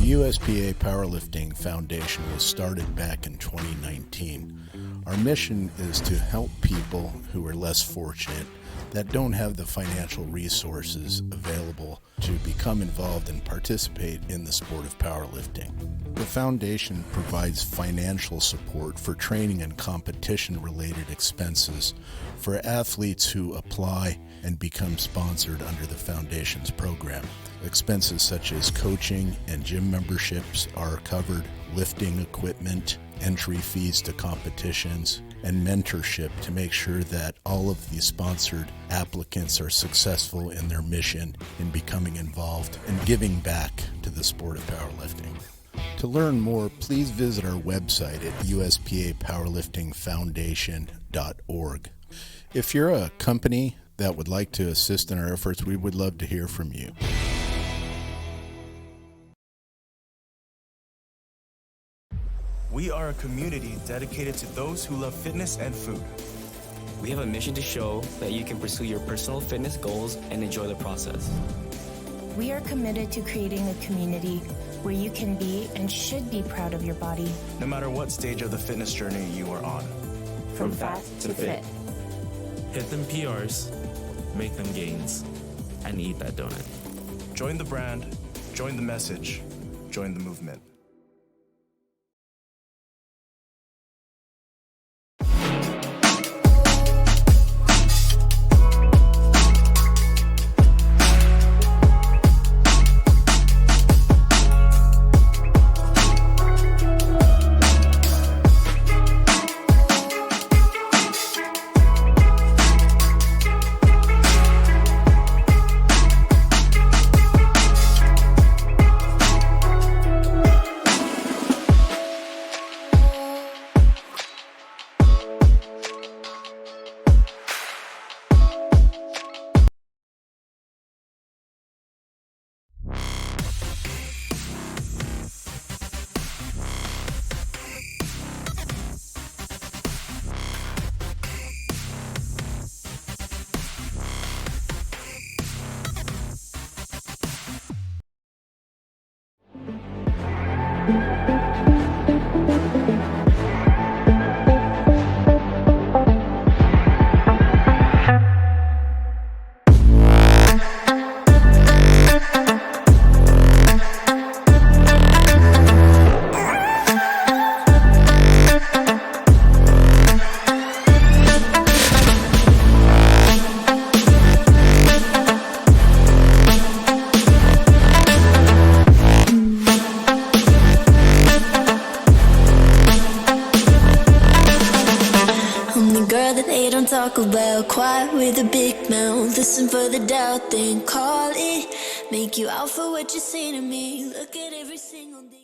The USPA Powerlifting Foundation was started back in 2019. Our mission is to help people who are less fortunate, that don't have the financial resources available to become involved and participate in the sport of powerlifting. The foundation provides financial support for training and competition-related expenses for athletes who apply and become sponsored under the foundation's program. Expenses such as coaching and gym memberships are covered, lifting equipment, entry fees to competitions, and mentorship to make sure that all of the sponsored applicants are successful in their mission in becoming involved and giving back to the sport of powerlifting. To learn more, please visit our website at uspapowerliftingfoundation.org. If you're a company that would like to assist in our efforts, we would love to hear from you. We are a community dedicated to those who love fitness and food. We have a mission to show that you can pursue your personal fitness goals and enjoy the process. We are committed to creating a community where you can be and should be proud of your body. No matter what stage of the fitness journey you are on. From fat to fit. Hit them PRs, make them gains, and eat that donut. Join the brand, join the message, join the movement. Talk about quiet with a big mouth. Listen for the doubt, then call it. Make you out for what you say to me. Look at every single day.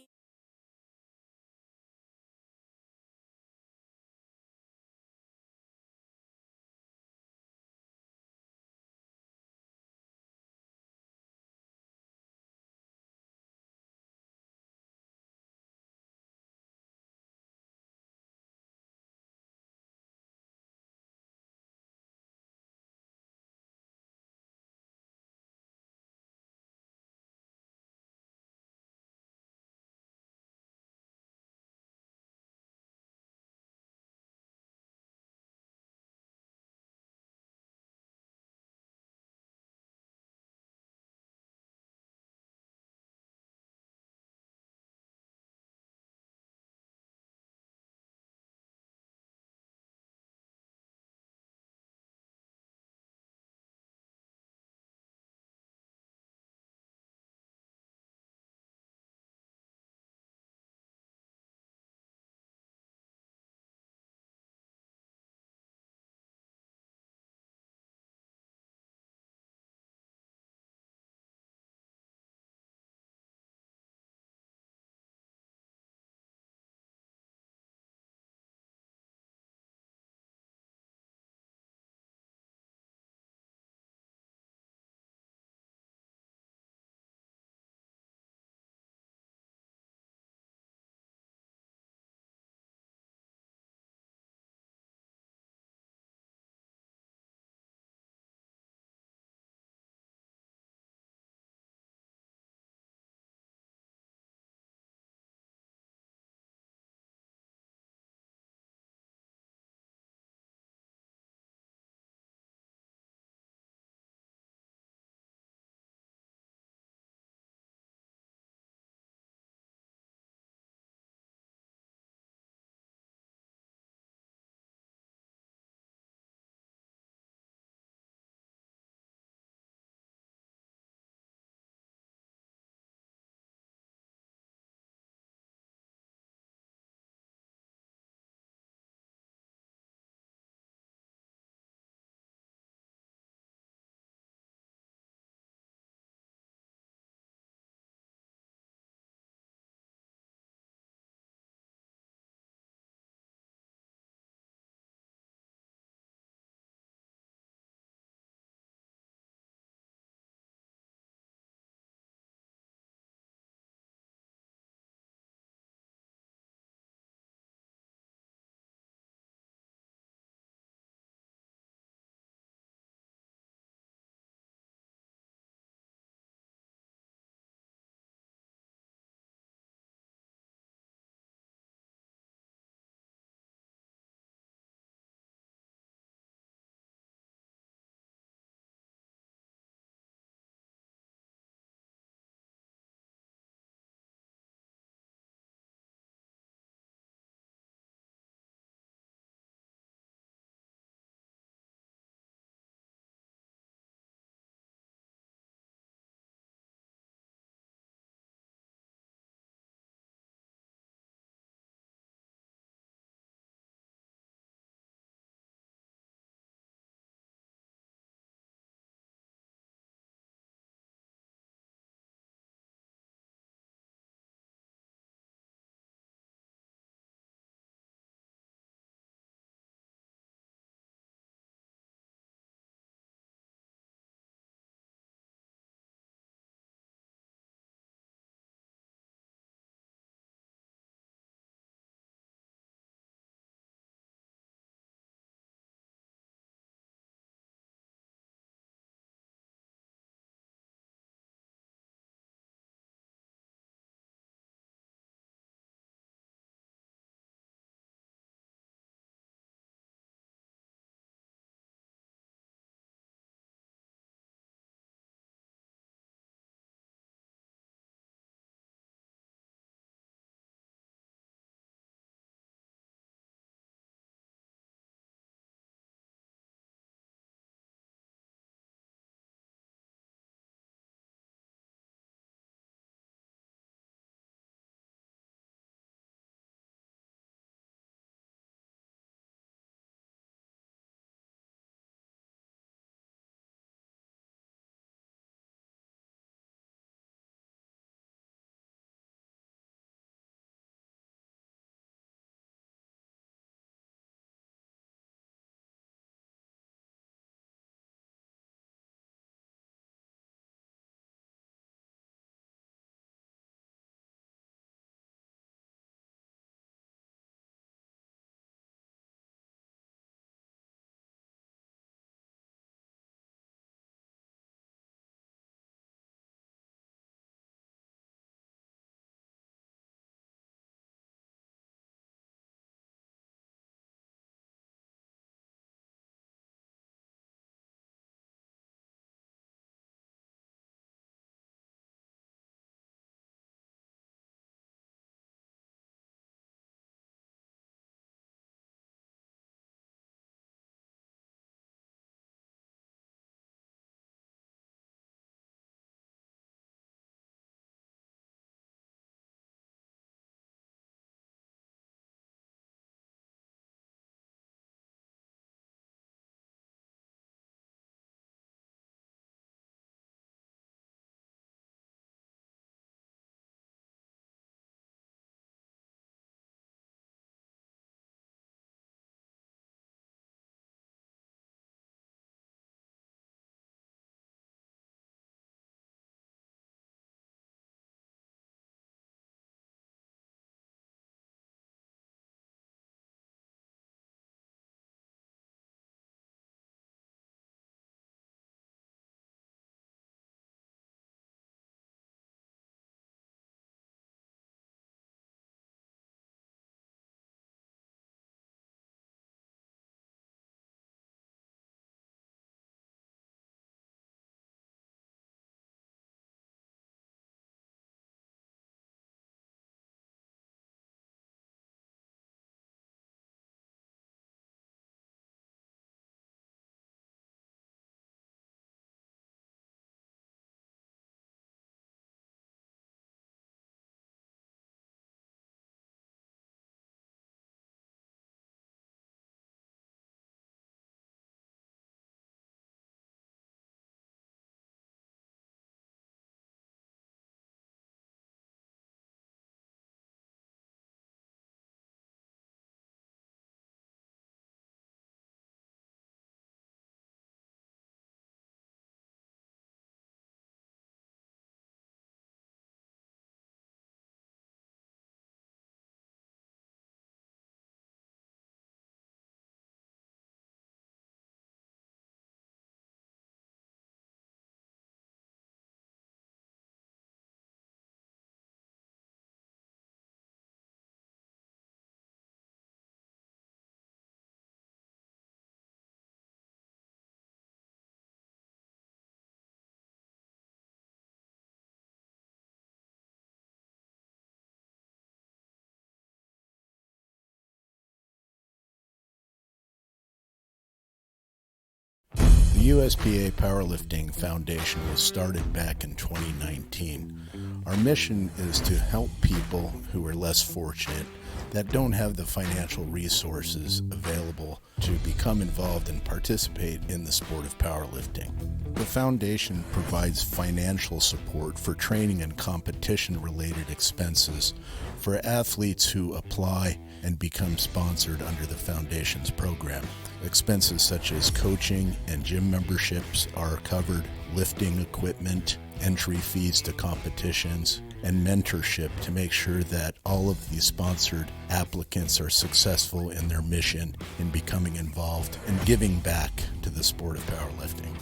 The USPA Powerlifting Foundation was started back in 2019. Our mission is to help people who are less fortunate that don't have the financial resources available to become involved and participate in the sport of powerlifting. The foundation provides financial support for training and competition-related expenses for athletes who apply and become sponsored under the foundation's program. Expenses such as coaching and gym memberships are covered, lifting equipment, entry fees to competitions, and mentorship to make sure that all of the sponsored applicants are successful in their mission in becoming involved and giving back to the sport of powerlifting.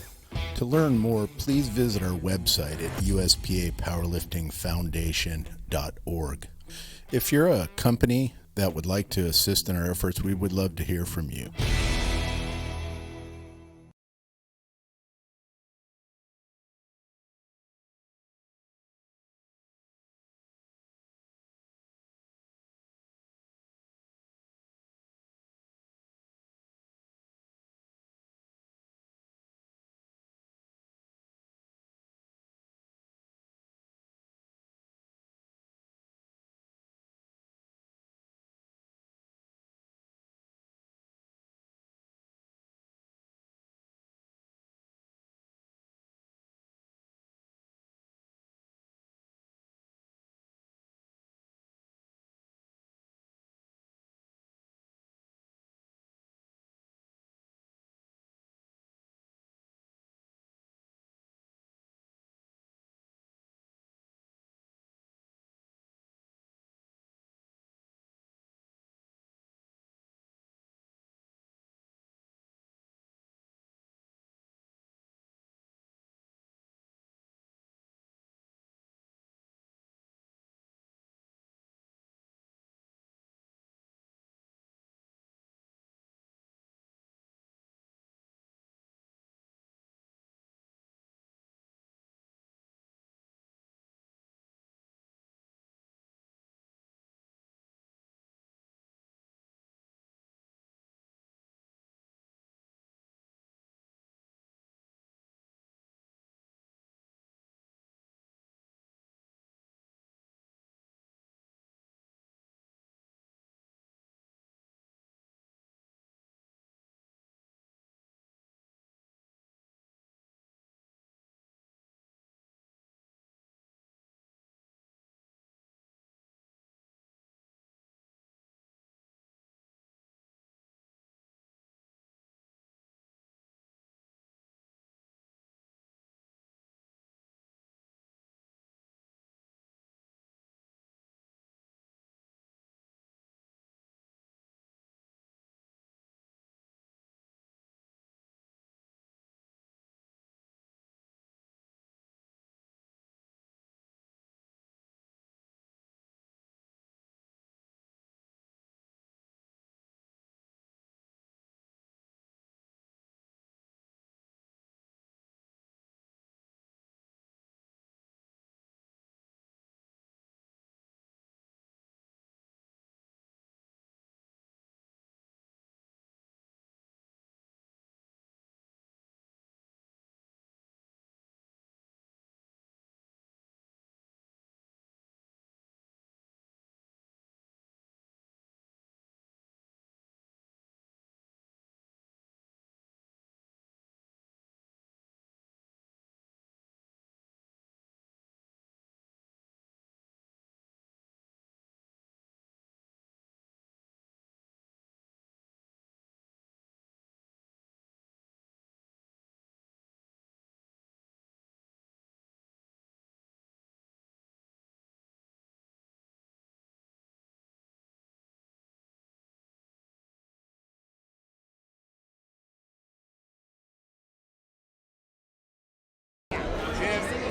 To learn more, please visit our website at uspapowerliftingfoundation.org. If you're a company that would like to assist in our efforts, we would love to hear from you.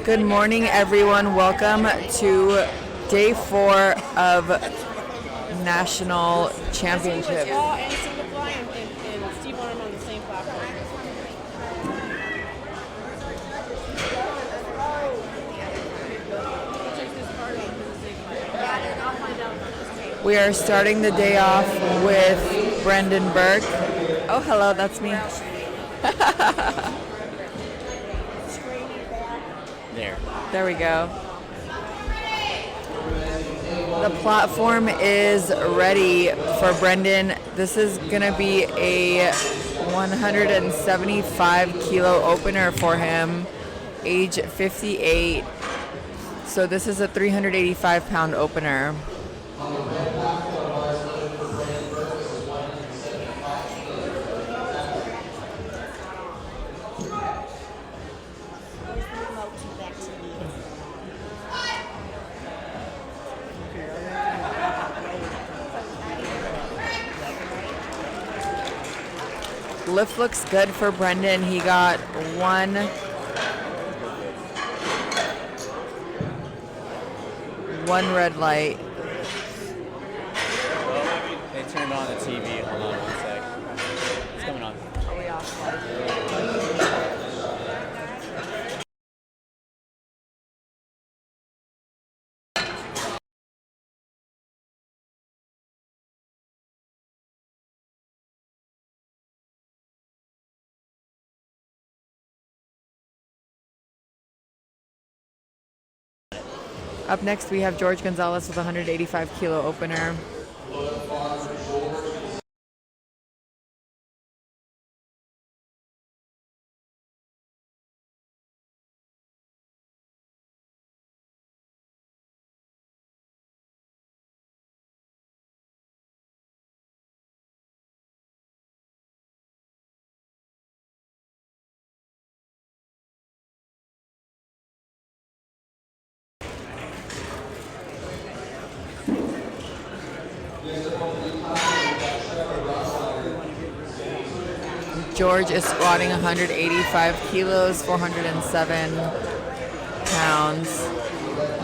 Good morning, everyone. Welcome to day 4 of National Championship. And single fly and Steve Arm on the same platform. We are starting the day off with Brendan Burke. Oh, hello, that's me. There we go. The platform is ready for Brendan. This is going to be a 175 kilo opener for him, age 58. So this is a 385 pound opener. Lift looks good for Brendan. He got one red light. They turned on the TV. Hold on one sec. It's coming on. Are we off? Up next, we have George Gonzalez with a 185 kilo opener. George is squatting 185 kilos, 407 pounds.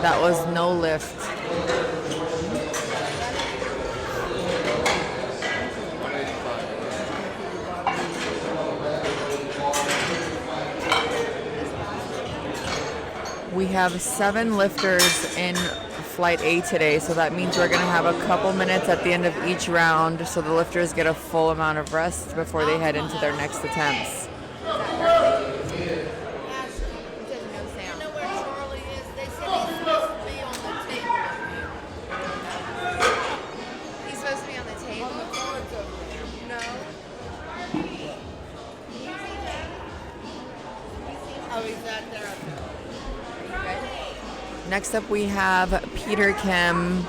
That was no lift. We have 7 lifters in Flight A today, so that means we're going to have a couple minutes at the end of each round so the lifters get a full amount of rest before they head into their next attempts. He's supposed to be on the table. No. Oh, he's not there. Next up we have Peter Kim.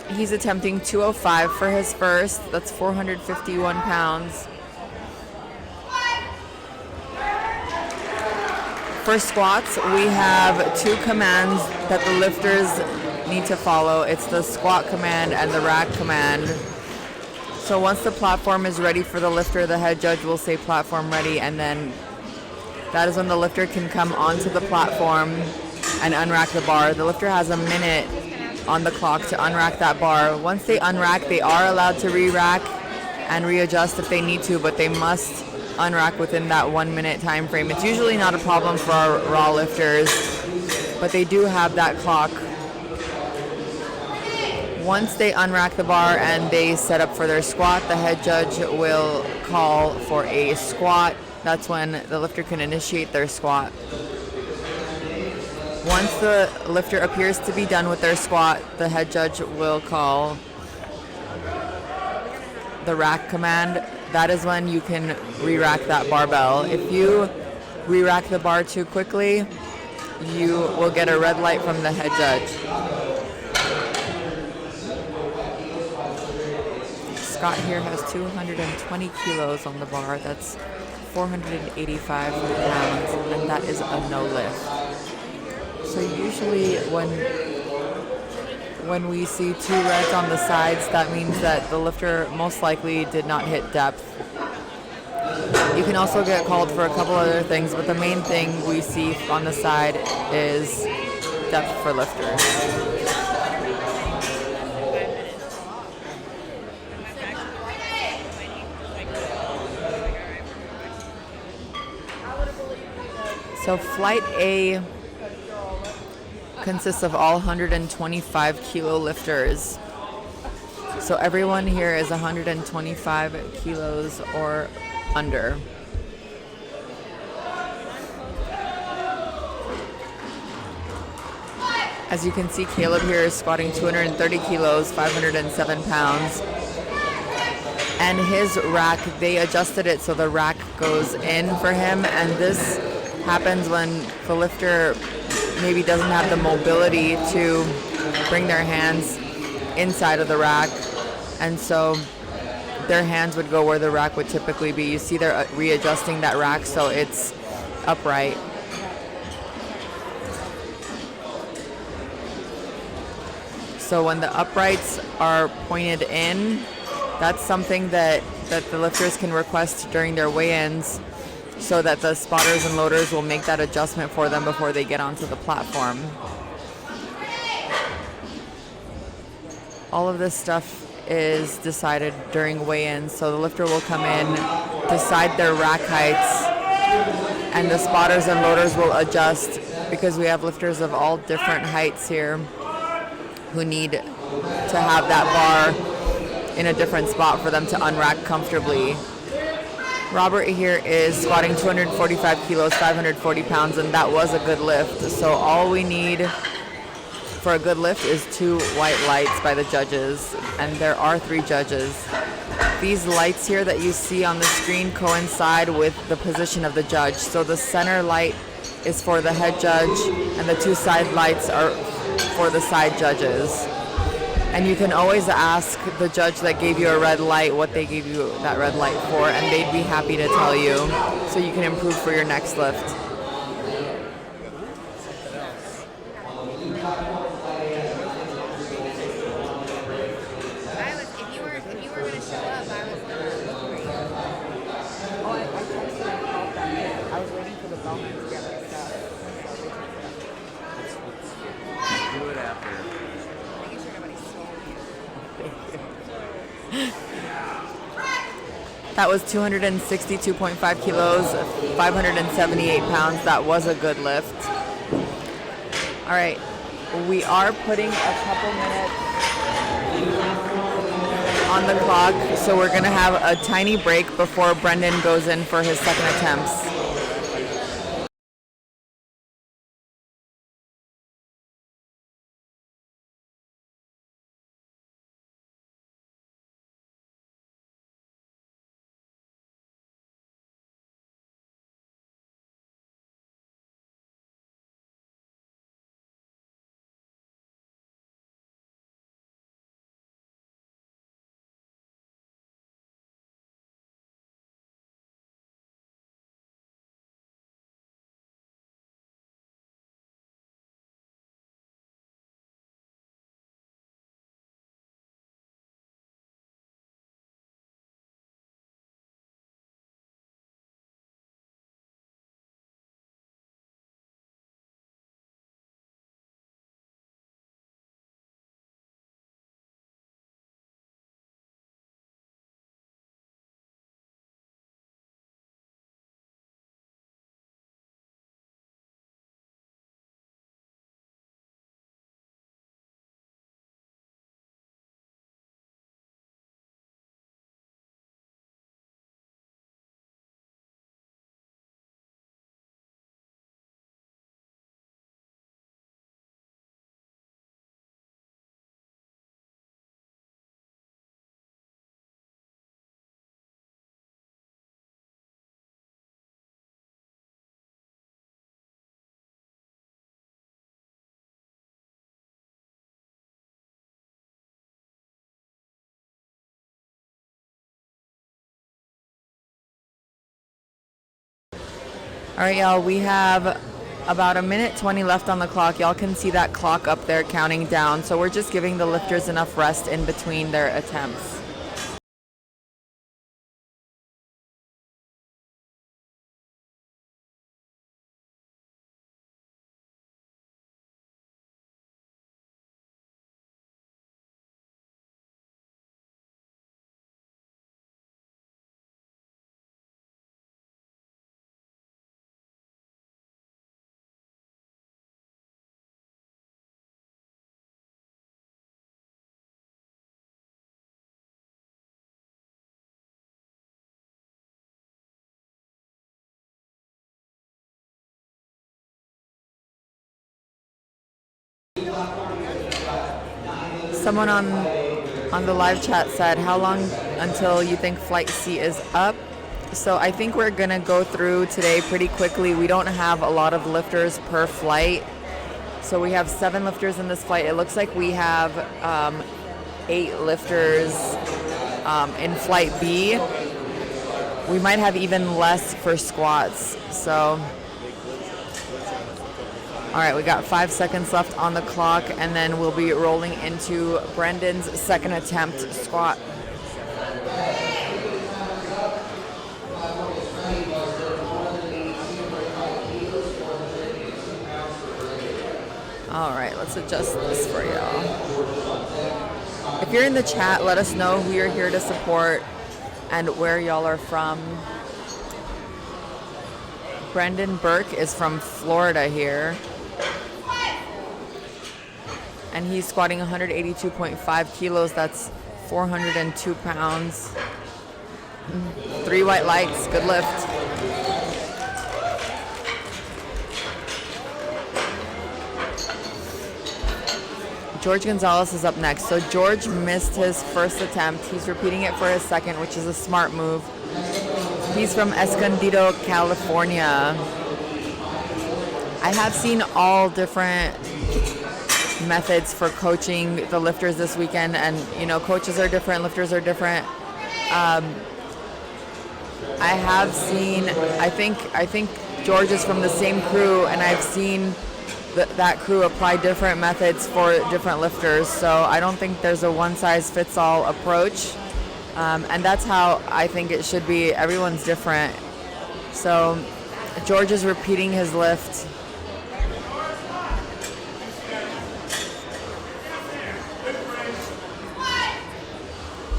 He's attempting 205 for his first. That's 451 pounds. For squats, we have 2 commands that the lifters need to follow. It's the squat command and the rack command. So once the platform is ready for the lifter, the head judge will say platform ready, and then that is when the lifter can come onto the platform and unrack the bar. The lifter has a minute on the clock to unrack that bar. Once they unrack, they are allowed to re-rack and readjust if they need to, but they must unrack within that 1 minute time frame. It's usually not a problem for our raw lifters, but they do have that clock. Once they unrack the bar and they set up for their squat, the head judge will call for a squat. That's when the lifter can initiate their squat. Once the lifter appears to be done with their squat, the head judge will call the rack command. That is when you can re-rack that barbell. If you re-rack the bar too quickly, you will get a red light from the head judge. Scott here has 220 kilos on the bar. That's 485 pounds, and that is a no lift. So usually when we see 2 reds on the sides, that means that the lifter most likely did not hit depth. You can also get called for a couple other things, but the main thing we see on the side is depth for lifters. So Flight A consists of all 125 kilo lifters. So everyone here is 125 kilos or under. As you can see, Caleb here is squatting 230 kilos, 507 pounds. And his rack, they adjusted it so the rack goes in for him. And this happens when the lifter maybe doesn't have the mobility to bring their hands inside of the rack. And so their hands would go where the rack would typically be. You see they're readjusting that rack so it's upright. So when the uprights are pointed in, that's something that the lifters can request during their weigh-ins so that the spotters and loaders will make that adjustment for them before they get onto the platform. All of this stuff is decided during weigh-ins. So the lifter will come in, decide their rack heights, and the spotters and loaders will adjust because we have lifters of all different heights here who need to have that bar in a different spot for them to unrack comfortably. Robert here is squatting 245 kilos, 540 pounds, and that was a good lift. So all we need for a good lift is 2 white lights by the judges, and there are 3 judges. These lights here that you see on the screen coincide with the position of the judge. So the center light is for the head judge, and the 2 side lights are for the side judges. And you can always ask the judge that gave you a red light what they gave you that red light for, and they'd be happy to tell you so you can improve for your next lift. That was 262.5 kilos, 578 pounds. That was a good lift. All right, we are putting a couple minutes on the clock, so we're gonna have a tiny break before Brendan goes in for his second attempts. All right, y'all, we have about 1:20 left on the clock. Y'all can see that clock up there counting down. So we're just giving the lifters enough rest in between their attempts. Someone on the live chat said, how long until you think flight C is up? So I think we're gonna go through today pretty quickly. We don't have a lot of lifters per flight. So we have 7 lifters in this flight. It looks like we have 8 lifters in flight B. We might have even less for squats. So, all right, we got 5 seconds left on the clock, and then we'll be rolling into Brendan's second attempt squat. All right, let's adjust this for y'all. If you're in the chat, let us know who you're here to support and where y'all are from. Brendan Burke is from Florida here. And he's squatting 182.5 kilos. That's 402 pounds. 3 white lights, good lift. George Gonzalez is up next. So George missed his first attempt. He's repeating it for his second, which is a smart move. He's from Escondido, California. I have seen all different methods for coaching the lifters this weekend, and you know, coaches are different, lifters are different. I have seen, I think George is from the same crew, and I've seen that crew apply different methods for different lifters. So I don't think there's a one-size-fits-all approach, and that's how I think it should be. Everyone's different. So George is repeating his lift.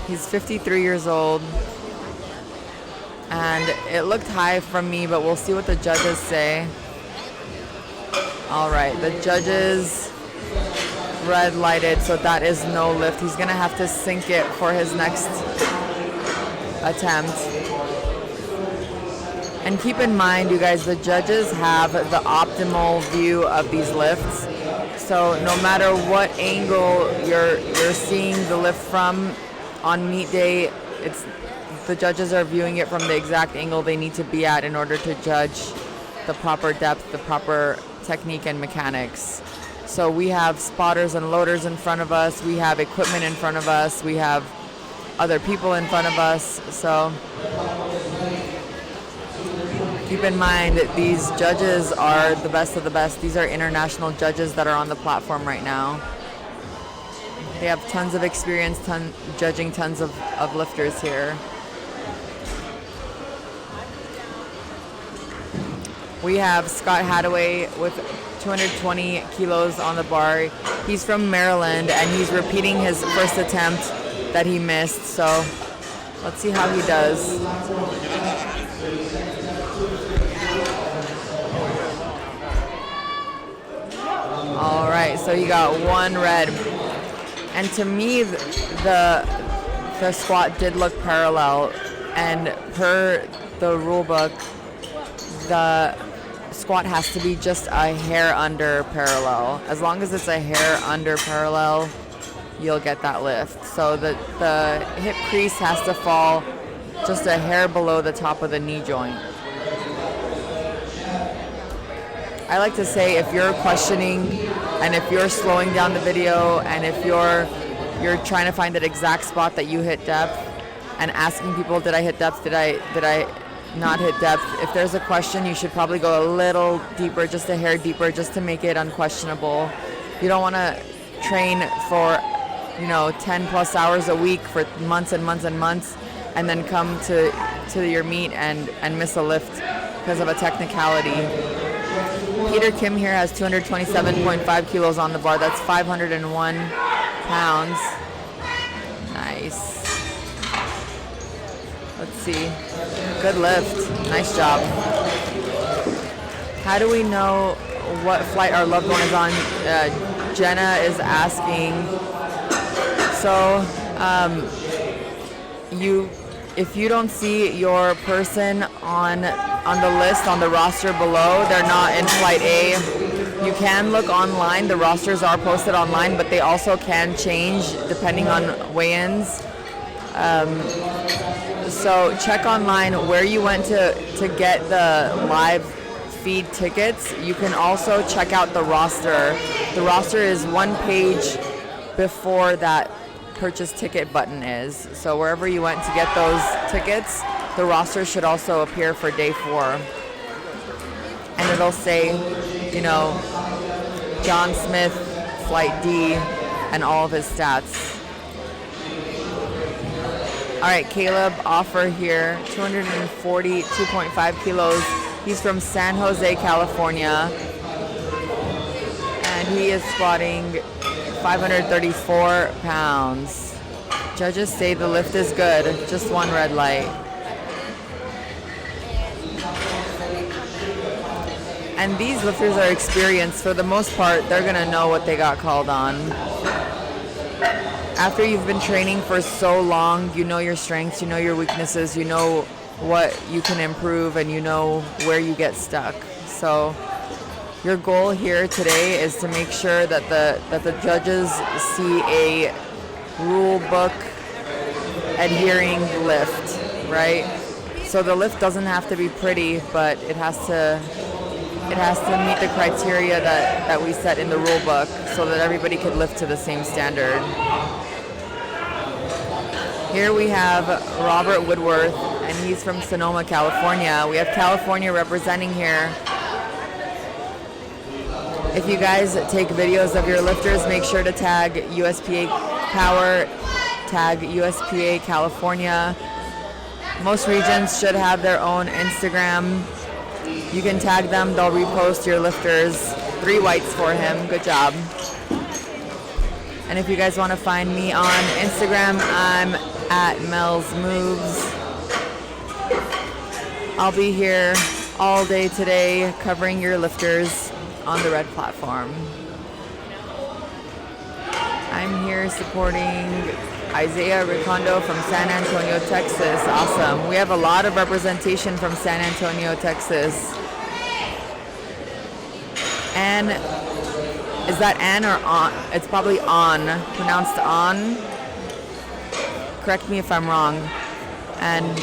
He's 53 years old, and it looked high from me, but we'll see what the judges say. All right, the judges red lighted, so that is no lift. He's gonna have to sink it for his next attempt. And keep in mind, you guys, the judges have the optimal view of these lifts. So no matter what angle you're seeing the lift from on meet day, the judges are viewing it from the exact angle they need to be at in order to judge the proper depth, the proper technique and mechanics. So we have spotters and loaders in front of us, we have equipment in front of us, we have other people in front of us. So keep in mind that these judges are the best of the best. These are international judges that are on the platform right now. They have tons of experience judging tons of lifters here. We have Scott Hadaway with 220 kilos on the bar. He's from Maryland, and he's repeating his first attempt that he missed. So let's see how he does. All right, so you got 1 red. And to me, the squat did look parallel, and per the rule book, the squat has to be just a hair under parallel. As long as it's a hair under parallel, you'll get that lift. So the hip crease has to fall just a hair below the top of the knee joint. I like to say, if you're questioning and if you're slowing down the video and if you're trying to find that exact spot that you hit depth and asking people, did I hit depth, did I not hit depth, if there's a question, you should probably go a little deeper, just a hair deeper, just to make it unquestionable. You don't want to train for 10 plus hours a week for months and months and months, and then come to your meet and miss a lift because of a technicality. Peter Kim here has 227.5 kilos on the bar. That's 501 pounds. Nice. Let's see. Good lift. Nice job. How do we know what flight our loved one is on? Jenna is asking. So, if you don't see your person on the list, on the roster below, they're not in flight A. You can look online. The rosters are posted online, but they also can change depending on weigh-ins. So check online where you went to get the live feed tickets. You can also check out the roster. The roster is one page before that purchase ticket button is. So wherever you went to get those tickets, the roster should also appear for day 4. And it'll say, John Smith, Flight D, and all of his stats. All right, Caleb Offer here, 242.5 kilos. He's from San Jose, California. And he is squatting 534 pounds. Judges say the lift is good, just one red light. And these lifters are experienced. For the most part, they're gonna know what they got called on. After you've been training for so long, you know your strengths, you know your weaknesses, you know what you can improve, and you know where you get stuck. So your goal here today is to make sure that the judges see a rule book adhering lift, right? So the lift doesn't have to be pretty, but it has to meet the criteria that we set in the rule book so that everybody could lift to the same standard. Here we have Robert Woodworth, and he's from Sonoma, California. We have California representing here. If you guys take videos of your lifters, make sure to tag USPA Power, tag USPA California. Most regions should have their own Instagram. You can tag them, they'll repost your lifters. 3 whites for him, good job. And if you guys want to find me on Instagram, I'm at Mel's Moves. I'll be here all day today covering your lifters on the red platform. I'm here supporting Isaiah Ricondo from San Antonio, Texas. Awesome. We have a lot of representation from San Antonio, Texas. And is that Ann or on? It's probably on, pronounced on. Correct me if I'm wrong. And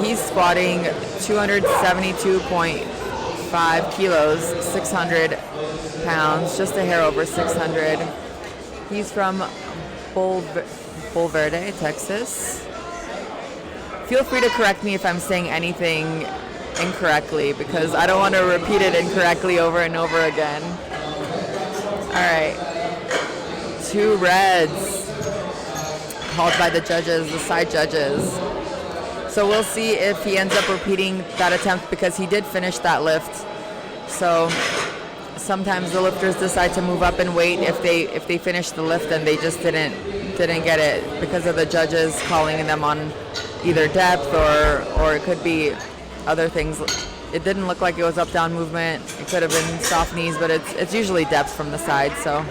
he's squatting 272.5 kilos, 600 pounds, just a hair over 600. He's from Bulverde, Texas. Feel free to correct me if I'm saying anything incorrectly, because I don't want to repeat it incorrectly over and over again. All right, 2 reds called by the judges, the side judges. So we'll see if he ends up repeating that attempt, because he did finish that lift. So sometimes the lifters decide to move up in weight if they finish the lift and they just didn't get it because of the judges calling them on either depth or it could be other things. It didn't look like it was up-down movement. It could have been soft knees, but it's usually depth from the side. So,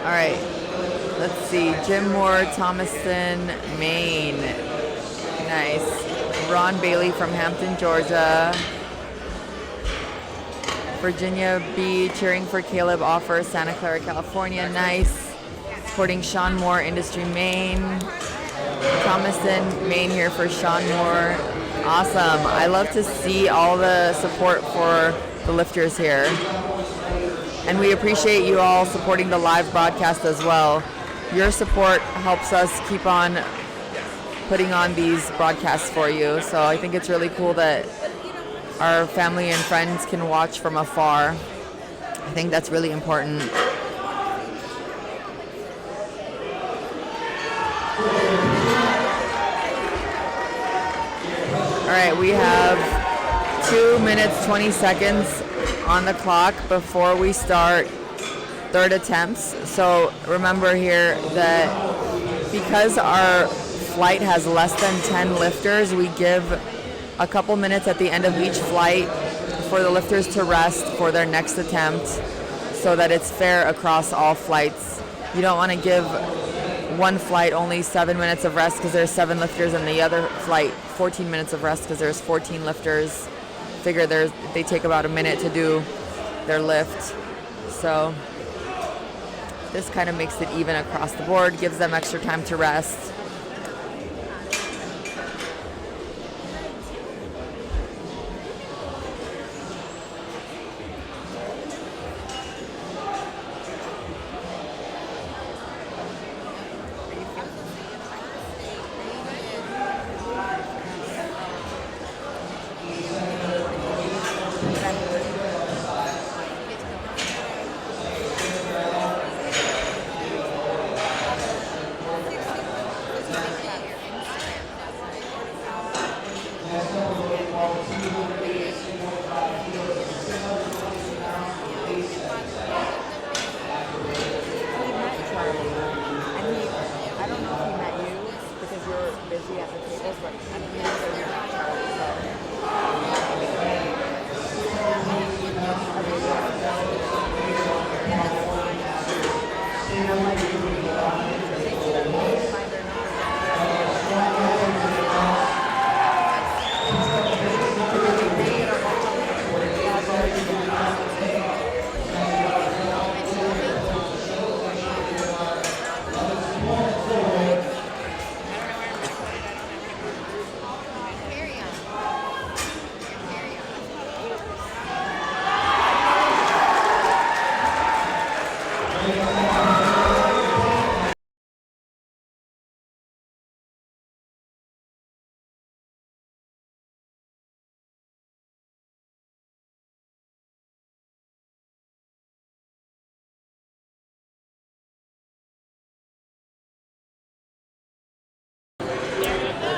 all right, let's see. Jim Moore, Thomaston, Maine. Nice. Ron Bailey from Hampton, Georgia. Virginia B cheering for Caleb Offer, Santa Clara, California. Nice. Supporting Sean Moore, Industry, Maine. Thomaston, Maine here for Sean Moore. Awesome. I love to see all the support for the lifters here. And we appreciate you all supporting the live broadcast as well. Your support helps us keep on putting on these broadcasts for you. So I think it's really cool that our family and friends can watch from afar. I think that's really important. All right, we have 2 minutes, 20 seconds on the clock before we start third attempts. So remember here that because our flight has less than 10 lifters, we give a couple minutes at the end of each flight for the lifters to rest for their next attempt so that it's fair across all flights. You don't want to give one flight only 7 minutes of rest because there's 7 lifters, and the other flight 14 minutes of rest because there's 14 lifters. Figure they take about a minute to do their lift. So this kind of makes it even across the board, gives them extra time to rest.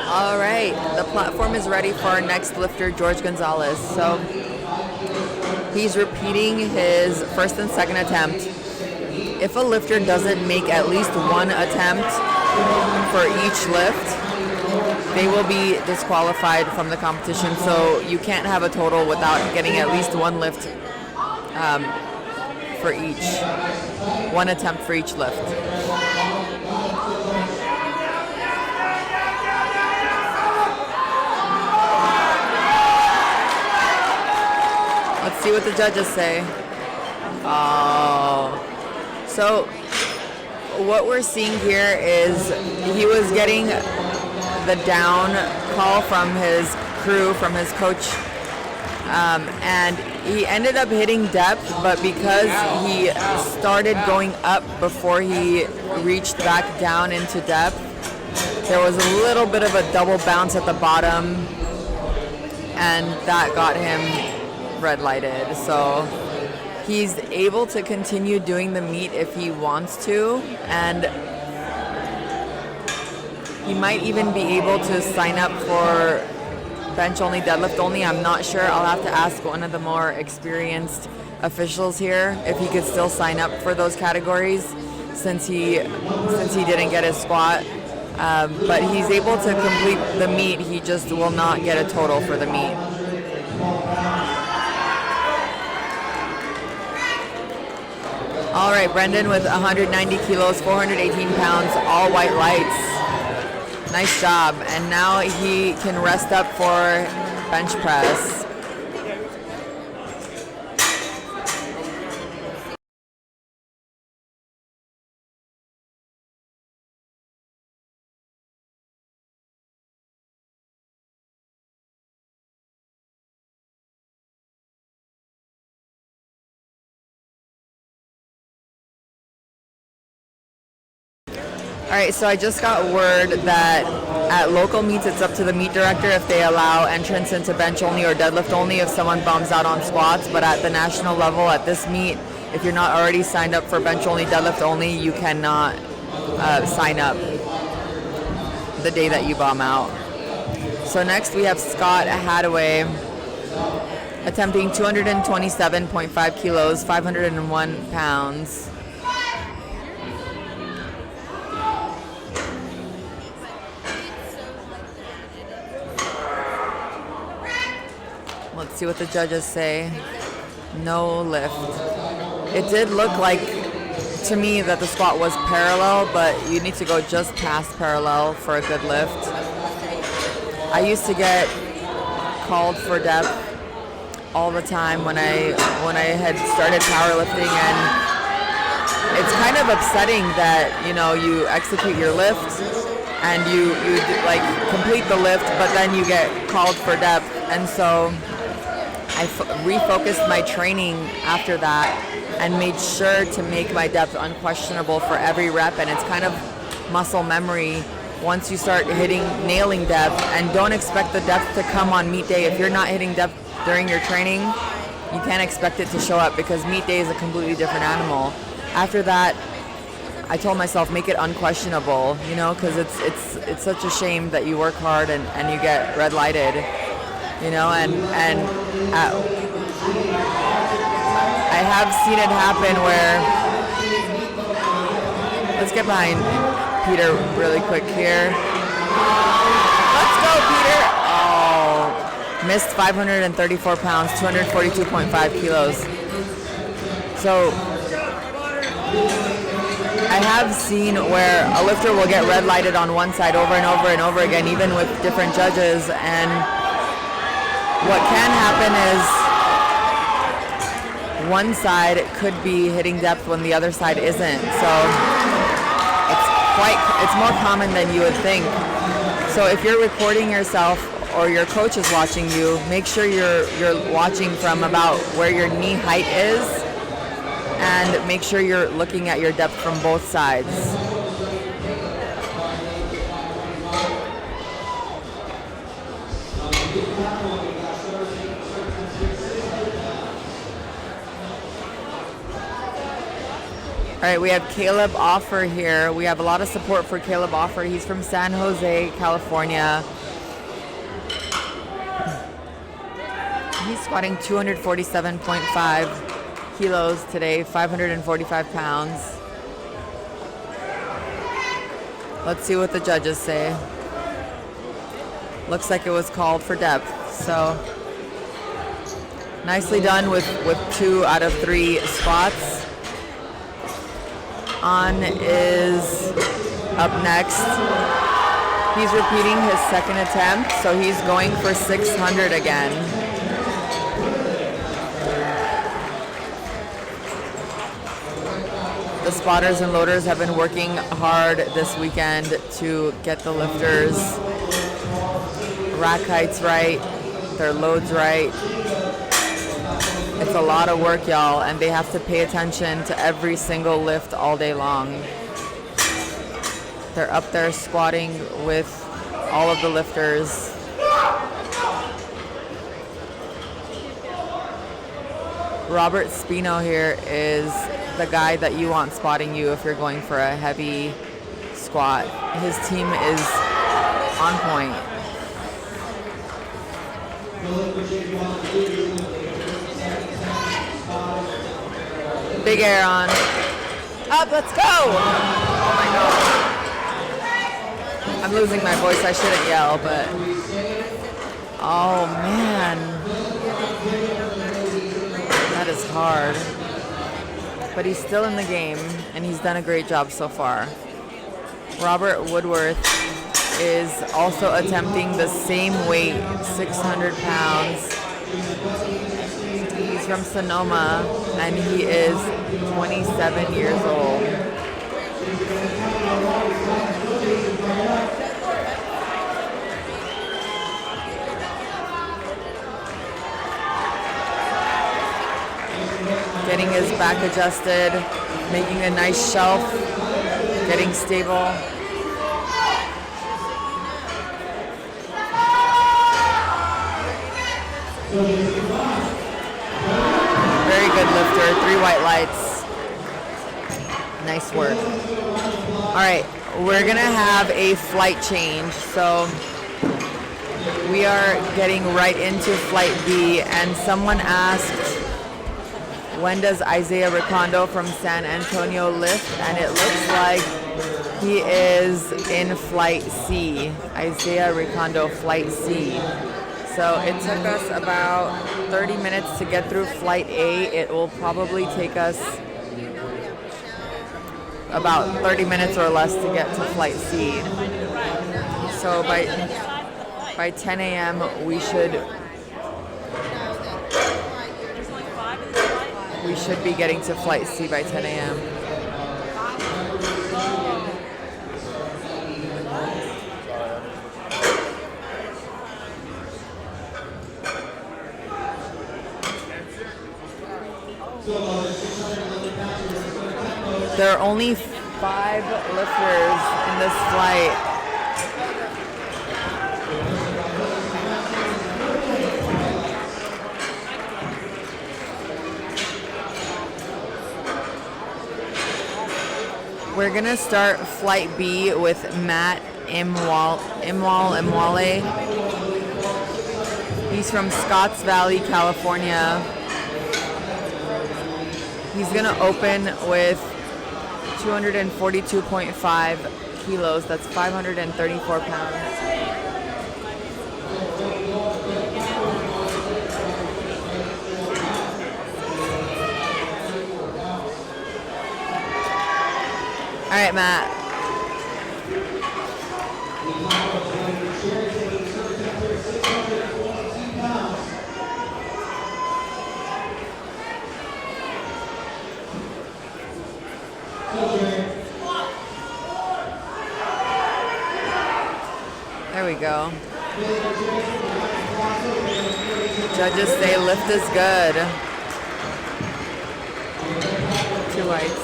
All right, the platform is ready for our next lifter, George Gonzalez. So he's repeating his first and second attempt. If a lifter doesn't make at least one attempt for each lift, they will be disqualified from the competition. So you can't have a total without getting at least one lift for each, one attempt for each lift. Let's see what the judges say. Oh. So what we're seeing here is he was getting the down call from his crew, from his coach, and he ended up hitting depth, but because he started going up before he reached back down into depth, there was a little bit of a double bounce at the bottom, and that got him red lighted. So he's able to continue doing the meet if he wants to, and he might even be able to sign up for bench only, deadlift only. I'm not sure. I'll have to ask one of the more experienced officials here if he could still sign up for those categories, since he didn't get his squat. But he's able to complete the meet. He just will not get a total for the meet. All right, Brendan with 190 kilos, 418 pounds, all white lights. Nice job. And now he can rest up for bench press. All right, so I just got word that at local meets, it's up to the meet director if they allow entrance into bench only or deadlift only if someone bums out on squats. But at the national level, at this meet, if you're not already signed up for bench only, deadlift only, you cannot sign up the day that you bum out. So next we have Scott Hadaway attempting 227.5 kilos, 501 pounds. Let's see what the judges say. No lift. It did look like to me that the squat was parallel, but you need to go just past parallel for a good lift. I used to get called for depth all the time when I had started powerlifting, and it's kind of upsetting that, you know, you execute your lift and you like complete the lift, but then you get called for depth. And so I refocused my training after that and made sure to make my depth unquestionable for every rep. And it's kind of muscle memory once you start nailing depth, and don't expect the depth to come on meet day. If you're not hitting depth during your training, you can't expect it to show up, because meet day is a completely different animal. After that, I told myself, make it unquestionable, you know, because it's such a shame that you work hard and you get red lighted, you know, and I have seen it happen where, let's get behind Peter really quick here. Let's go, Peter. Oh, missed 534 pounds, 242.5 kilos. So I have seen where a lifter will get red lighted on one side over and over and over again, even with different judges. And what can happen is one side could be hitting depth when the other side isn't. So it's more common than you would think. So if you're recording yourself or your coach is watching you, make sure you're watching from about where your knee height is, and make sure you're looking at your depth from both sides. All right, we have Caleb Offer here. We have a lot of support for Caleb Offer. He's from San Jose, California. He's squatting 247.5 kilos today, 545 pounds. Let's see what the judges say. Looks like it was called for depth, so nicely done with 2 out of 3 squats. On is up next. He's repeating his second attempt, so he's going for 600 again. The spotters and loaders have been working hard this weekend to get the lifters' rack heights right, their loads right. It's a lot of work, y'all, and they have to pay attention to every single lift all day long. They're up there squatting with all of the lifters. Robert Spino here is the guy that you want spotting you if you're going for a heavy squat. His team is on point. Big air on. Up, let's go! Oh my God. I'm losing my voice, I shouldn't yell, but... Oh man. That is hard. But he's still in the game, and he's done a great job so far. Robert Woodworth is also attempting the same weight, 600 pounds. He's from Sonoma, and he is 27 years old. Getting his back adjusted, making a nice shelf, getting stable. Very good lifter, 3 white lights. Nice work. All right, we're gonna have a flight change. So we are getting right into flight B, and someone asked, when does Isaiah Ricondo from San Antonio lift? And it looks like he is in flight C. Isaiah Ricondo, flight C. So it took us about 30 minutes to get through flight A. It will probably take us about 30 minutes or less to get to flight C. So by 10 a.m. we should should be getting to Flight C by 10 a.m. There are only 5 lifters in this flight. We're gonna start Flight B with Matt Imwale. He's from Scotts Valley, California. He's gonna open with 242.5 kilos. That's 534 pounds. All right, Matt. There we go. Judges say lift is good. 2 lights.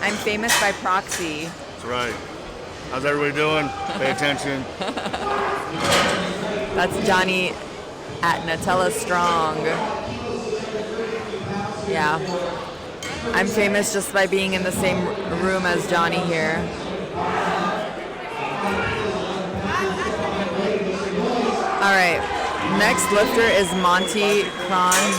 I'm famous by proxy. That's right. How's everybody doing? Pay attention. That's Johnny at Nutella Strong. Yeah. I'm famous just by being in the same room as Johnny here. All right. Next lifter is Monty Cron.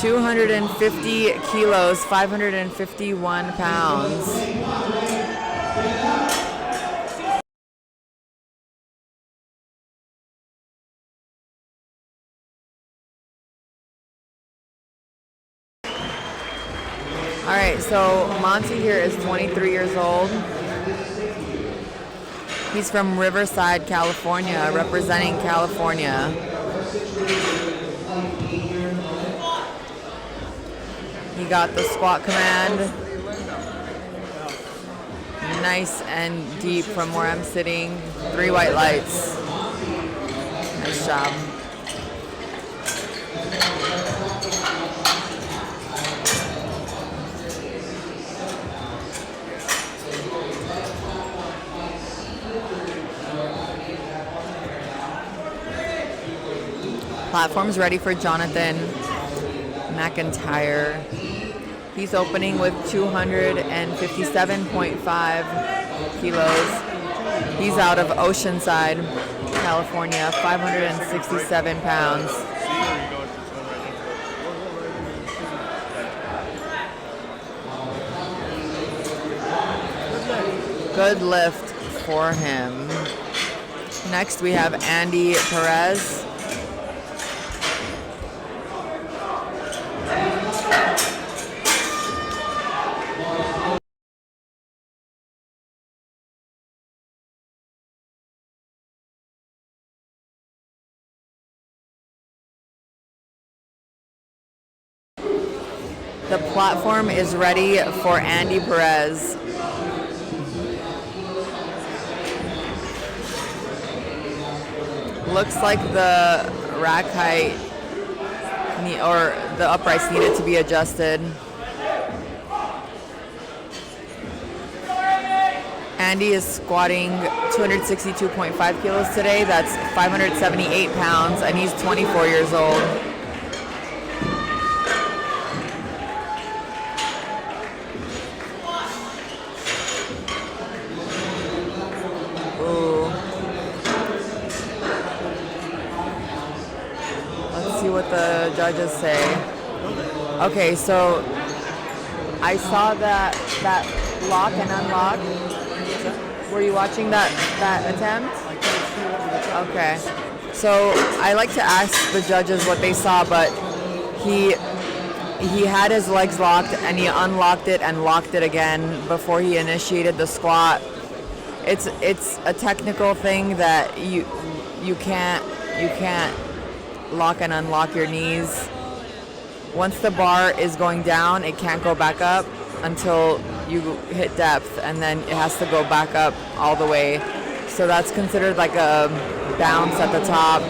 250 kilos, 551 pounds. All right, so Monty here is 23 years old. He's from Riverside, California, representing California. He got the squat command. Nice and deep from where I'm sitting. 3 white lights. Nice job. Platform's ready for Jonathan McIntyre. He's opening with 257.5 kilos. He's out of Oceanside, California, 567 pounds. Good lift for him. Next we have Andy Perez. The platform is ready for Andy Perez. Looks like the rack height or the uprights needed to be adjusted. Andy is squatting 262.5 kilos today. That's 578 pounds, and he's 24 years old. What the judges say. Okay, so I saw that lock and unlock. Were you watching that attempt? Okay. So I like to ask the judges what they saw, but he had his legs locked and he unlocked it and locked it again before he initiated the squat. It's a technical thing that you can't lock and unlock your knees. Once the bar is going down, it can't go back up until you hit depth, and then it has to go back up all the way. So that's considered like a bounce at the top.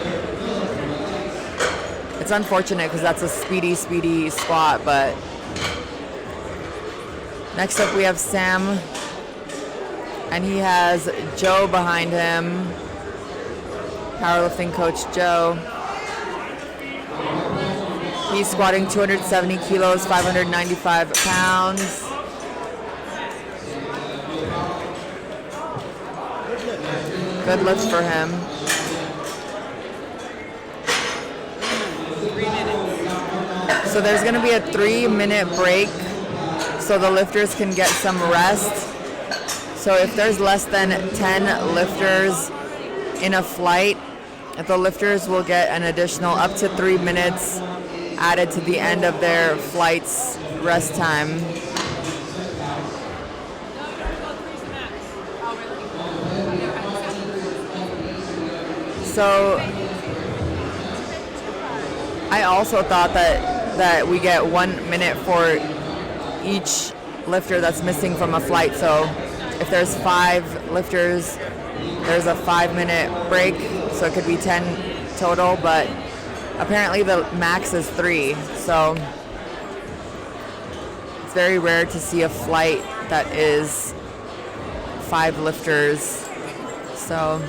It's unfortunate because that's a speedy squat, but next up we have Sam, and he has Joe behind him, powerlifting coach Joe. He's squatting 270 kilos, 595 pounds. Good lift for him. 3 minutes. So there's going to be a 3-minute break so the lifters can get some rest. So if there's less than 10 lifters in a flight, the lifters will get an additional up to 3 minutes added to the end of their flight's rest time. So I also thought that we get 1 minute for each lifter that's missing from a flight. So if there's 5 lifters, there's a 5-minute break, so it could be 10 total, but apparently the max is 3. So it's very rare to see a flight that is 5 lifters. So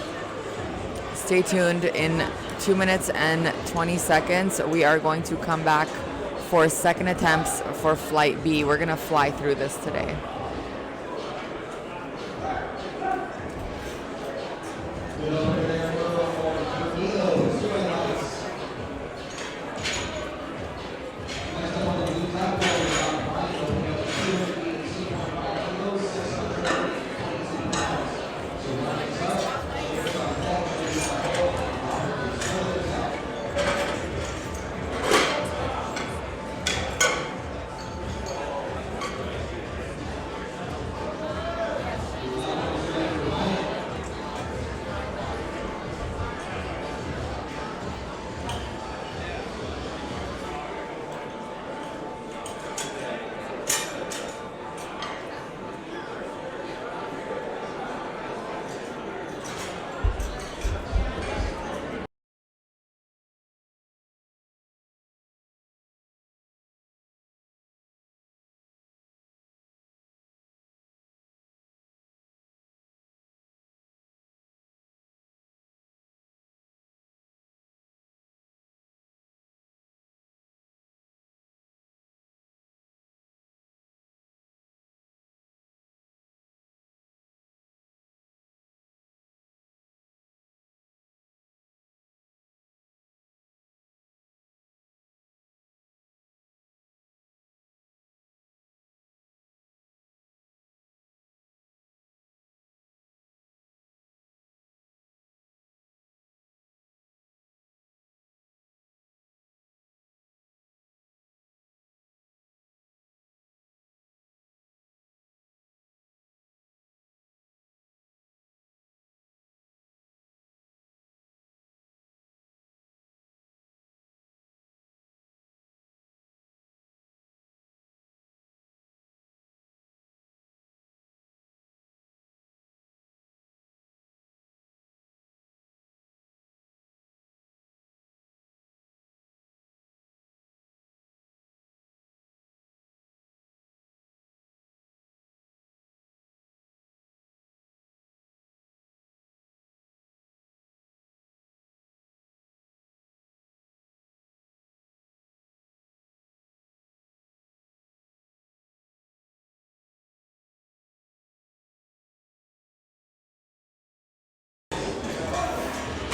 stay tuned. In 2 minutes and 20 seconds, we are going to come back for second attempts for flight B. We're gonna fly through this today.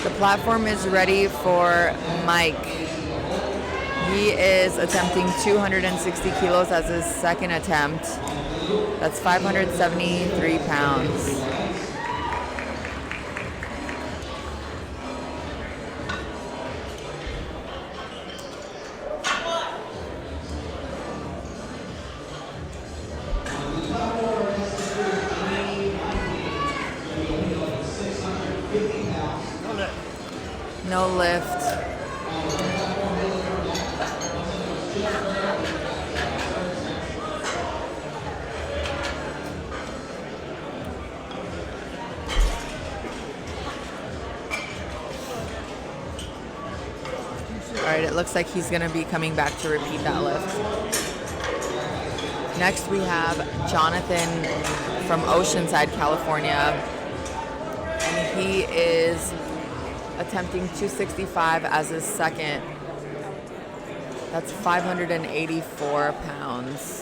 The platform is ready for Mike. He is attempting 260 kilos as his second attempt. That's 573 pounds. no lift. All right, it looks like he's gonna be coming back to repeat that lift. Next we have Jonathan from Oceanside, California. And he is attempting 265 as his second. That's 584 pounds.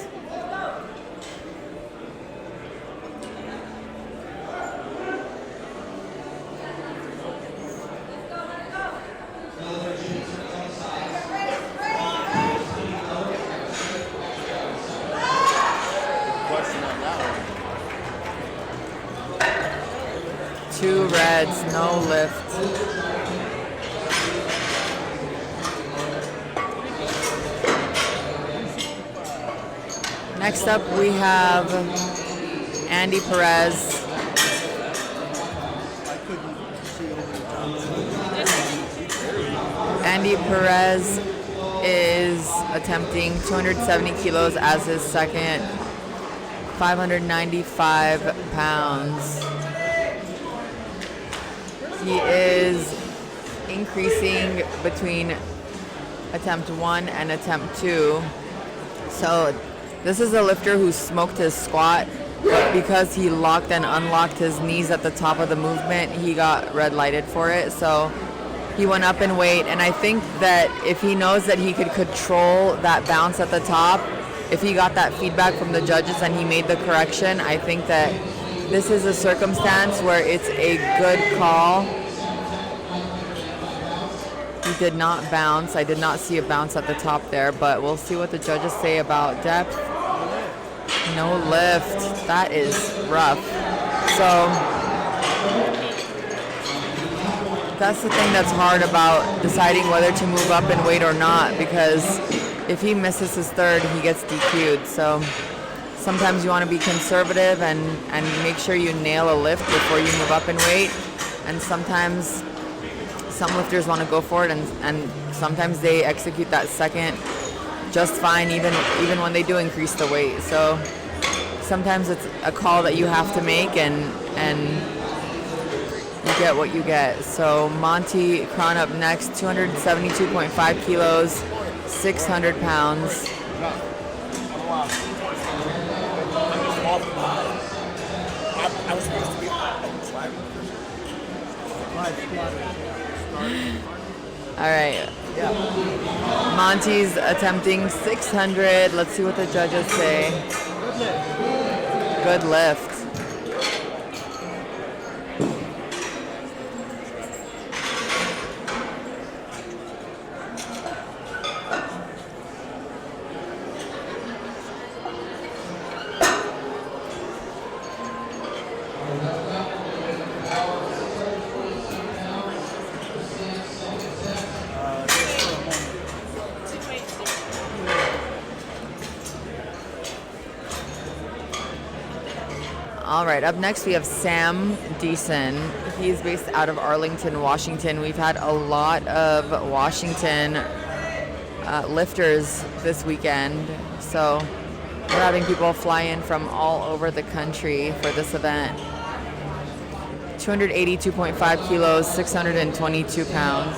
Two reds, no lift. Next up we have Andy Perez. Andy Perez is attempting 270 kilos as his second, 595 pounds. He is increasing between attempt 1 and attempt 2. So this is a lifter who smoked his squat, but because he locked and unlocked his knees at the top of the movement, he got red lighted for it. So he went up in weight, and I think that if he knows that he could control that bounce at the top, if he got that feedback from the judges and he made the correction, I think that this is a circumstance where it's a good call. He did not bounce. I did not see a bounce at the top there, but we'll see what the judges say about depth. No lift. That is rough. So that's the thing that's hard about deciding whether to move up in weight or not, because if he misses his third, he gets DQ'd. So sometimes you want to be conservative and make sure you nail a lift before you move up in weight. And sometimes some lifters want to go for it, and sometimes they execute that second just fine, even when they do increase the weight. So sometimes it's a call that you have to make, and you get what you get. So Monty Cron up next, 272.5 kilos, 600 pounds. All right. Monty's attempting 600. Let's see what the judges say. Good lift. All right, up next we have Sam Deason. He's based out of Arlington, Washington. We've had a lot of Washington lifters this weekend, so we're having people fly in from all over the country for this event. 282.5 kilos, 622 pounds.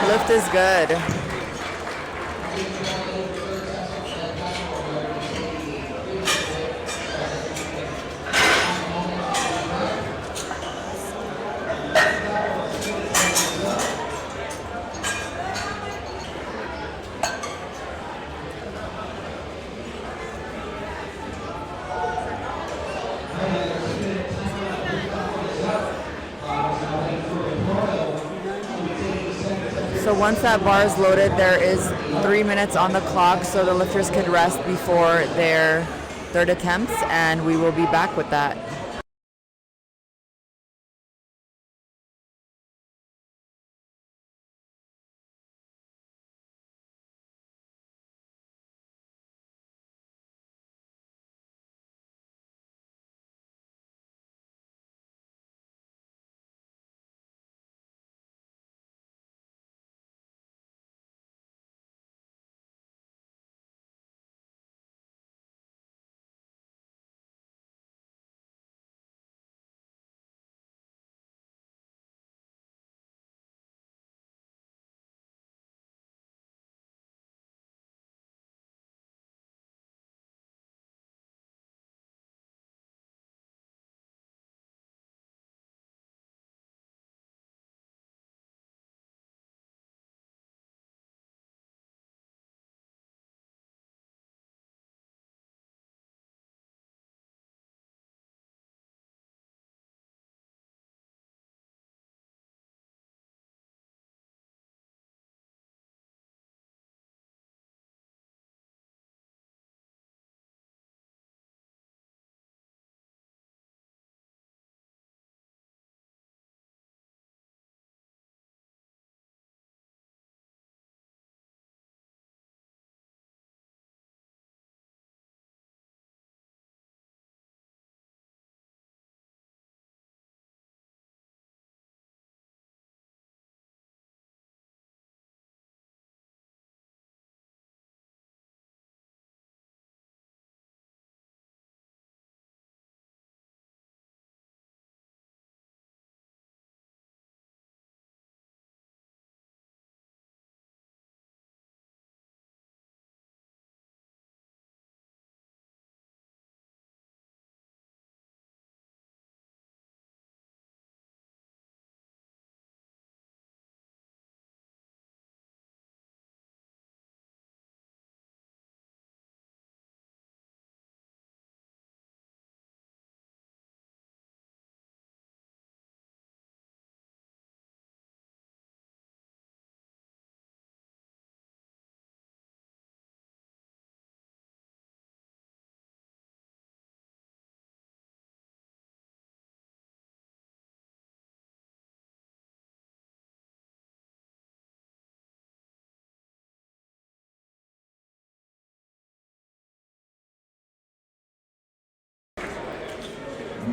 Lift is good. So So once that bar is loaded, there is 3 minutes on the clock so the lifters could rest before their third attempts, and we will be back with that.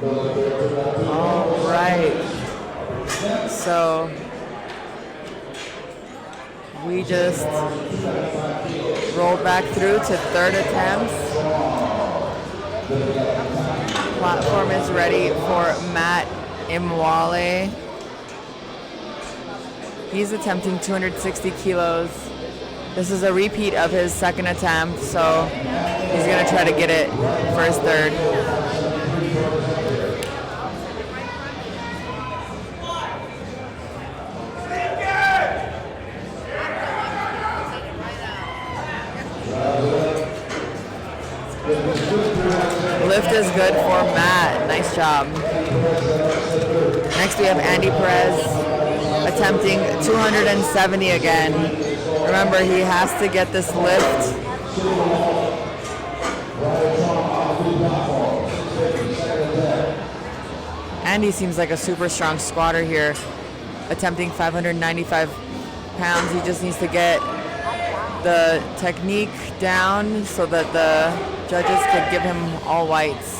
All right. So we just rolled back through to third attempts. Platform is ready for Matt Imwale. He's attempting 260 kilos. This is a repeat of his second attempt, so he's going to try to get it for his third. Lift is good for Matt. Nice job. Next we have Andy Perez attempting 270 again. Remember, he has to get this lift. Andy seems like a super strong squatter here, attempting 595 pounds. He just needs to get the technique down so that the judges could give him all whites.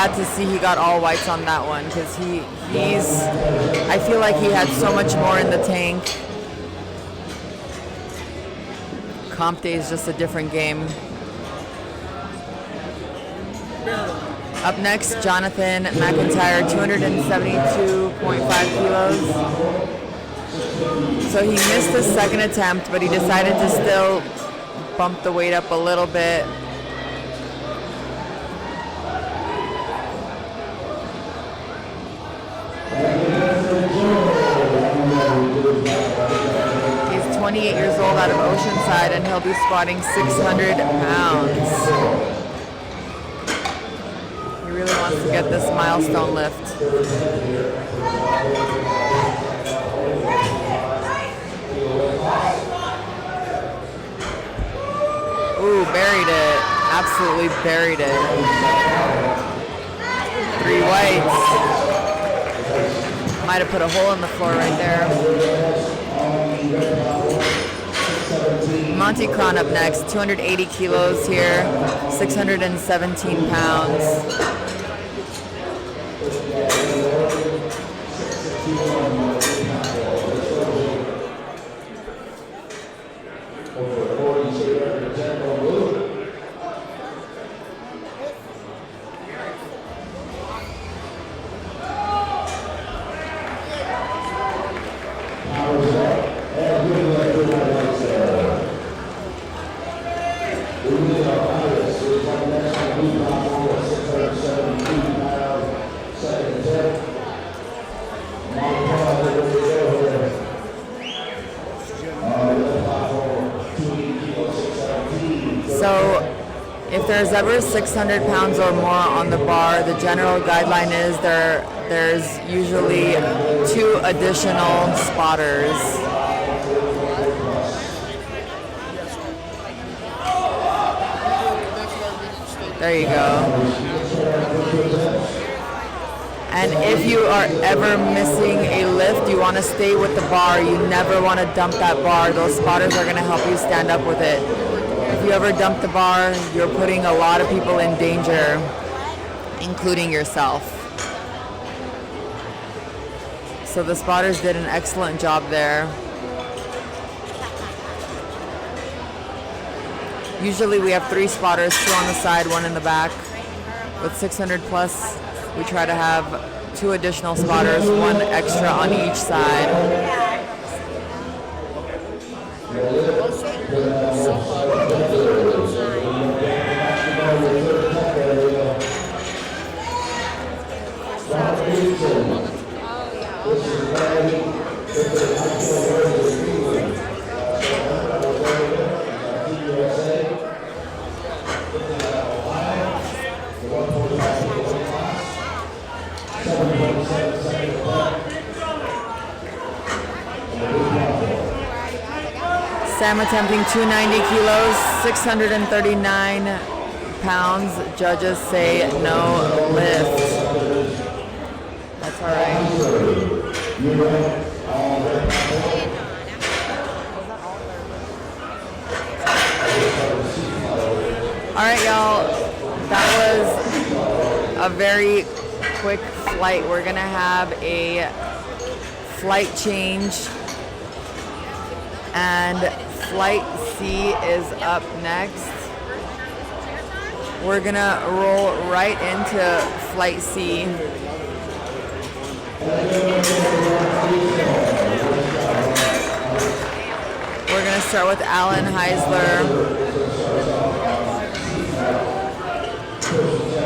To see he got all whites on that one, because he's I feel like he had so much more in the tank comp day is just a different game. Up next, Jonathan McIntyre, 272.5 kilos. So he missed his second attempt, but he decided to still bump the weight up a little bit. He's 28 years old out of Oceanside, and he'll be squatting 600 pounds. He really wants to get this milestone lift. Ooh, buried it. Absolutely buried it. 3 whites. Might have put a hole in the floor right there. Monty Cron up next, 280 kilos here, 617 pounds. So if there's ever 600 pounds or more on the bar, the general guideline is there's usually 2 additional spotters. There you go. And if you are ever missing a lift, you want to stay with the bar. You never want to dump that bar. Those spotters are going to help you stand up with it. If you ever dump the bar, you're putting a lot of people in danger, including yourself. So the spotters did an excellent job there. Usually we have 3 spotters, 2 on the side, 1 in the back. With 600 plus, we try to have 2 additional spotters, 1 extra on each side. Sam attempting 290 kilos, 639 pounds. Judges say no lift. That's all right. All right, y'all. That was a very quick flight. We're gonna have a flight change, and Flight C is up next. We're gonna roll right into Flight C. We're gonna start with Alan Heisler.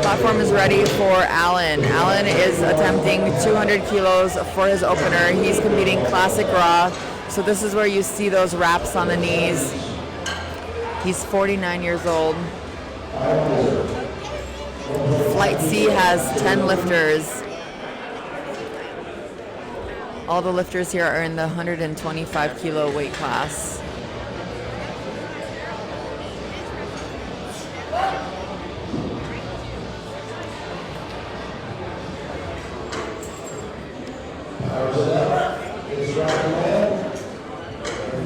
Platform is ready for Alan. Alan is attempting 200 kilos for his opener. He's competing classic raw. So this is where you see those wraps on the knees. He's 49 years old. Flight C has 10 lifters. All the lifters here are in the 125 kilo weight class.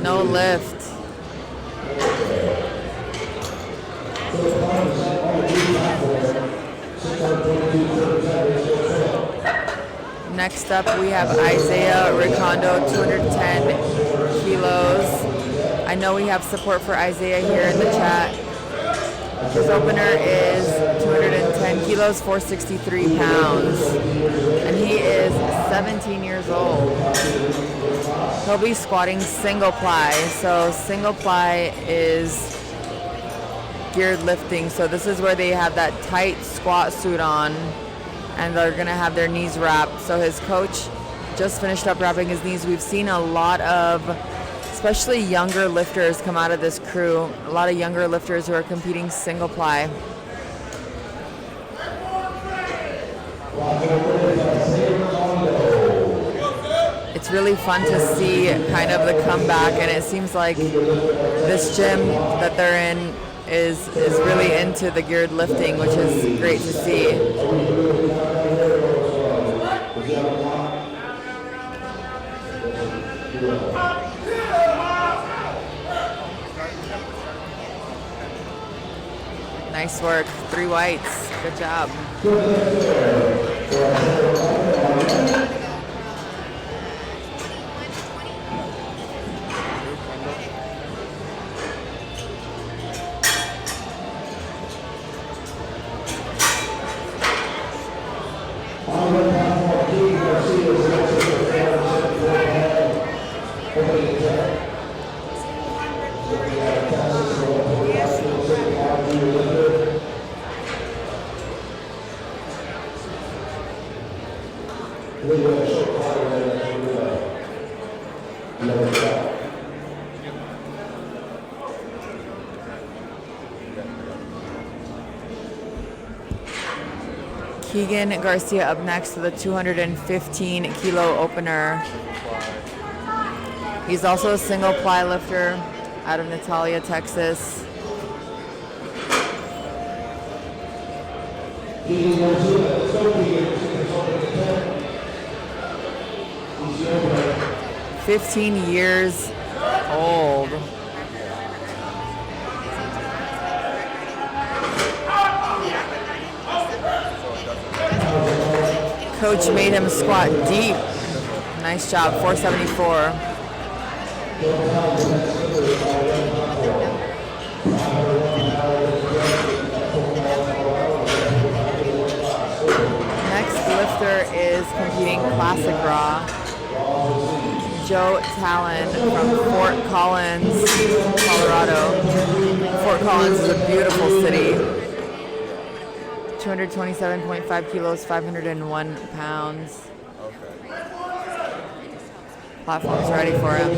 No lift. Next up, we have Isaiah Ricondo, 210 kilos. I know we have support for Isaiah here in the chat. His opener is 210 kilos, 463 pounds, and he is 17 years old. He'll be squatting single ply. So single ply is geared lifting. So this is where they have that tight squat suit on, and they're gonna have their knees wrapped. So his coach just finished up wrapping his knees. We've seen a lot of, especially younger lifters, come out of this crew. A lot of younger lifters who are competing single ply. It's really fun to see kind of the comeback, and it seems like this gym that they're in is really into the geared lifting, which is great to see. Nice work. 3 whites. Good job. Keegan Garcia up next to the 215 kilo opener. He's also a single ply lifter out of Natalia, Texas. "15 years old." Coach made him squat deep. Nice job, 474. Next lifter is competing classic raw. Joe Talon from Fort Collins, Colorado. Fort Collins is a beautiful city. 227.5 kilos, 501 pounds. Platform's ready for him.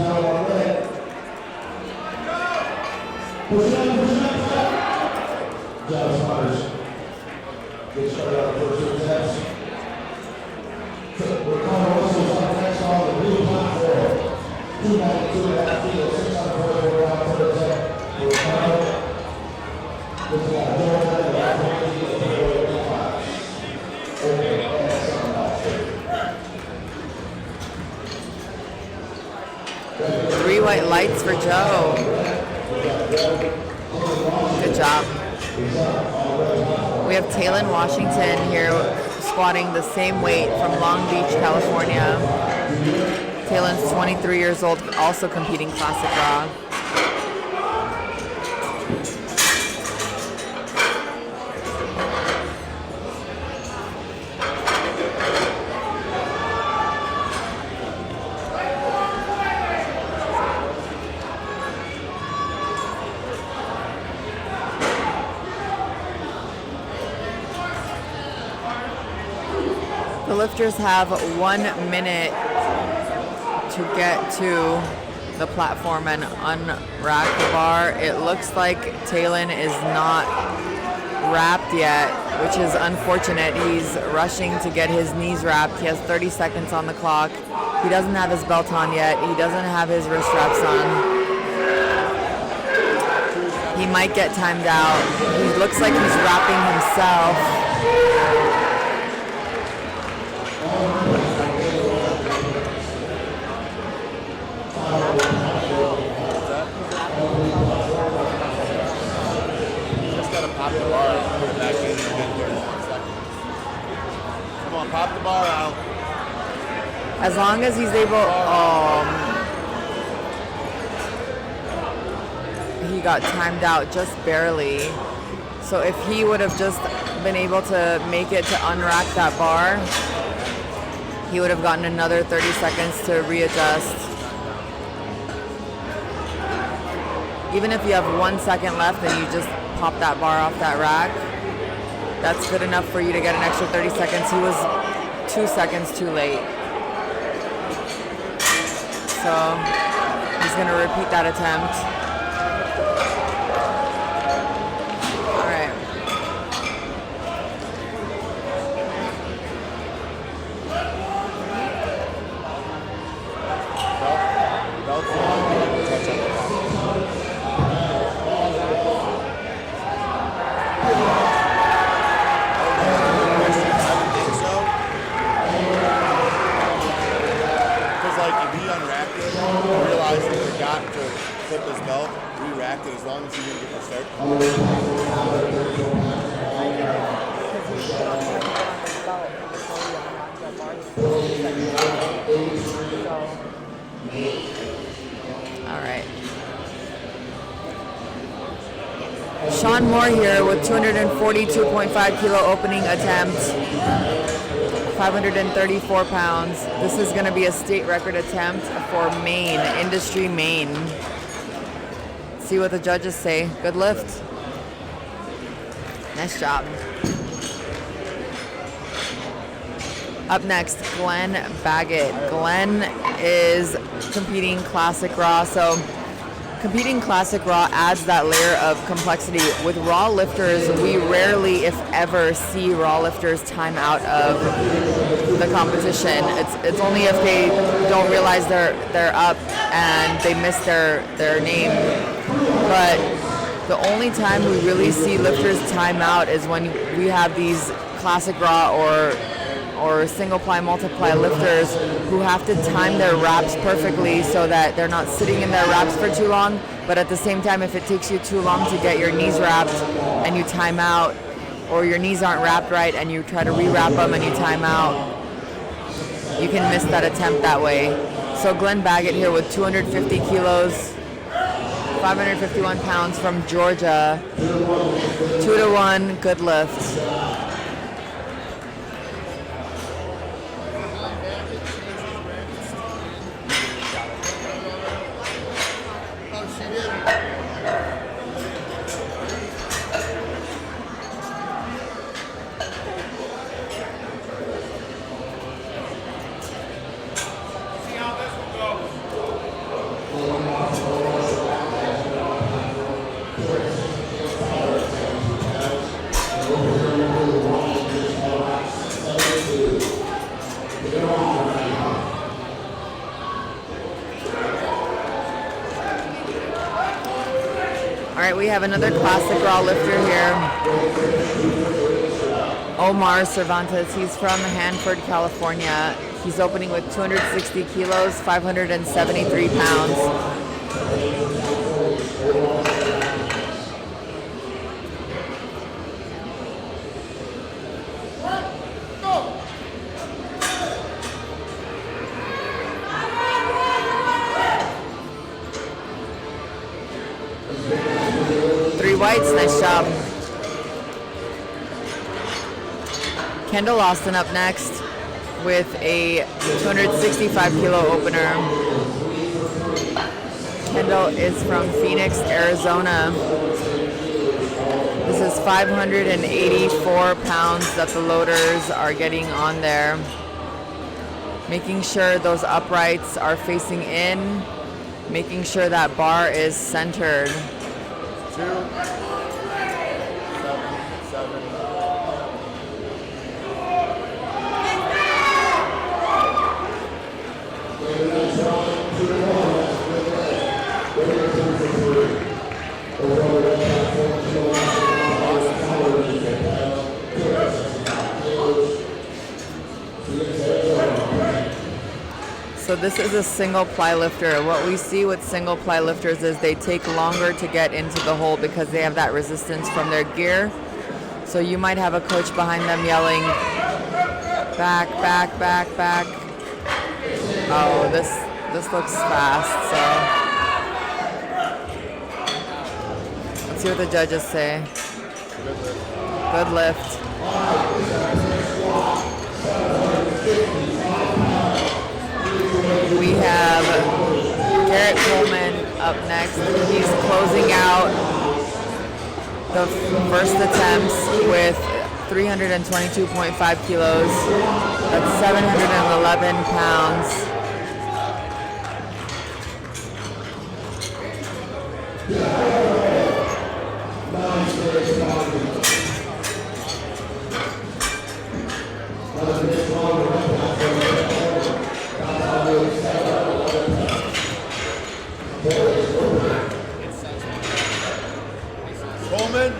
Three white lights for Joe. Good job. We have Talon Washington here squatting the same weight from Long Beach, California. Talon's 23 years old, also competing classic raw. The lifters have 1 minute to get to the platform and unrack the bar. It looks like Talon is not wrapped yet, which is unfortunate. He's rushing to get his knees wrapped. He has 30 seconds on the clock. He doesn't have his belt on yet. He doesn't have his wrist wraps on. He might get timed out. He looks like he's wrapping himself. Pop the bar out. As long as he's able, he got timed out just barely. So if he would have just been able to make it to unrack that bar, he would have gotten another 30 seconds to readjust. Even if you have 1 second left and you just pop that bar off that rack, that's good enough for you to get an extra 30 seconds. He was 2 seconds too late. So he's going to repeat that attempt. All right. Clip his belt, re-rack it as long as he didn't get the start. All right. Sean Moore here with 242.5 kilo opening attempt, 534 pounds. This is going to be a state record attempt for Maine, industry Maine. See what the judges say. Good lift. Nice job. Up next, Glenn Baggett. Glenn is competing Classic Raw. So competing Classic Raw adds that layer of complexity. With raw lifters, we rarely, if ever, see raw lifters time out of the competition. It's only if they don't realize they're up and they miss their name. But the only time we really see lifters time out is when we have these Classic Raw or single ply, multiply lifters who have to time their wraps perfectly so that they're not sitting in their wraps for too long. But at the same time, if it takes you too long to get your knees wrapped and you time out, or your knees aren't wrapped right and you try to re-wrap them and you time out, you can miss that attempt that way. So Glenn Baggett here with 250 kilos, 551 pounds from Georgia, 2-1, good lift. We have another Classic Raw lifter here, Omar Cervantes. He's from Hanford, California. He's opening with 260 kilos, 573 pounds. Whites, nice job. Kendall Austin up next with a 265 kilo opener. Kendall is from Phoenix, Arizona. This is 584 pounds that the loaders are getting on there. Making sure those uprights are facing in, making sure that bar is centered. 2, 7, 7. So this is a single ply lifter. What we see with single ply lifters is they take longer to get into the hole because they have that resistance from their gear. So you might have a coach behind them yelling, back, back, back, back. Oh, this looks fast, so. see what the judges say. Good lift. We have Garrett Coleman up next. He's closing out the first attempts with 322.5 kilos. That's 711 pounds. Coleman.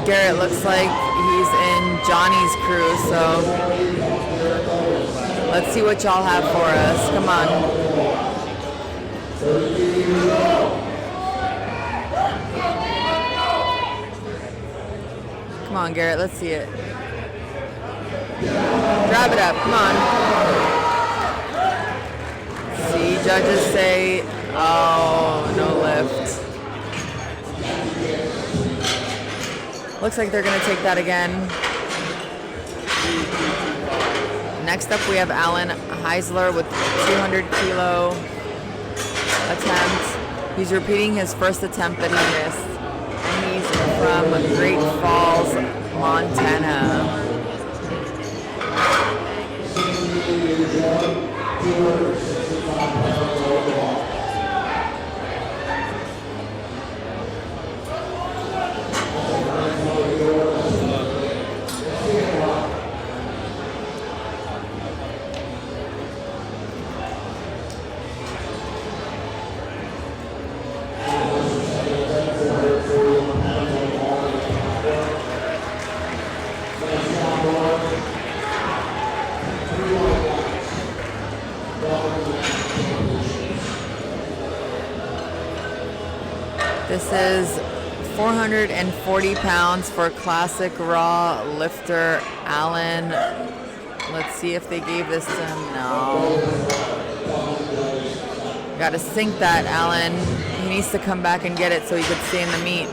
Garrett looks like he's in Johnny's crew, so let's see what y'all have for us. Come on. Come on, Garrett, let's see it. Grab it up, come on. See, judges say, oh, no lift. Looks like they're gonna take that again. Next up we have Alan Heisler with 200 kilo attempt. He's repeating his first attempt that he missed. And he's from Great Falls, Montana. This is 440 pounds for classic raw lifter Allen. Let's see if they gave this to him. No. Got to sink that, Allen. He needs to come back and get it so he could stay in the meet.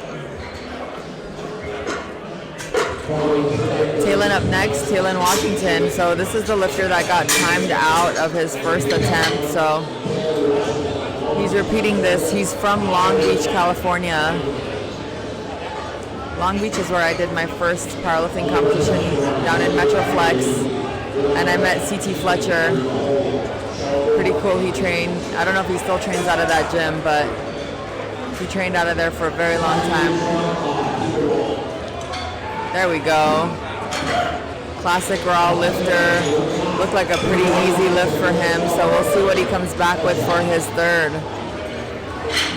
Taylon up next, Taylon Washington. So this is the lifter that got timed out of his first attempt. So he's repeating this. He's from Long Beach, California. Long Beach is where I did my first powerlifting competition, down in Metroflex. And I met CT Fletcher. Pretty cool, he trained. I don't know if he still trains out of that gym, but he trained out of there for a very long time. There we go. Classic raw lifter. Looked like a pretty easy lift for him, so we'll see what he comes back with for his third.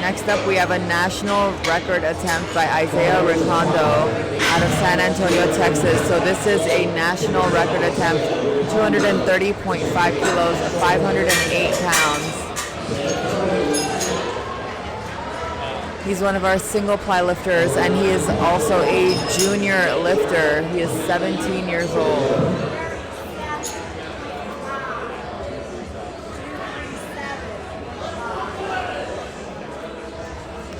Next up, we have a national record attempt by Isaiah Ricondo out of San Antonio, Texas. So this is a national record attempt, 230.5 kilos, 508 pounds. He's one of our single ply lifters, and he is also a junior lifter. He is 17 years old.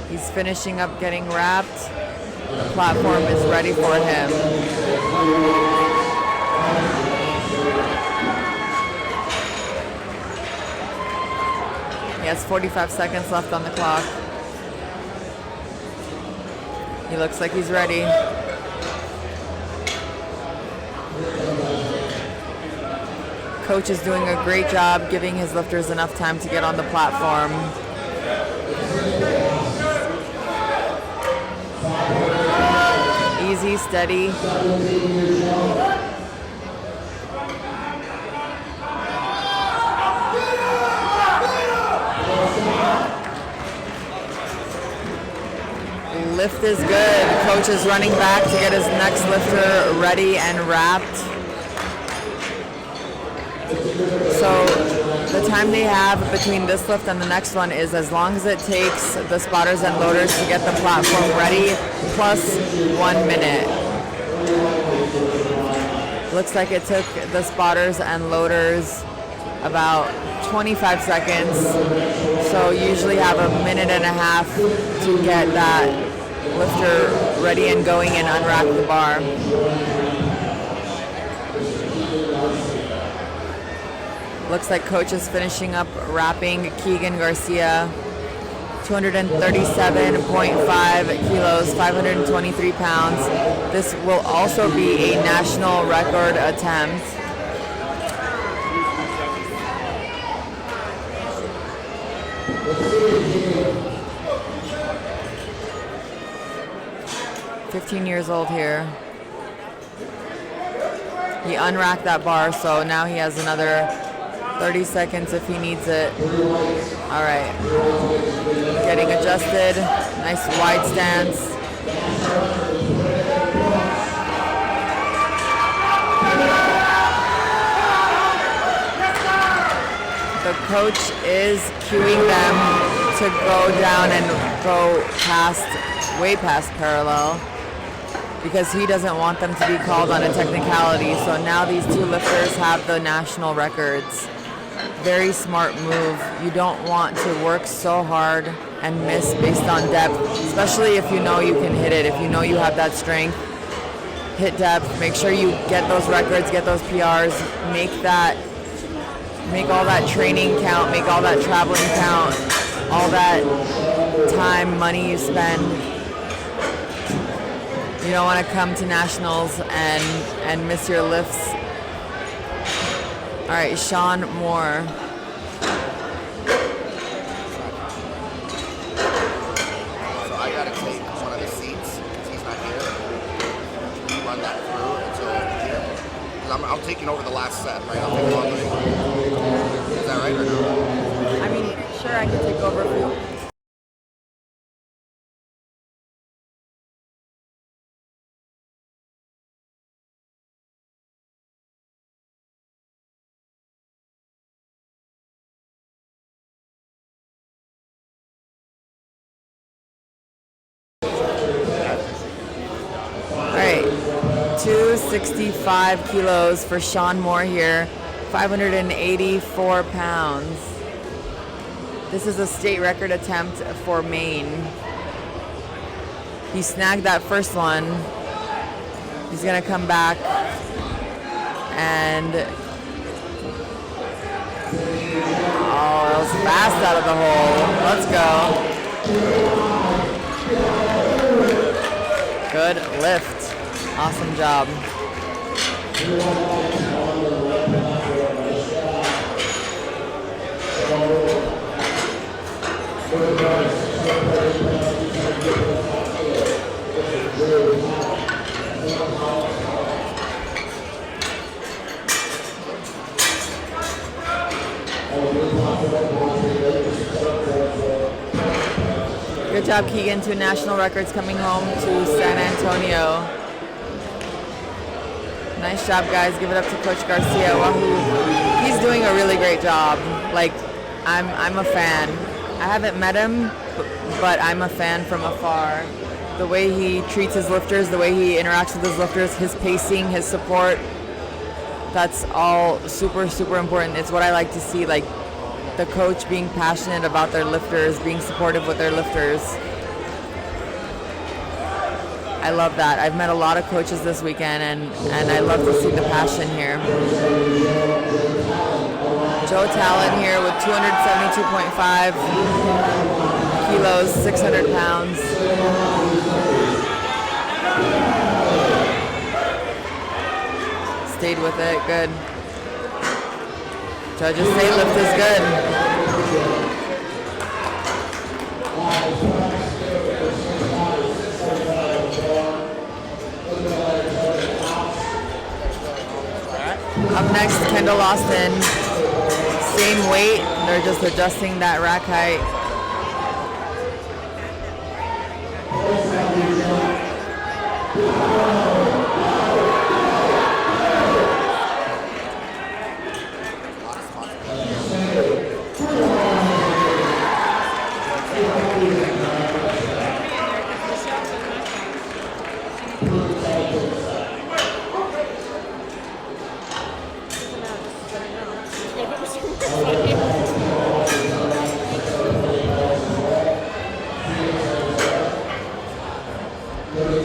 He's finishing up getting wrapped. The platform is ready for him. He has 45 seconds left on the clock. He looks like he's ready. Coach is doing a great job giving his lifters enough time to get on the platform. Easy, steady. Lift is good. Coach is running back to get his next lifter ready and wrapped. So the time they have between this lift and the next one is as long as it takes the spotters and loaders to get the platform ready, plus 1 minute. Looks like it took the spotters and loaders about 25 seconds. So usually have a minute and a half to get that lifter ready and going and unrack the bar. Looks like coach is finishing up wrapping Keegan Garcia. 237.5 kilos, 523 pounds. This will also be a national record attempt. $15 old here. He unracked that bar, so now he has another 30 seconds if he needs it. All right. Getting adjusted. Nice wide stance. The coach is cueing them to go down and go way past parallel, because he doesn't want them to be called on a technicality. So now these two lifters have the national records. Very smart move. You don't want to work so hard and miss based on depth, especially if you know you can hit it, if you know you have that strength. Hit depth, make sure you get those records, get those PRs, make all that training count, make all that traveling count, all that time, money you spend. You don't want to come to nationals and miss your lifts. All right, Sean Moore. So I gotta take one of the seats because he's not here. Can you run that through until here? Because I'm taking over the last set, right? I'll take one leg. Is that right or no? I mean, sure, I can take over for you. All right, 265 kilos for Sean Moore here, 584 pounds. This is a state record attempt for Maine. He snagged that first one. He's gonna come back and, oh, that was fast out of the hole. Let's go. Good lift. Awesome job. Good job, Keegan. 2 national records coming home to San Antonio. Nice job, guys. Give it up to Coach Garcia. Wahoo. He's doing a really great job. Like, I'm a fan. I haven't met him, but I'm a fan from afar. The way he treats his lifters, the way he interacts with his lifters, his pacing, his support, that's all super, super important. It's what I like to see, like the coach being passionate about their lifters, being supportive with their lifters. I love that. I've met a lot of coaches this weekend, and I love to see the passion here. Joe Talon here with 272.5 kilos, 600 pounds. Stayed with it, good. Judges say lift is good. Up next, Kendall Austin. Same weight, they're just adjusting that rack height. Nice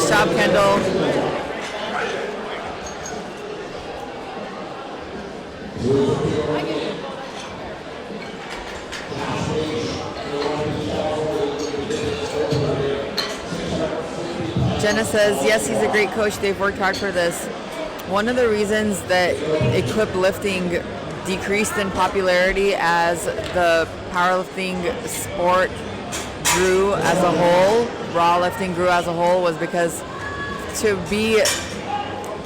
job, Kendall. Jenna says, yes, he's a great coach. They've worked hard for this. One of the reasons that equip lifting decreased in popularity as the powerlifting sport grew as a whole, raw lifting grew as a whole, was because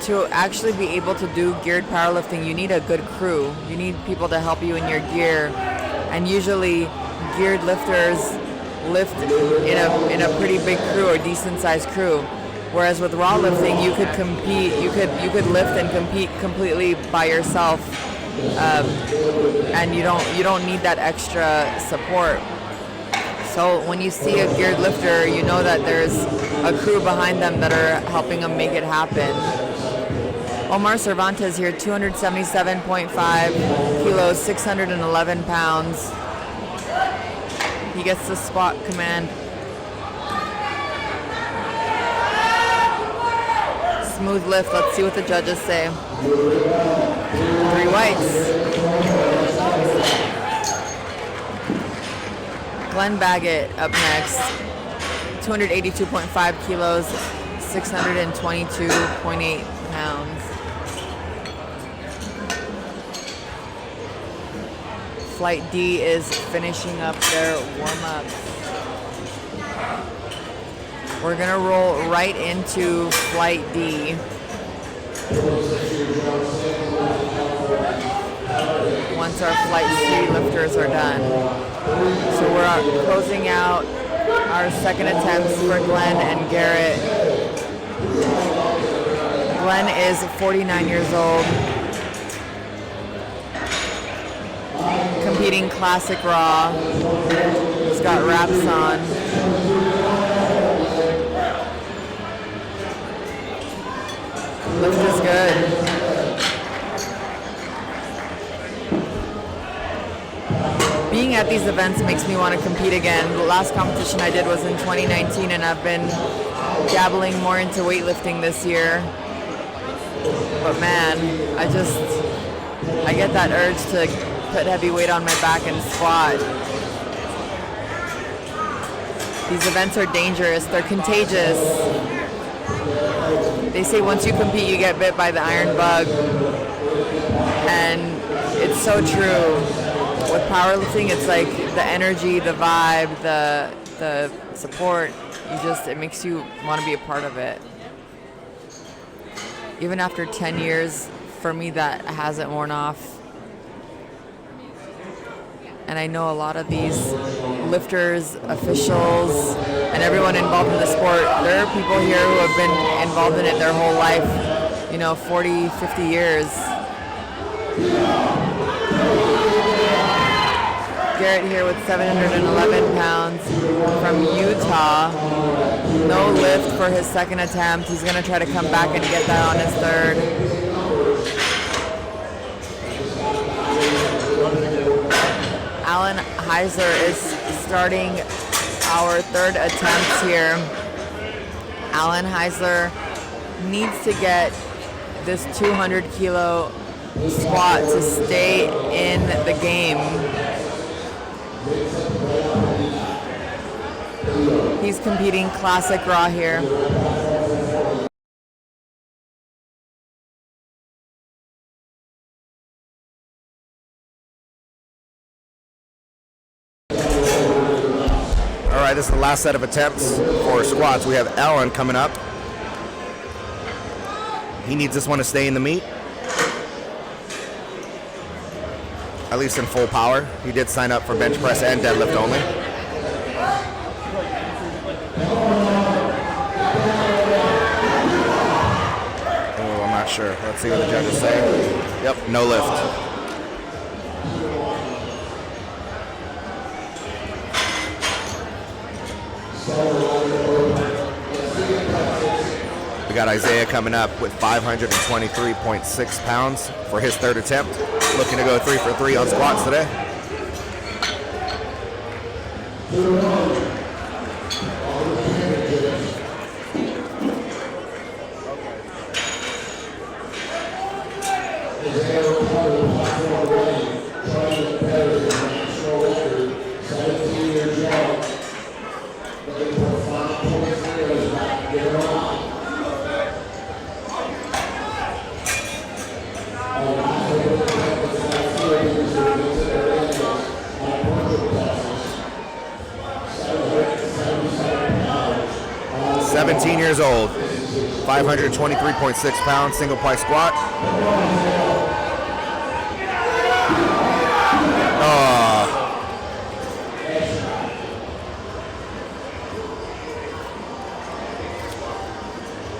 to actually be able to do geared powerlifting, you need a good crew. You need people to help you in your gear. And usually geared lifters lift in a pretty big crew or decent sized crew, whereas with raw lifting you could compete, you could lift and compete completely by yourself, and you don't need that extra support. So when you see a geared lifter, you know that there's a crew behind them that are helping them make it happen. Omar Cervantes here, 277.5 kilos, 611 pounds. He gets the squat command. Smooth lift. Let's see what the judges say. 3 whites. Glenn Baggett up next. 282.5 kilos, 622.8 pounds. Flight D is finishing up their warm-ups. We're gonna roll right into Flight D. Once our Flight C lifters are done. So we're closing out our second attempts for Glenn and Garrett. Glenn is 49 years old. Competing classic raw. He's got wraps on. Lift is good. Being at these events makes me want to compete again. The last competition I did was in 2019, and I've been dabbling more into weightlifting this year. But man, I get that urge to put heavy weight on my back and squat. These events are dangerous. They're contagious. They say once you compete, you get bit by the iron bug. And it's so true. With powerlifting, it's like the energy, the vibe, the support. It makes you want to be a part of it. Even after 10 years, for me, that hasn't worn off. And I know a lot of these lifters, officials, and everyone involved in the sport, there are people here who have been involved in it their whole life, 40, 50 years. Garrett here with 711 pounds from Utah. No lift for his second attempt. He's gonna try to come back and get that on his third. Alan Heisler is starting our third attempt here. Alan Heisler needs to get this 200 kilo squat to stay in the game. He's competing classic raw here. All right, this is the last set of attempts for squats. We have Alan coming up. He needs this one to stay in the meet, at least in full power. He did sign up for bench press and deadlift only. Oh, I'm not sure. Let's see what the judges say. Yep, no lift. We got Isaiah coming up with 523.6 pounds for his third attempt. Looking to go 3 for 3 on squats today. Years old, 523.6 pounds, single ply squat.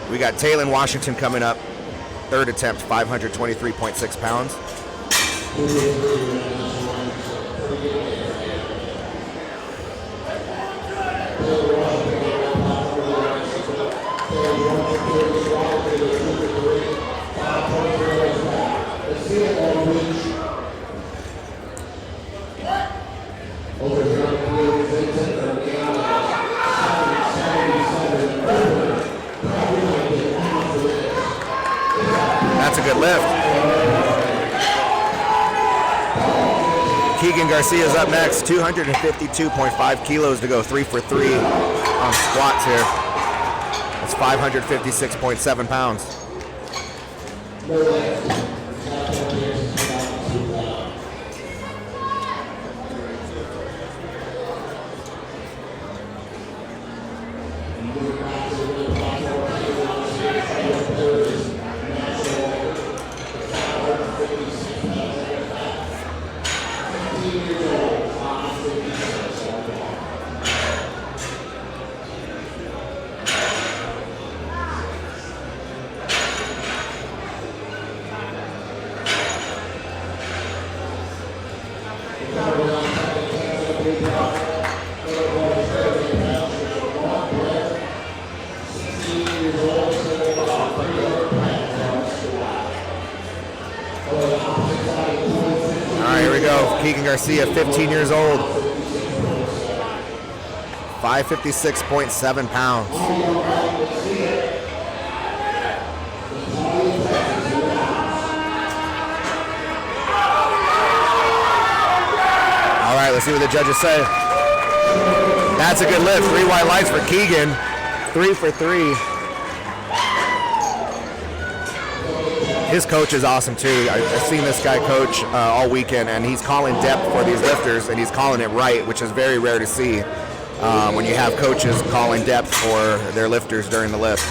We got Taylon Washington coming up, third attempt, 523.6 pounds. That's a good lift. Keegan Garcia's up next, 252.5 kilos to go 3 for 3 on squats here. That's 556.7 pounds. Keegan Garcia, 15 years old, 556.7 pounds. All right, let's see what the judges say. That's a good lift. 3 white lights for Keegan, 3 for 3. His coach is awesome too. I've seen this guy coach all weekend, and he's calling depth for these lifters, and he's calling it right, which is very rare to see when you have coaches calling depth for their lifters during the lift.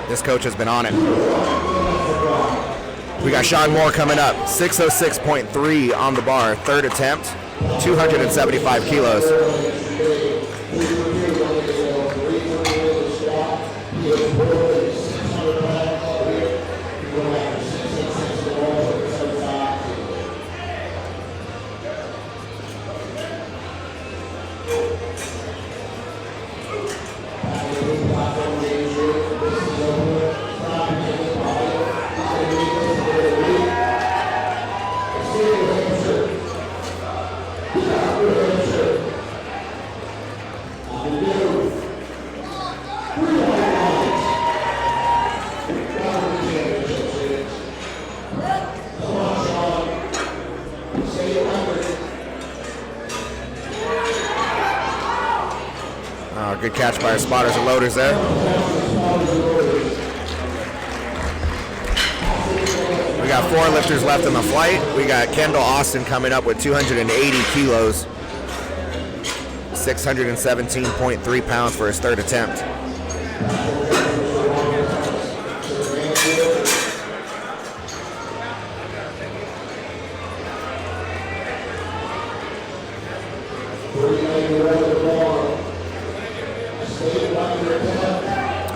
This coach has been on it. We got Sean Moore coming up, 606.3 on the bar, third attempt, 275 kilos. Good catch by our spotters and loaders there. We got 4 lifters left in the flight. We got Kendall Austin coming up with 280 kilos, 617.3 pounds for his third attempt.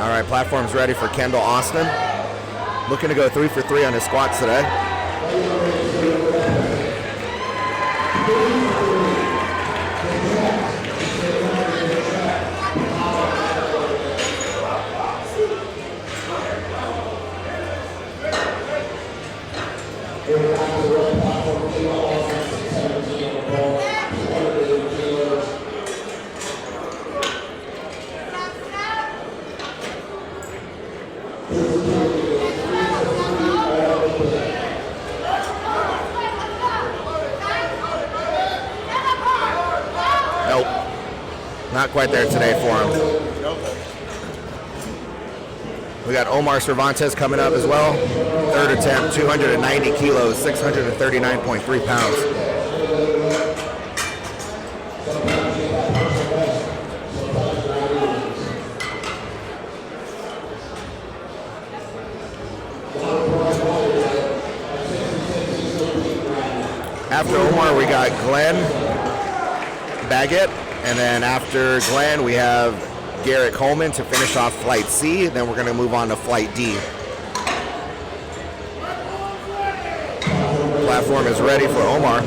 All right, platform's ready for Kendall Austin. Looking to go 3 for 3 on his squats today. Not quite there today for him. We got Omar Cervantes coming up as well. Third attempt, 290 kilos, 639.3 pounds. After Omar, we got Glenn Baggett, and then after Glenn, we have Garrett Coleman to finish off Flight C. Then we're going to move on to Flight D. Platform is ready for Omar.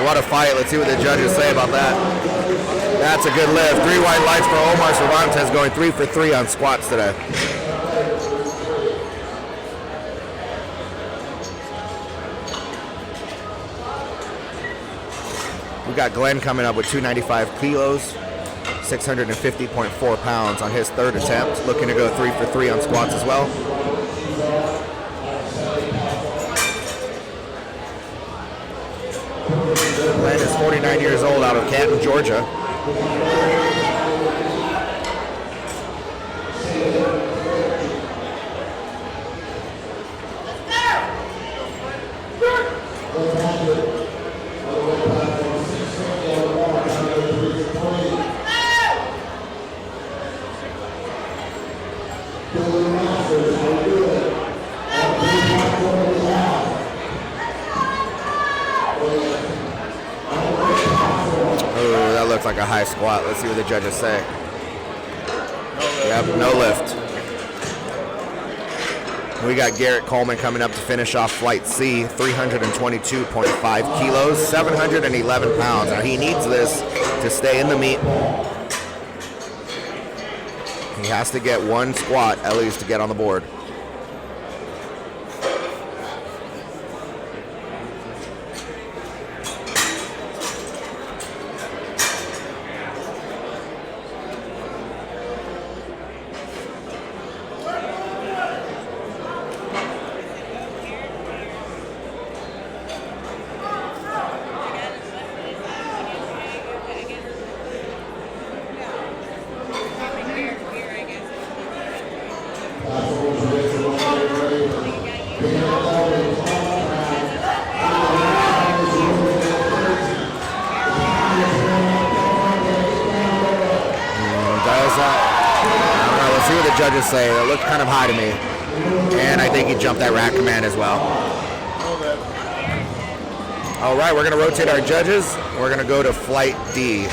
What a fight. Let's see what the judges say about that. That's a good lift. 3 white lights for Omar Cervantes, going 3 for 3 on squats today. We got Glenn coming up with 295 kilos, 650.4 pounds on his third attempt. Looking to go 3 for 3 on squats as well. Glenn is 49 years old, out of Canton, Georgia. Looks like a high squat. Let's see what the judges say. Yep, no lift. We got Garrett Coleman coming up to finish off Flight C, 322.5 kilos, 711 pounds. Now he needs this to stay in the meet. He has to get 1 squat at least to get on the board. Judges say it looked kind of high to me, and I think he jumped that rack command as well. All right, we're going to rotate our judges. We're going to go to Flight D.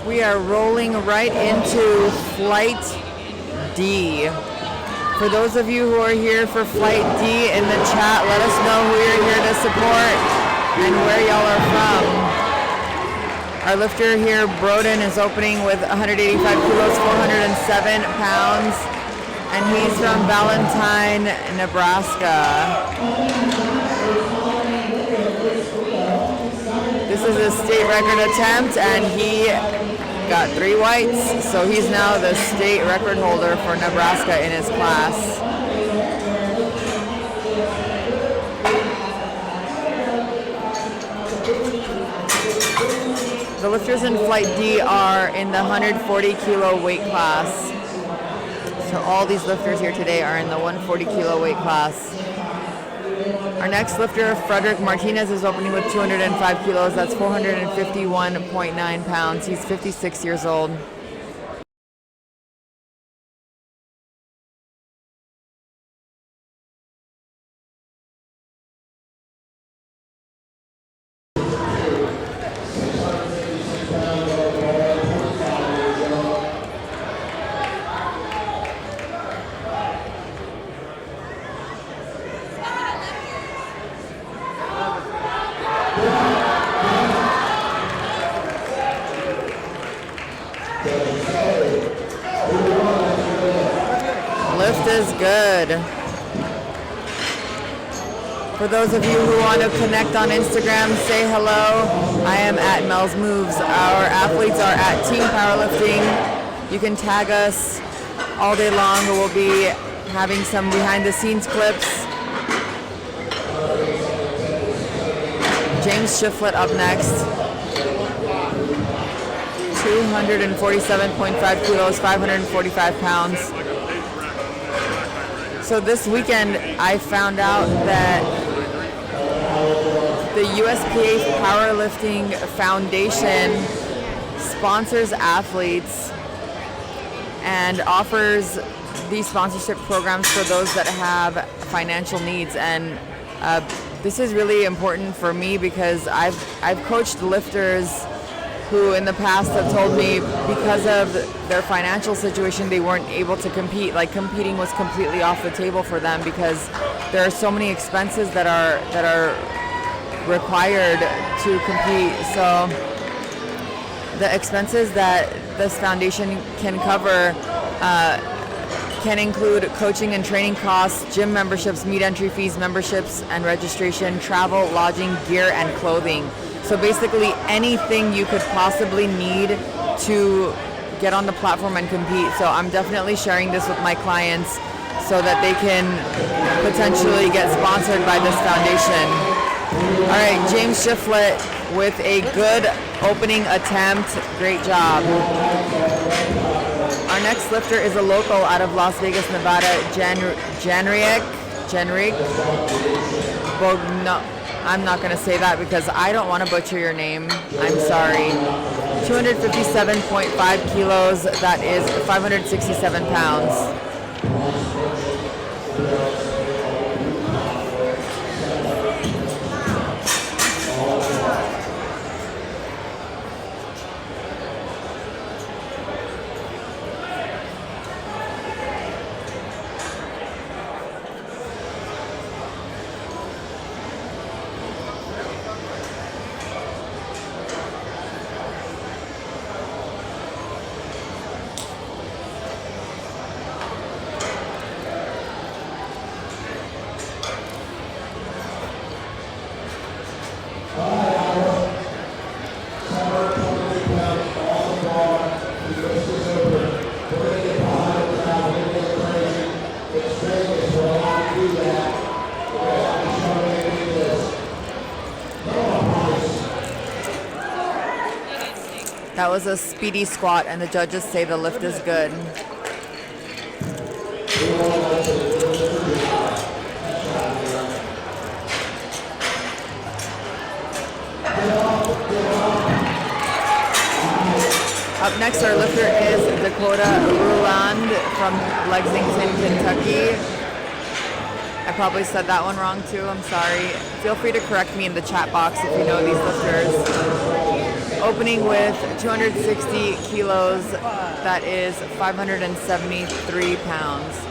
We are rolling right into Flight D. For those of you who are here for Flight D in the chat, let us know who you're here to support and where y'all are from. Our lifter here, Broden, is opening with 185 kilos, 407 pounds, and he's from Valentine, Nebraska. This is a state record attempt, and he got 3 whites, so he's now the state record holder for Nebraska in his class. The lifters in Flight D are in the 140 kilo weight class. So all these lifters here today are in the 140 kilo weight class. Our next lifter, Frederick Martinez, is opening with 205 kilos. That's 451.9 pounds. He's 56 years old. Lift is good. For those of you who want to connect on Instagram, say hello. I am at Mel's Moves. Our athletes are at Team Powerlifting. You can tag us all day long. We'll be having some behind the scenes clips. James Shiflett up next. 247.5 kilos, 545 pounds. So this weekend, I found out that the USPA Powerlifting Foundation sponsors athletes and offers these sponsorship programs for those that have financial needs. And this is really important for me because I've coached lifters who in the past have told me because of their financial situation they weren't able to compete. Like competing was completely off the table for them because there are so many expenses that are required to compete. So the expenses that this foundation can cover can include coaching and training costs, gym memberships, meet entry fees, memberships and registration, travel, lodging, gear, and clothing. So basically anything you could possibly need to get on the platform and compete. So I'm definitely sharing this with my clients so that they can potentially get sponsored by this foundation. All right, James Shiflett with a good opening attempt. Great job. Our next lifter is a local out of Las Vegas, Nevada, Janrik Bogno. I'm not going to say that because I don't want to butcher your name. I'm sorry. 257.5 kilos. That is 567 pounds. That was a speedy squat, and the judges say the lift is good. Up next, our lifter is Dakota Ruland from Lexington, Kentucky. I probably said that one wrong too, I'm sorry. Feel free to correct me in the chat box if you know these lifters. opening with 260 kilos. That is 573 pounds.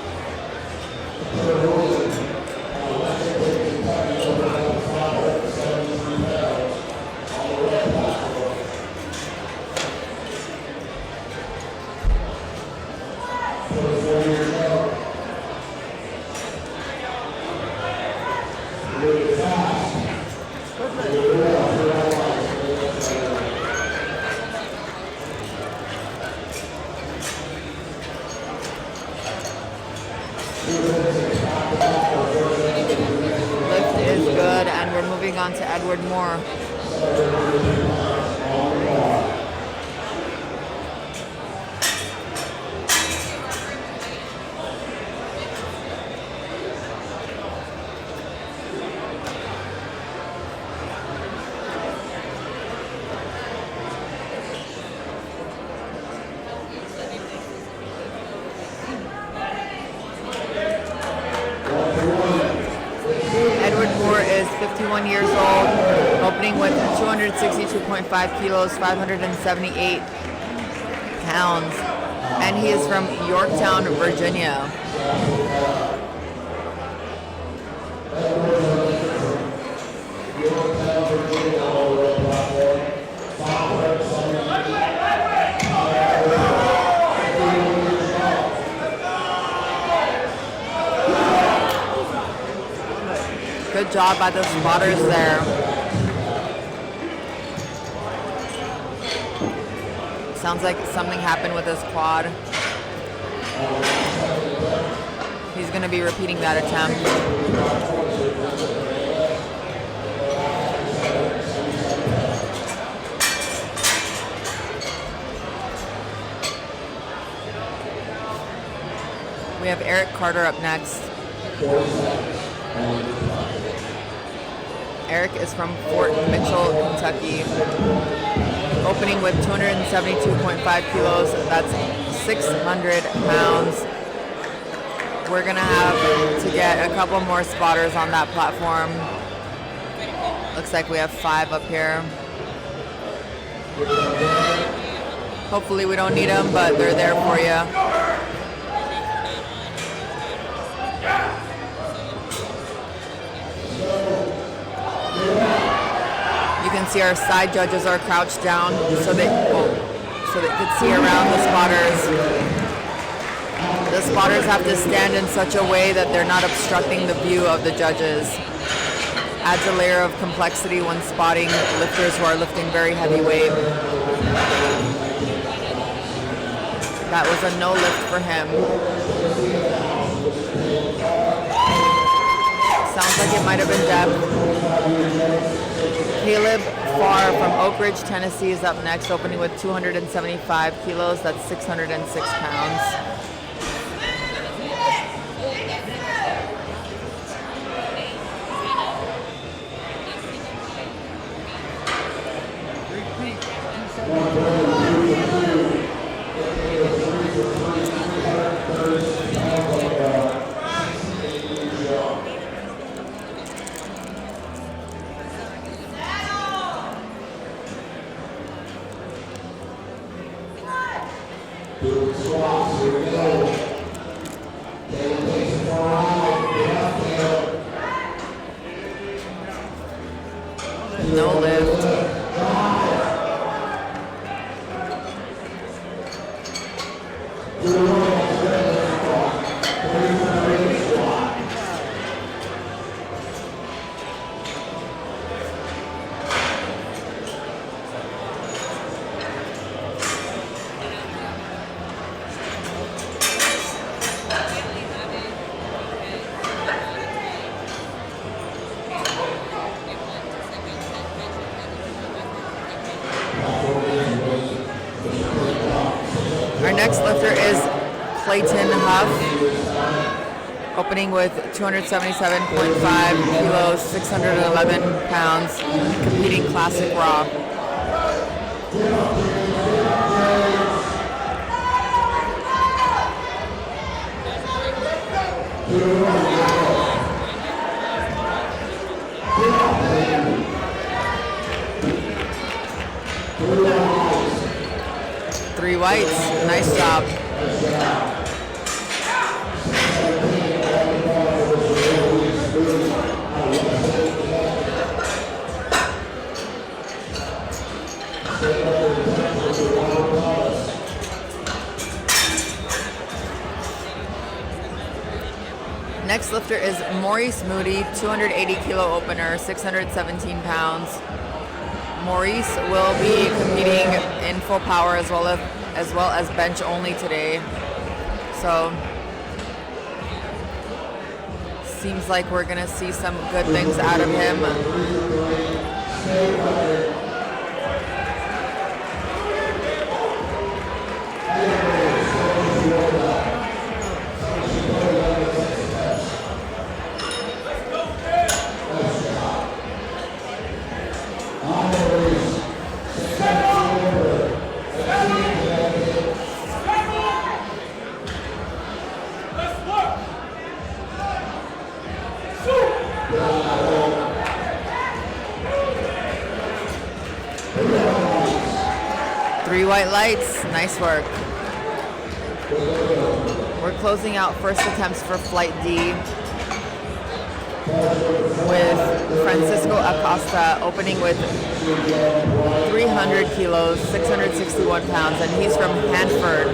Lift is good, and we're moving on to Edward Moore. Edward Moore is 51 years old, opening with 262.5 kilos, 578 pounds, and he is from Yorktown, Virginia. Good job by the spotters there. Sounds like something happened with his quad. He's going to be repeating that attempt. We have Eric Carter up next. Eric is from Fort Mitchell, Kentucky. Opening with 272.5 kilos. That's 600 pounds. We're going to have to get a couple more spotters on that platform. Looks like we have 5 up here. Hopefully we don't need them, but they're there for you. You can see our side judges are crouched down so they can see around the spotters. The spotters have to stand in such a way that they're not obstructing the view of the judges. Adds a layer of complexity when spotting lifters who are lifting very heavy weight. That was a no lift for him. Sounds like it might have been depth. Caleb Farr from Oak Ridge, Tennessee is up next, opening with 275 kilos. That's 606 pounds. No lift. Our next lifter is Clayton Huff, opening with 277.5 kilos, 611 pounds, competing classic raw. 3 whites. Nice job. Next lifter is Maurice Moody, 280 kilo opener, 617 pounds. Maurice will be competing in full power as well as bench only today. So seems like we're gonna see some good things out of him. 3 white lights, nice work. We're closing out first attempts for flight D with Francisco Acosta opening with 300 kilos, 661 pounds, and he's from Hanford.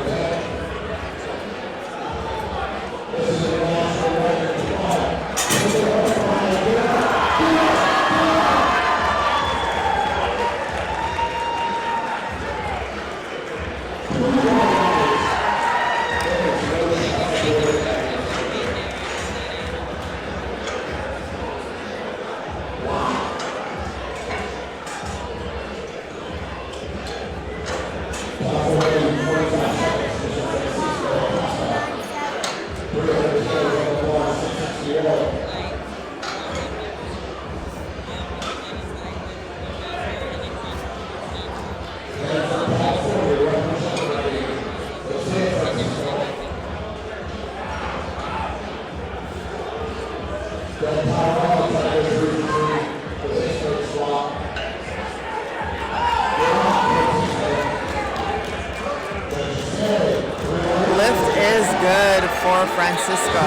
Lift is good for Francisco.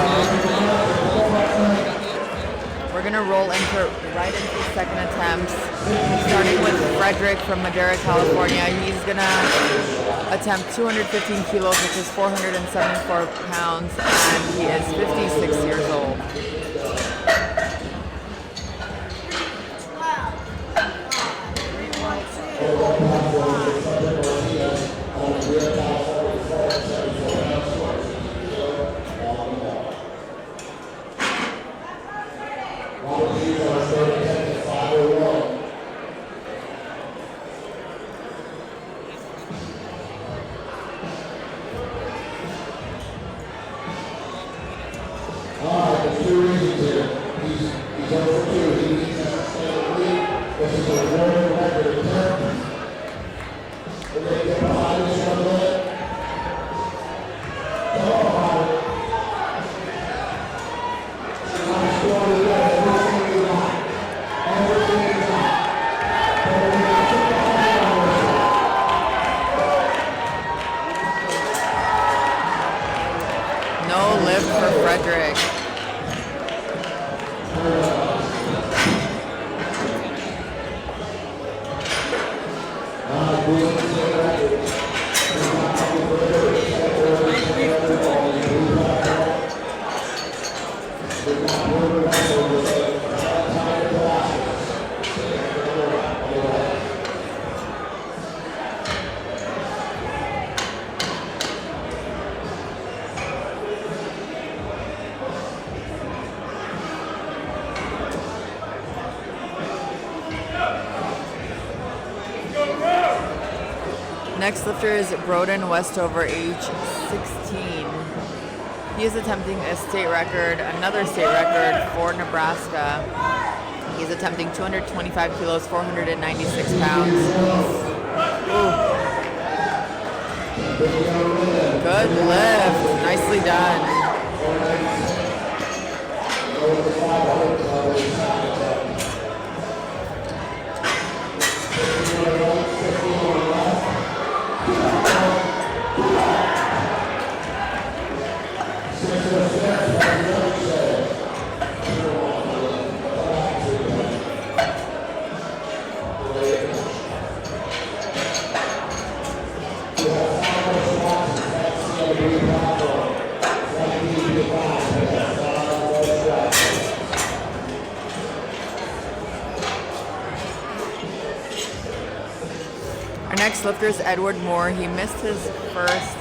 We're gonna roll right into the second attempt, starting with Frederick from Madera, California. He's gonna attempt 215 kilos, which is 474 pounds, and he is 56 years old. No lift for Frederick. Next lifter is Broden Westover, age 16. He is attempting a state record, another state record for Nebraska. He's attempting 225 kilos, 496 pounds. Ooh. Good lift, nicely done. next lifter is Edward Moore. He missed his first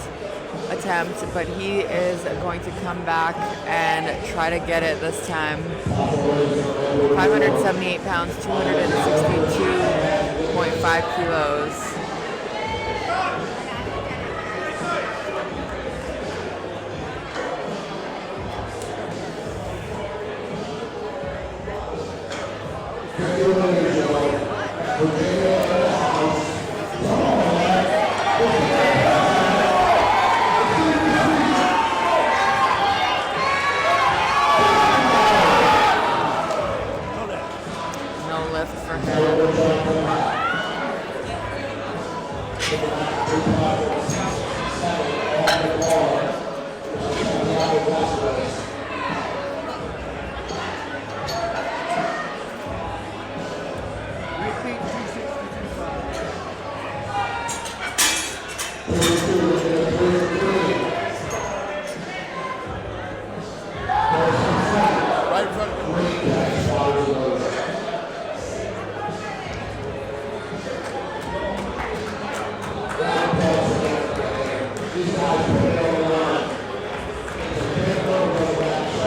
attempt, but he is going to come back and try to get it this time. 578 pounds, 262.5 kilos. No lift for him.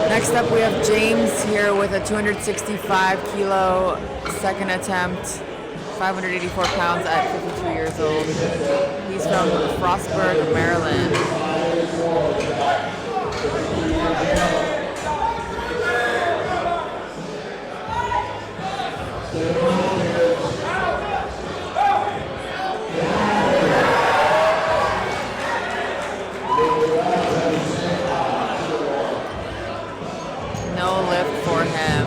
Next up, we have James here with a 265 kilo second attempt, 584 pounds at 52 years old. He's from Frostburg, Maryland. No lift for him.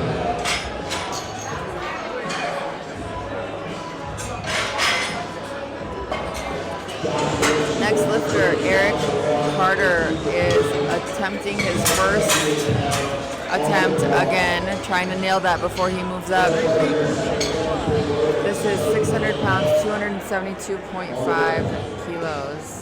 Next lifter, Eric Carter, is attempting his first attempt again, trying to nail that before he moves up. This is 600 pounds, 272.5 kilos.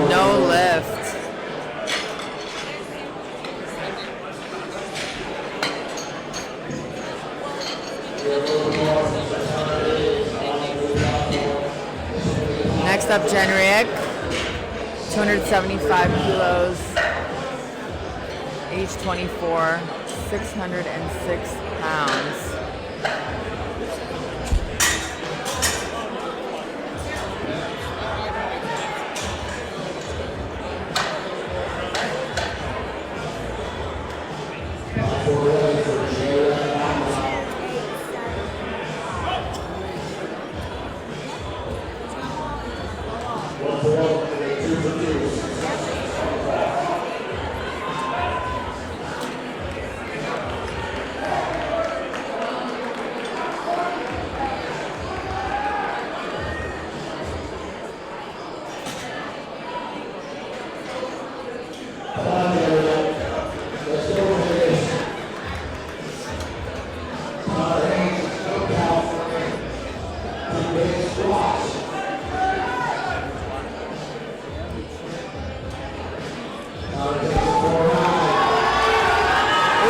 No lift. Next up, Jenrick, 275 kilos, age 24, 606 pounds.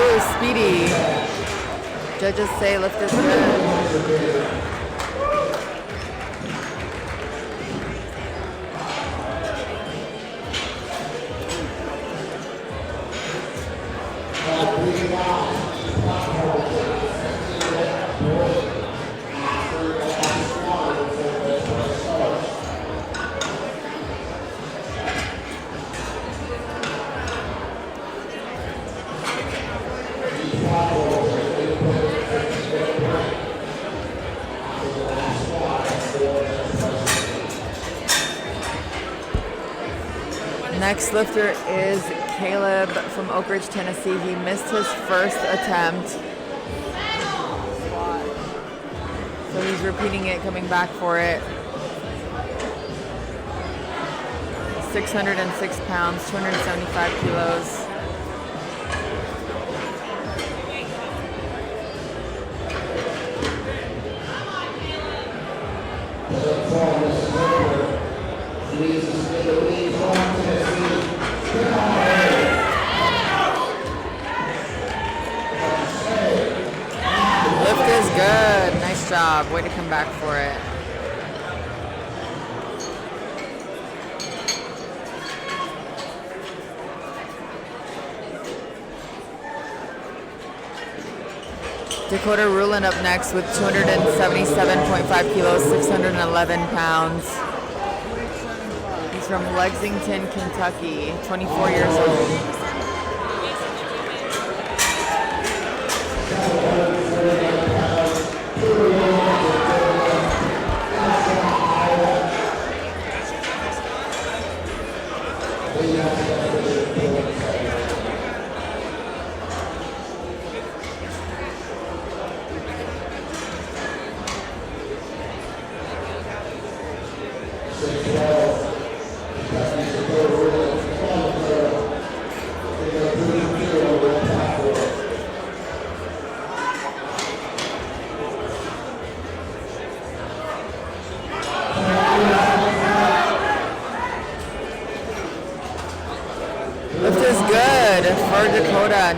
Ooh, speedy. Judges say lift is good. Next lifter is Caleb from Oak Ridge, Tennessee. He missed his first attempt. So he's He's repeating it, coming back for it. 606 pounds, 275 kilos. Lift is good. Nice job. Way to come back for it. Dakota Ruland up next with 277.5 kilos, 611 pounds. He's from Lexington, Kentucky, 24 years old.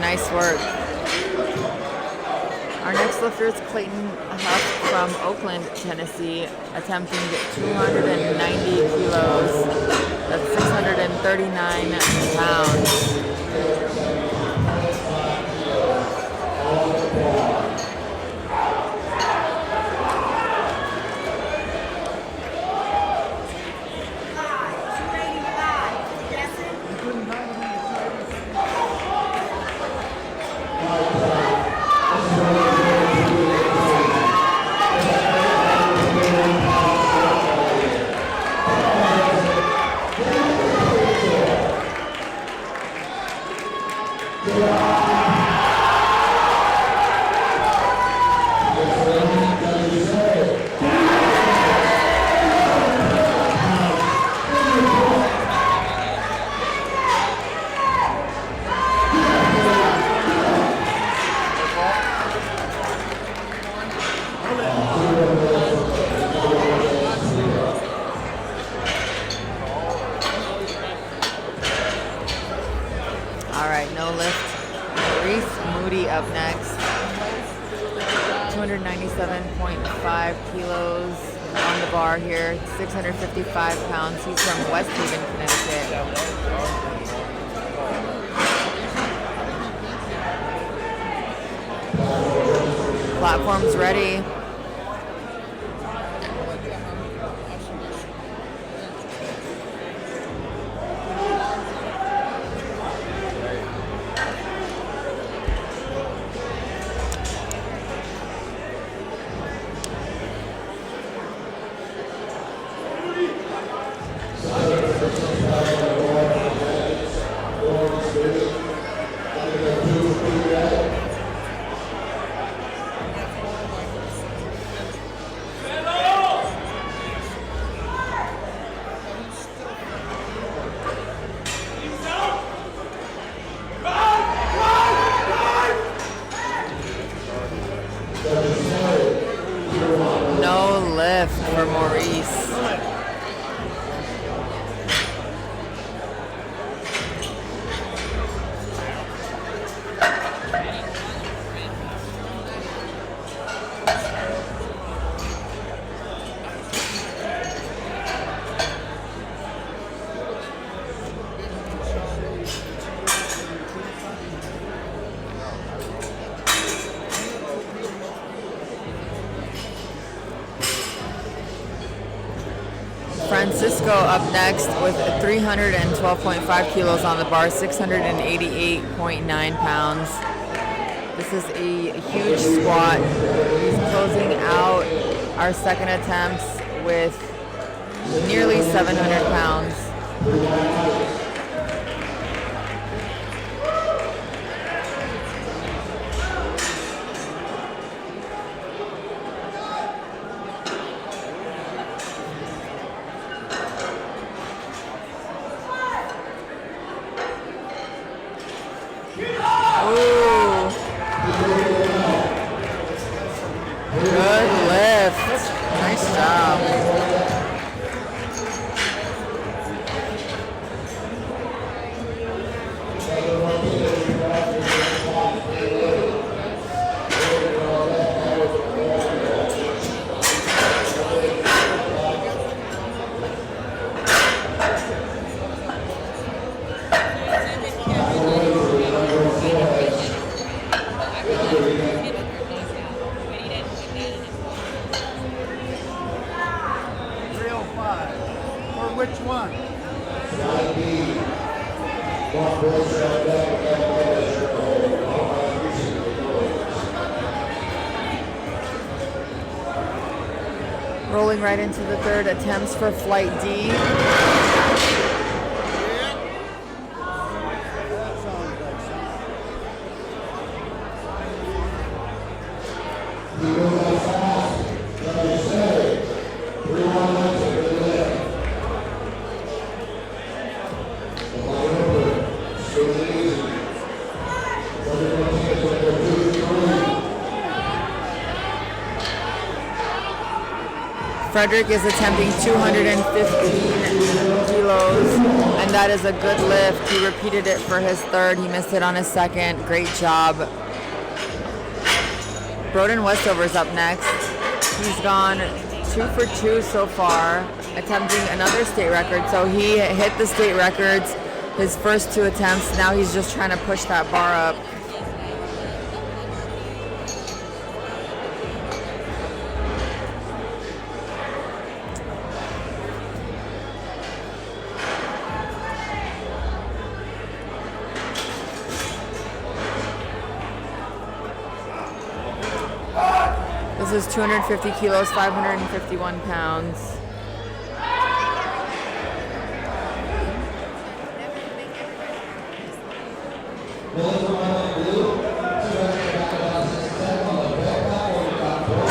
Nice work. Our next lifter is Clayton Huff from Oakland, Tennessee, attempting 290 kilos. That's 639 pounds. Up next, 297.5 kilos on the bar here, 655 pounds. He's from West Haven, Connecticut. Platform's ready. No lift for Maurice. Francisco up next with 312.5 kilos on the bar, 688.9 pounds. This is a huge squat. He's closing out our second attempts with nearly 700 pounds. Nice job. Rolling right into the third, attempts for flight D. Frederick is attempting 215 kilos, and that is a good lift. He repeated it for his third. He missed it on his second. Great job. Broden Westover's up next. He's gone 2 for 2 so far, attempting another state record. So he hit the state records his first 2 attempts. Now he's just trying to push that bar up. This is 250 kilos, 551 pounds.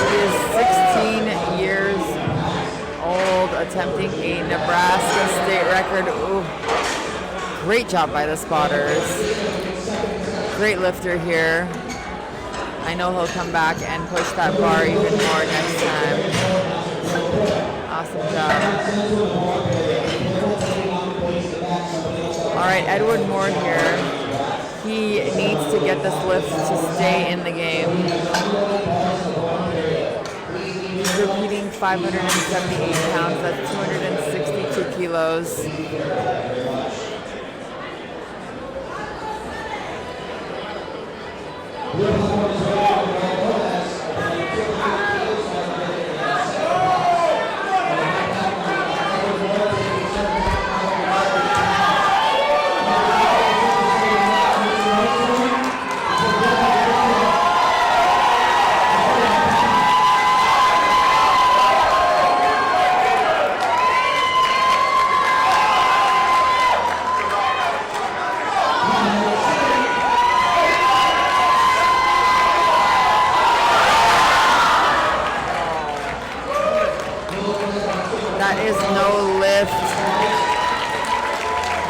He is 16 years old, attempting a Nebraska state record. Ooh. Great job by the spotters. Great lifter here. I know he'll come back and push that bar even more next time. Awesome job. All right, Edward Moore here. He needs to get this lift to stay in the game. He's repeating 578 pounds, that's 262 kilos.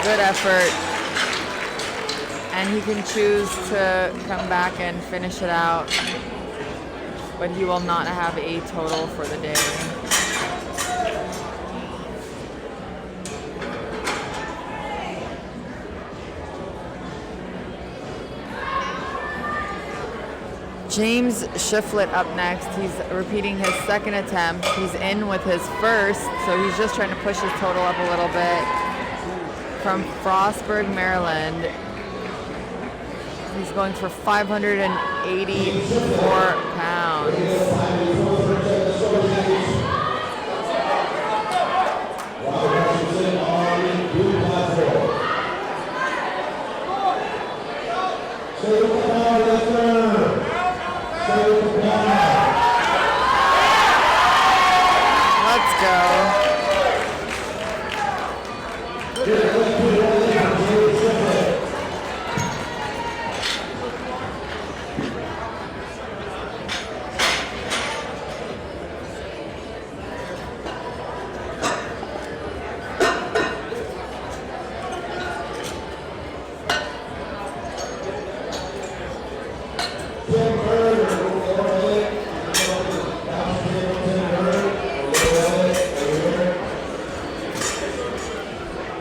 Good effort, and he can choose to come back and finish it out, but he will not have a total for the day. James Shiflett up next. He's repeating his second attempt. He's in with his first, so he's just trying to push his total up a little bit. From Frostburg, Maryland. He's going for 584 pounds. Let's go.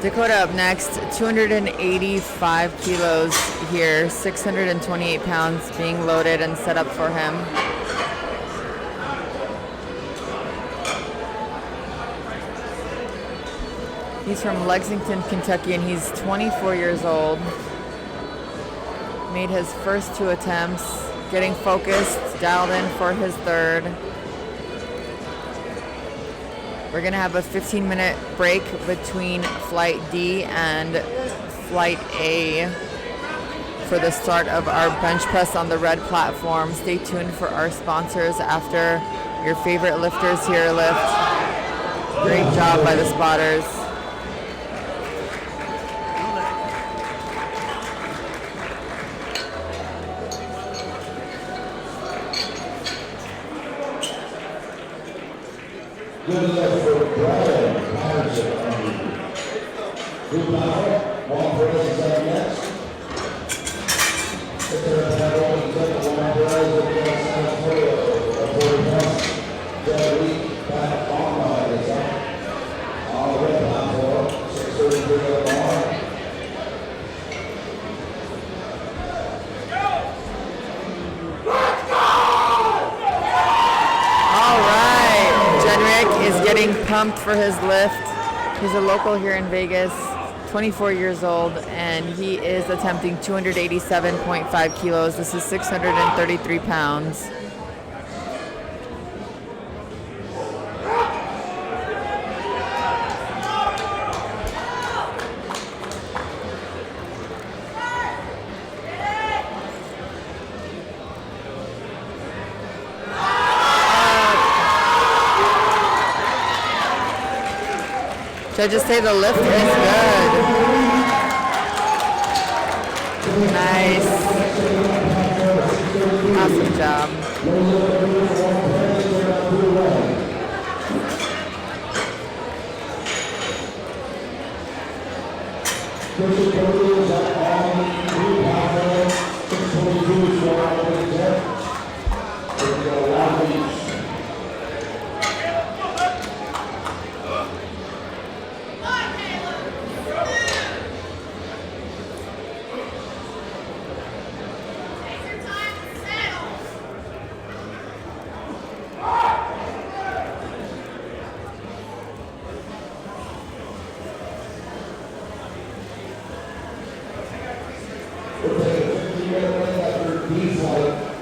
Dakota up next, 285 kilos here, 628 pounds being loaded and set up for him. He's from Lexington, Kentucky, and he's 24 years old. Made his first 2 attempts, getting focused, dialed in for his third. We're gonna have a 15-minute break between Flight D and Flight A for the start of our bench press on the red platform. Stay tuned for our sponsors after your favorite lifters here lift. Great job by the spotters. Good luck for Brian Patterson. Good power. One press is up next. It's a battle and second one press against San Antonio. A 40 pounds. Jerry back online is up. On the red platform. 633 on the bar. Is getting pumped for his lift. He's a local here in Vegas, 24 years old, and he is attempting 287.5 kilos. This is 633 pounds. Judges say the lift is good. Nice. Awesome job.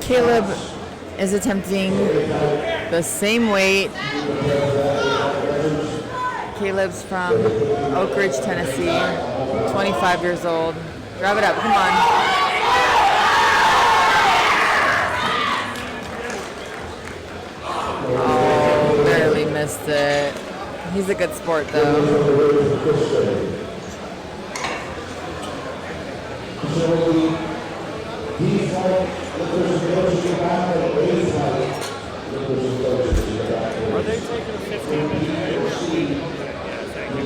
Caleb is attempting the same weight. Caleb's from Oak Ridge, Tennessee, 25 years old. Grab it up, come on. Oh, barely missed it. He's a good sport though. Are they taking a 15-minute break? Yeah, thank you.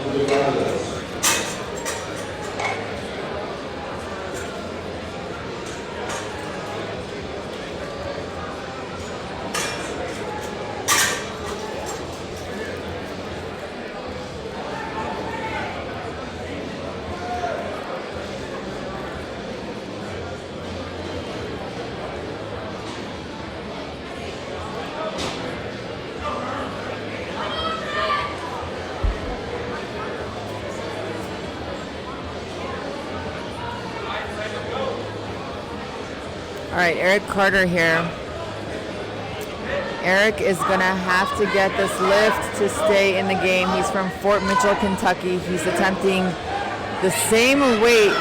All right, Eric Carter here. Eric is gonna have to get this lift to stay in the game. He's from Fort Mitchell, Kentucky. He's attempting the same weight,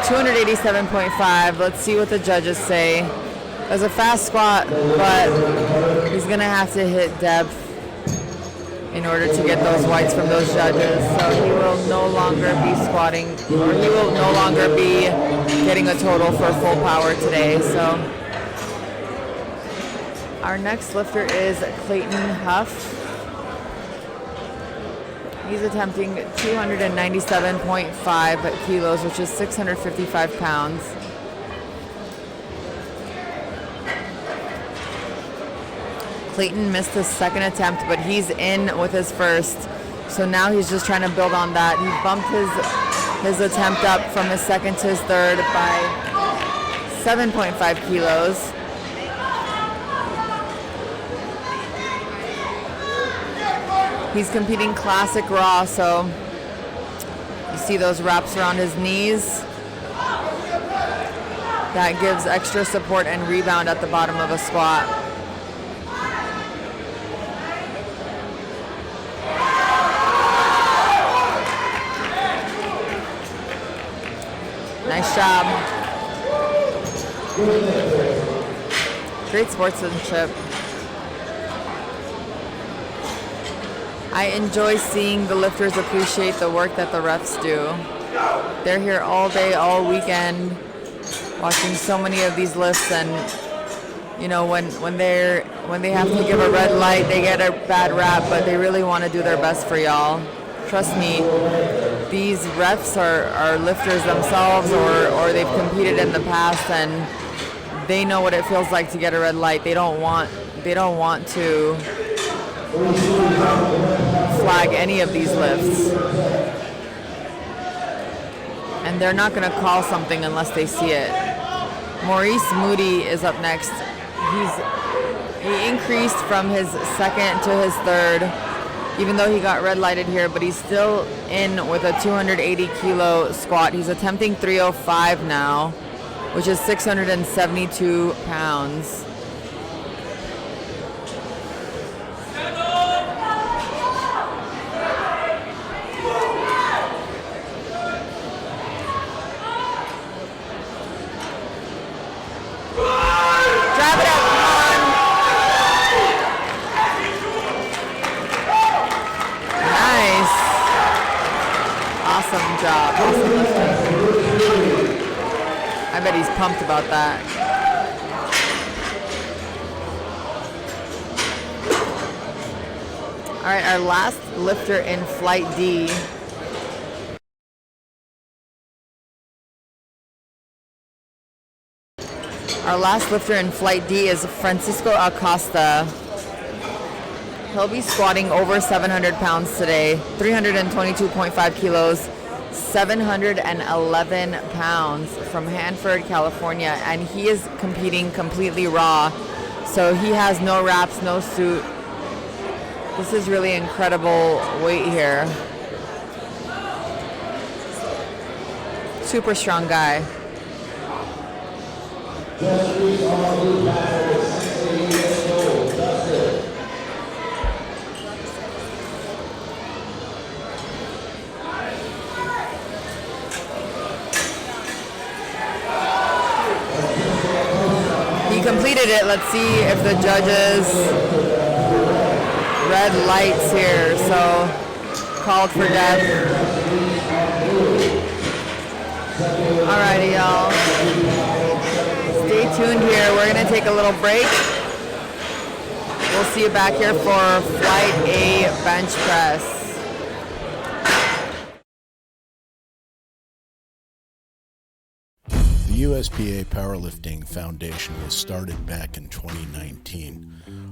287.5. Let's see what the judges say. It was a fast squat, but he's gonna have to hit depth in order to get those whites from those judges. So he will no longer be squatting, or he will no longer be getting a total for full power today. So our next lifter is Clayton Huff. He's attempting 297.5 kilos, which is 655 pounds. Clayton missed his second attempt, but he's in with his first. So now he's just trying to build on that. He bumped his attempt up from his second to his third by 7.5 kilos. He's competing classic raw, so you see those wraps around his knees. That gives extra support and rebound at the bottom of a squat. Nice job. Great sportsmanship. I enjoy seeing the lifters appreciate the work that the refs do. They're here all day, all weekend, watching so many of these lifts, and you know, when they have to give a red light, they get a bad rap, but they really want to do their best for y'all. Trust me, these refs are lifters themselves, or they've competed in the past, and they know what it feels like to get a red light. They don't want to flag any of these lifts, and they're not going to call something unless they see it. Maurice Moody is up next. He increased from his second to his third, even though he got red lighted here, but he's still in with a 280 kilo squat. He's attempting 305 now, which is 672 pounds. Awesome lifting. I bet he's pumped about that. All right, our last lifter in Flight D. Our last lifter in Flight D is Francisco Acosta. He'll be squatting over 700 pounds today, 322.5 kilos, 711 pounds from Hanford, California, and he is competing completely raw. So he has no wraps, no suit. This is really incredible weight here. Super strong guy. He completed it. Let's see if the judges red lights here. So called for death. Alrighty, y'all. Stay tuned here. We're gonna take a little break. We'll see you back here for Flight A bench press. The USPA Powerlifting Foundation was started back in 2019.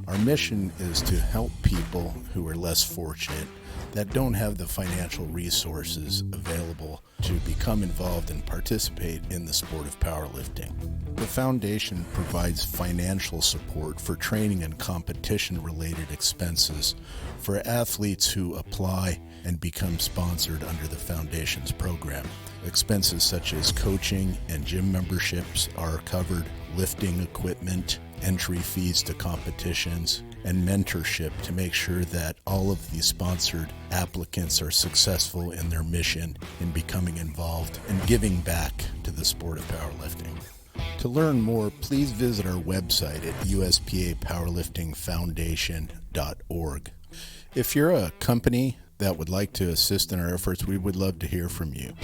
Our mission is to help people who are less fortunate, that don't have the financial resources available to become involved and participate in the sport of powerlifting. The foundation provides financial support for training and competition-related expenses for athletes who apply and become sponsored under the foundation's program. Expenses such as coaching and gym memberships are covered, lifting equipment, entry fees to competitions, and mentorship to make sure that all of the sponsored applicants are successful in their mission in becoming involved and giving back to the sport of powerlifting. To learn more, please visit our website at uspapowerliftingfoundation.org. If you're a company that would like to assist in our efforts, we would love to hear from you.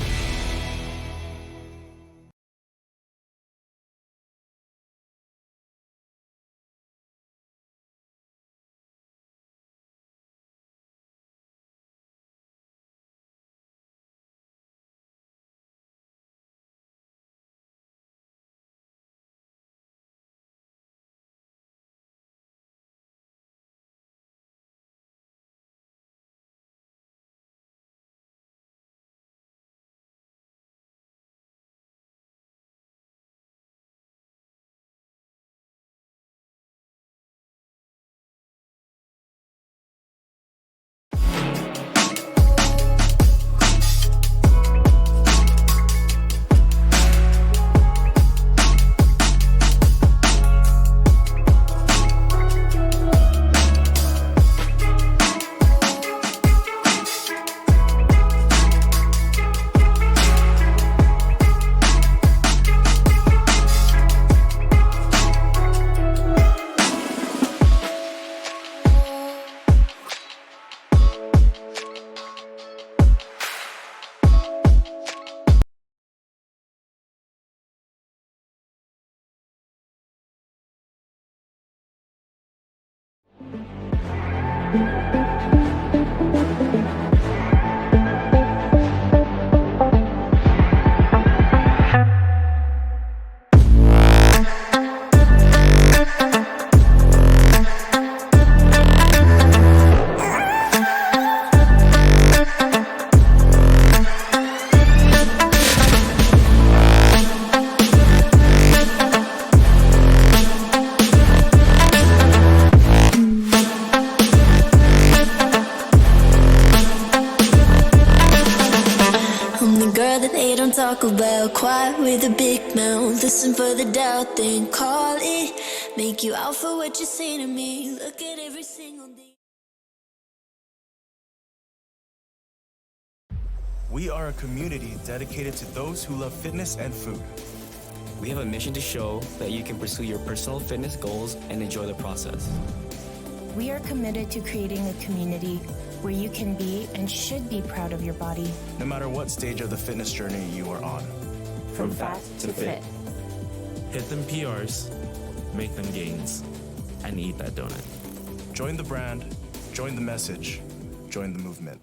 I'm the girl that they don't talk about. Quiet with a big mouth. Listen for the doubt, then call it. Make you out for what you say to me. Look at every single day. We are a community dedicated to those who love fitness and food. We have a mission to show that you can pursue your personal fitness goals and enjoy the process. We are committed to creating a community where you can be and should be proud of your body. No matter what stage of the fitness journey you are on. From fat to fit. Hit them PRs, make them gains, and eat that donut. Join the brand, join the message, join the movement.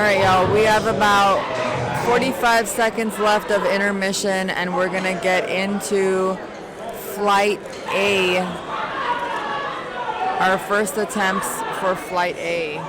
right, y'all. We have about 45 seconds left of intermission, and we're going to get into Flight A. Our first attempts for Flight A.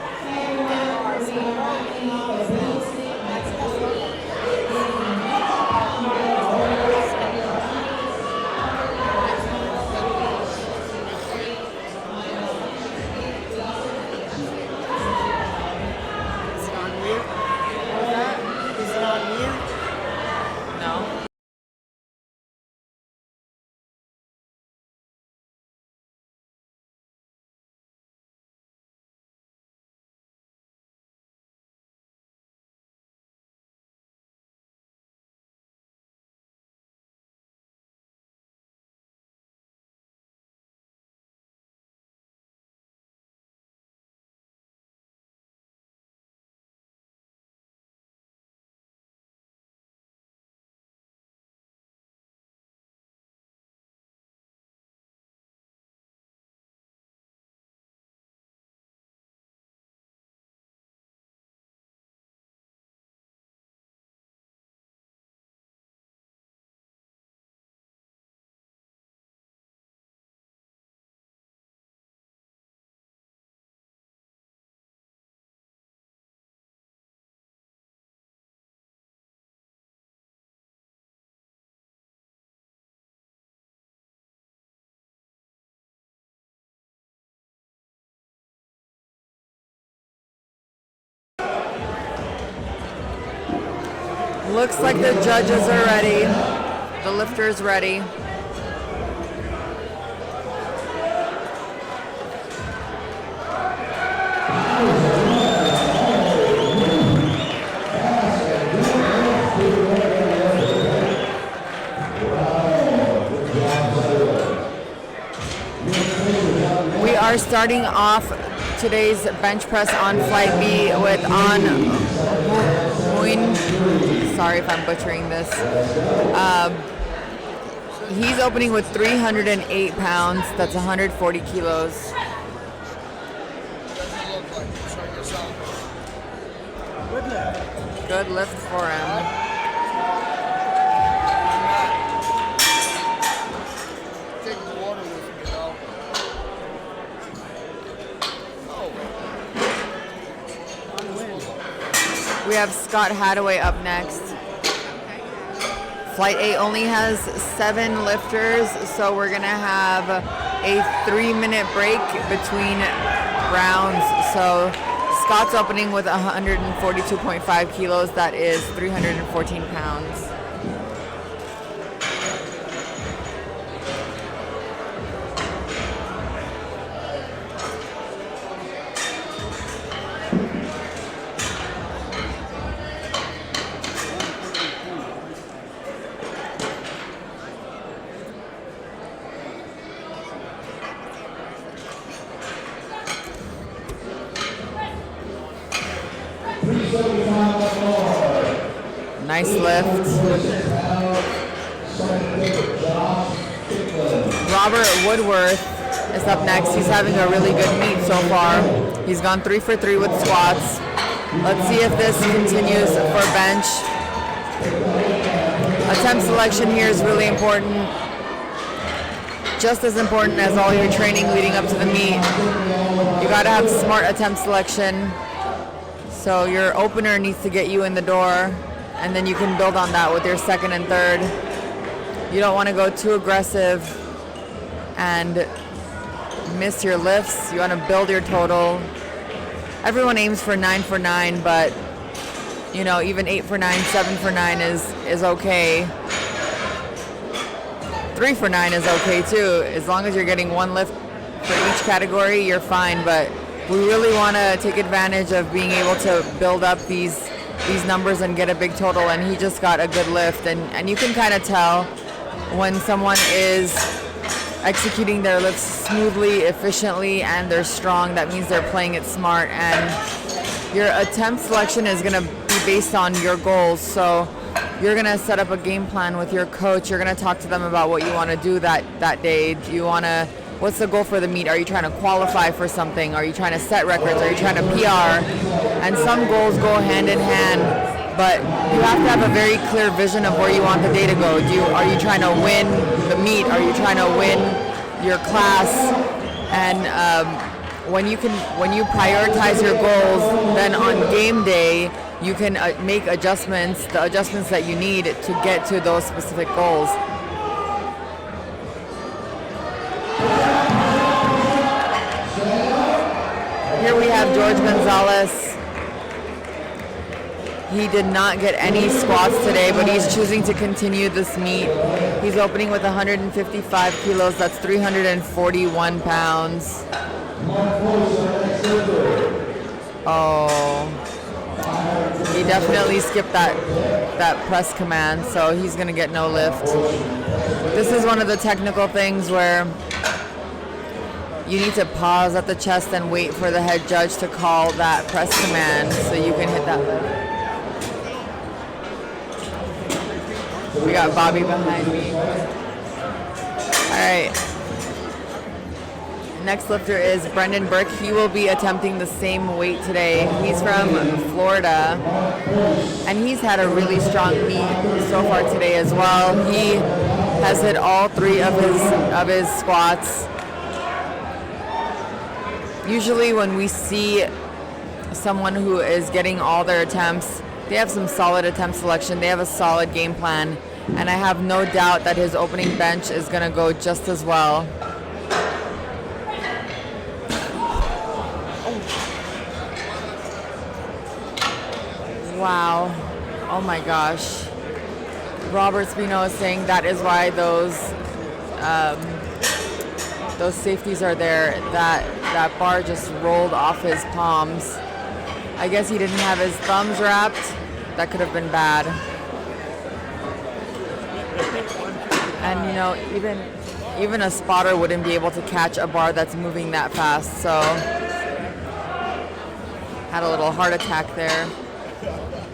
Looks like the judges are ready. The lifter's ready. We are starting off today's bench press on Flight B with sorry if I'm butchering this. He's opening with 308 pounds. That's 140 kilos. Good lift for him. We have Scott Hadaway up next. Flight A only has 7 lifters, so we're gonna have a 3-minute break between rounds. So Scott's opening with 142.5 kilos. That is 314 pounds. Nice lift. Robert Woodworth is up next. He's having a really good meet so far. He's gone 3 for 3 with squats. Let's see if this continues for bench. Attempt selection here is really important. Just as important as all your training leading up to the meet. You gotta have smart attempt selection. So your opener needs to get you in the door, and then you can build on that with your second and third. You don't want to go too aggressive and miss your lifts. You want to build your total. Everyone aims for 9 for 9, but you know, even 8 for 9, 7 for 9 is okay. 3 for 9 is okay too. As long as you're getting 1 lift for each category, you're fine. But we really want to take advantage of being able to build up these numbers and get a big total, and he just got a good lift, and you can kind of tell when someone is executing their lifts smoothly, efficiently, and they're strong. That means they're playing it smart, and your attempt selection is going to be based on your goals. So you're going to set up a game plan with your coach. You're going to talk to them about what you want to do that day. Do you want to what's the goal for the meet? Are you trying to qualify for something? Are you trying to set records? Are you trying to PR? And some goals go hand in hand, but you have to have a very clear vision of where you want the day to go. Are you trying to win the meet? Are you trying to win your class? And when you prioritize your goals, then on game day you can make the adjustments that you need to get to those specific goals. Here we have George Gonzalez. He did not get any squats today, but he's choosing to continue this meet. He's opening with 155 kilos, that's 341 pounds. Oh, he definitely skipped that press command, so he's gonna get no lift. This is one of the technical things where you need to pause at the chest and wait for the head judge to call that press command so you can hit that lift. We got Bobby behind me. All right. Next lifter is Brendan Burke. He will be attempting the same weight today. He's from Florida, and he's had a really strong meet so far today as well. He has hit all 3 of his squats. Usually when we see someone who is getting all their attempts, they have some solid attempt selection, they have a solid game plan, and I have no doubt that his opening bench is going to go just as well. Wow. Oh my gosh. Robert Spino is saying that is why those safeties are there. That bar just rolled off his palms. I guess he didn't have his thumbs wrapped. That could have been bad. And you know, even a spotter wouldn't be able to catch a bar that's moving that fast. So had a little heart attack there.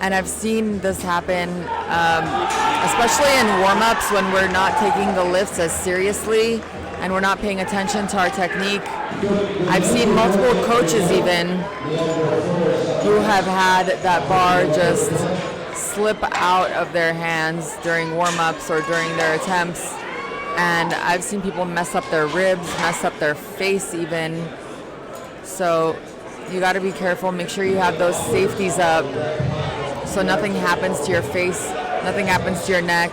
And I've seen this happen, especially in warm-ups when we're not taking the lifts as seriously and we're not paying attention to our technique. I've seen multiple coaches even who have had that bar just slip out of their hands during warm-ups or during their attempts. And I've seen people mess up their ribs, mess up their face even. So you got to be careful. Make sure you have those safeties up so nothing happens to your face, nothing happens to your neck.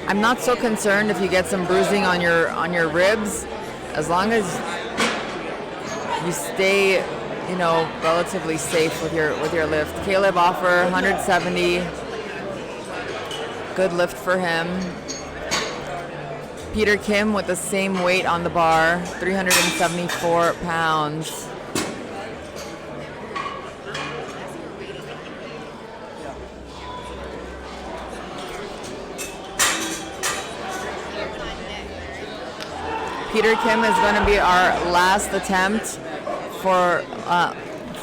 I'm not so concerned if you get some bruising on your ribs, as long as you stay, you know, relatively safe with your lift. Caleb Offer, 170. Good lift for him. Peter Kim with the same weight on the bar, 374 pounds. Peter Kim is going to be our last attempt for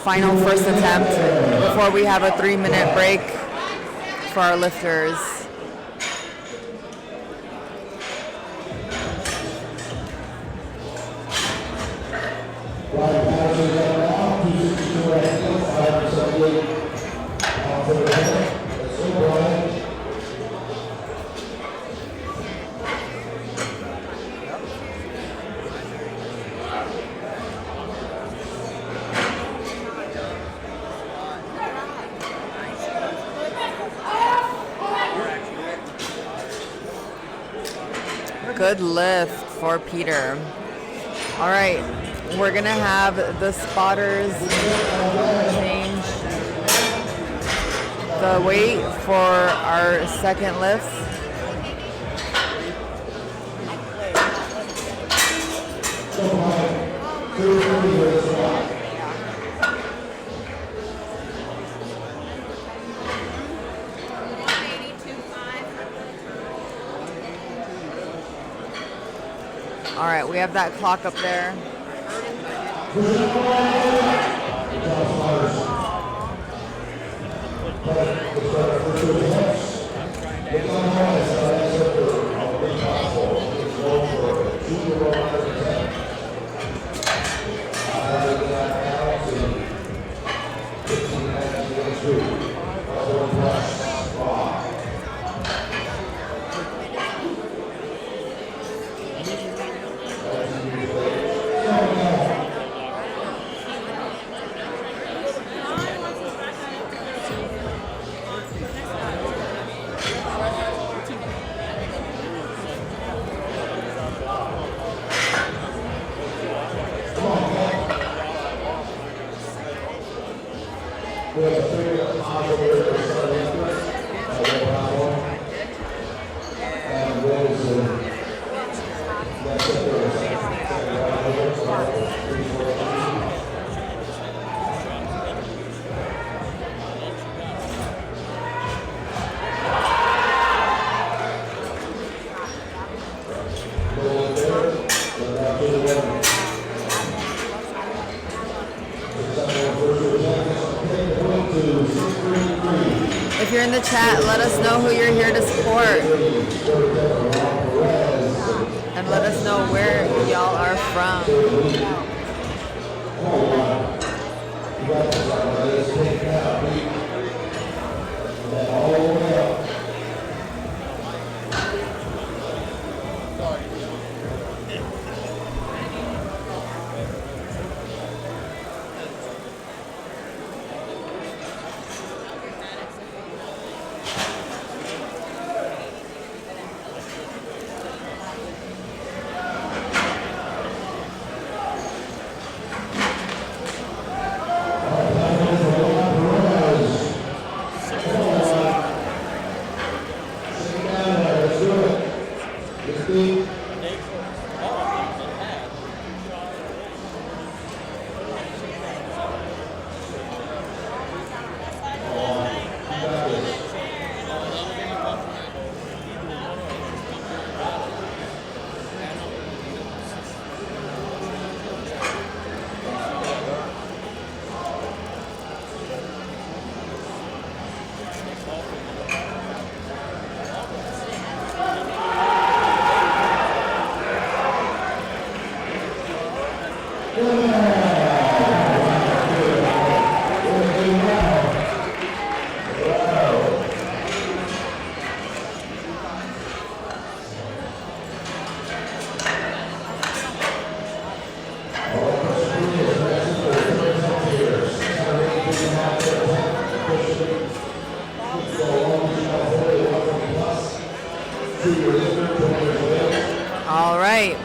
final first attempt before we have a 3-minute break for our lifters. Good lift for Peter. All right, we're gonna have the spotters change the weight for our second lift. All right, we have that clock up there. the chat. Let us know who you're here to support. And let us know where y'all are from. All right.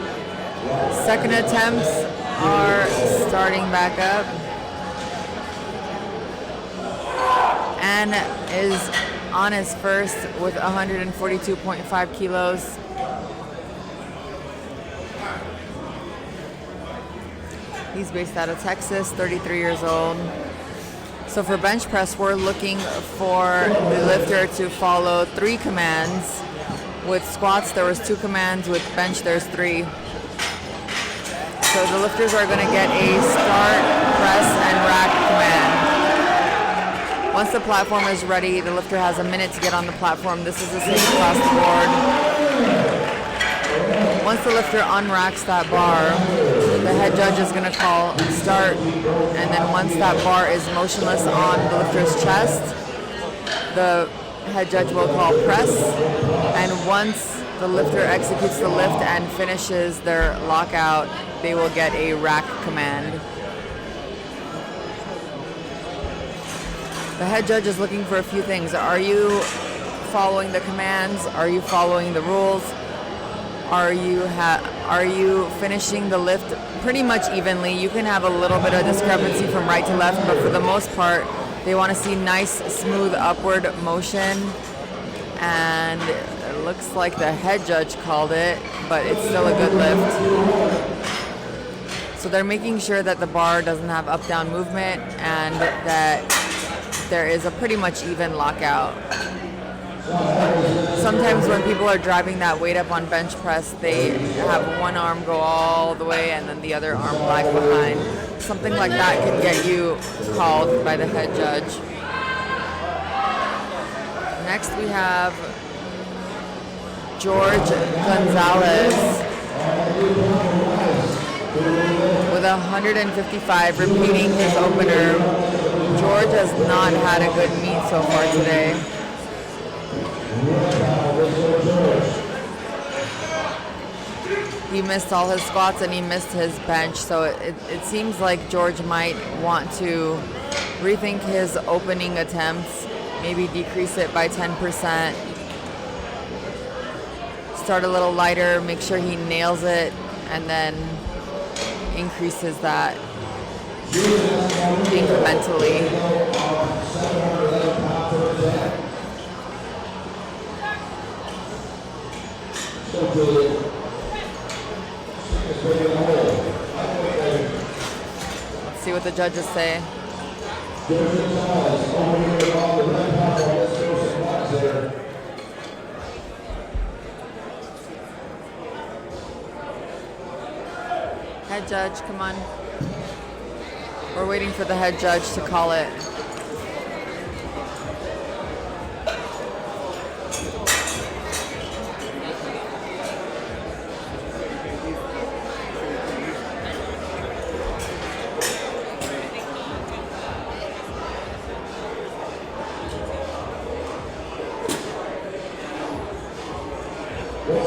Second attempts are starting back up. And is on his first with 142.5 kilos. He's based out of Texas, 33 years old. So for bench press, we're looking for the lifter to follow 3 commands. With squats, there was 2 commands. With bench, there's 3. So the lifters are going to get a start, press, and rack command. Once the platform is ready, the lifter has a minute to get on the platform. This is the same across the board. Once the lifter unracks that bar, the head judge is going to call start, and then once that bar is motionless on the lifter's chest, the head judge will call press, and once the lifter executes the lift and finishes their lockout, they will get a rack command. The head judge is looking for a few things. Are you following the commands? Are you following the rules? Are you finishing the lift pretty much evenly? You can have a little bit of discrepancy from right to left, but for the most part, they want to see nice, smooth upward motion. And it looks like the head judge called it, but it's still a good lift. So they're making sure that the bar doesn't have up-down movement and that there is a pretty much even lockout. Sometimes when people are driving that weight up on bench press, they have one arm go all the way and then the other arm lag behind. Something like that can get you called by the head judge. Next we have George Gonzalez with 155, repeating his opener. George has not had a good meet so far today. He missed all his squats and he missed his bench, so it seems like George might want to rethink his opening attempts, maybe decrease it by 10%. Start a little lighter, make sure he nails it, and then increases that incrementally. Let's see what the judges say. Head judge, come on. We're waiting for the head judge to call it. Okay,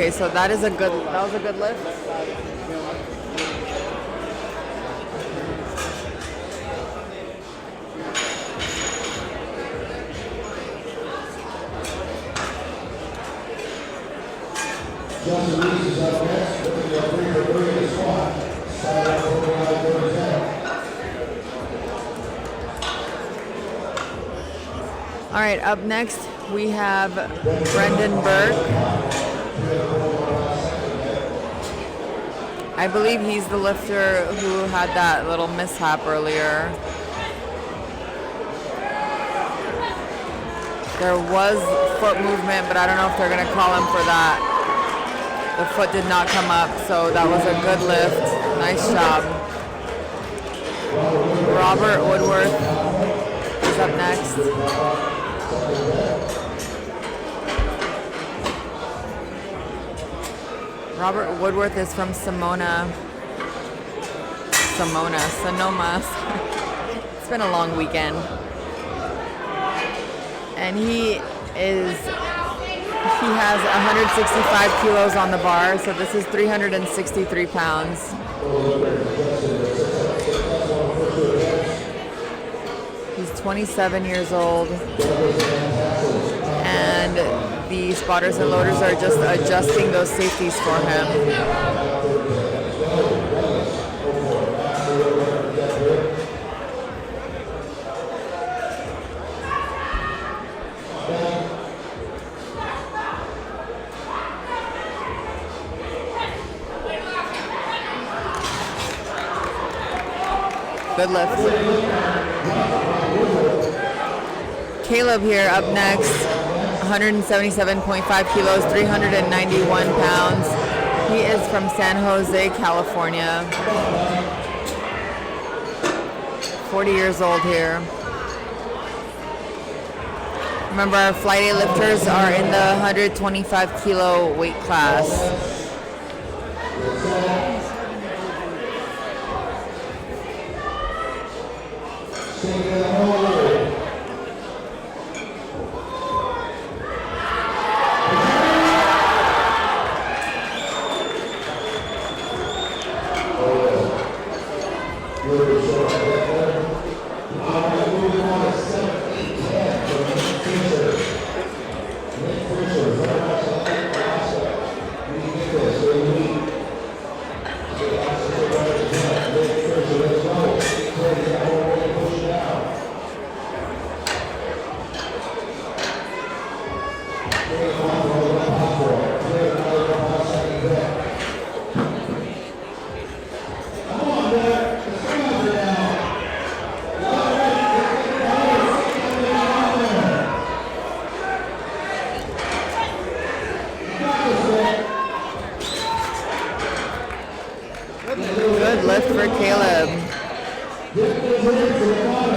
so that was a good lift. All right, up next we have Brendan Burke. I believe he's the lifter who had that little mishap earlier. There was foot movement, but I don't know if they're going to call him for that. The foot did not come up, so that was a good lift. Nice job. Robert Woodworth is up next. Robert Woodworth is from Sonoma. It's been a long weekend. And he has 165 kilos on the bar, so this is 363 pounds. He's 27 years old. And the spotters and loaders are just adjusting those safeties for him. Good lift. Caleb here up next, 177.5 kilos, 391 pounds. He is from San Jose, California. 40 years old here. Remember, our Flight A lifters are in the 125 kilo weight class.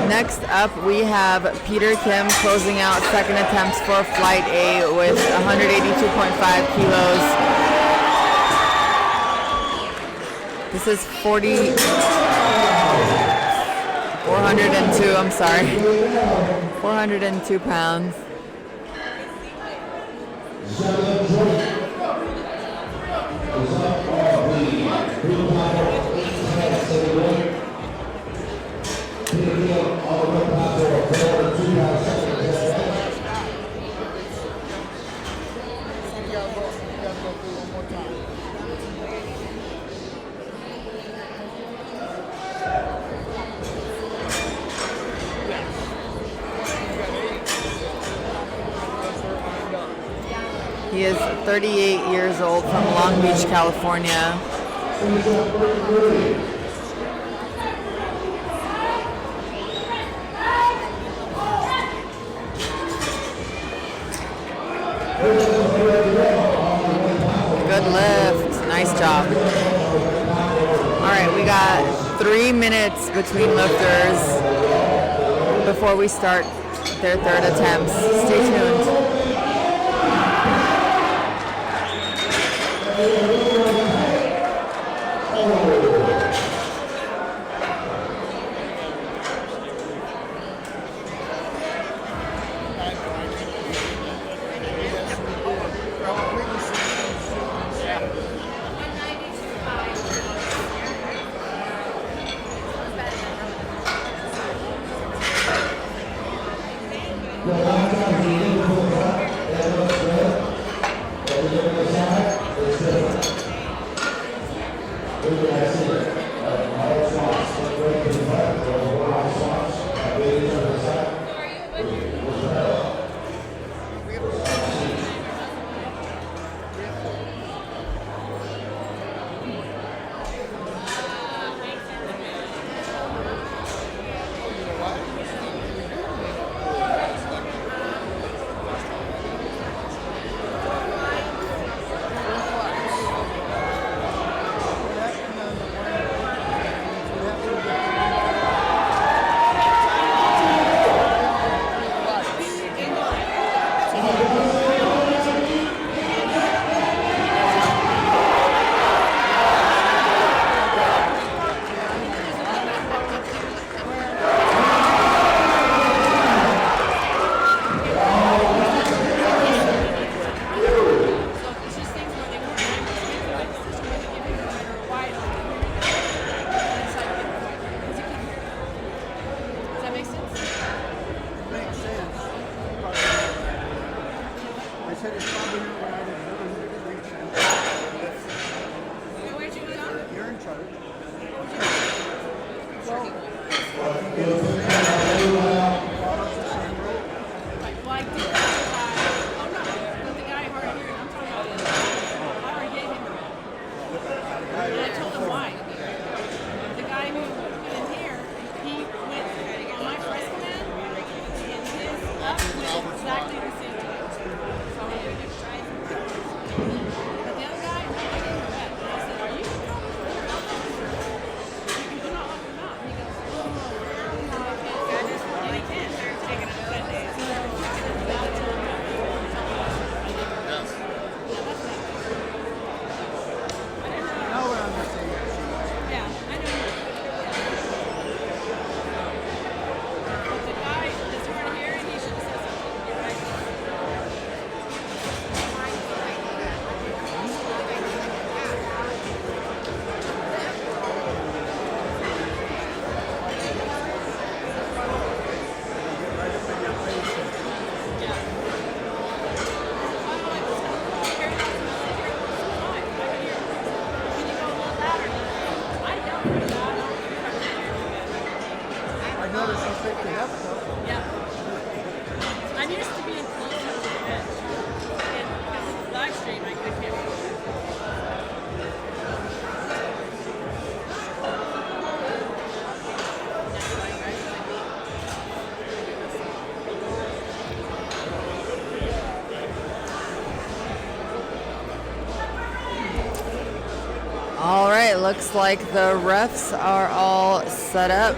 Next up, we have Peter Kim closing out second attempts for Flight A with 182.5 kilos. This is 402 pounds. He is 38 years old from Long Beach, California. Good lift. Nice job. All right, we got 3 minutes between lifters before we start their third attempts. Stay tuned. All right, looks like the refs are all set up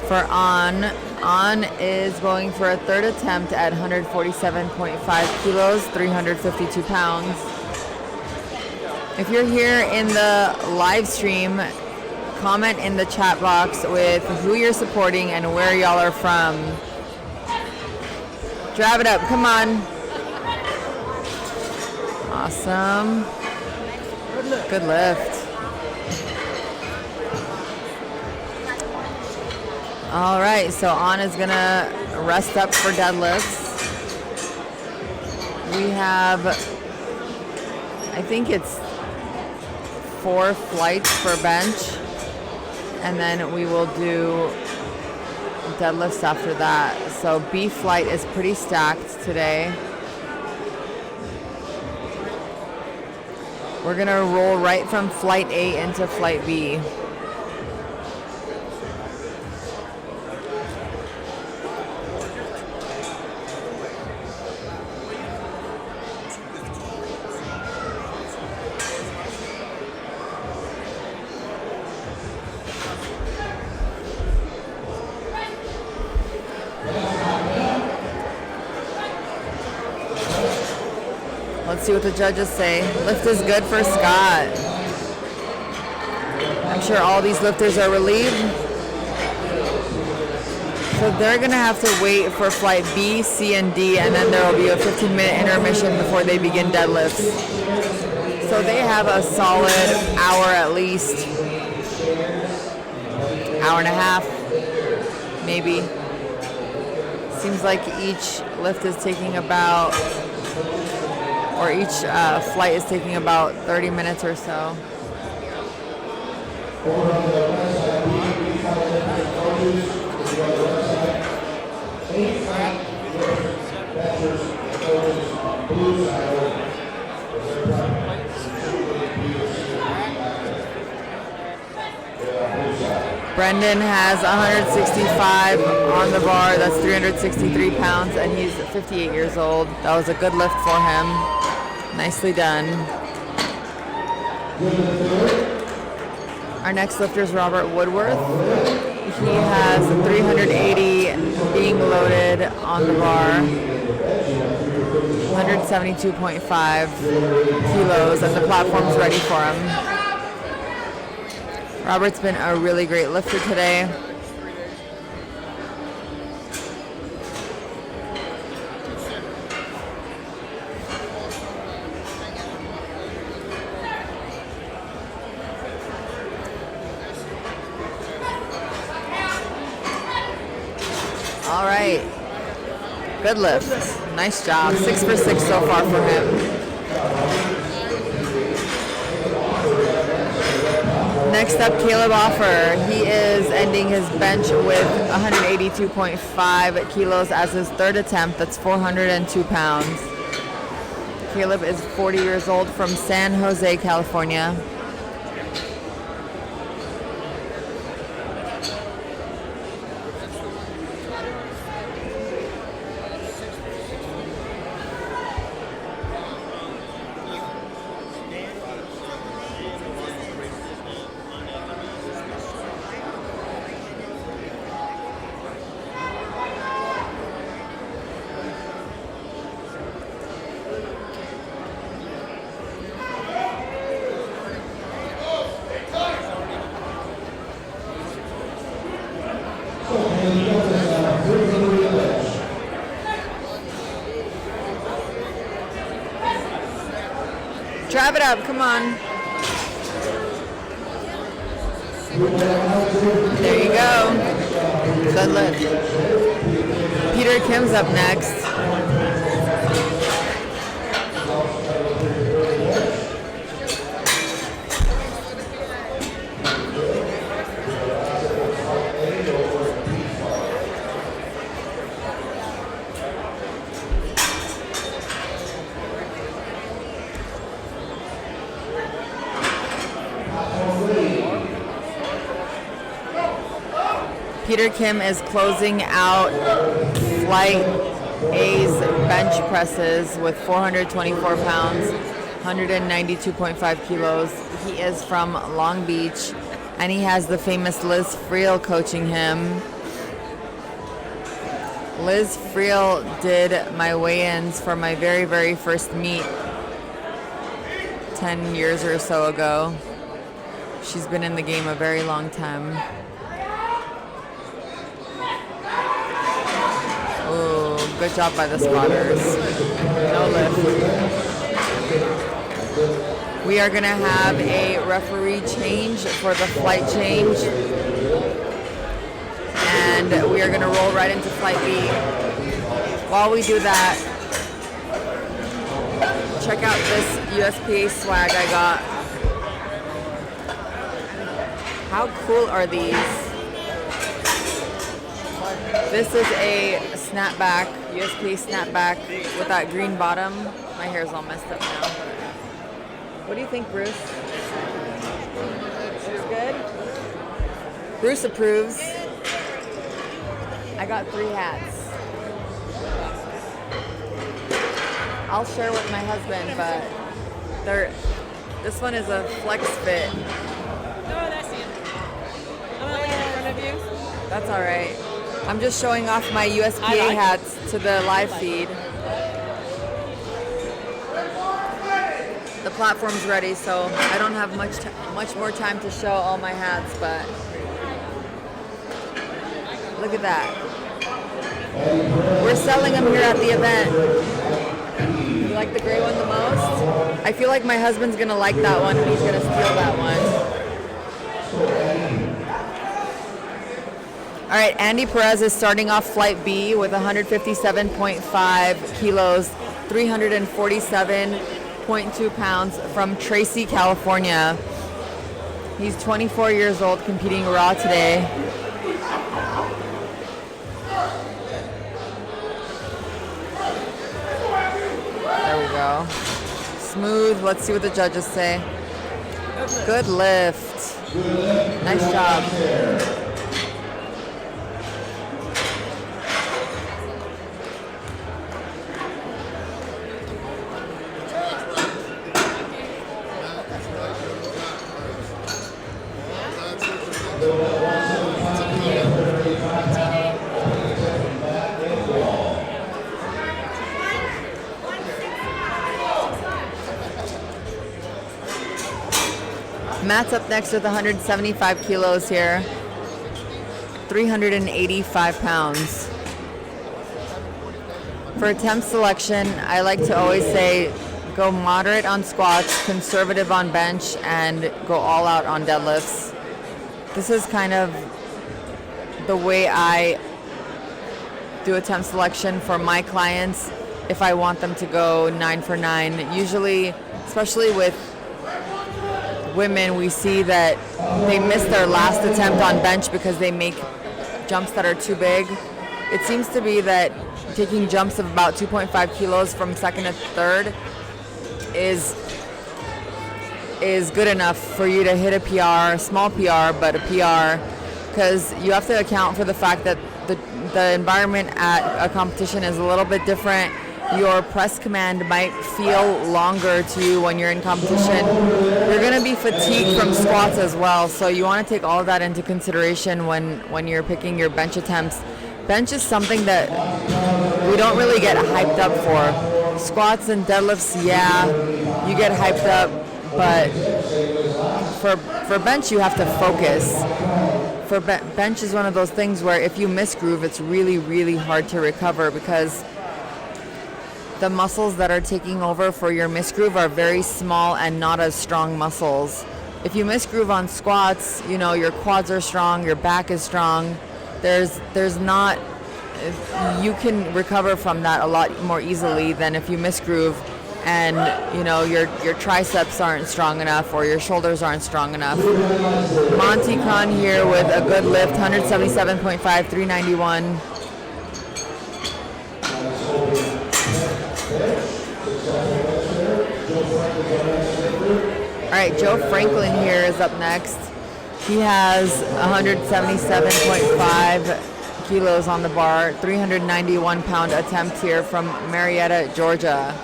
for On. On is going for a third attempt at 147.5 kilos, 352 pounds. If you're here in the live stream, comment in the chat box with who you're supporting and where y'all are from. Drive it up, come on. Awesome. Good lift. All right, so On is gonna rest up for deadlifts. We have, I think it's 4 flights for bench, and then we will do deadlifts after that. So B flight is pretty stacked today. We're gonna roll right from flight A into flight B. Let's see what the judges say. Lift is good for Scott. I'm sure all these lifters are relieved. So they're going to have to wait for flight B, C, and D, and then there will be a 15-minute intermission before they begin deadlifts. So they have a solid hour at least. Hour and a half, maybe. Seems like each lift is taking about, or each flight is taking about 30 minutes or so. Brendan has 165 on the bar. That's 363 pounds, and he's 58 years old. That was a good lift for him. Nicely done. Our next lifter is Robert Woodworth. He has 380 being loaded on the bar. 172.5 kilos, and the platform's ready for him. Robert's been a really great lifter today. All right. Good lift. Nice job. 6 for 6 so far for him. Next up, Caleb Offer. He is ending his bench with 182.5 kilos as his third attempt. That's 402 pounds. Caleb is 40 years old from San Jose, California. Drive it up, come on. There you go. Good lift. Peter Kim's up next. Peter Kim is closing out Flight A's bench presses with 424 pounds, 192.5 kilos. He is from Long Beach, and he has the famous Liz Friel coaching him. Liz Friel did my weigh-ins for my very, very first meet 10 years or so ago. She's been in the game a very long time. Ooh, good job by the spotters. No lift. We are gonna have a referee change for the flight change. And we are gonna roll right into flight B. While we do that, check out this USPA swag I got. How cool are these? This is a snapback, USPA snapback with that green bottom. My hair's all messed up now. What do you think, Bruce? It's good? Bruce approves. I got 3 hats. I'll share with my husband, but this one is a flex fit. Oh, I see it. I'm gonna lean in front of you. That's all right. I'm just showing off my USPA hats to the live feed. The platform's ready, so I don't have much more time to show all my hats, but look at that. We're selling them here at the event. You like the gray one the most? I feel like my husband's gonna like that one and he's gonna steal that one. All right, Andy Perez is starting off Flight B with 157.5 kilos, 347.2 pounds from Tracy, California. He's 24 years old, competing raw today. There we go. Smooth. Let's see what the judges say. Good lift. Nice job. Matt's up next with 175 kilos here, 385 pounds. For attempt selection, I like to always say go moderate on squats, conservative on bench, and go all out on deadlifts. This is kind of the way I do attempt selection for my clients if I want them to go 9 for 9. Usually, especially with women, we see that they miss their last attempt on bench because they make jumps that are too big. It seems to be that taking jumps of about 2.5 kilos from second to third is good enough for you to hit a PR, small PR, but a PR, because you have to account for the fact that the environment at a competition is a little bit different. Your press command might feel longer to you when you're in competition. You're going to be fatigued from squats as well, so you want to take all of that into consideration when you're picking your bench attempts. Bench is something that we don't really get hyped up for. Squats and deadlifts, yeah, you get hyped up, but for bench you have to focus. For bench is one of those things where if you misgroove, it's really, really hard to recover because the muscles that are taking over for your misgroove are very small and not as strong muscles. If you misgroove on squats, you know, your quads are strong, your back is strong. There's not, you can recover from that a lot more easily than if you misgroove and, you know, your triceps aren't strong enough or your shoulders aren't strong enough. Monty Khan here with a good lift, 177.5, 391. All right, Joe Franklin here is up next. He has 177.5 kilos on the bar, 391 pound attempt here from Marietta, Georgia.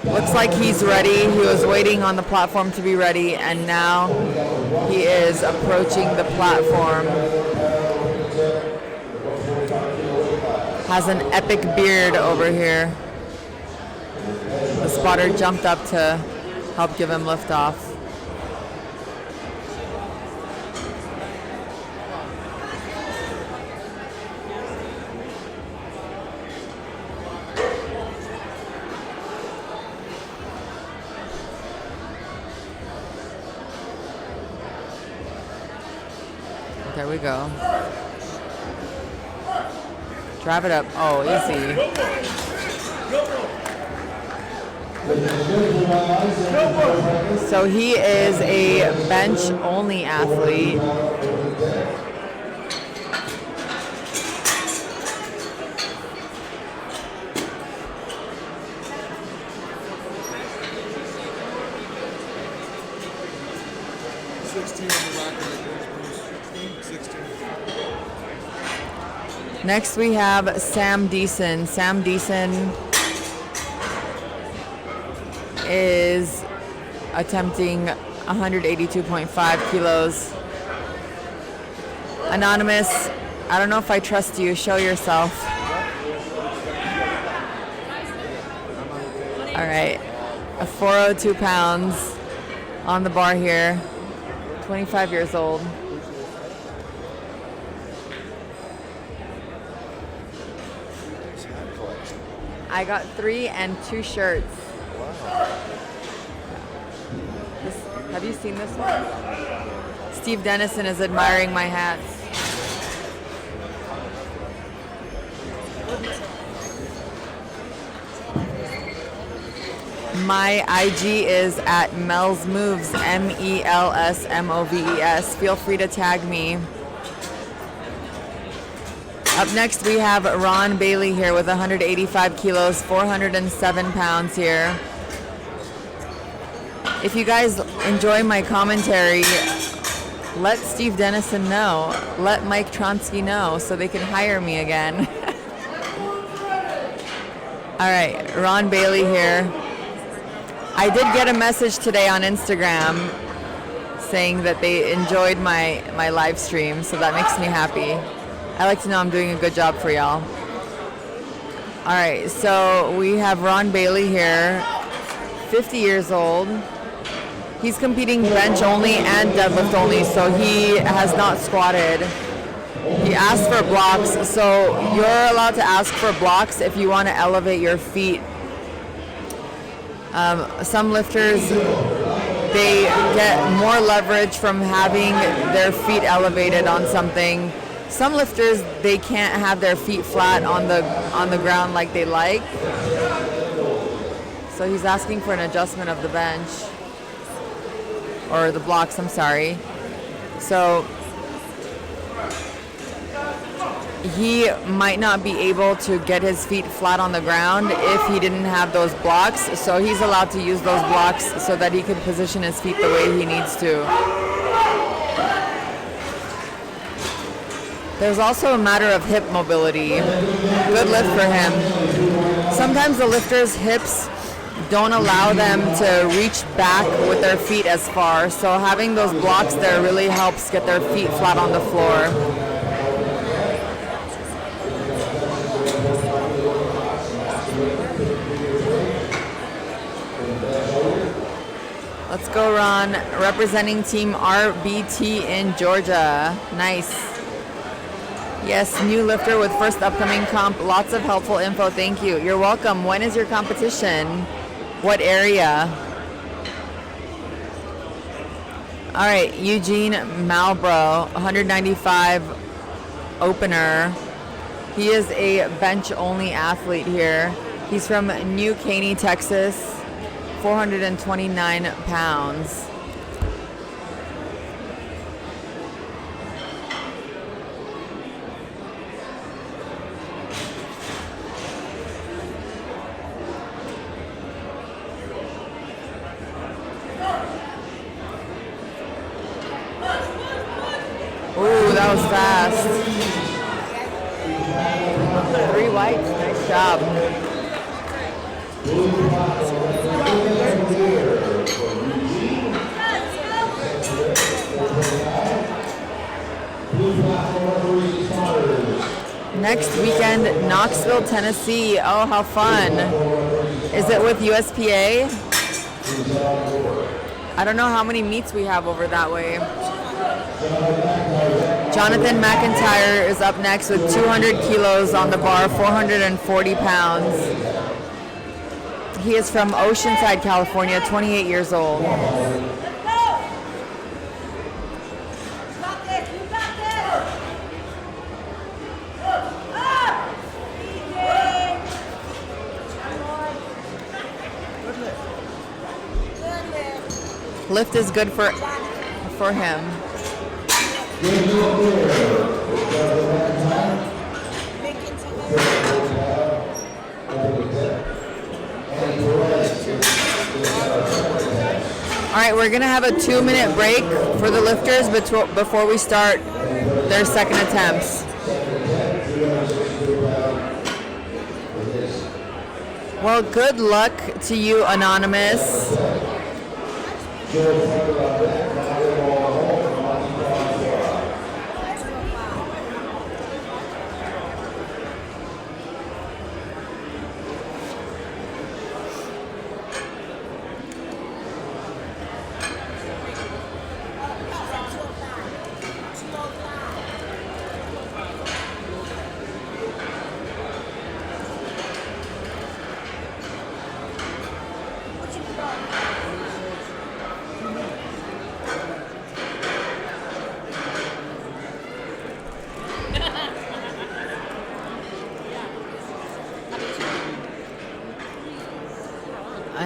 Looks like he's ready. He was waiting on the platform to be ready, and now he is approaching the platform. Has an epic beard over here. The spotter jumped up to help give him lift off. There we go. Drive it up. Oh, easy. So he is a bench-only athlete. Next we have Sam Deason. Sam Deason is attempting 182.5 kilos. Anonymous, I don't know if I trust you. Show yourself. All right, a 402 pounds on the bar here, 25 years old. I got 3 and 2 shirts. Have you seen this one? Steve Dennison is admiring my hats. My IG is at Mel's Moves, MELSMOVES. Feel free to tag me. Up next, we have Ron Bailey here with 185 kilos, 407 pounds here. If you guys enjoy my commentary, let Steve Dennison know. Let Mike Tronsky know so they can hire me again. All right, Ron Bailey here. I did get a message today on Instagram saying that they enjoyed my live stream, so that makes me happy. I like to know I'm doing a good job for y'all. All right, so we have Ron Bailey here, 50 years old. He's competing bench only and deadlift only, so he has not squatted. He asked for blocks, so you're allowed to ask for blocks if you want to elevate your feet. Some lifters, they get more leverage from having their feet elevated on something. Some lifters, they can't have their feet flat on the ground like they like. So he's asking for an adjustment of the bench, or the blocks, I'm sorry. So he might not be able to get his feet flat on the ground if he didn't have those blocks. So he's allowed to use those blocks so that he can position his feet the way he needs to. There's also a matter of hip mobility. Good lift for him. Sometimes the lifter's hips don't allow them to reach back with their feet as far. So having those blocks there really helps get their feet flat on the floor. Let's go, Ron. Representing Team RBT in Georgia. Nice. Yes, new lifter with first upcoming comp. Lots of helpful info. Thank you. You're welcome. When is your competition? What area? All right, Eugene Malbro, 195 opener. He is a bench-only athlete here. He's from New Caney, Texas. 429 pounds. Ooh, that was fast. 3 whites, nice job. Next weekend, Knoxville, Tennessee. Oh, how fun. Is it with USPA? I don't know how many meets we have over that way. Jonathan McIntyre is up next with 200 kilos on the bar, 440 pounds. He is from Oceanside, California, 28 years old. Lift is good for him. All right, we're gonna have a 2-minute break for the lifters before we start their second attempts. Well, good luck to you, Anonymous.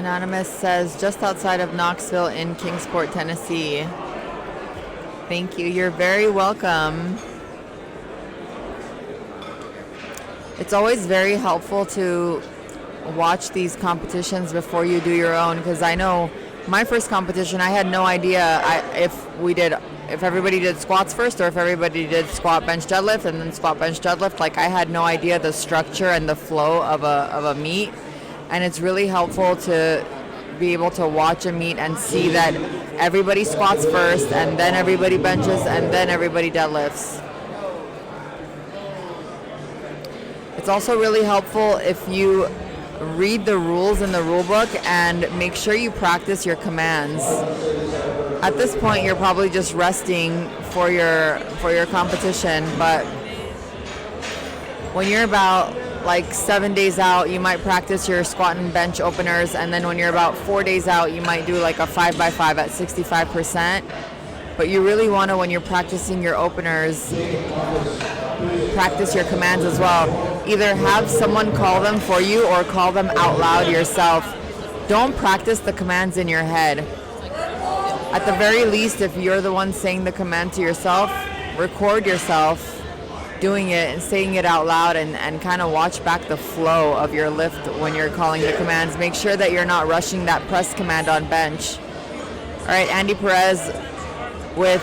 Anonymous says, just outside of Knoxville in Kingsport, Tennessee. Thank you. You're very welcome. It's always very helpful to watch these competitions before you do your own, because I know my first competition, I had no idea if everybody did squats first or if everybody did squat, bench, deadlift, and then squat, bench, deadlift. Like, I had no idea the structure and the flow of a meet, and it's really helpful to be able to watch a meet and see that everybody squats first, and then everybody benches, and then everybody deadlifts. It's also really helpful if you read the rules in the rule book and make sure you practice your commands. At this point, you're probably just resting for your competition, but when you're about like 7 days out, you might practice your squat and bench openers, and then when you're about 4 days out, you might do like a 5x5 at 65%. But you really want to, when you're practicing your openers, practice your commands as well. Either have someone call them for you or call them out loud yourself. Don't practice the commands in your head. At the very least, if you're the one saying the command to yourself, record yourself doing it and saying it out loud, and kind of watch back the flow of your lift when you're calling the commands. Make sure that you're not rushing that press command on bench. All right, Andy Perez with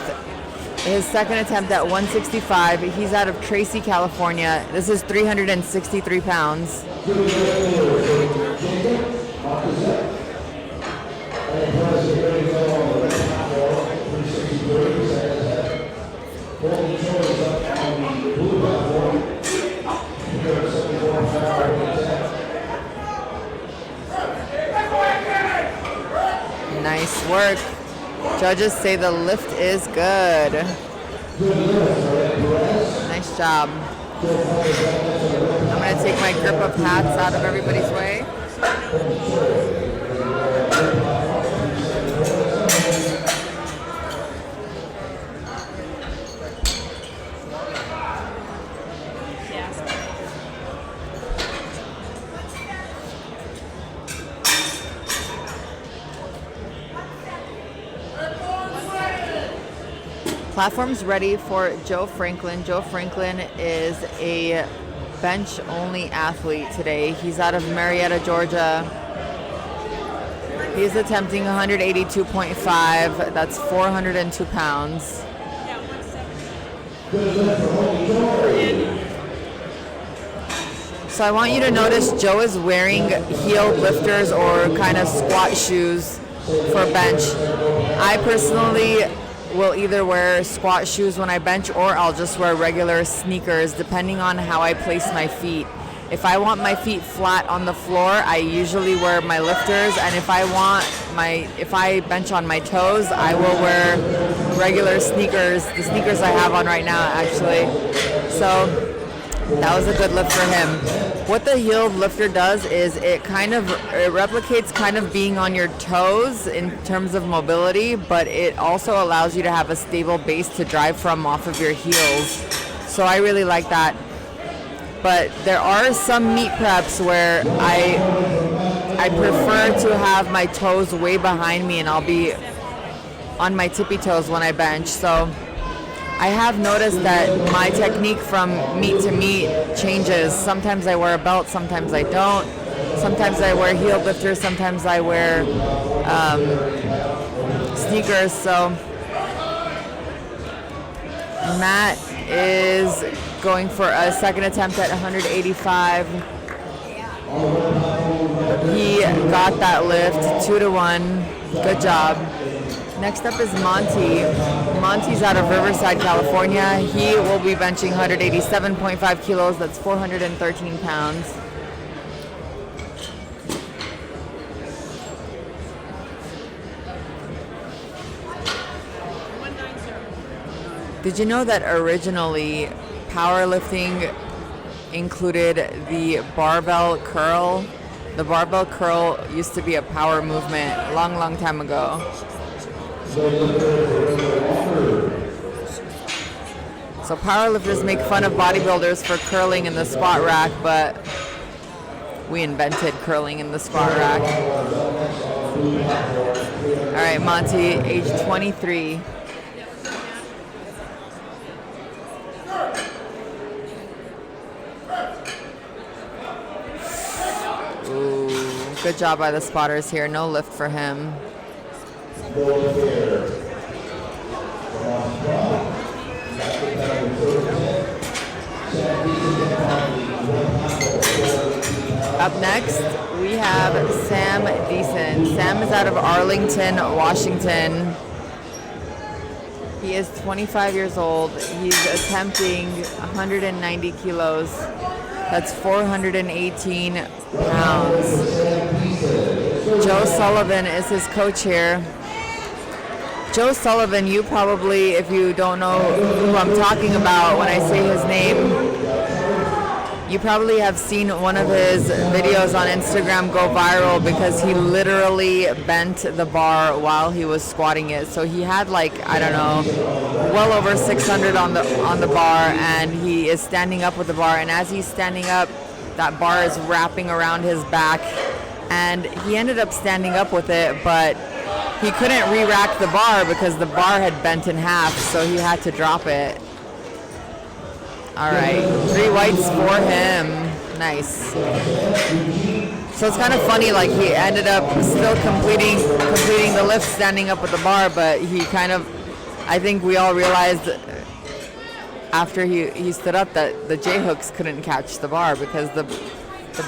his second attempt at 165. He's out of Tracy, California. This is 363 pounds. Nice work. Judges say the lift is good. Nice job. I'm going to take my grip of hats out of everybody's way. Platform's ready for Joe Franklin. Joe Franklin is a bench-only athlete today. He's out of Marietta, Georgia. He's attempting 182.5. That's 402 pounds. So I want you to notice Joe is wearing heeled lifters or kind of squat shoes for bench. I personally will either wear squat shoes when I bench, or I'll just wear regular sneakers depending on how I place my feet. If I want my feet flat on the floor, I usually wear my lifters, and if I bench on my toes, I will wear regular sneakers, the sneakers I have on right now actually. So that was a good lift for him. What the heeled lifter does is it replicates kind of being on your toes in terms of mobility, but it also allows you to have a stable base to drive from off of your heels. So I really like that. But there are some meet preps where I prefer to have my toes way behind me and I'll be on my tippy toes when I bench. So I have noticed that my technique from meet to meet changes. Sometimes I wear a belt, sometimes I don't. Sometimes I wear heel lifters, sometimes I wear sneakers. So Matt is going for a second attempt at 185. He got that lift 2-1. Good job. Next up is Monty. Monty's out of Riverside, California. He will be benching 187.5 kilos. That's 413 pounds. Did you know that originally powerlifting included the barbell curl? The barbell curl used to be a power movement a long, long time ago. So powerlifters make fun of bodybuilders for curling in the squat rack, but We invented curling in the squat rack. All right, Monty, age 23. Ooh, good job by the spotters here. No lift for him. Up next, we have Sam Deason. Sam is out of Arlington, Washington. He is 25 years old. He's attempting 190 kilos. That's 418 pounds. Joe Sullivan is his coach here. Joe Sullivan, you probably, if you don't know who I'm talking about when I say his name, you probably have seen one of his videos on Instagram go viral because he literally bent the bar while he was squatting it. So he had like, I don't know, well over 600 on the bar, and he is standing up with the bar, and as he's standing up, that bar is wrapping around his back, and he ended up standing up with it, but he couldn't re-rack the bar because the bar had bent in half, so he had to drop it. All right, 3 whites for him. Nice. So it's kind of funny, like he ended up still completing the lift standing up with the bar, but he kind of, I think we all realized after he stood up that the J-hooks couldn't catch the bar because the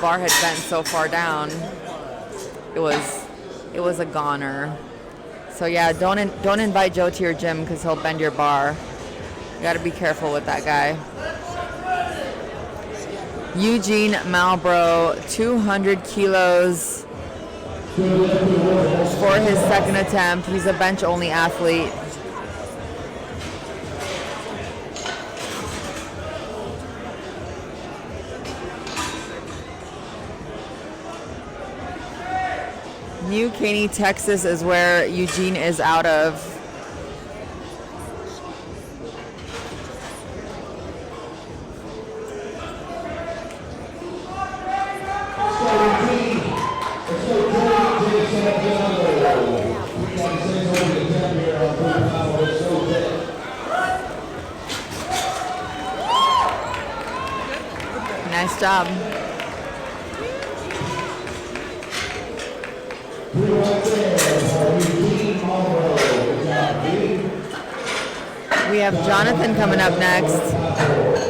bar had bent so far down. It was a goner. So yeah, don't invite Joe to your gym because he'll bend your bar. You got to be careful with that guy. Eugene Malbrough, 200 kilos for his second attempt. He's a bench-only athlete. New Caney, Texas is where Eugene is out of. Nice job. We have Jonathan coming up next.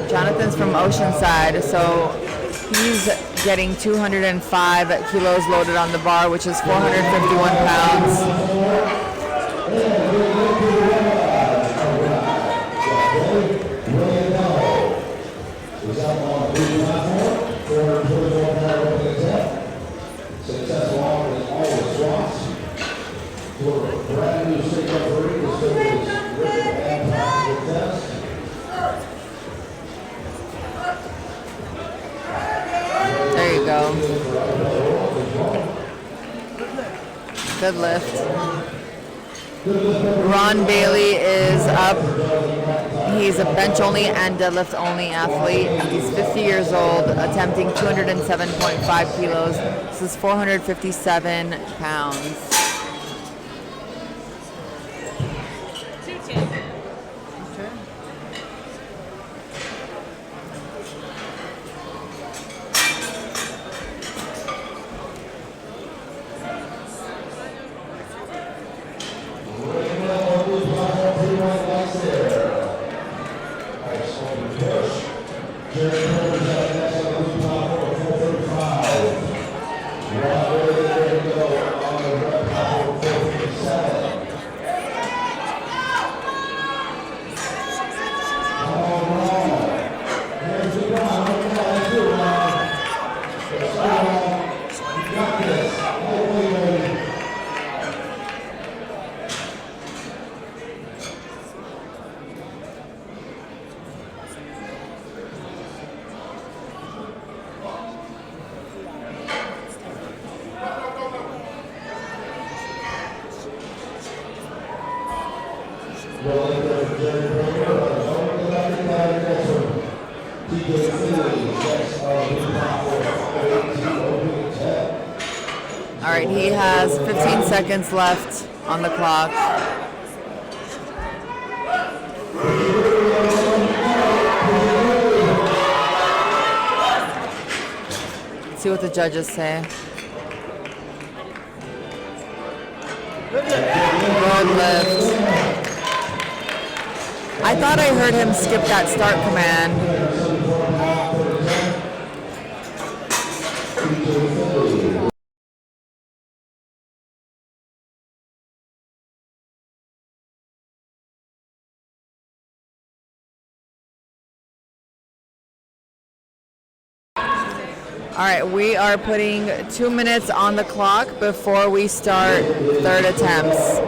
Jonathan's from Oceanside, so he's getting 205 kilos loaded on the bar, which is 451 pounds. There you go. Good lift. Ron Bailey is up. He's a bench-only and deadlift-only athlete. He's 50 years old, attempting 207.5 kilos. This is 457 pounds. right, he has 15 seconds left on the clock. Let's see what the judges say. Good lift. I thought I heard him skip that start command. All right, we are putting 2 minutes on the clock before we start third attempts.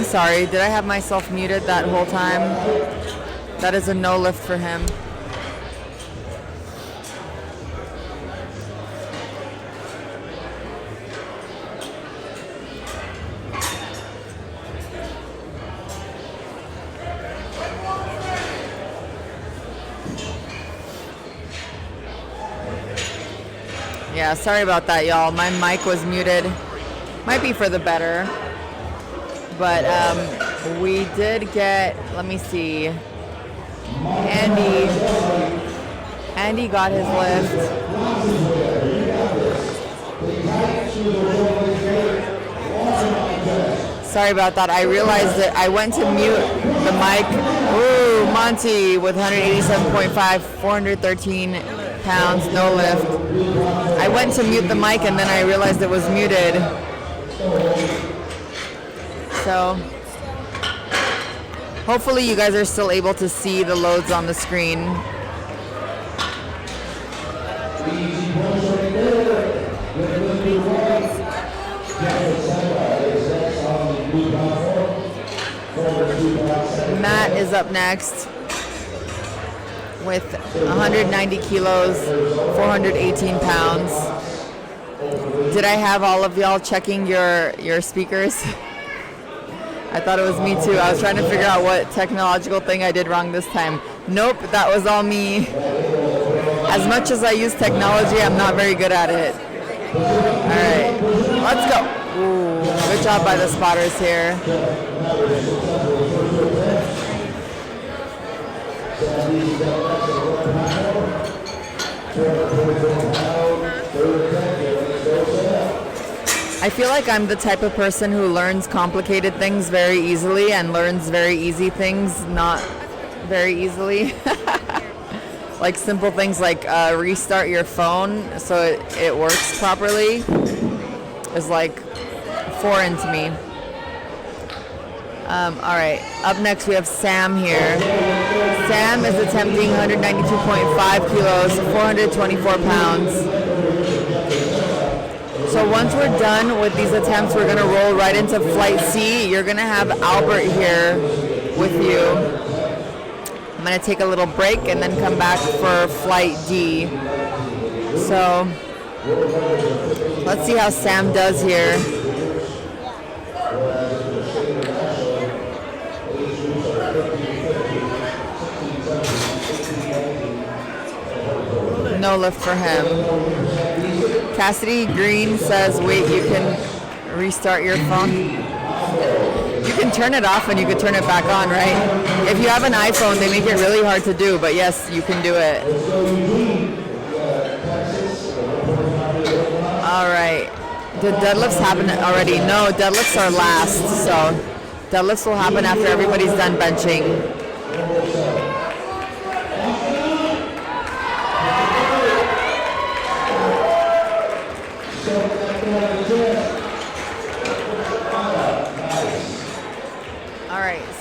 sorry. Did I have myself muted that whole time? That is a no lift for him. Yeah, sorry about that, y'all. My mic was muted. Might be for the better. But we did get, let me see. Andy got his lift. Sorry about that. I realized that I went to mute the mic. Ooh, Monty with 187.5, 413 pounds, no lift. I went to mute the mic and then I realized it was muted. So hopefully you guys are still able to see the loads on the screen. Matt is up next with 190 kilos, 418 pounds. Did I have all of y'all checking your speakers? I thought it was me too. I was trying to figure out what technological thing I did wrong this time. Nope, that was all me. As much as I use technology, I'm not very good at it. All right, let's go. Ooh, good job by the spotters here. I feel like I'm the type of person who learns complicated things very easily and learns very easy things not very easily. Like simple things like restart your phone so it works properly is like foreign to me. All right, up next we have Sam here. Sam is attempting 192.5 kilos, 424 pounds. So once we're done with these attempts, we're gonna roll right into flight C. You're gonna have Albert here with you. I'm gonna take a little break and then come back for flight D. So let's see how Sam does here. No lift for him. Cassidy Green says, wait, you can restart your phone. You can turn it off and you can turn it back on, right? If you have an iPhone, they make it really hard to do, but yes, you can do it. All right. Did deadlifts happen already? No, deadlifts are last, so deadlifts will happen after everybody's done benching.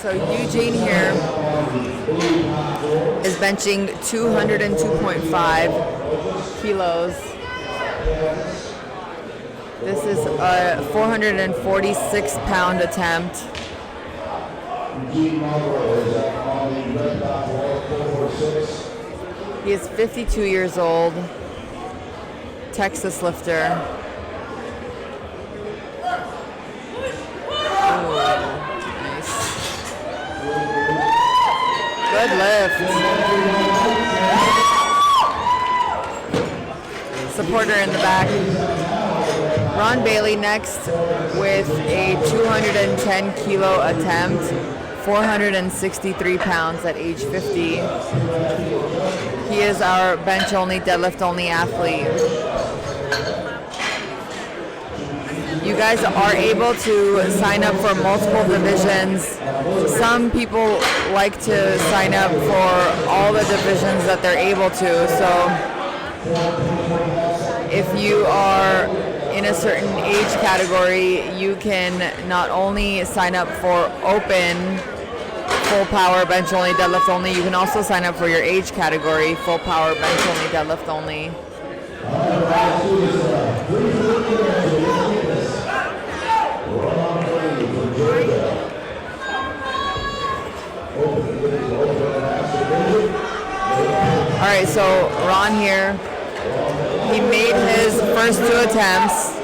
So Eugene here is benching 202.5 kilos. This is a 446 pound attempt. He is 52 years old, Texas lifter. Good lift. Supporter in the back. Ron Bailey next with a 210 kilo attempt, 463 pounds at age 50. He is our bench only, deadlift only athlete. You guys are able to sign up for multiple divisions. Some people like to sign up for all the divisions that they're able to. So if you are in a certain age category, you can not only sign up for open, full power, bench only, deadlift only, you can also sign up for your age category, full power, bench only, deadlift only. first 2 attempts.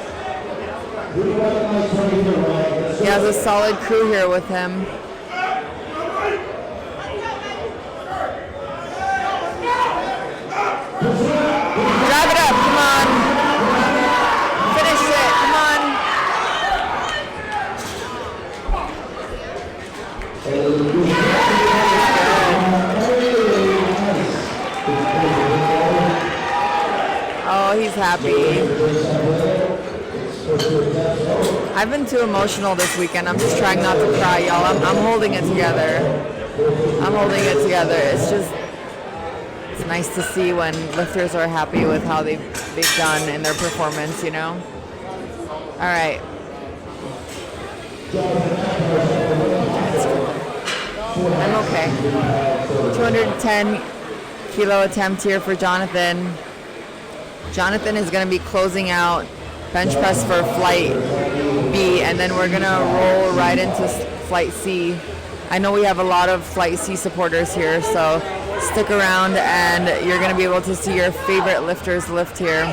He has a solid crew here with him. Drive it up, come on. Finish it, come on. Oh, he's happy. I've been too emotional this weekend. I'm just trying not to cry, y'all. I'm holding it together. I'm holding it together. It's nice to see when lifters are happy with how they've done in their performance, you know? All right. I'm okay. 210 kilo attempt here for Jonathan. Jonathan is going to be closing out bench press for flight B, and then we're going to roll right into flight C. I know we have a lot of flight C supporters here, so stick around and you're going to be able to see your favorite lifters lift here.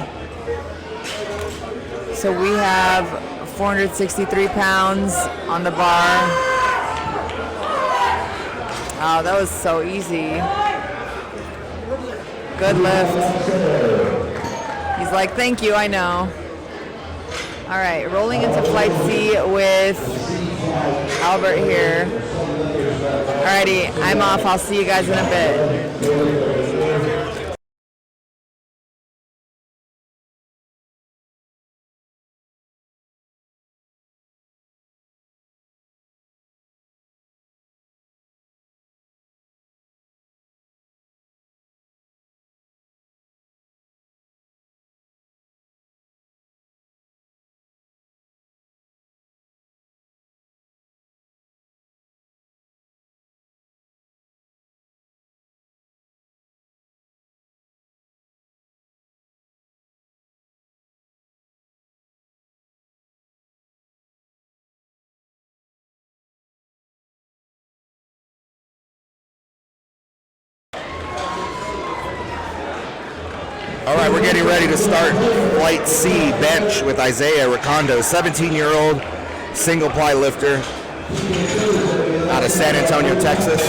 So we have 463 pounds on the bar. Oh, that was so easy. Good lift. He's like, thank you, I know. All right, rolling into flight C with Albert here. Alrighty, I'm off. I'll see you guys in a bit. All right, we're getting ready to start Flight C bench with Isaiah Ricondo, 17-year-old single-ply lifter out of San Antonio, Texas.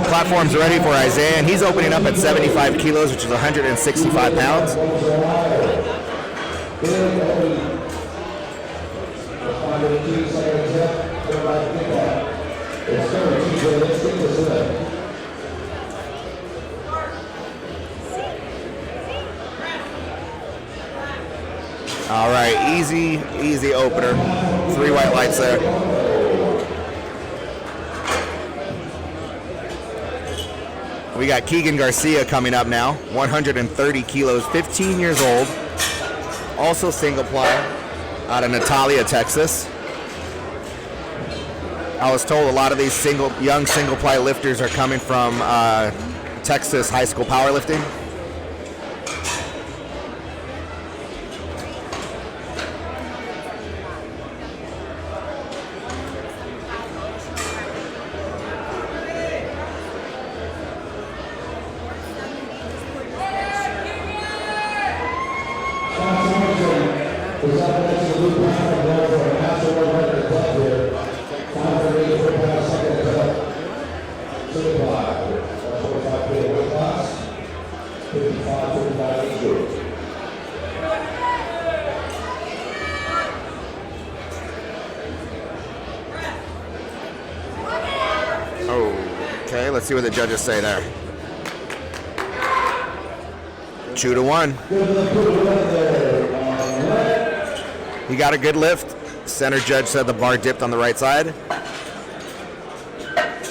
Platform's ready for Isaiah, and he's opening up at 75 kilos, which is 165 pounds. All right, easy opener. 3 white lights there. We got Keegan Garcia coming up now, 130 kilos, 15 years old, also single ply, out of Natalia, Texas. I was told a lot of these young single ply lifters are coming from Texas high school powerlifting. Okay, let's see what the judges say there. 2-1. He got a good lift. Center judge said the bar dipped on the right side.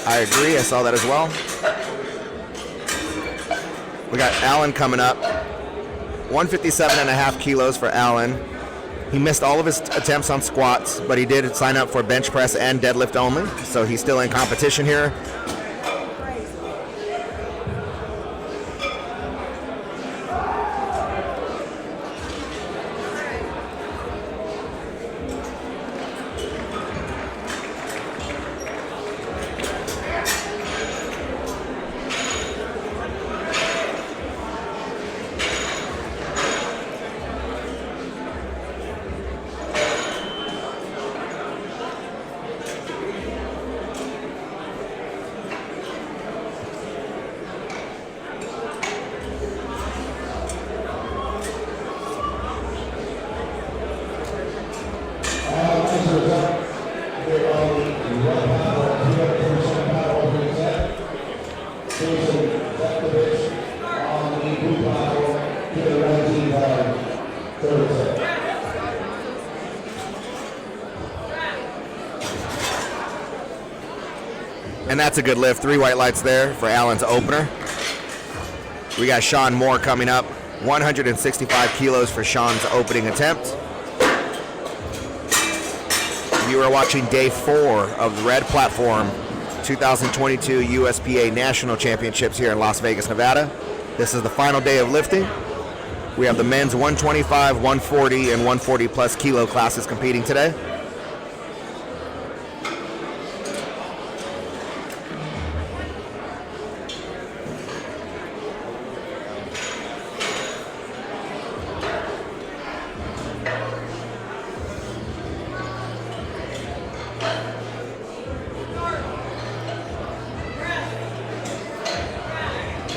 I agree, I saw that as well. We got Alan coming up. 157.5 kilos for Alan. He missed all of his attempts on squats, but he did sign up for bench press and deadlift only, so he's still in competition here. And that's a good lift. 3 white lights there for Alan's opener. We got Sean Moore coming up. 165 kilos for Sean's opening attempt. You are watching day 4 of the Red Platform 2022 USPA National Championships here in Las Vegas, Nevada. This is the final day of lifting. We have the men's 125, 140, and 140 plus kilo classes competing today.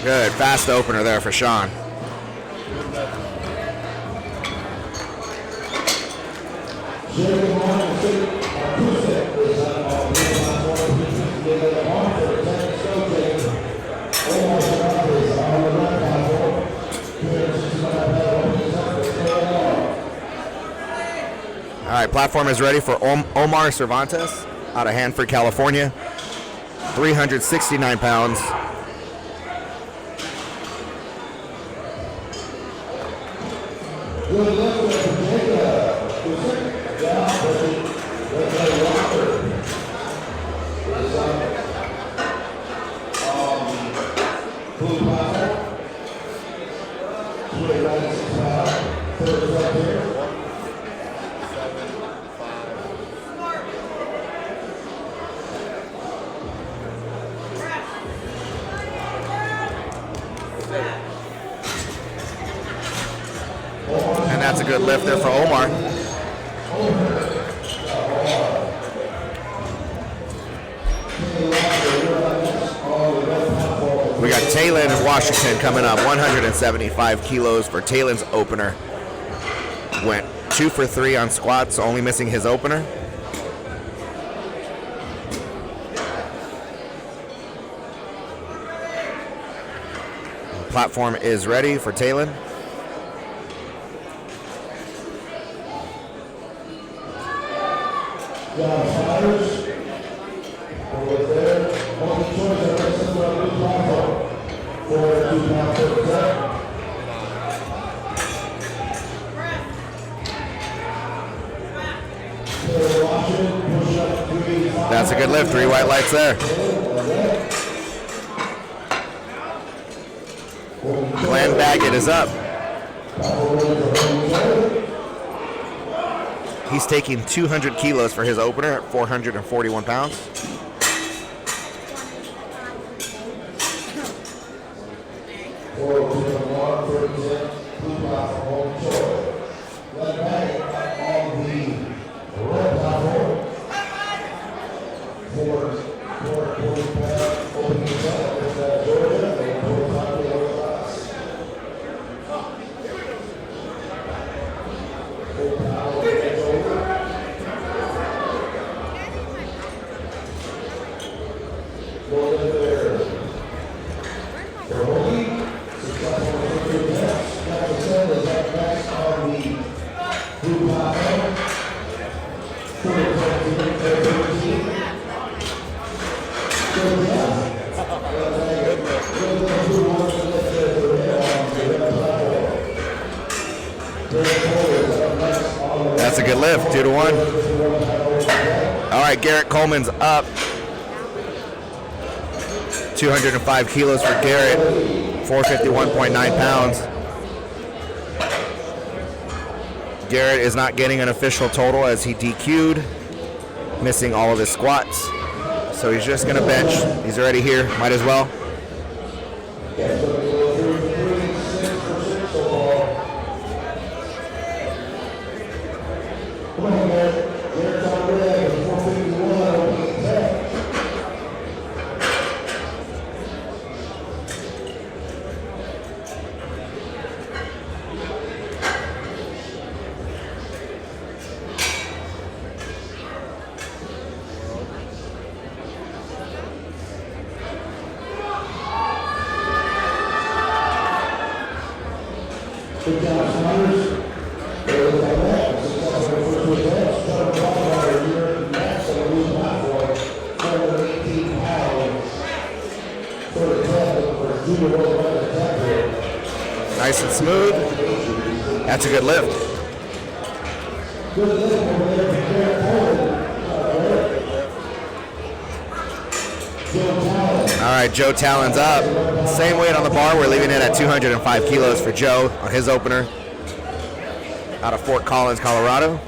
Good, fast opener there for Sean. All right, platform is ready for Omar Cervantes out of Hanford, California. 369 pounds. And that's a good lift there for Omar. We got Taylon in Washington coming up. 175 kilos for Taylon's opener. Went 2 for 3 on squats, only missing his opener. Platform is ready for Taylon. That's a good lift. 3 white lights there. Glenn Baggett is up. He's taking 200 kilos for his opener at 441 pounds. That's a good lift, 2 to 1. All right, Garrett Coleman's up. 205 kilos for Garrett, 451.9 pounds. Garrett is not getting an official total as he DQ'd, missing all of his squats. So he's just gonna bench. He's already here, might as well. nice and smooth. That's a good lift. All right, Joe Talon's up. Same weight on the bar. We're leaving it at 205 kilos for Joe on his opener. Out of Fort Collins, Colorado.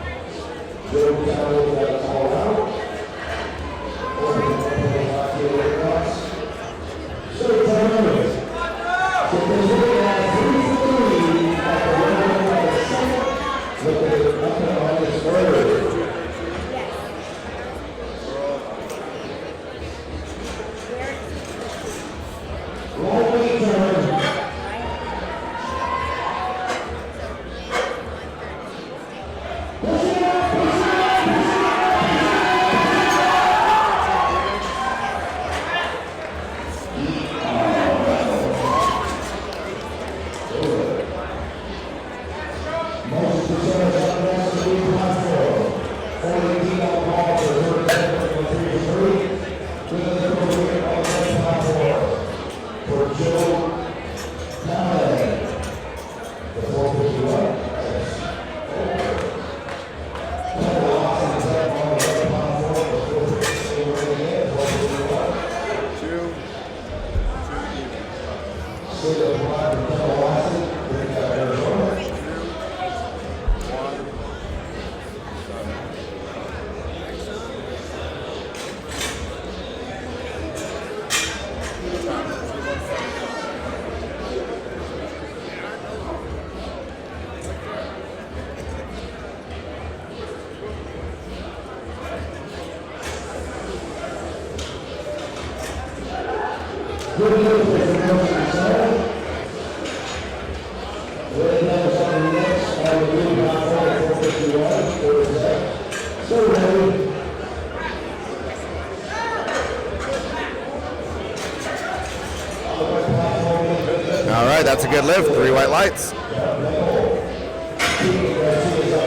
All right, that's a good lift. 3 white lights.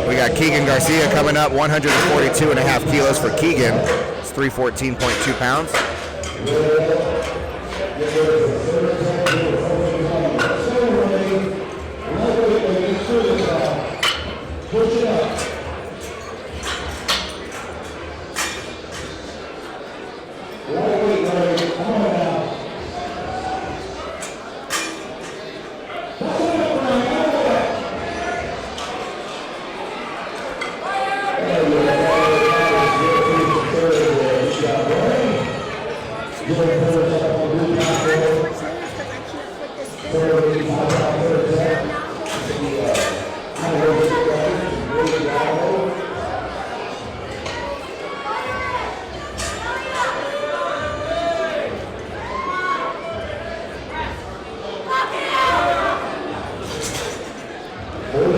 We got Keegan Garcia coming up, 142.5 kilos for Keegan. It's 314.2 pounds.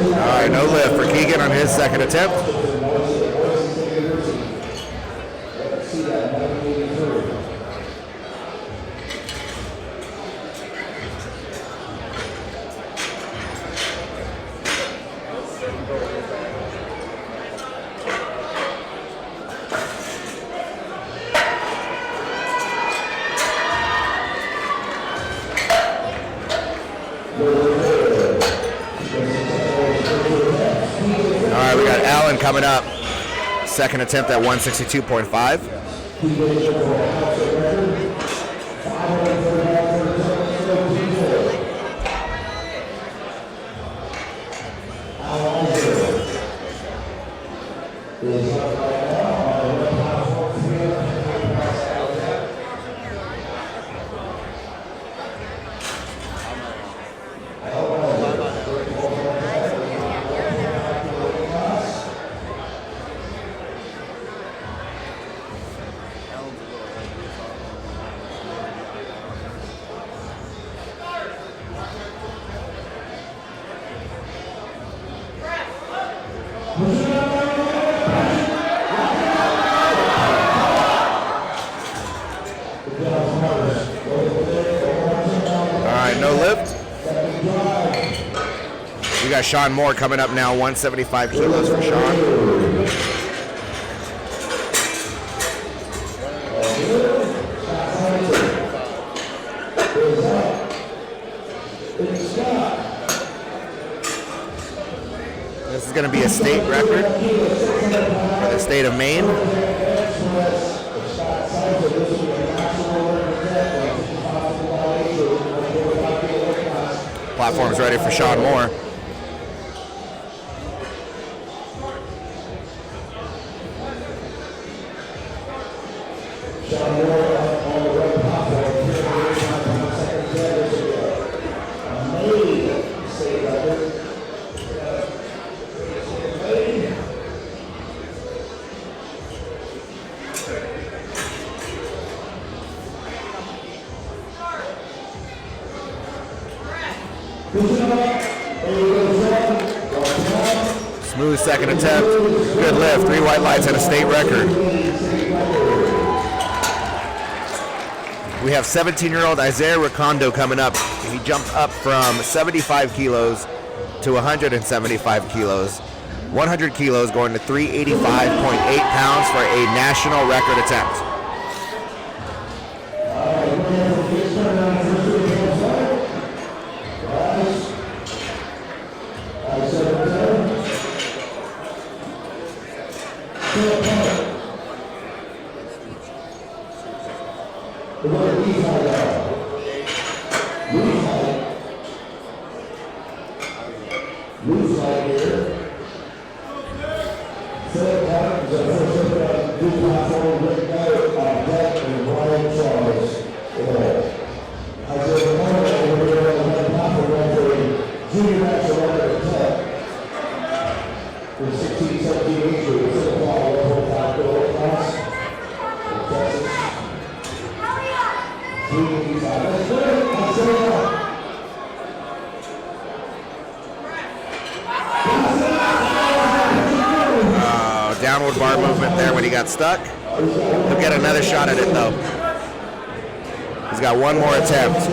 All right, no lift for Keegan on his second attempt. Coming up, second attempt at 162.5. We got Sean Moore coming up now, 175 kilos for Sean. for the state of Maine. Platform's ready for Sean Moore. Smooth second attempt. Good lift. 3 white lights and a state record. We have 17-year-old Isaiah Recondo coming up. He jumped up from 75 kilos to 175 kilos. 100 kilos going to 385.8 pounds for a national record attempt. Downward bar movement there when he got stuck. He'll get another shot at it though. He's got one more attempt.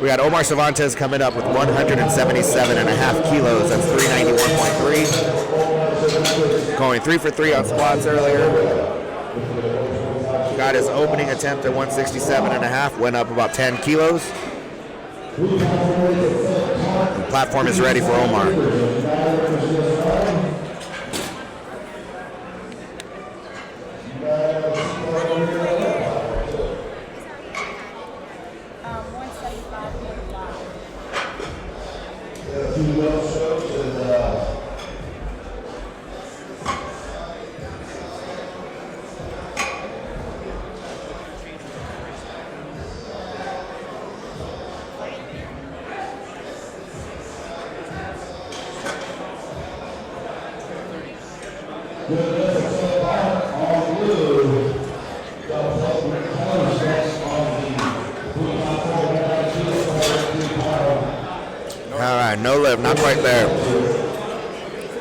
We got Omar Cervantes coming up with 177.5 kilos. That's 391.3. Going 3 for 3 on squats earlier. Got his opening attempt at 167.5. Went up about 10 kilos. The platform is ready for Omar.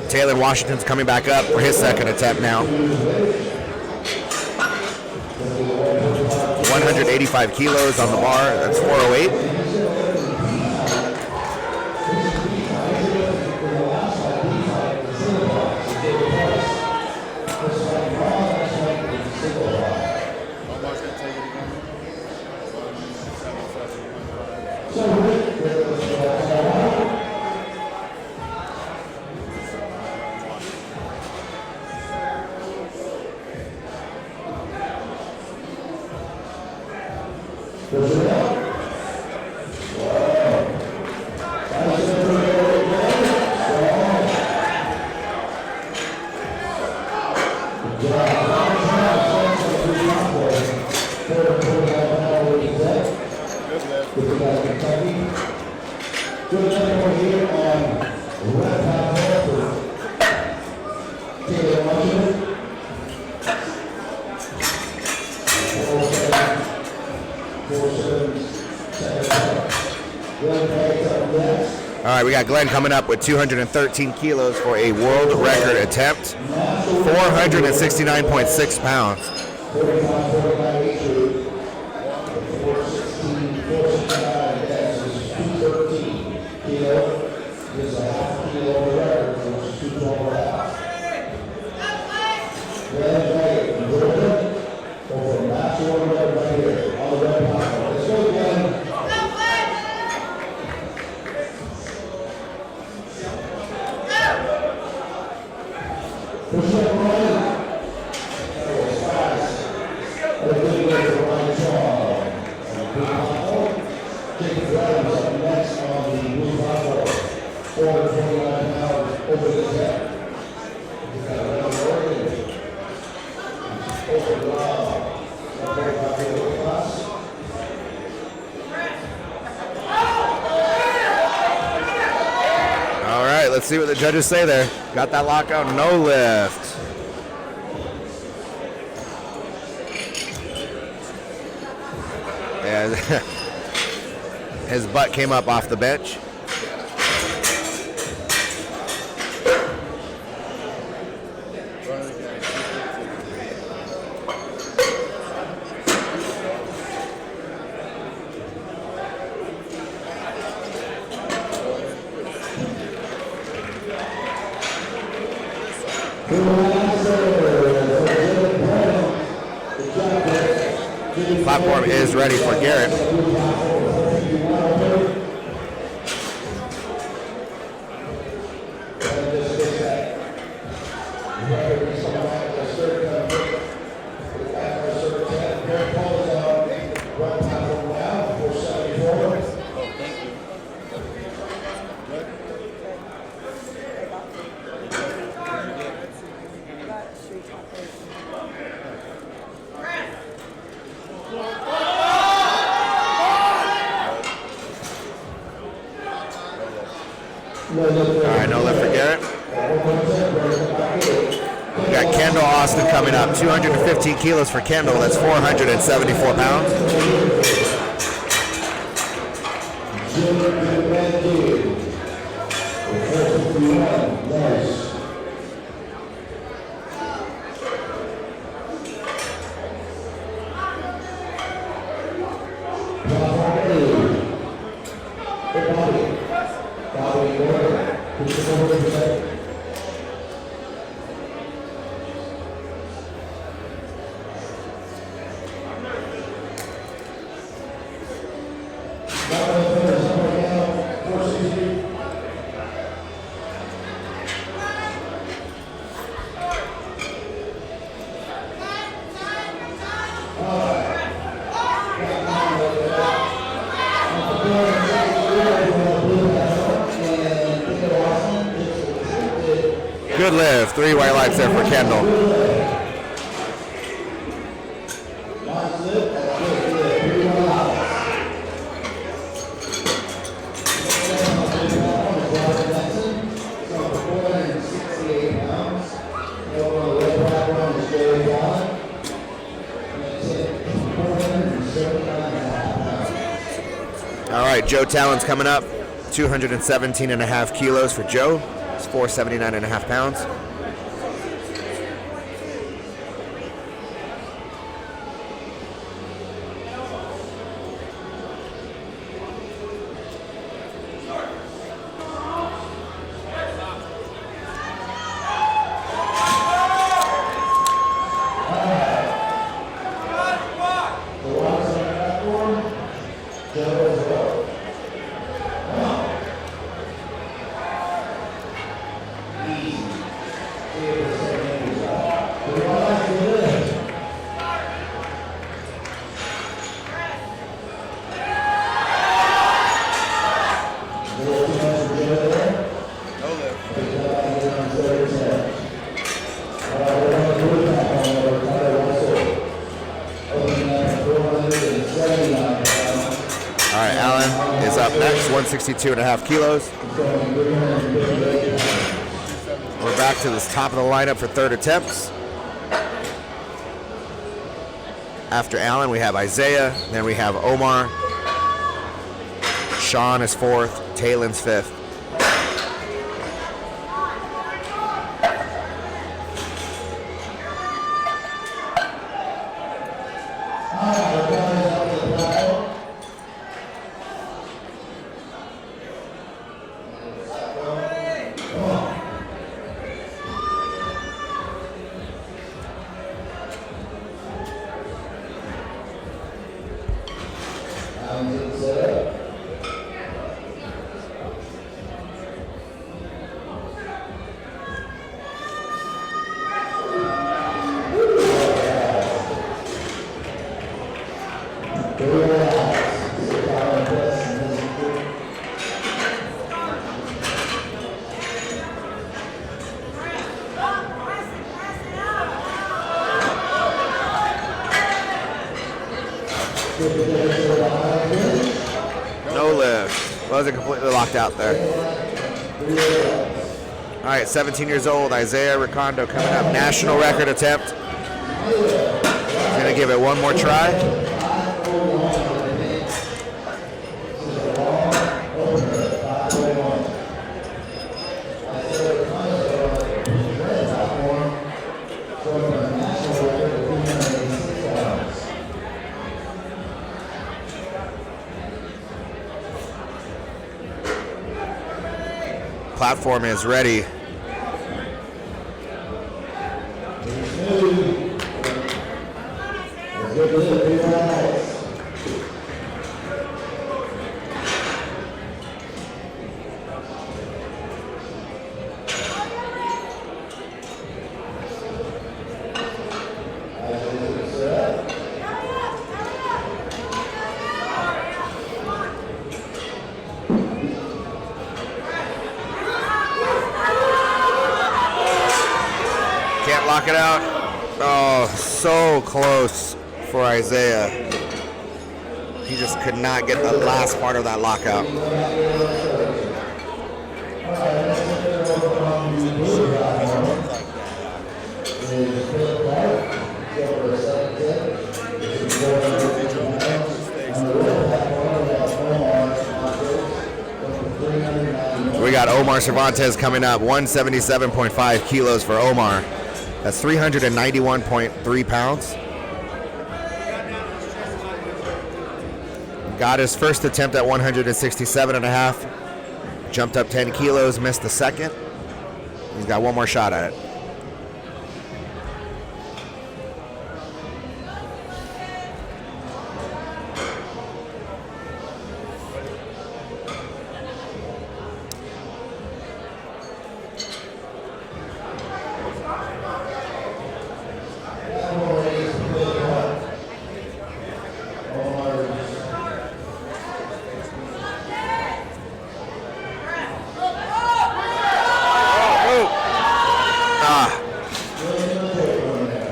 'Taylor Washington's coming back up for his second attempt now. 185 kilos on the bar. That's 408. All right, we got Glenn coming up with 213 kilos for a world record attempt, 469.6 pounds. All right, let's see what the judges say there. Got that lockout, no lift. And his butt came up off the bench. Platform is ready for Garrett. All right, no lift for Garrett. We got Kendall Austin coming up. 215 kilos for Kendall. That's 474 pounds. Good lift. 3 white lights there for Kendall. All right, Joe Talon's coming up. 217.5 kilos for Joe. It's 479.5 pounds. All right, Alan is up next, 162.5 kilos. We're back to this top of the lineup for third attempts. After Alan, we have Isaiah, then we have Omar. Sean is fourth, Taylon's fifth. No lift. Wasn't completely locked out there. All right, 17 years old, Isaiah Ricondo coming up. National record attempt. He's gonna give it one more try. Platform is ready. Can't lock it out. Oh, so close for Isaiah. He just could not get the last part of that lockout. We got Omar Cervantes coming up, 177.5 kilos for Omar. That's 391.3 pounds. Got his first attempt at 167.5. Jumped up 10 kilos, missed the second. He's got one more shot at it.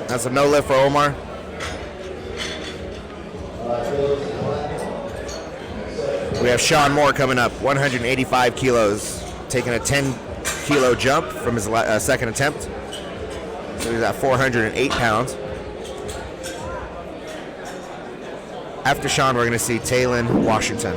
That's a no lift for Omar. We have Sean Moore coming up, 185 kilos, taking a 10 kilo jump from his second attempt. So he's at 408 pounds. After Sean, we're going to see Taylon Washington.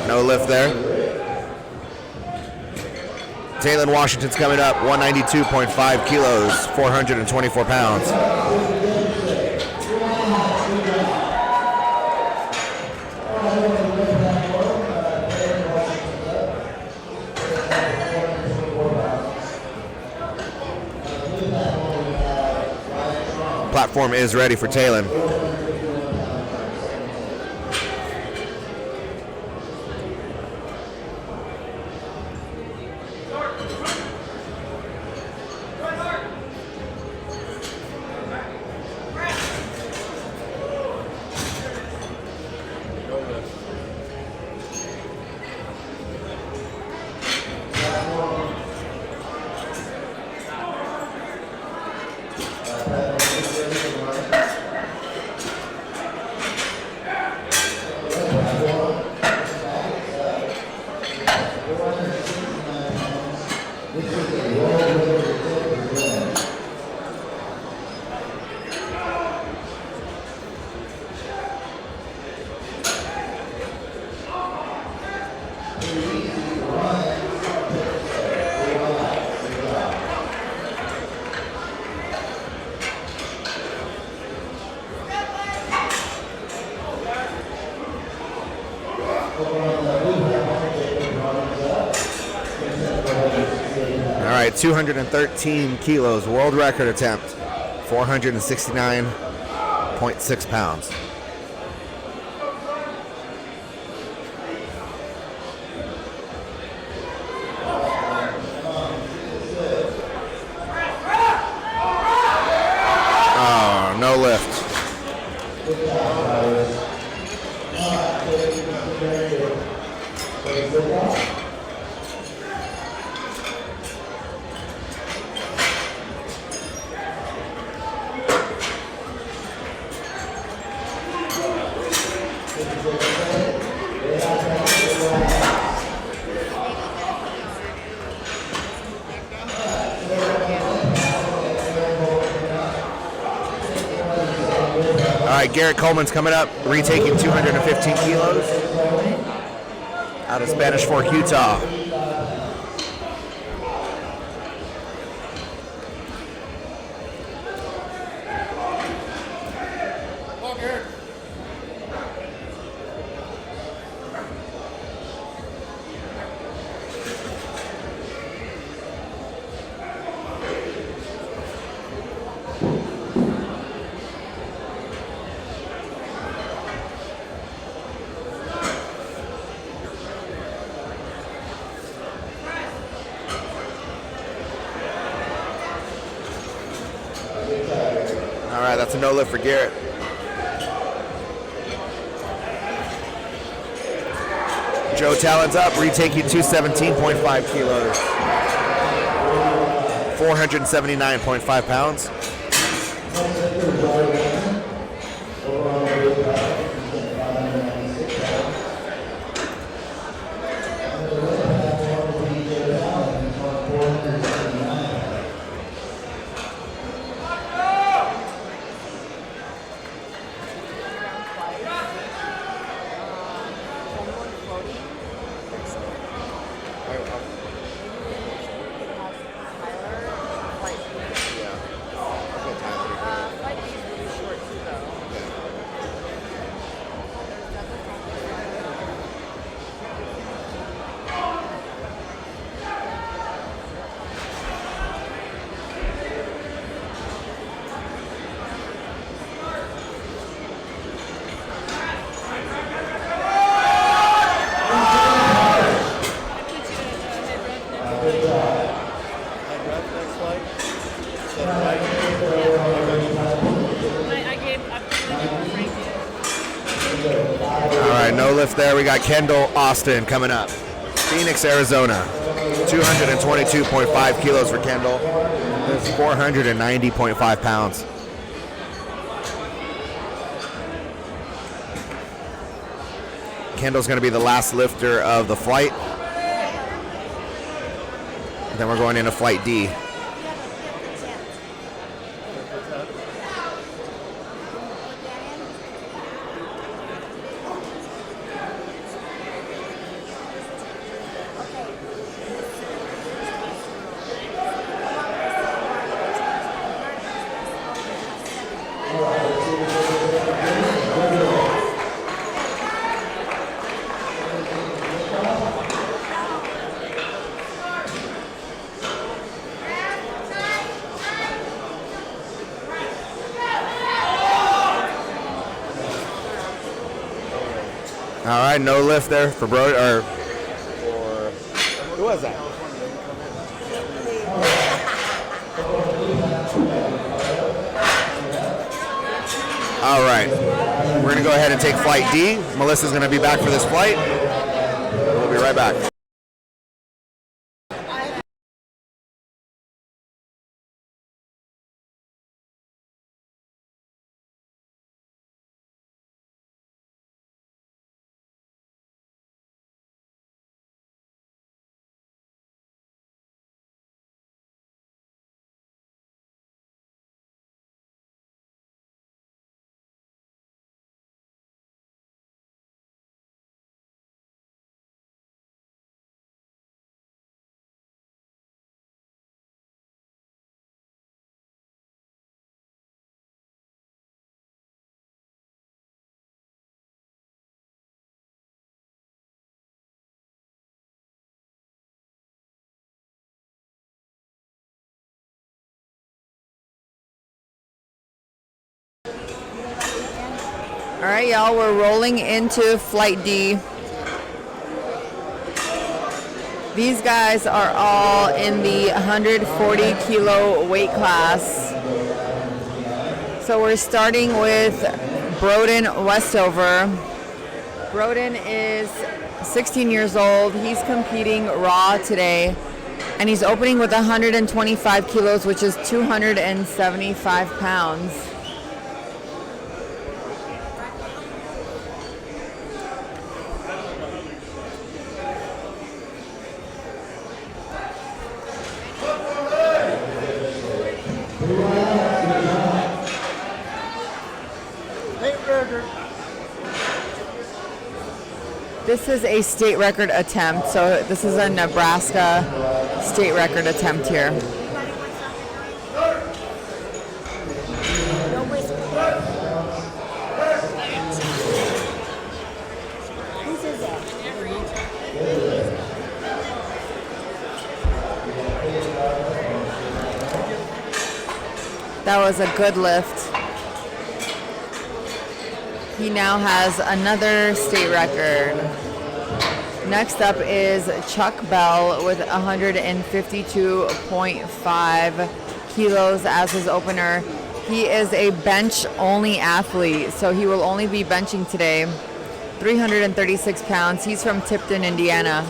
No lift there. Taylon Washington's coming up, 192.5 kilos, 424 pounds. Platform is ready for Taylon. right, 213 kilos, world record attempt, 469.6 pounds. Oh, no lift. All right, Garrett Coleman's coming up, retaking 215 kilos out of Spanish Fork, Utah. All right, that's a no lift for Garrett. Joe Talon's up, retaking 217.5 kilos, 479.5 pounds. All right, no lift there. We got Kendall Austin coming up. Phoenix, Arizona. 222.5 kilos for Kendall. That's 490.5 pounds. Kendall's going to be the last lifter of the flight. Then we're going into flight D. All right, no lift there for who was that? All right, we're gonna go ahead and take flight D. Melissa's gonna be back for this flight. We'll be right back. All right, y'all, we're rolling into Flight D. These guys are all in the 140 kilo weight class. So we're starting with Broden Westover. Broden is 16 years old. He's competing raw today, and he's opening with 125 kilos, which is 275 pounds. This is a state record attempt, so this is a Nebraska state record attempt here. That was a good lift. He now has another state record. Next up is Chuck Bell with 152.5 kilos as his opener. He is a bench-only athlete, so he will only be benching today. 336 pounds. He's from Tipton, Indiana.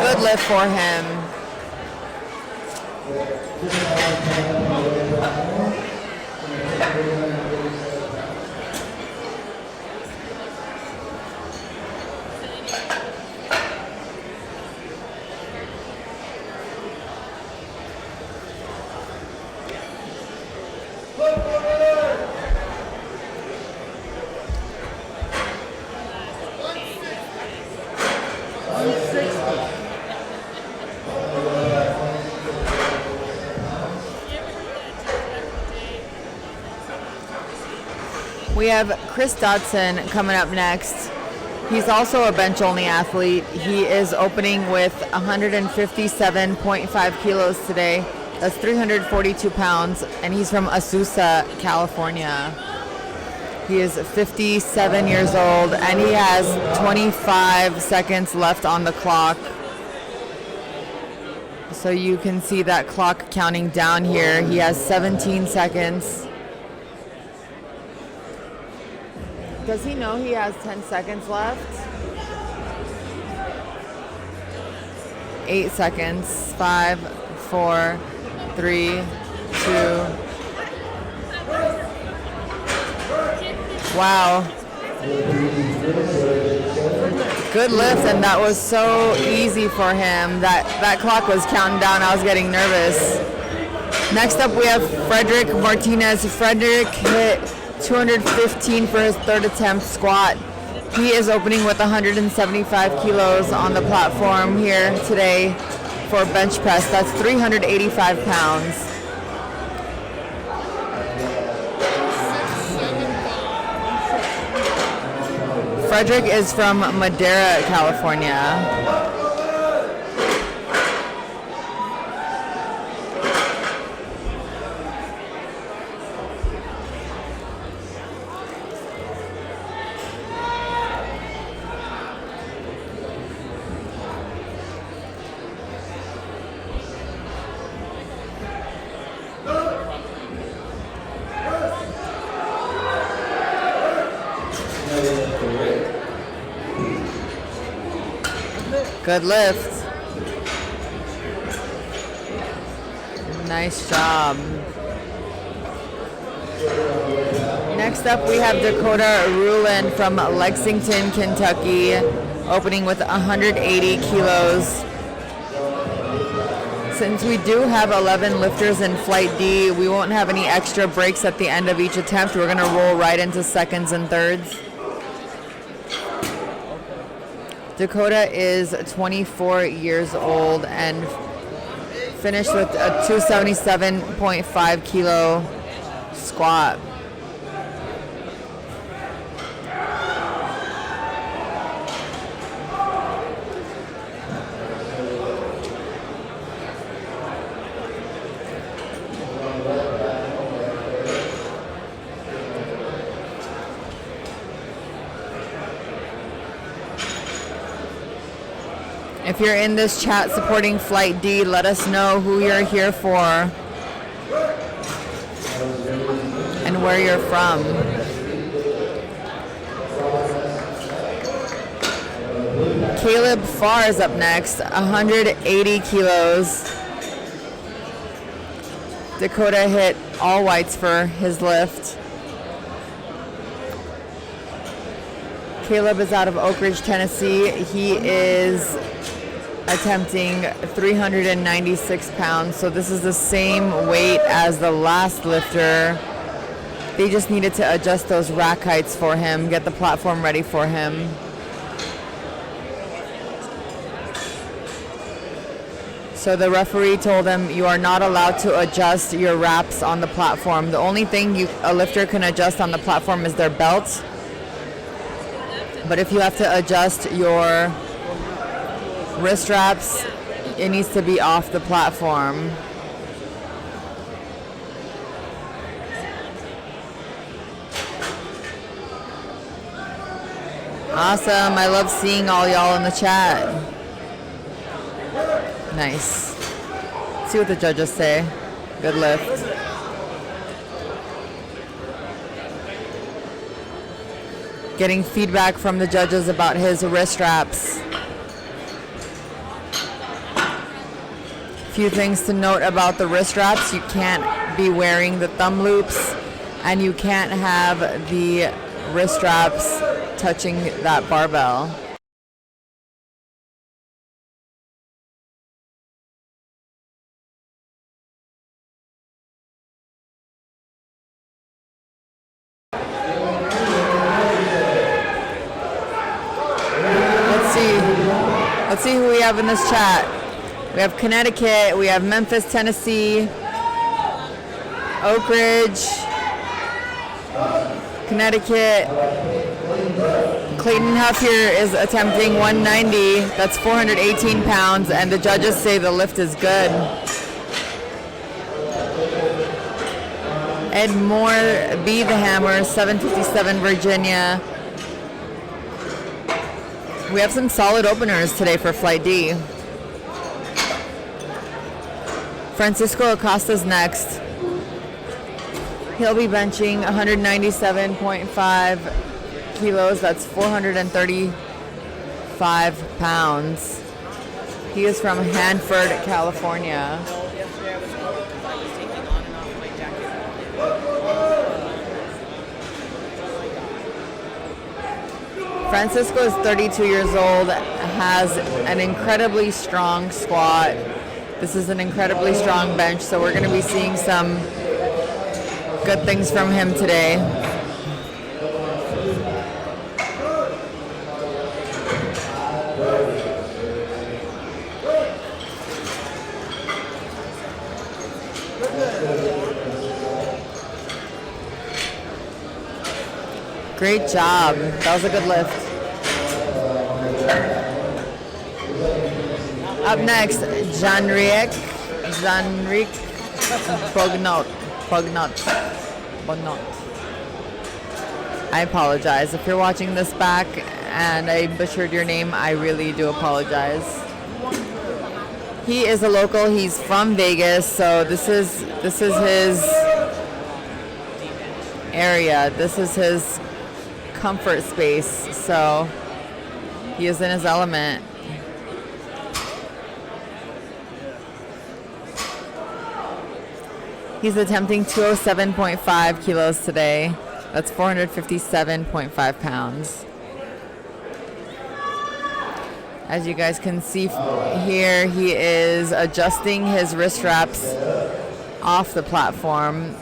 Good lift for him. We have Chris Dodson coming up next. He's also a bench-only athlete. He is opening with 157.5 kilos today. That's 342 pounds, and he's from Azusa, California. He is 57 years old, and he has 25 seconds left on the clock. So you can see that clock counting down here. He has 17 seconds. Does he know he has 10 seconds left? 8 seconds. 5, 4, 3, 2. Wow. Good lift, and that was so easy for him. That clock was counting down. I was getting nervous. Next up, we have Frederick Martinez. Frederick hit 215 for his third attempt squat. He is opening with 175 kilos on the platform here today for bench press. That's 385 pounds. Frederick is from Madera, California. Good lift. Nice job. Next up, we have Dakota Rulin from Lexington, Kentucky, opening with 180 kilos. Since we do have 11 lifters in Flight D, we won't have any extra breaks at the end of each attempt. We're going to roll right into seconds and thirds. Dakota is 24 years old and finished with a 277.5 kilo squat. If you're in this chat supporting Flight D, let us know who you're here for and where you're from. Caleb Farr is up next, 180 kilos. Dakota hit all whites for his lift. Caleb is out of Oak Ridge, Tennessee. He is attempting 396 pounds, so this is the same weight as the last lifter. They just needed to adjust those rack heights for him, get the platform ready for him. So the referee told him you are not allowed to adjust your wraps on the platform. The only thing a lifter can adjust on the platform is their belt. But if you have to adjust your wrist wraps, it needs to be off the platform. Awesome. I love seeing all y'all in the chat. Nice. Let's see what the judges say. Good lift. Getting feedback from the judges about his wrist wraps. Few things to note about the wrist wraps. You can't be wearing the thumb loops, and you can't have the wrist wraps touching that barbell. Let's see who we have in this chat. We have Connecticut, we have Memphis, Tennessee, Oak Ridge, Connecticut. Clayton Huff here is attempting 190. That's 418 pounds, and the judges say the lift is good. Ed Moore, B the Hammer, 757 Virginia. We have some solid openers today for Flight D. Francisco Acosta's next. He'll be benching 197.5 kilos. That's 435 pounds. He is from Hanford, California. Francisco is 32 years old, has an incredibly strong squat. This is an incredibly strong bench, so we're going to be seeing some good things from him today. Great job. That was a good lift. Up next, Janrik Bognot. I apologize. If you're watching this back and I butchered your name, I really do apologize. He is a local. He's from Vegas, so this is his area. This is his comfort space, so he is in his element. He's attempting 207.5 kilos today. That's 457.5 pounds. As you guys can see here, he is adjusting his wrist wraps off the platform.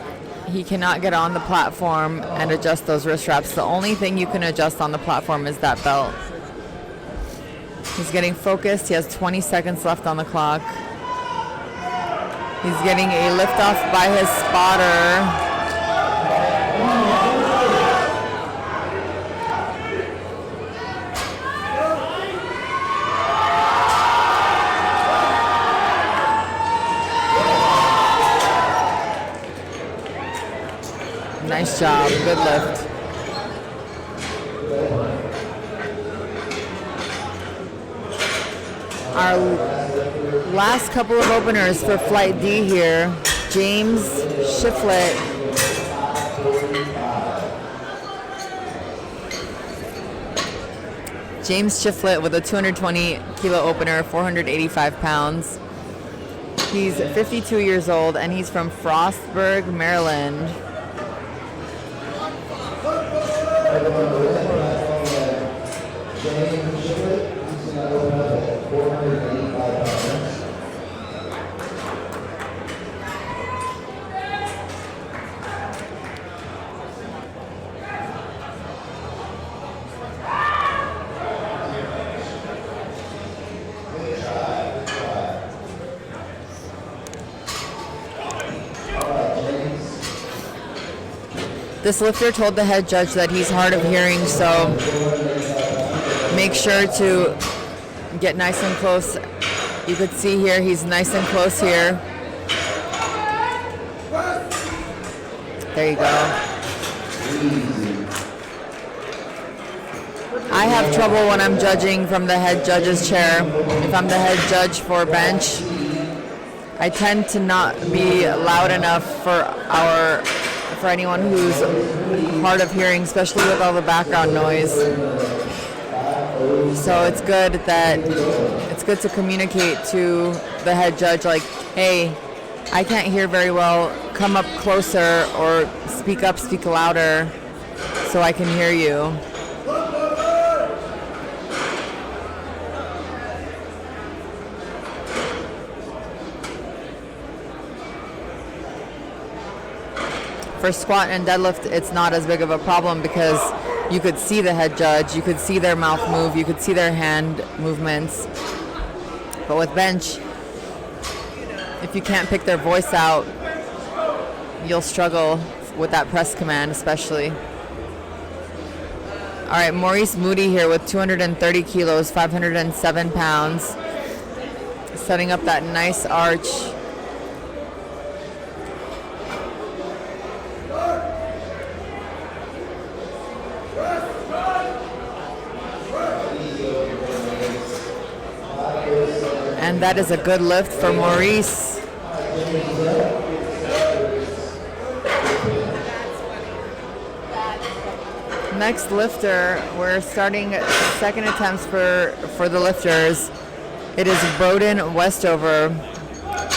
He cannot get on the platform and adjust those wrist wraps. The only thing you can adjust on the platform is that belt. He's getting focused. He has 20 seconds left on the clock. He's getting a lift off by his spotter. Nice job, good lift. Our last couple of openers for Flight D here. James Shiflett. James Shiflett with a 220 kilo opener, 485 pounds. He's 52 years old and he's from Frostburg, Maryland. This lifter told the head judge that he's hard of hearing, so make sure to get nice and close. You could see here, he's nice and close here. There you go. I have trouble when I'm judging from the head judge's chair. If I'm the head judge for bench, I tend to not be loud enough for anyone who's hard of hearing, especially with all the background noise. So it's good to communicate to the head judge, like, hey, I can't hear very well, come up closer, or speak up, speak louder so I can hear you. For squat and deadlift, it's not as big of a problem because you could see the head judge, you could see their mouth move, you could see their hand movements. But with bench, if you can't pick their voice out, you'll struggle with that press command especially. All right, Maurice Moody here with 230 kilos, 507 pounds. Setting up that nice arch. And that is a good lift for Maurice. Next lifter, we're starting second attempts for the lifters. It is Broden Westover.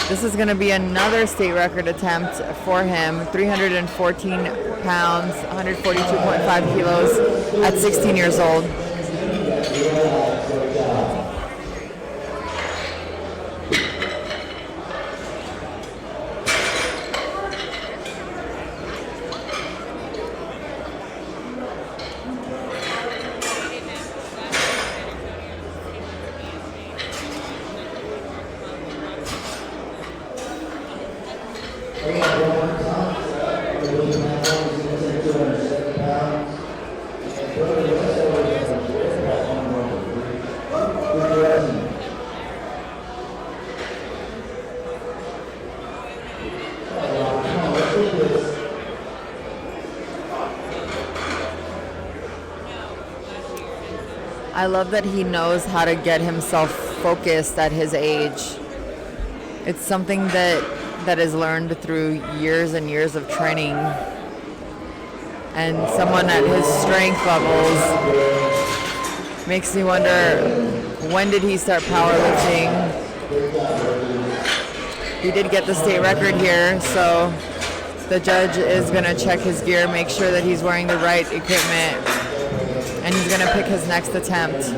This is going to be another state record attempt for him. 314 pounds, 142.5 kilos at 16 years old. I love that he knows how to get himself focused at his age. It's something that is learned through years and years of training. And someone at his strength levels makes me wonder, when did he start powerlifting? He did get the state record here, so the judge is going to check his gear, make sure that he's wearing the right equipment, and he's going to pick his next attempt.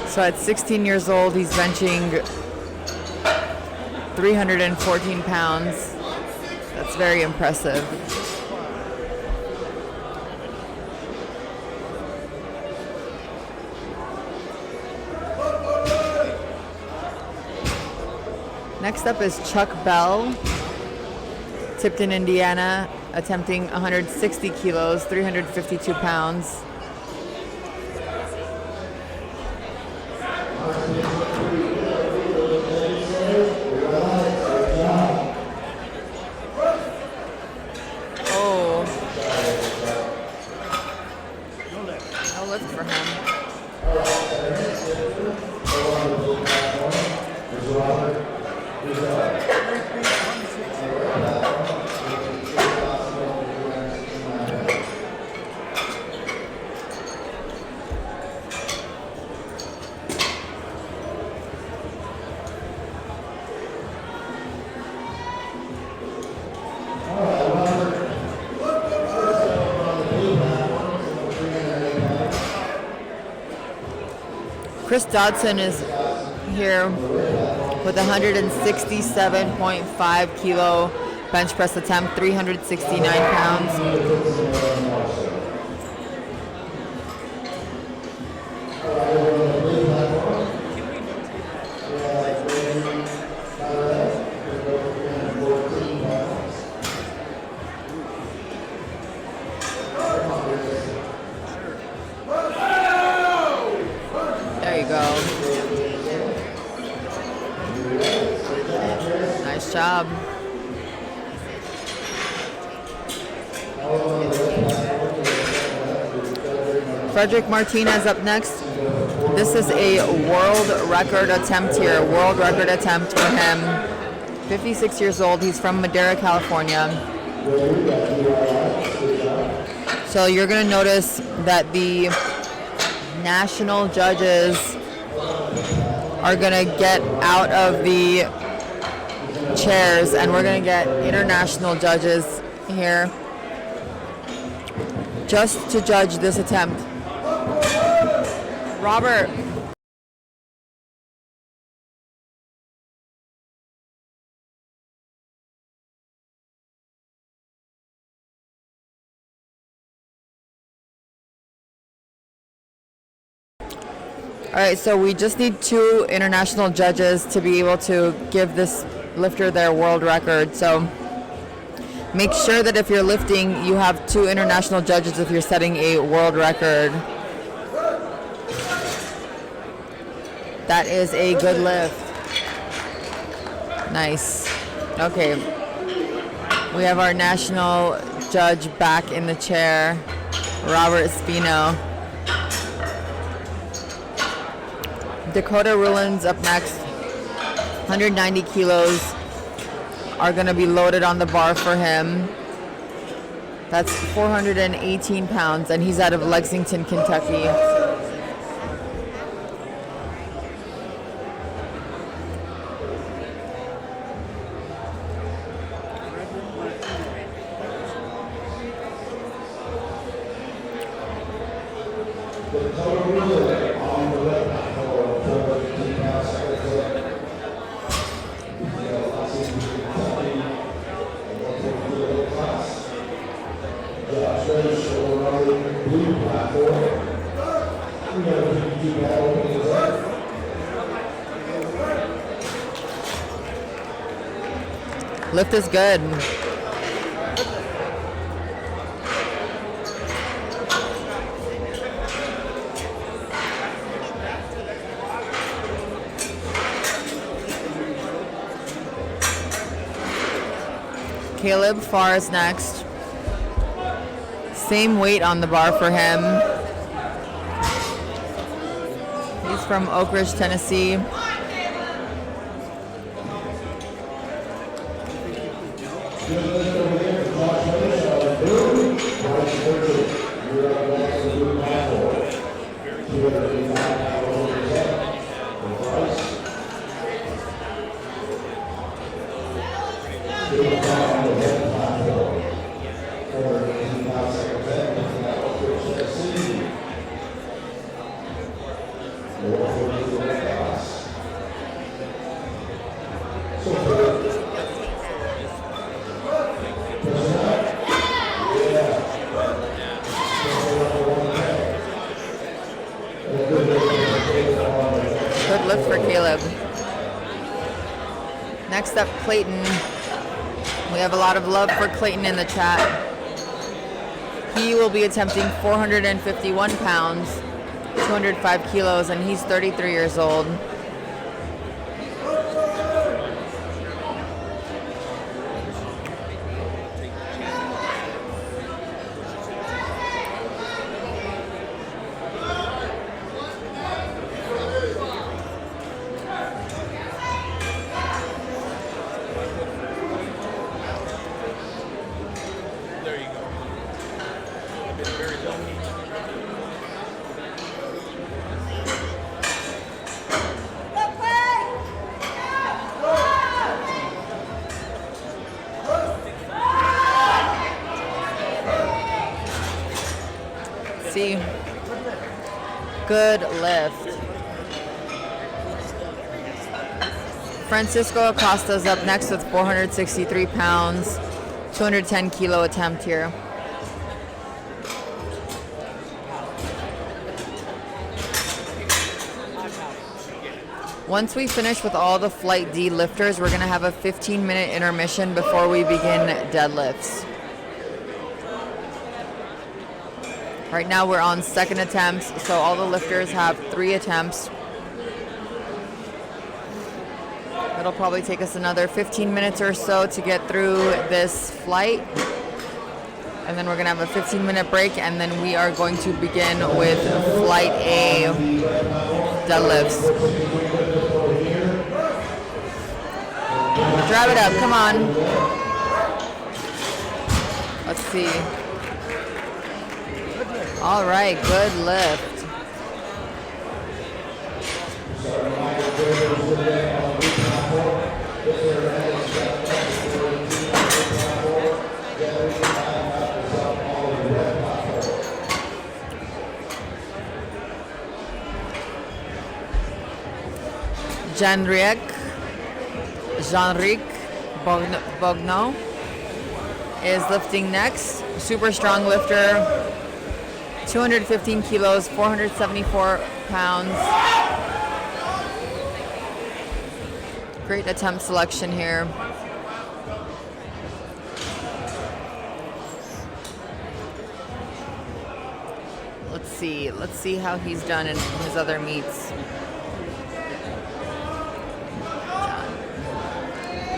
So at 16 years old, he's benching 314 pounds. That's very impressive. Next up is Chuck Bell, Tipton, Indiana, attempting 160 kilos, 352 pounds. Oh. No lift for him. Chris Dodson is here with 167.5 kilo bench press attempt, 369 pounds. There you go. Nice job. Frederick Martinez up next. This is a world record attempt here. World record attempt for him. 56 years old. He's from Madera, California. So you're going to notice that the national judges are going to get out of the chairs, and we're going to get international judges here just to judge this attempt. Robert. All right, so we just need 2 international judges to be able to give this lifter their world record. So make sure that if you're lifting, you have 2 international judges if you're setting a world record. That is a good lift. Nice. Okay. We have our national judge back in the chair, Robert Espino. Dakota Rulin's up next. 190 kilos are going to be loaded on the bar for him. That's 418 pounds, and he's out of Lexington, Kentucky. Lift is good. Caleb Farr is next. Same weight on the bar for him. He's from Oak Ridge, Tennessee. Caleb. Next up, Clayton. We have a lot of love for Clayton in the chat. He will be attempting 451 pounds, 205 kilos, and he's 33 years old. Good lift. Francisco Acosta's up next with 463 pounds, 210 kilo attempt here. Once we finish with all the Flight D lifters, we're going to have a 15-minute intermission before we begin deadlifts. Right now we're on second attempts, so all the lifters have 3 attempts. It'll probably take us another 15 minutes or so to get through this flight. And then we're gonna have a 15-minute break, and then we are going to begin with Flight A deadlifts. Drive it up, come on. Let's see. All right, good lift. Jean-Ric Bogno is lifting next. Super strong lifter. 215 kilos, 474 pounds. Great attempt selection here. Let's see how he's done in his other meets.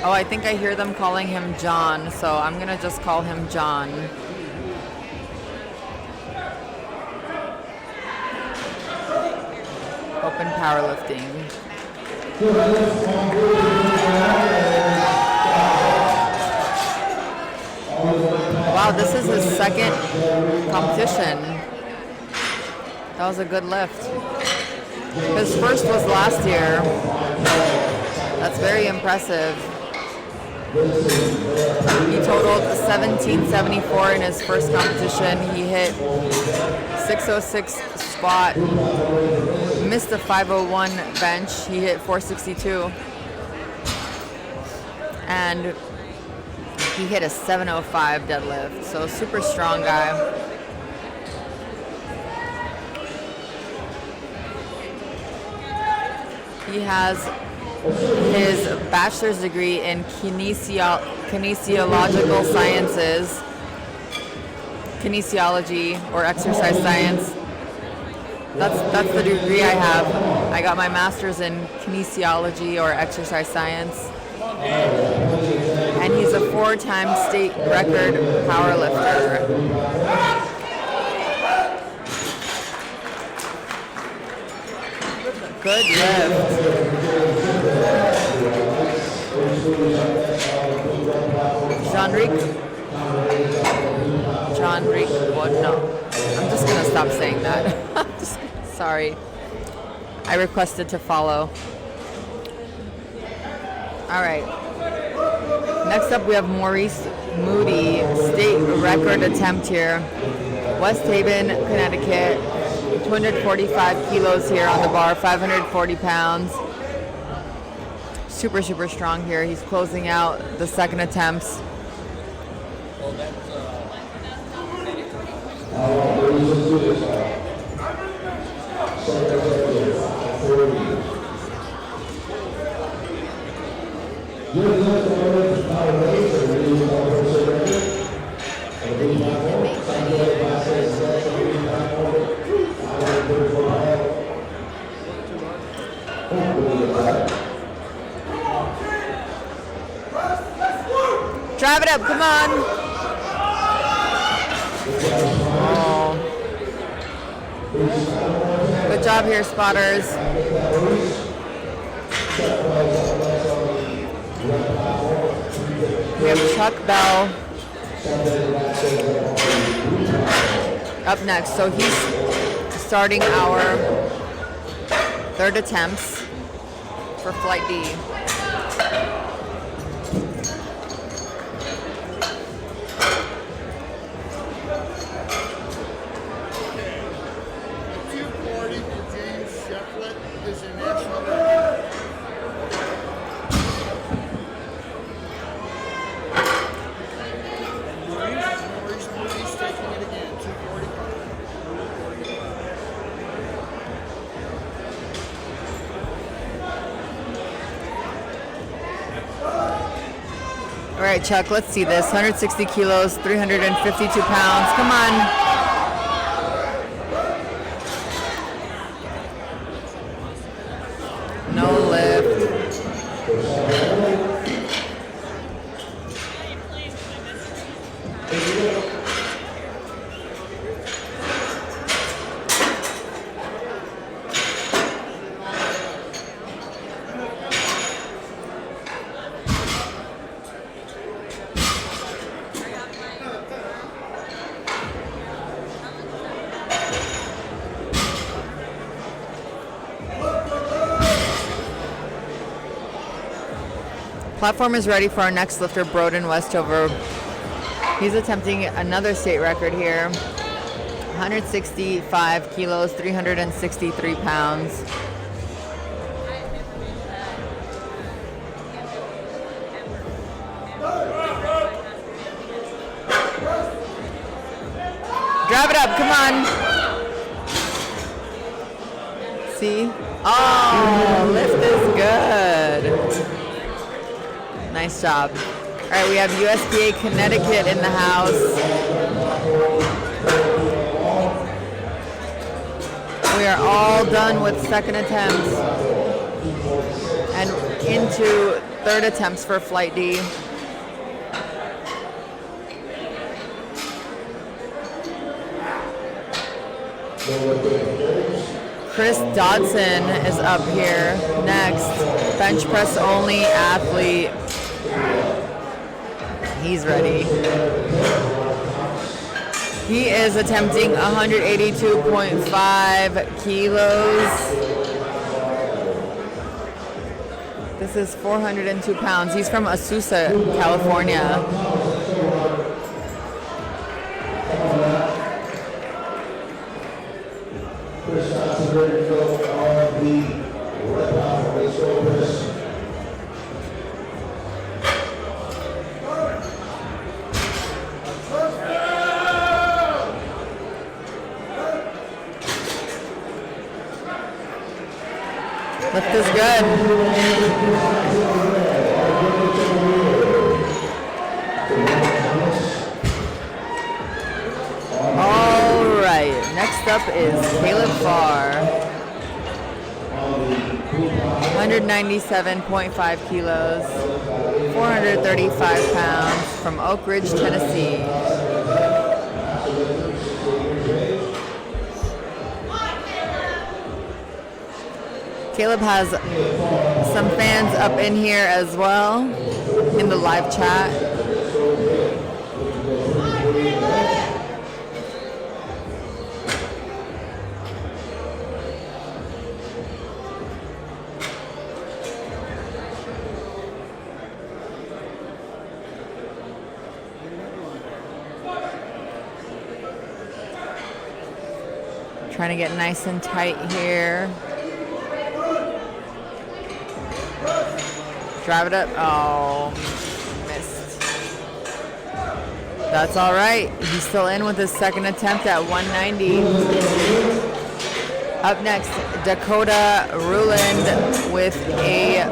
Oh, I think I hear them calling him John, so I'm gonna just call him John. Open powerlifting. Wow, this is his second competition. That was a good lift. His first was last year. That's very impressive. He totaled 1774 in his first competition. He hit 606 squat, missed a 501 bench. He hit 462. And he hit a 705 deadlift. So super strong guy. He has his bachelor's degree in kinesiological sciences, kinesiology or exercise science. That's the degree I have. I got my master's in kinesiology or exercise science. And he's a 4-time state record powerlifter. Good lift. Jean-Ric, what? No. I'm just gonna stop saying that. Sorry. I requested to follow. All right. Next up, we have Maurice Moody, state record attempt here. West Haven, Connecticut. 245 kilos here on the bar, 540 pounds. Super, super strong here. He's closing out the second attempts. Drive it up, come on. Oh. Good job here, spotters. We have Chuck Bell up next. So he's starting our third attempts for flight D. All right, Chuck, let's see this. 160 kilos, 352 pounds. Come on. No lift. Platform is ready for our next lifter, Broden Westover. He's attempting another state record here. 165 kilos, 363 pounds. Drive it up, come on. See? Oh, lift is good. Nice job. All right, we have USPA Connecticut in the house. We are all done with second attempts and into third attempts for flight D. Chris Dodson is up here next. Bench press only athlete. He's ready. He is attempting 182.5 kilos. This is 402 pounds. He's from Azusa, California. Lift is good. All right, next up is Caleb Farr. 197.5 kilos, 435 pounds from Oak Ridge, Tennessee. Caleb has some fans up in here as well in the live chat. Trying to get nice and tight here. Drive it up. Oh, missed. That's all right. He's still in with his second attempt at 190. Up next, Dakota Ruland with a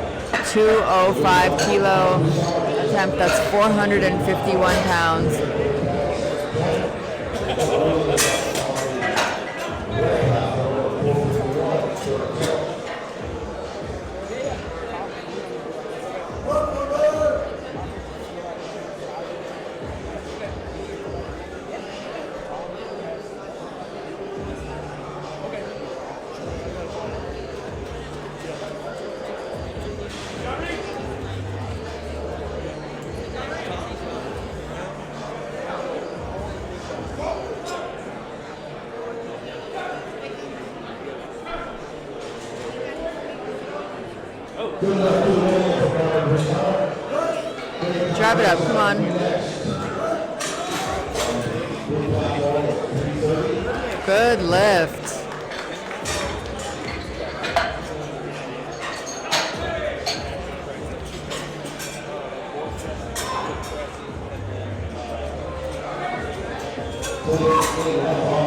205 kilo attempt. That's 451 pounds. Drive it up, come on. Good lift.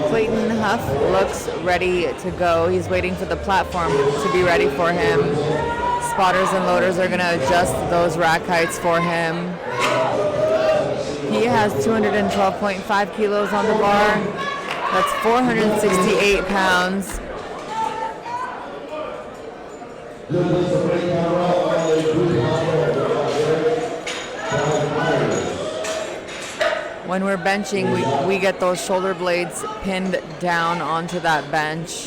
Clayton Huff looks ready to go. He's waiting for the platform to be ready for him. Spotters and loaders are going to adjust those rack heights for him. He has 212.5 kilos on the bar. That's 468 pounds. When we're benching, we get those shoulder blades pinned down onto that bench.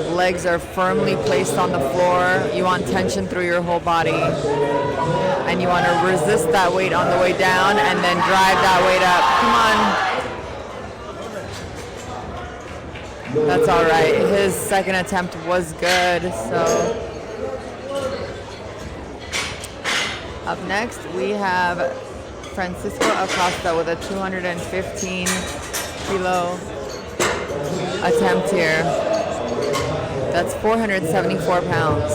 Legs are firmly placed on the floor. You want tension through your whole body. And you want to resist that weight on the way down and then drive that weight up. Come on. That's all right. His second attempt was good. So up next, we have Francisco Acosta with a 215 kilo attempt here. That's 474 pounds.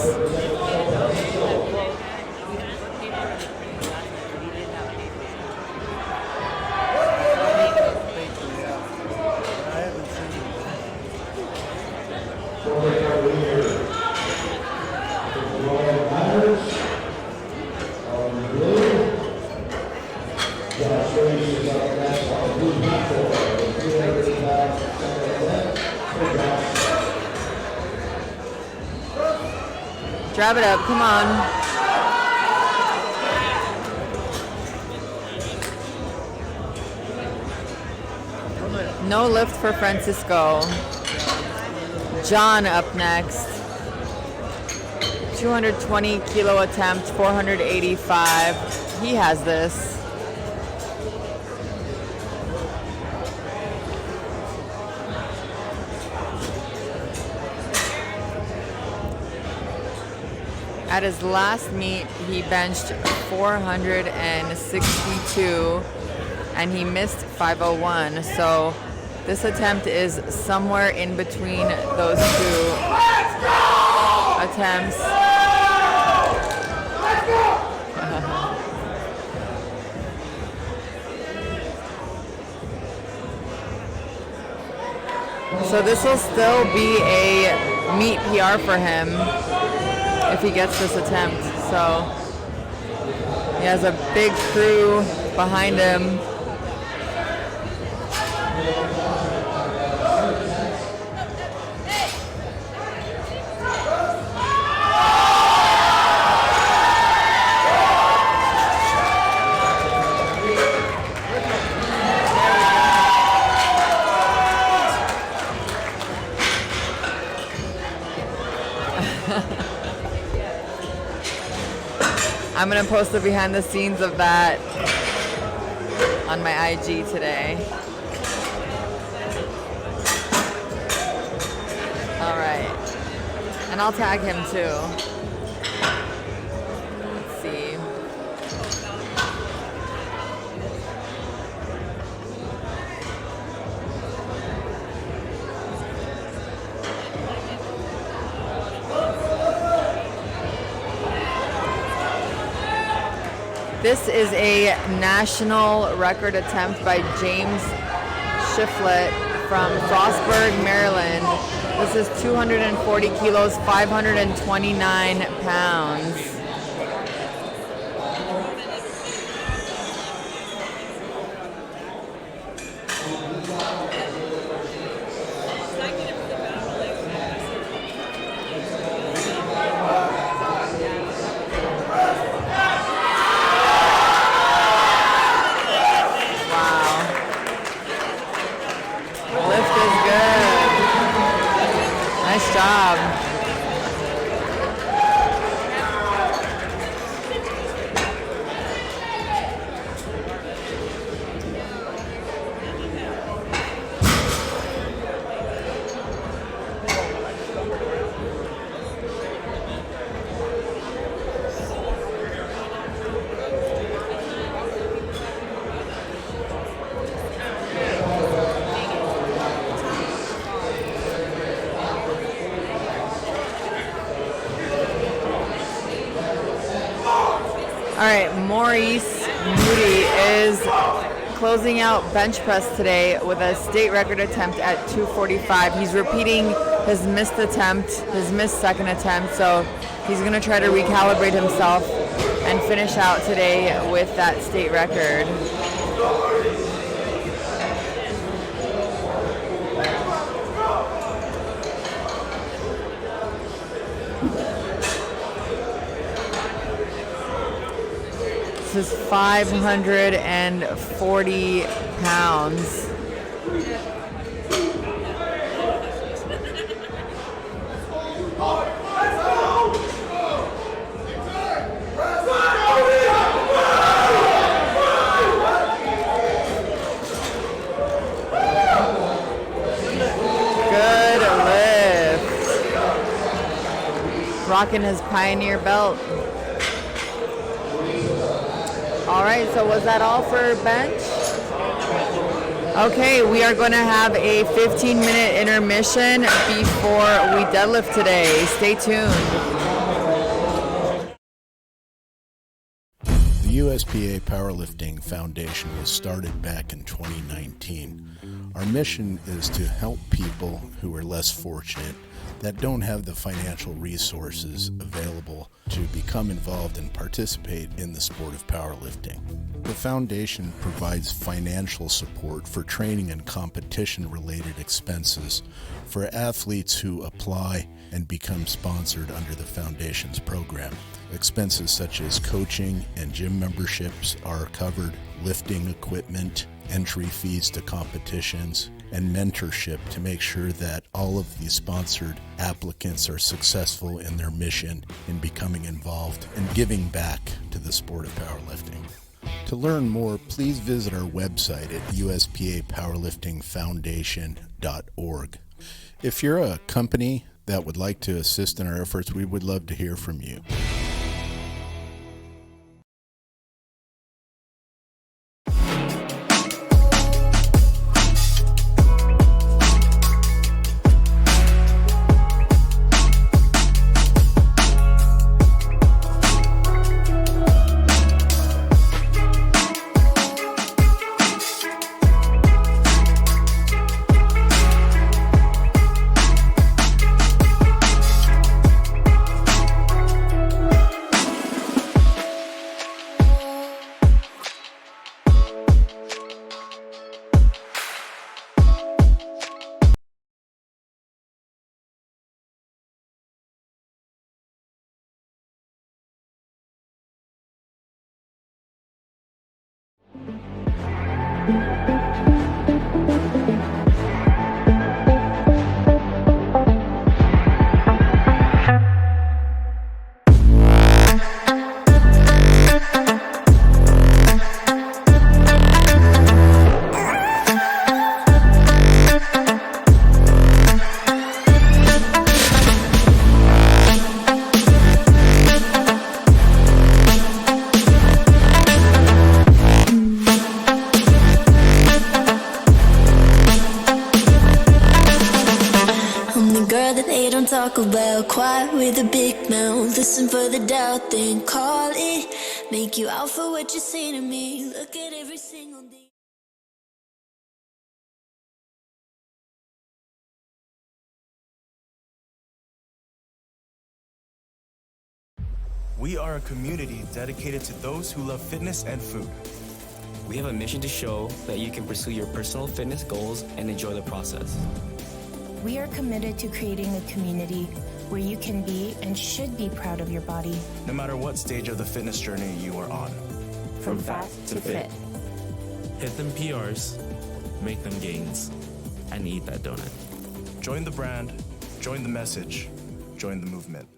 Drive it up, come on. No lift for Francisco. John up next. 220 kilo attempt, 485. He has this. At his last meet, he benched 462 and he missed 501. So this attempt is somewhere in between those two attempts. So this will still be a meet PR for him if he gets this attempt. So he has a big crew behind him. I'm going to post the behind the scenes of that on my IG today. All right. And I'll tag him too. Let's see. This is a national record attempt by James Shiflett from Frostburg, Maryland. This is 240 kilos, 529 pounds. right, Maurice Moody is closing out bench press today with a state record attempt at 245. He's repeating his missed attempt, his missed second attempt, so he's going to try to recalibrate himself and finish out today with that state record. This is 540 pounds. Good lift. Rocking his Pioneer belt. All right, so was that all for bench? Okay, we are going to have a 15-minute intermission before we deadlift today. Stay tuned. The USPA Powerlifting Foundation was started back in 2019. Our mission is to help people who are less fortunate, that don't have the financial resources available to become involved and participate in the sport of powerlifting. The foundation provides financial support for training and competition-related expenses for athletes who apply and become sponsored under the foundation's program. Expenses such as coaching and gym memberships are covered, lifting equipment, entry fees to competitions, and mentorship to make sure that all of the sponsored applicants are successful in their mission in becoming involved and giving back to the sport of powerlifting. To learn more, please visit our website at uspapowerliftingfoundation.org. If you're a company that would like to assist in our efforts, we would love to hear from you. Talk about quiet with a big mouth. Listen for the doubt, then call it. Make you out for what you say to me. Look at every single day. We are a community dedicated to those who love fitness and food. We have a mission to show that you can pursue your personal fitness goals and enjoy the process. We are committed to creating a community where you can be and should be proud of your body. No matter what stage of the fitness journey you are on. From fat to fit. Hit them PRs, make them gains, and eat that donut. Join the brand, join the message, join the movement.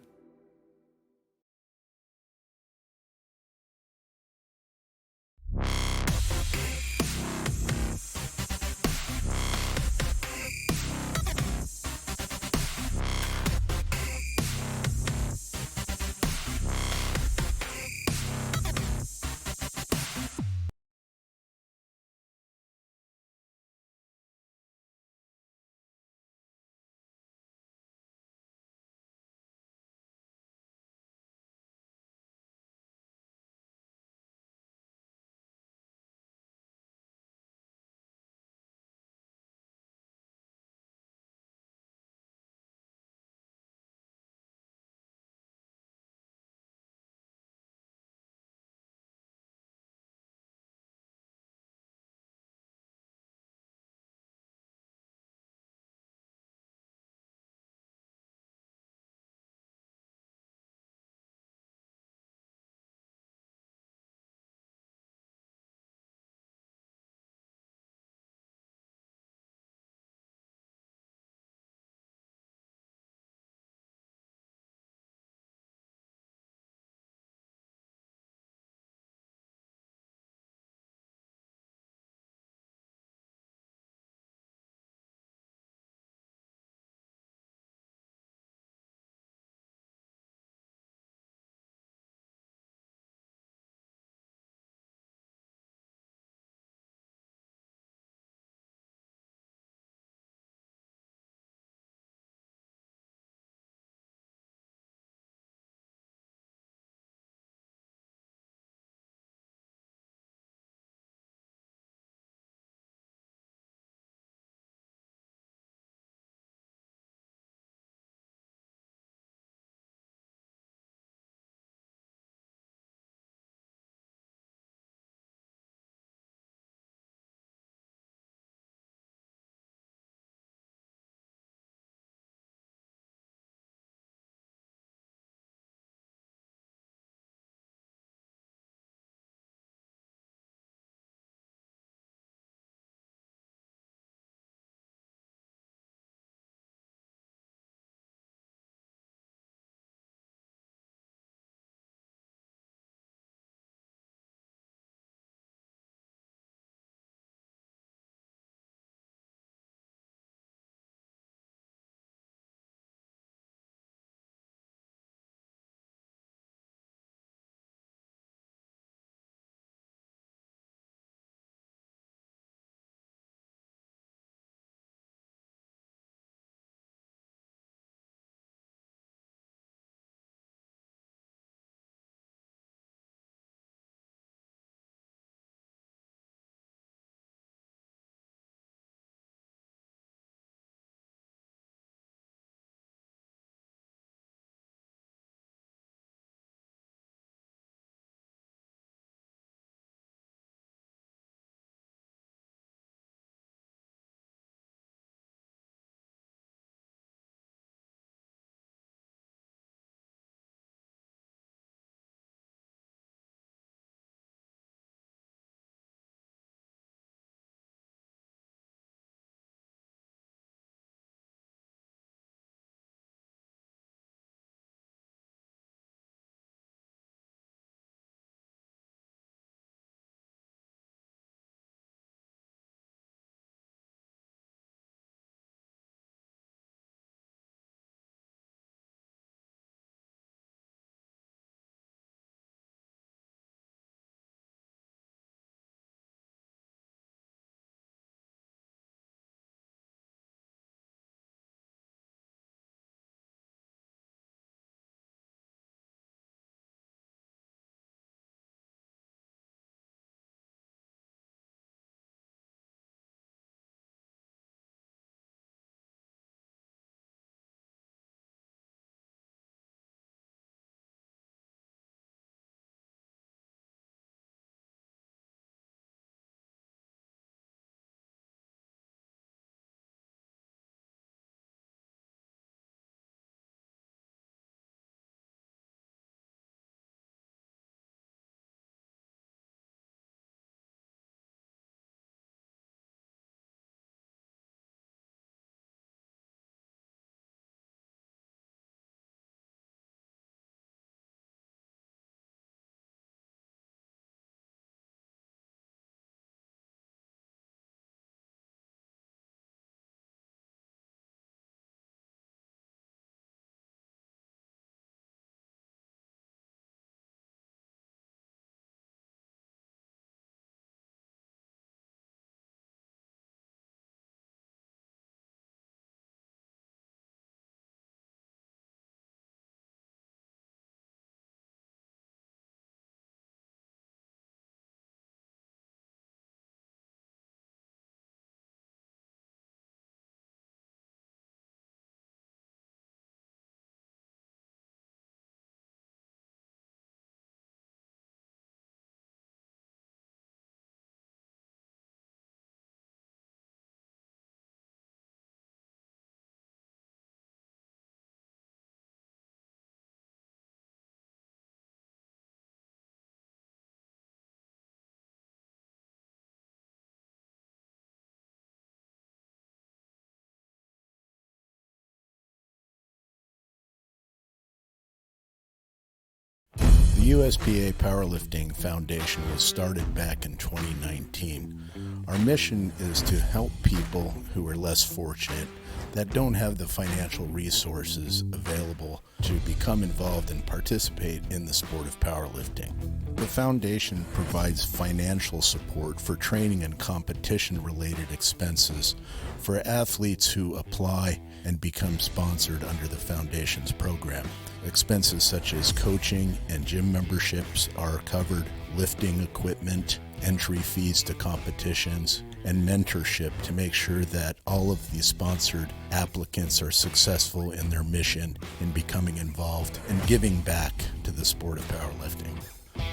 The USPA Powerlifting Foundation was started back in 2019. Our mission is to help people who are less fortunate that don't have the financial resources available to become involved and participate in the sport of powerlifting. The foundation provides financial support for training and competition-related expenses for athletes who apply and become sponsored under the foundation's program. Expenses such as coaching and gym memberships are covered, lifting equipment, entry fees to competitions, and mentorship to make sure that all of the sponsored applicants are successful in their mission in becoming involved and giving back to the sport of powerlifting.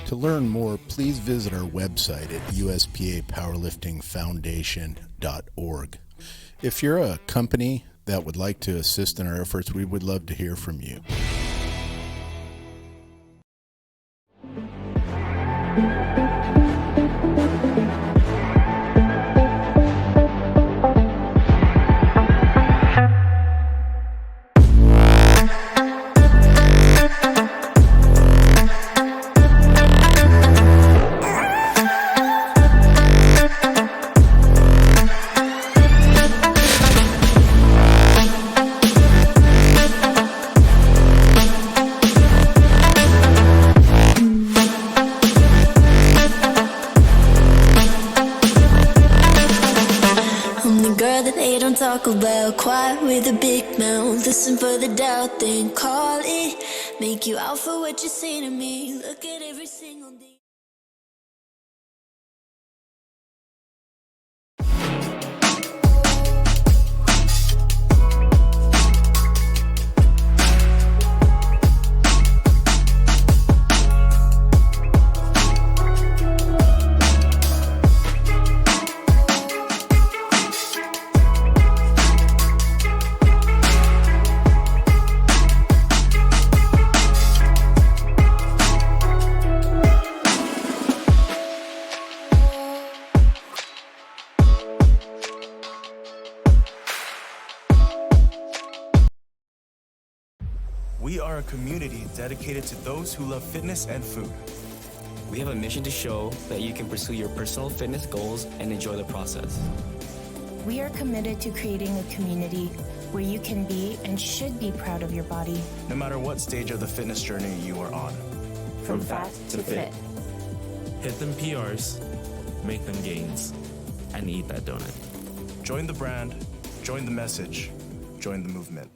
To learn more, please visit our website at uspapowerliftingfoundation.org. If you're a company that would like to assist in our efforts, we would love to hear from you. Talk about quiet with a big mouth. Listen for the doubt, then call it. Make you out for what you say to me. Look at every single day. We are a community dedicated to those who love fitness and food. We have a mission to show that you can pursue your personal fitness goals and enjoy the process. We are committed to creating a community where you can be and should be proud of your body. No matter what stage of the fitness journey you are on. From fat to fit. Hit them PRs, make them gains, and eat that donut. Join the brand, join the message, join the movement.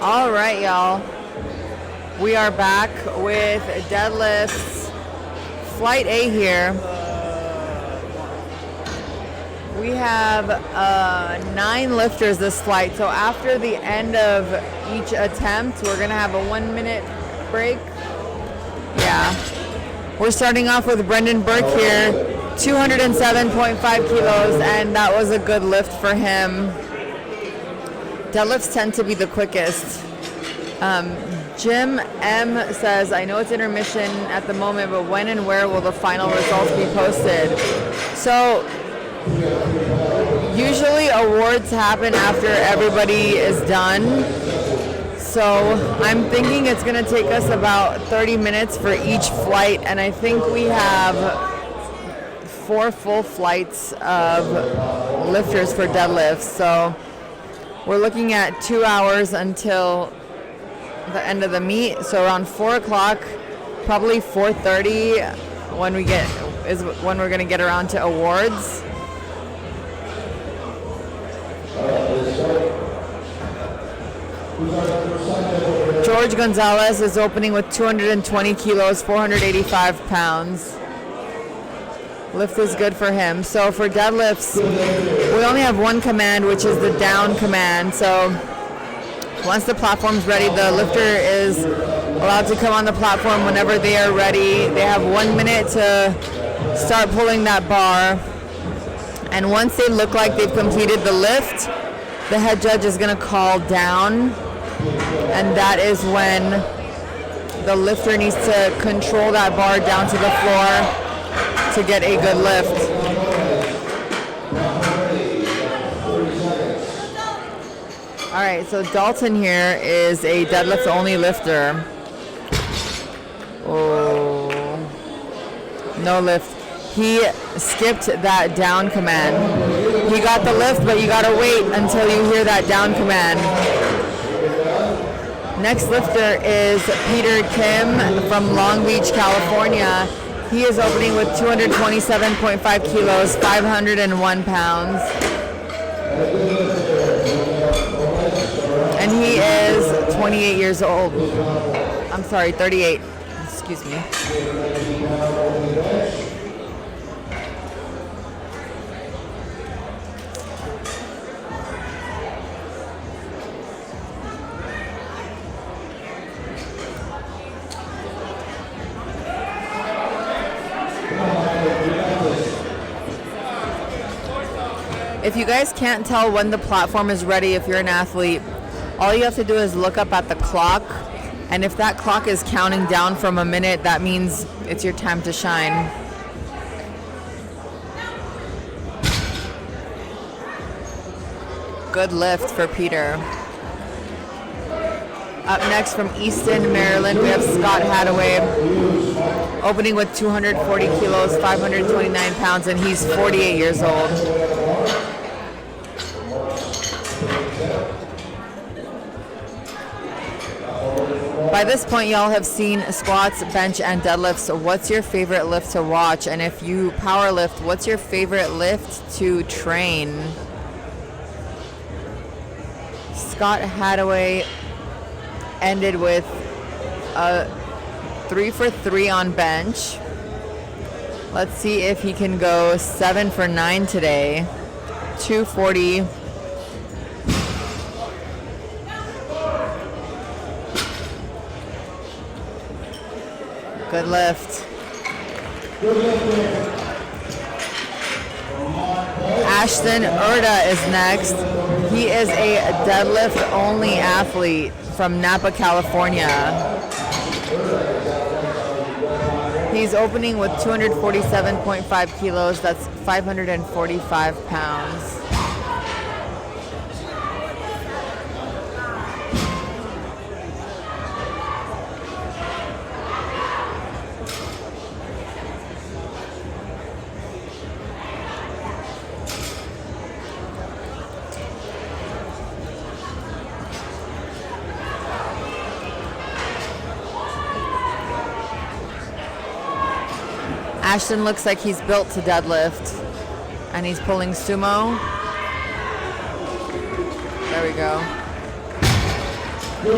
All right, y'all. We are back with deadlifts. Flight A here. We have 9 lifters this flight. So after the end of each attempt, we're going to have a 1-minute break. Yeah. We're starting off with Brendan Burke here, 207.5 kilos, and that was a good lift for him. Deadlifts tend to be the quickest. Jim M says, I know it's intermission at the moment, but when and where will the final results be posted? So usually awards happen after everybody is done. So I'm thinking it's going to take us about 30 minutes for each flight, and I think we have 4 full flights of lifters for deadlifts. So we're looking at 2 hours until the end of the meet. So around 4 o'clock, probably 4:30 when we're going to get around to awards. George Gonzalez is opening with 220 kilos, 485 pounds. Lift is good for him. So for deadlifts, we only have one command, which is the down command. So once the platform's ready, the lifter is allowed to come on the platform whenever they are ready. They have 1 minute to start pulling that bar. And once they look like they've completed the lift, the head judge is going to call down. And that is when the lifter needs to control that bar down to the floor to get a good lift. All right, so Dalton here is a deadlift only lifter. Oh, no lift. He skipped that down command. He got the lift, but you gotta wait until you hear that down command. Next lifter is Peter Kim from Long Beach, California. He is opening with 227.5 kilos, 501 pounds. And he is 28 years old. I'm sorry, 38. Excuse me. If you guys can't tell when the platform is ready, if you're an athlete, all you have to do is look up at the clock, and if that clock is counting down from a minute, that means it's your time to shine. Good lift for Peter. Up next from Easton, Maryland, we have Scott Hadaway, opening with 240 kilos, 529 pounds, and he's 48 years old. By this point, y'all have seen squats, bench, and deadlifts. What's your favorite lift to watch? And if you power lift, what's your favorite lift to train? Scott Hadaway ended with a 3 for 3 on bench. Let's see if he can go 7 for 9 today. 240. Good lift. Ashton Urda is next. He is a deadlift only athlete from Napa, California. He's opening with 247.5 kilos. That's 545 pounds. Ashton looks like he's built to deadlift, and he's pulling sumo. There we go. Good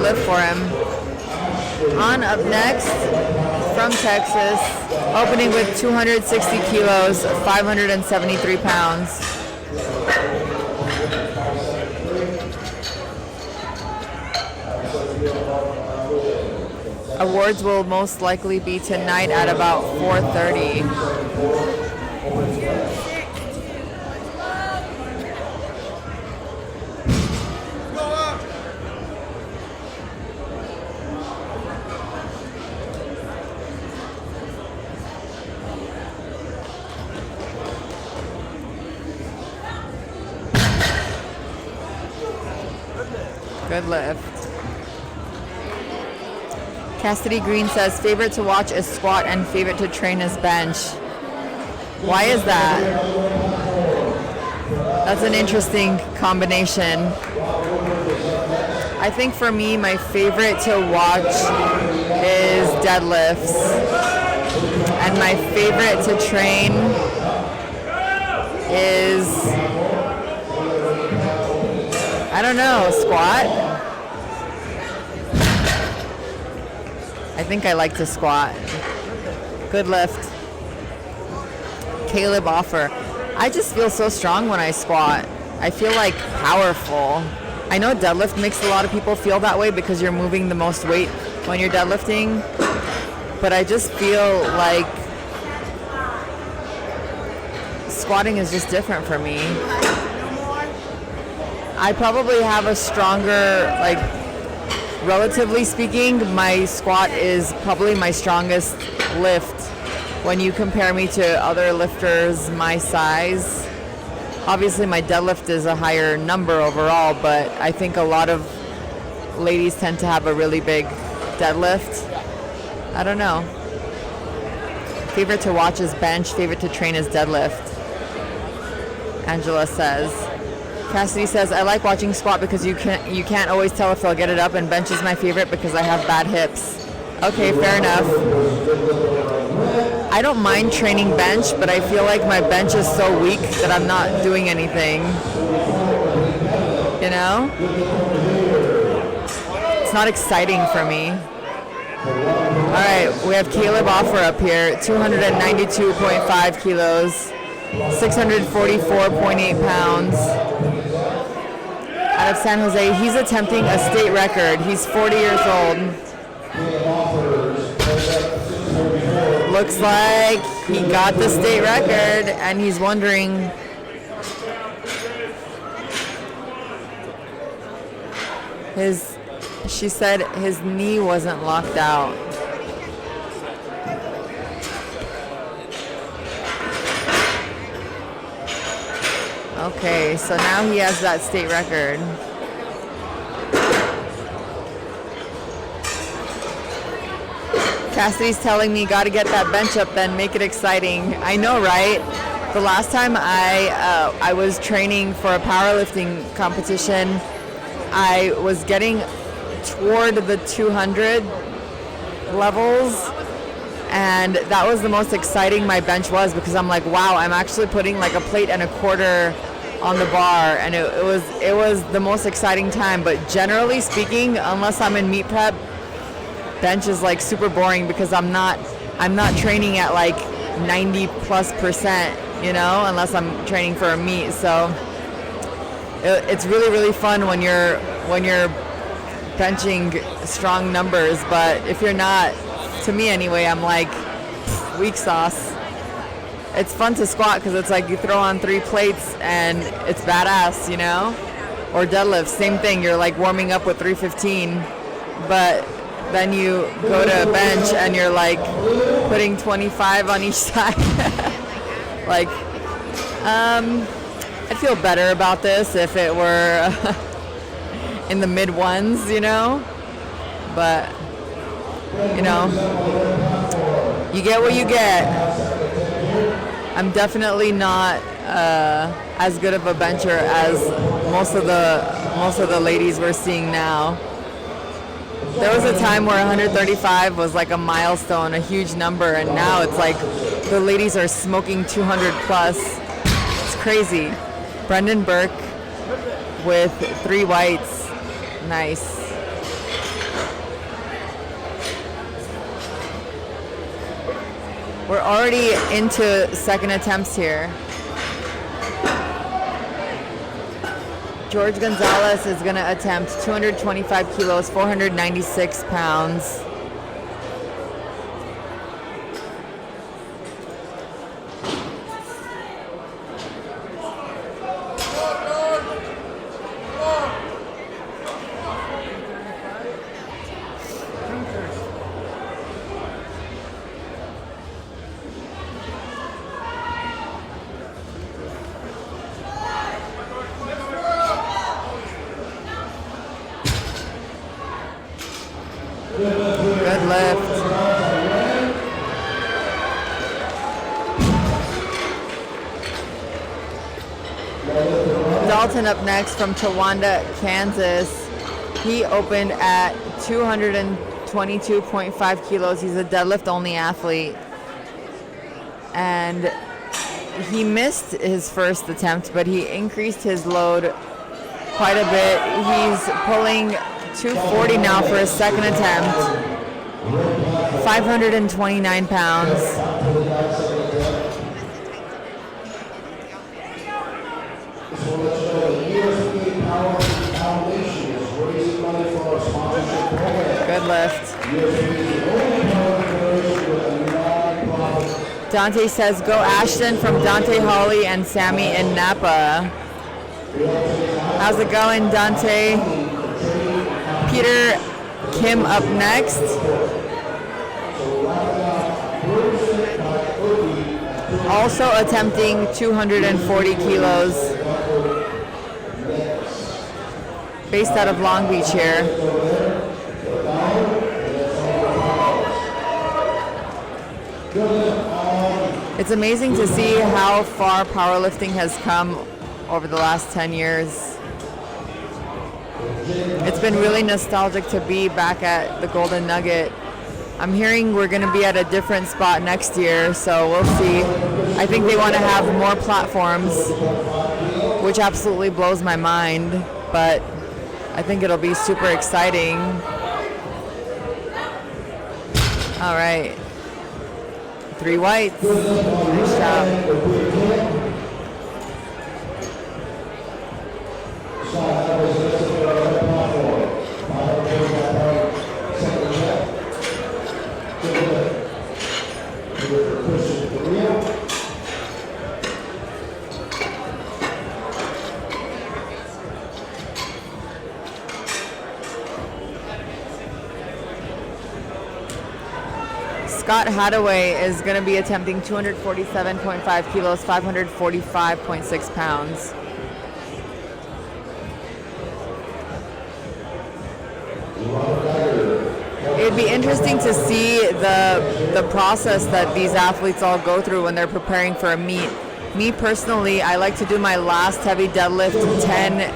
lift for him. On up next, from Texas, opening with 260 kilos, 573 pounds. Awards will most likely be tonight at about 4:30. Good lift. Cassidy Green says favorite to watch is squat and favorite to train is bench. Why is that? That's an interesting combination. I think for me, my favorite to watch is deadlifts. And my favorite to train is, I don't know, squat. I think I like to squat. Good lift. Caleb Offer. I just feel so strong when I squat. I feel like powerful. I know deadlift makes a lot of people feel that way because you're moving the most weight when you're deadlifting. But I just feel like squatting is just different for me. I probably have a stronger, like, relatively speaking, my squat is probably my strongest lift when you compare me to other lifters my size. Obviously my deadlift is a higher number overall, but I think a lot of ladies tend to have a really big deadlift. I don't know. Favorite to watch is bench, favorite to train is deadlift. Angela says. Cassidy says, I like watching squat because you can't always tell if they'll get it up, and bench is my favorite because I have bad hips. Okay, fair enough. I don't mind training bench, but I feel like my bench is so weak that I'm not doing anything. You know? It's not exciting for me. Alright, we have Caleb Offer up here, 292.5 kilos, 644.8 pounds. Out of San Jose. He's attempting a state record. He's 40 years old. Looks like he got the state record, and he's wondering she said his knee wasn't locked out. Okay, so now he has that state record. Cassidy's telling me, gotta get that bench up then, make it exciting. I know, right? The last time I was training for a powerlifting competition, I was getting toward the 200 levels, and that was the most exciting my bench was, because I'm like, wow, I'm actually putting like a plate and a quarter on the bar, and it was the most exciting time. But generally speaking, unless I'm in meet prep, bench is like super boring because I'm not training at like 90+%, you know, unless I'm training for a meet. So it's really fun when you're benching strong numbers, but if you're not, to me anyway, I'm like, weak sauce. It's fun to squat because it's like you throw on 3 plates and it's badass, you know? Or deadlift, same thing, you're like warming up with 315, but then you go to a bench and you're like putting 25 on each side. Like, I'd feel better about this if it were in the mid ones, you know? But, you know, you get what you get. I'm definitely not as good of a bencher as most of the ladies we're seeing now. There was a time where 135 was like a milestone, a huge number, and now it's like the ladies are smoking 200 plus. It's crazy. Brendan Burke with 3 whites. Nice. We're already into second attempts here. George Gonzalez is going to attempt 225 kilos, 496 pounds. Good lift. Dalton up next from Towanda, Kansas. He opened at 222.5 kilos. He's a deadlift only athlete. And he missed his first attempt, but he increased his load quite a bit. He's pulling 240 now for his second attempt. 529 pounds. Good lift. Dante says, go Ashton from Dante Hawley and Sammy in Napa. How's it going, Dante? Peter Kim up next. Also attempting 240 kilos. Based out of Long Beach here. It's amazing to see how far powerlifting has come over the last 10 years. It's been really nostalgic to be back at the Golden Nugget. I'm hearing we're going to be at a different spot next year, so we'll see. I think they want to have more platforms, which absolutely blows my mind, but I think it'll be super exciting. All right. 3 whites. Nice job. Scott Hadaway is going to be attempting 247.5 kilos, 545.6 pounds. It'd be interesting to see the process that these athletes all go through when they're preparing for a meet. Me personally, I like to do my last heavy deadlift 10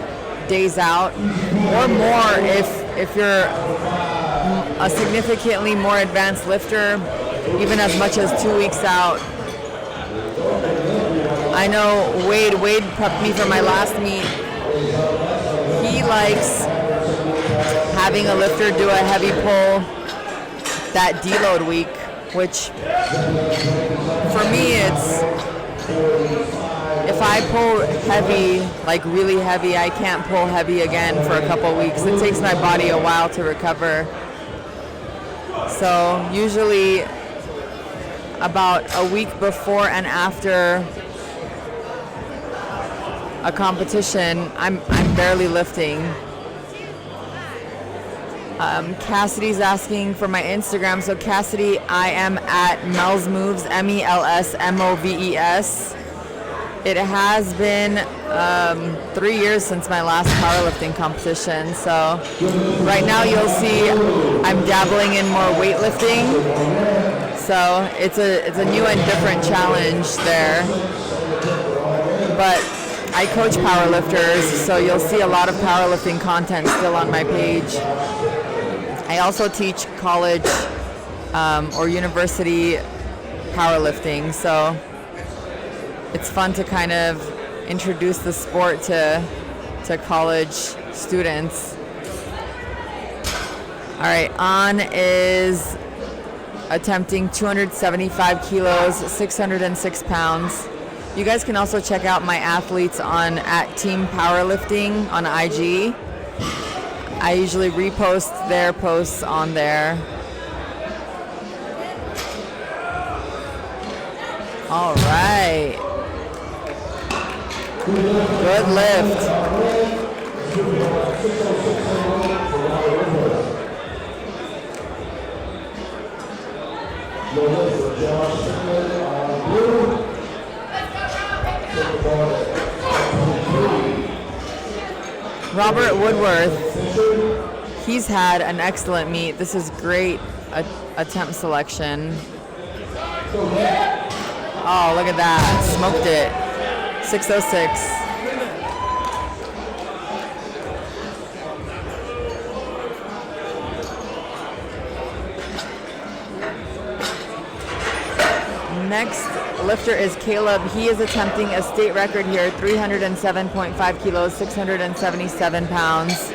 days out or more if you're a significantly more advanced lifter, even as much as 2 weeks out. I know Wade prepped me for my last meet. He likes having a lifter do a heavy pull that deload week, which for me it's, if I pull heavy, like really heavy, I can't pull heavy again for a couple weeks. It takes my body a while to recover. So usually about a week before and after a competition, I'm barely lifting. Cassidy's asking for my Instagram. So Cassidy, I am at Mel's Moves, MELSMOVES. It has been 3 years since my last powerlifting competition. So right now you'll see I'm dabbling in more weightlifting. So it's a new and different challenge there. But I coach powerlifters, so you'll see a lot of powerlifting content still on my page. I also teach college or university powerlifting, so it's fun to kind of introduce the sport to college students. All right, On is attempting 275 kilos, 606 pounds. You guys can also check out my athletes on @Team Powerlifting on IG. I usually repost their posts on there. All right. Good lift. Robert Woodworth, he's had an excellent meet. This is great attempt selection. Oh, look at that. Smoked it. 606. Next lifter is Caleb. He is attempting a state record here, 307.5 kilos, 677 pounds.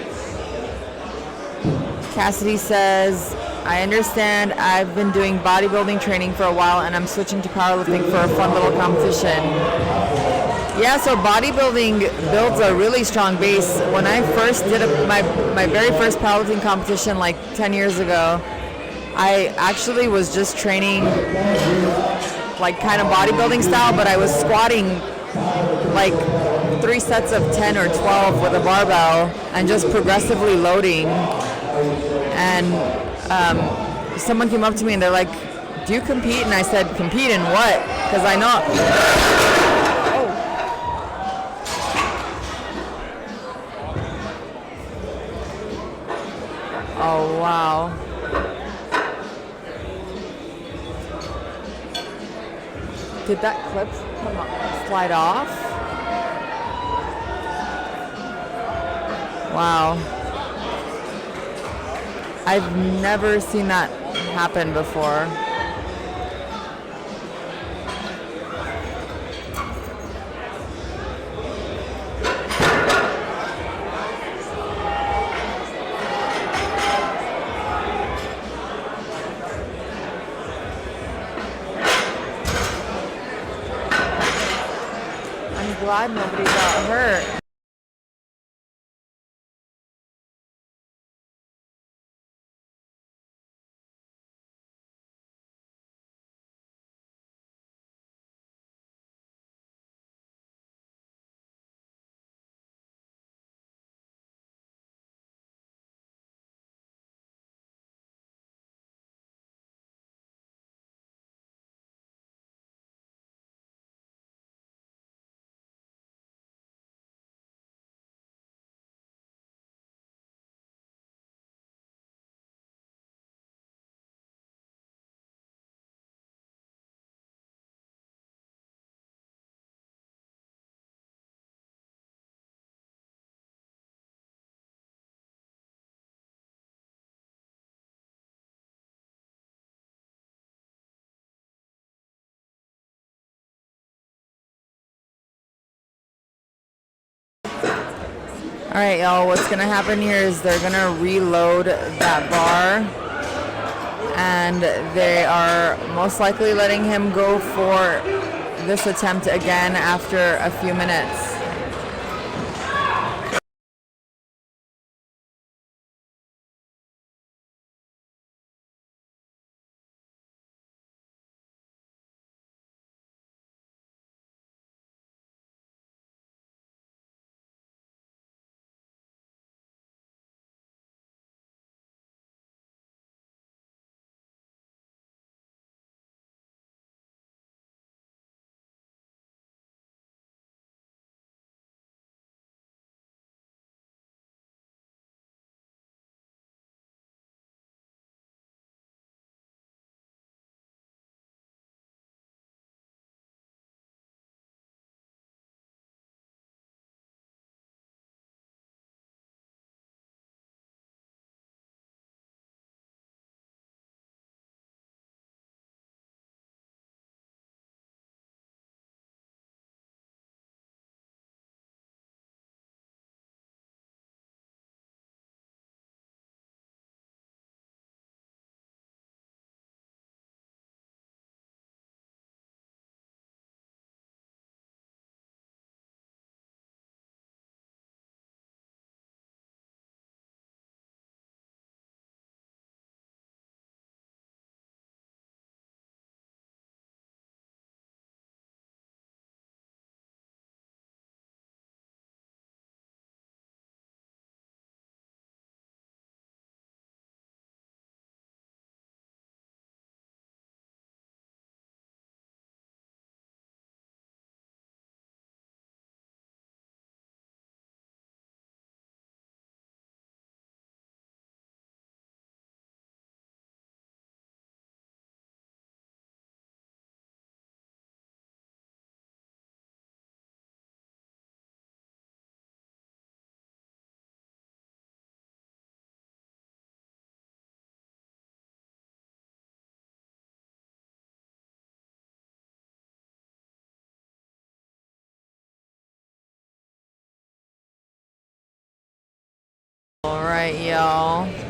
Cassidy says, I understand I've been doing bodybuilding training for a while and I'm switching to powerlifting for a fun little competition. Yeah, so bodybuilding builds a really strong base. When I first did my very first powerlifting competition like 10 years ago, I actually was just training like kind of bodybuilding style, but I was squatting like 3 sets of 10 or 12 with a barbell and just progressively loading. And someone came up to me and they're like, do you compete? And I said, compete in what? Because I know. Oh, wow. Did that clip slide off? Wow. I've never seen that happen before. I'm glad nobody got hurt. All right, y'all, what's gonna happen here is they're gonna reload that bar and they are most likely letting him go for this attempt again after a few minutes.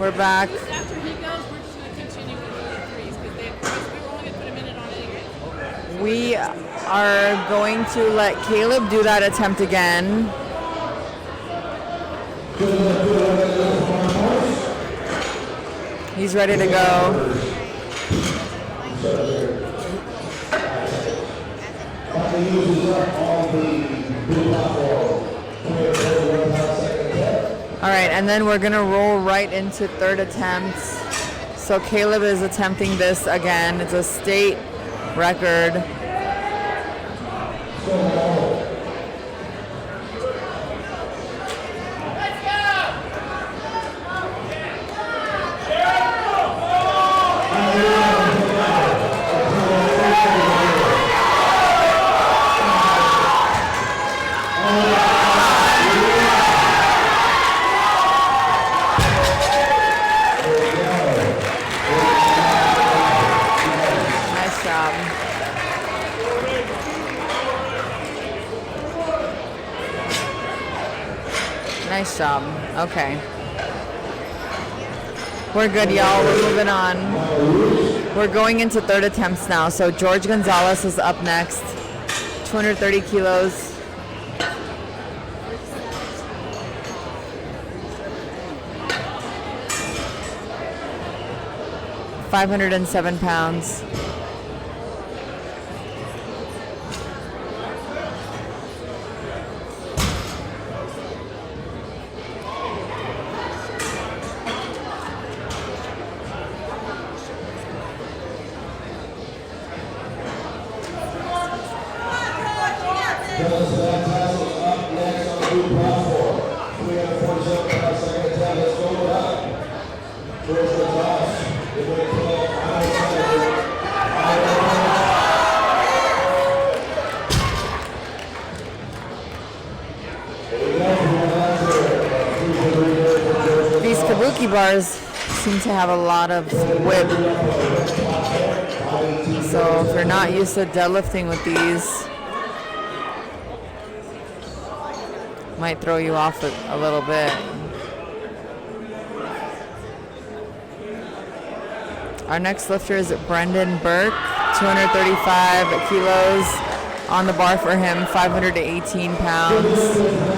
We're back. After he goes, we're just going to continue with the threes because we were only going to put a minute on anyway. We are going to let Caleb do that attempt again. He's ready to go. All right, and then we're gonna roll right into third attempts. So Caleb is attempting this again. It's a state record. Nice job. Okay. We're good, y'all. We're moving on. We're going into third attempts now. So George Gonzalez is up next. 230 kilos. £507. These Kabuki bars seem to have a lot of whip. So if you're not used to deadlifting with these, might throw you off a little bit. Our next lifter is Brendan Burke, 235 kilos on the bar for him, 518 pounds.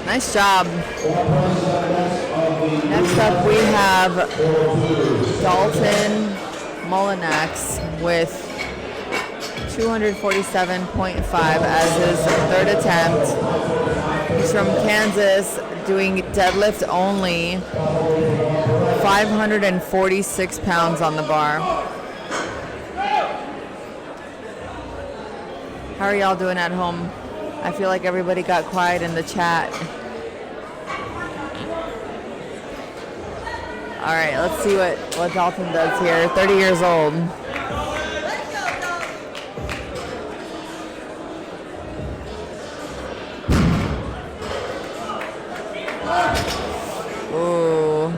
Nice job. Next up we have Dalton Molinax with 247.5 as his third attempt. He's from Kansas, doing deadlift only, 546 pounds on the bar. How are y'all doing at home? I feel like everybody got quiet in the chat. All right, let's see what Dalton does here. 30 years old. Ooh.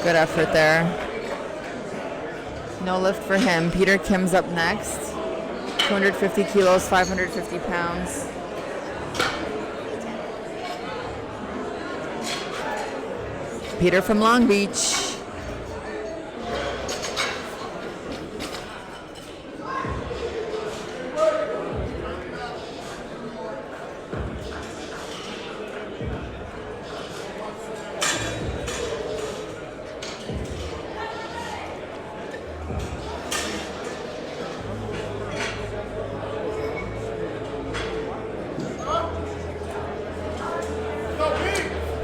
Good effort there. No lift for him. Peter Kim's up next. 250 kilos, 550 pounds. Peter from Long Beach.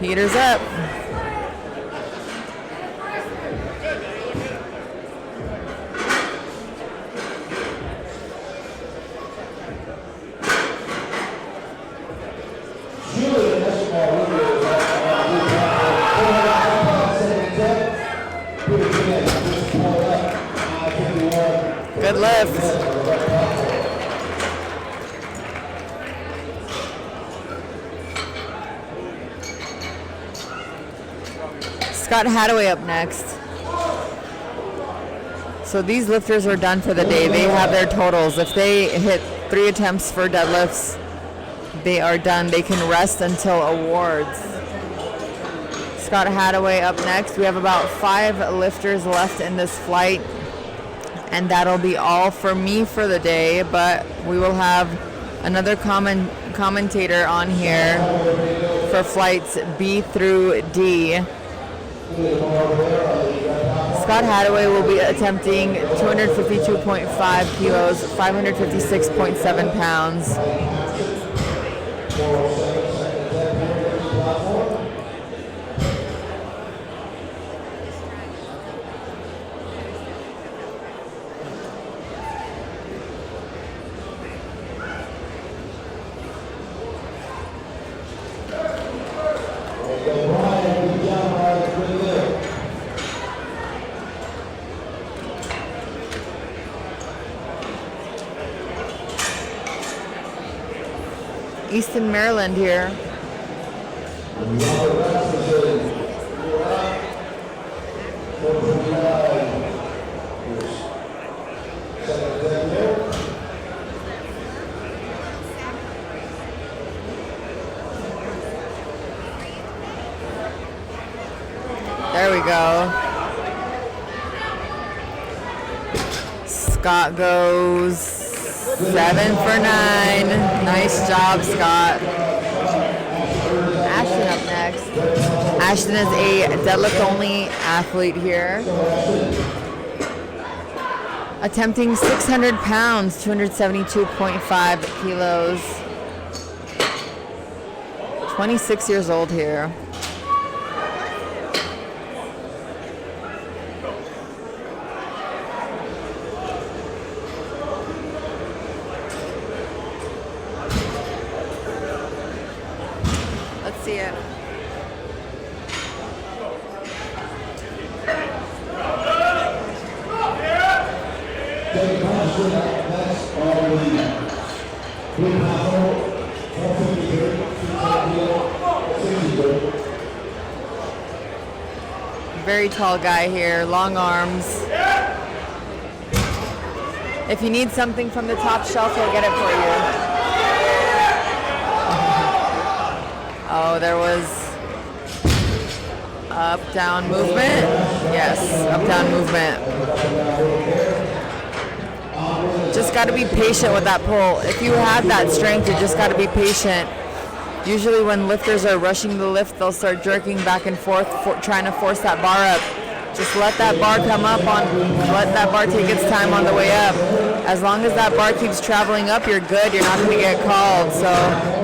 Heaters up. Good lift. Scott Hadaway up next. So these lifters are done for the day. They have their totals. If they hit 3 attempts for deadlifts, they are done. They can rest until awards. Scott Hadaway up next. We have about 5 lifters left in this flight, and that'll be all for me for the day, but we will have another commentator on here for flights B through D. Scott Hadaway will be attempting 252.5 kilos, 556.7 pounds. Easton, Maryland here. There we go. Scott goes 7 for 9. Nice job, Scott. Ashton up next. Ashton is a deadlift-only athlete here. Attempting 600 pounds, 272.5 kilos. 26 years old here. See it. Very tall guy here, long arms. If you need something from the top shelf, he'll get it for you. Oh, there was up-down movement. Yes, up-down movement. Just got to be patient with that pull. If you have that strength, you just got to be patient. Usually when lifters are rushing the lift, they'll start jerking back and forth, trying to force that bar up. Just let that bar come up let that bar take its time on the way up. As long as that bar keeps traveling up, you're good. You're not going to get called. So.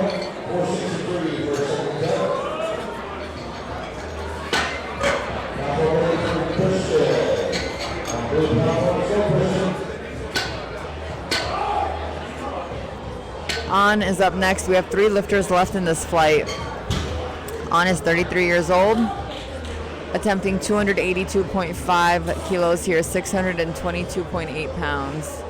On is up next. We have 3 lifters left in this flight. On is 33 years old, attempting 282.5 kilos here, 622.8 pounds.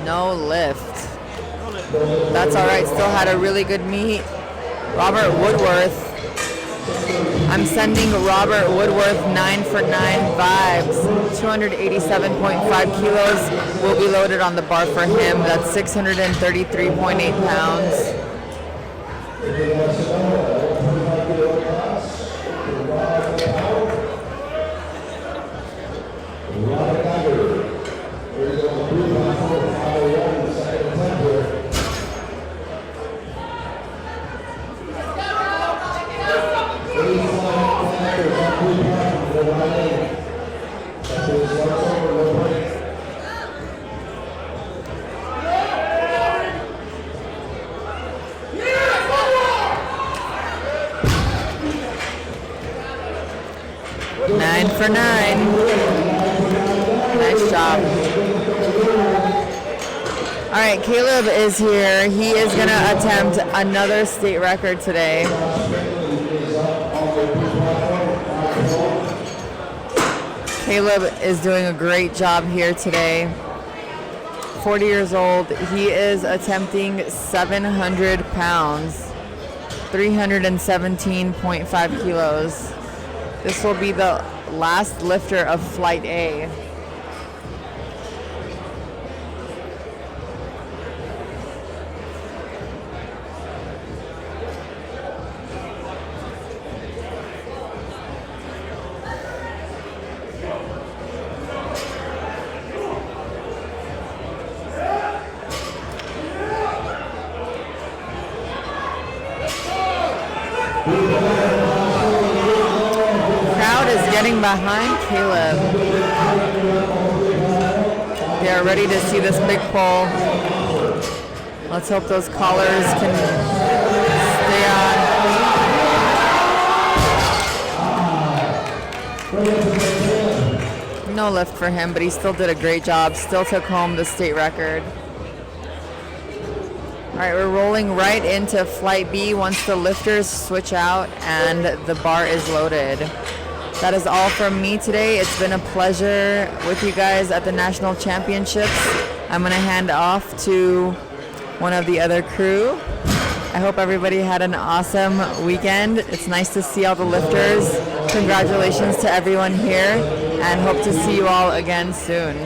No lift. That's all right. Still had a really good meet. Robert Woodworth. I'm sending Robert Woodworth 9 for 9 vibes. 287.5 kilos will be loaded on the bar for him. That's 633.8 pounds. Nine for 9. Nice job. All right, Caleb is here. He is going to attempt another state record today. Caleb is doing a great job here today. 40 years old. He is attempting 700 pounds, 317.5 kilos. This will be the last lifter of Flight A. Getting behind Caleb. They are ready to see this big pull. Let's hope those collars can stay on. No lift for him, but he still did a great job. Still took home the state record. All right, we're rolling right into Flight B once the lifters switch out and the bar is loaded. That is all from me today. It's been a pleasure with you guys at the National Championships. I'm going to hand off to one of the other crew. I hope everybody had an awesome weekend. It's nice to see all the lifters. Congratulations to everyone here, and hope to see you all again soon.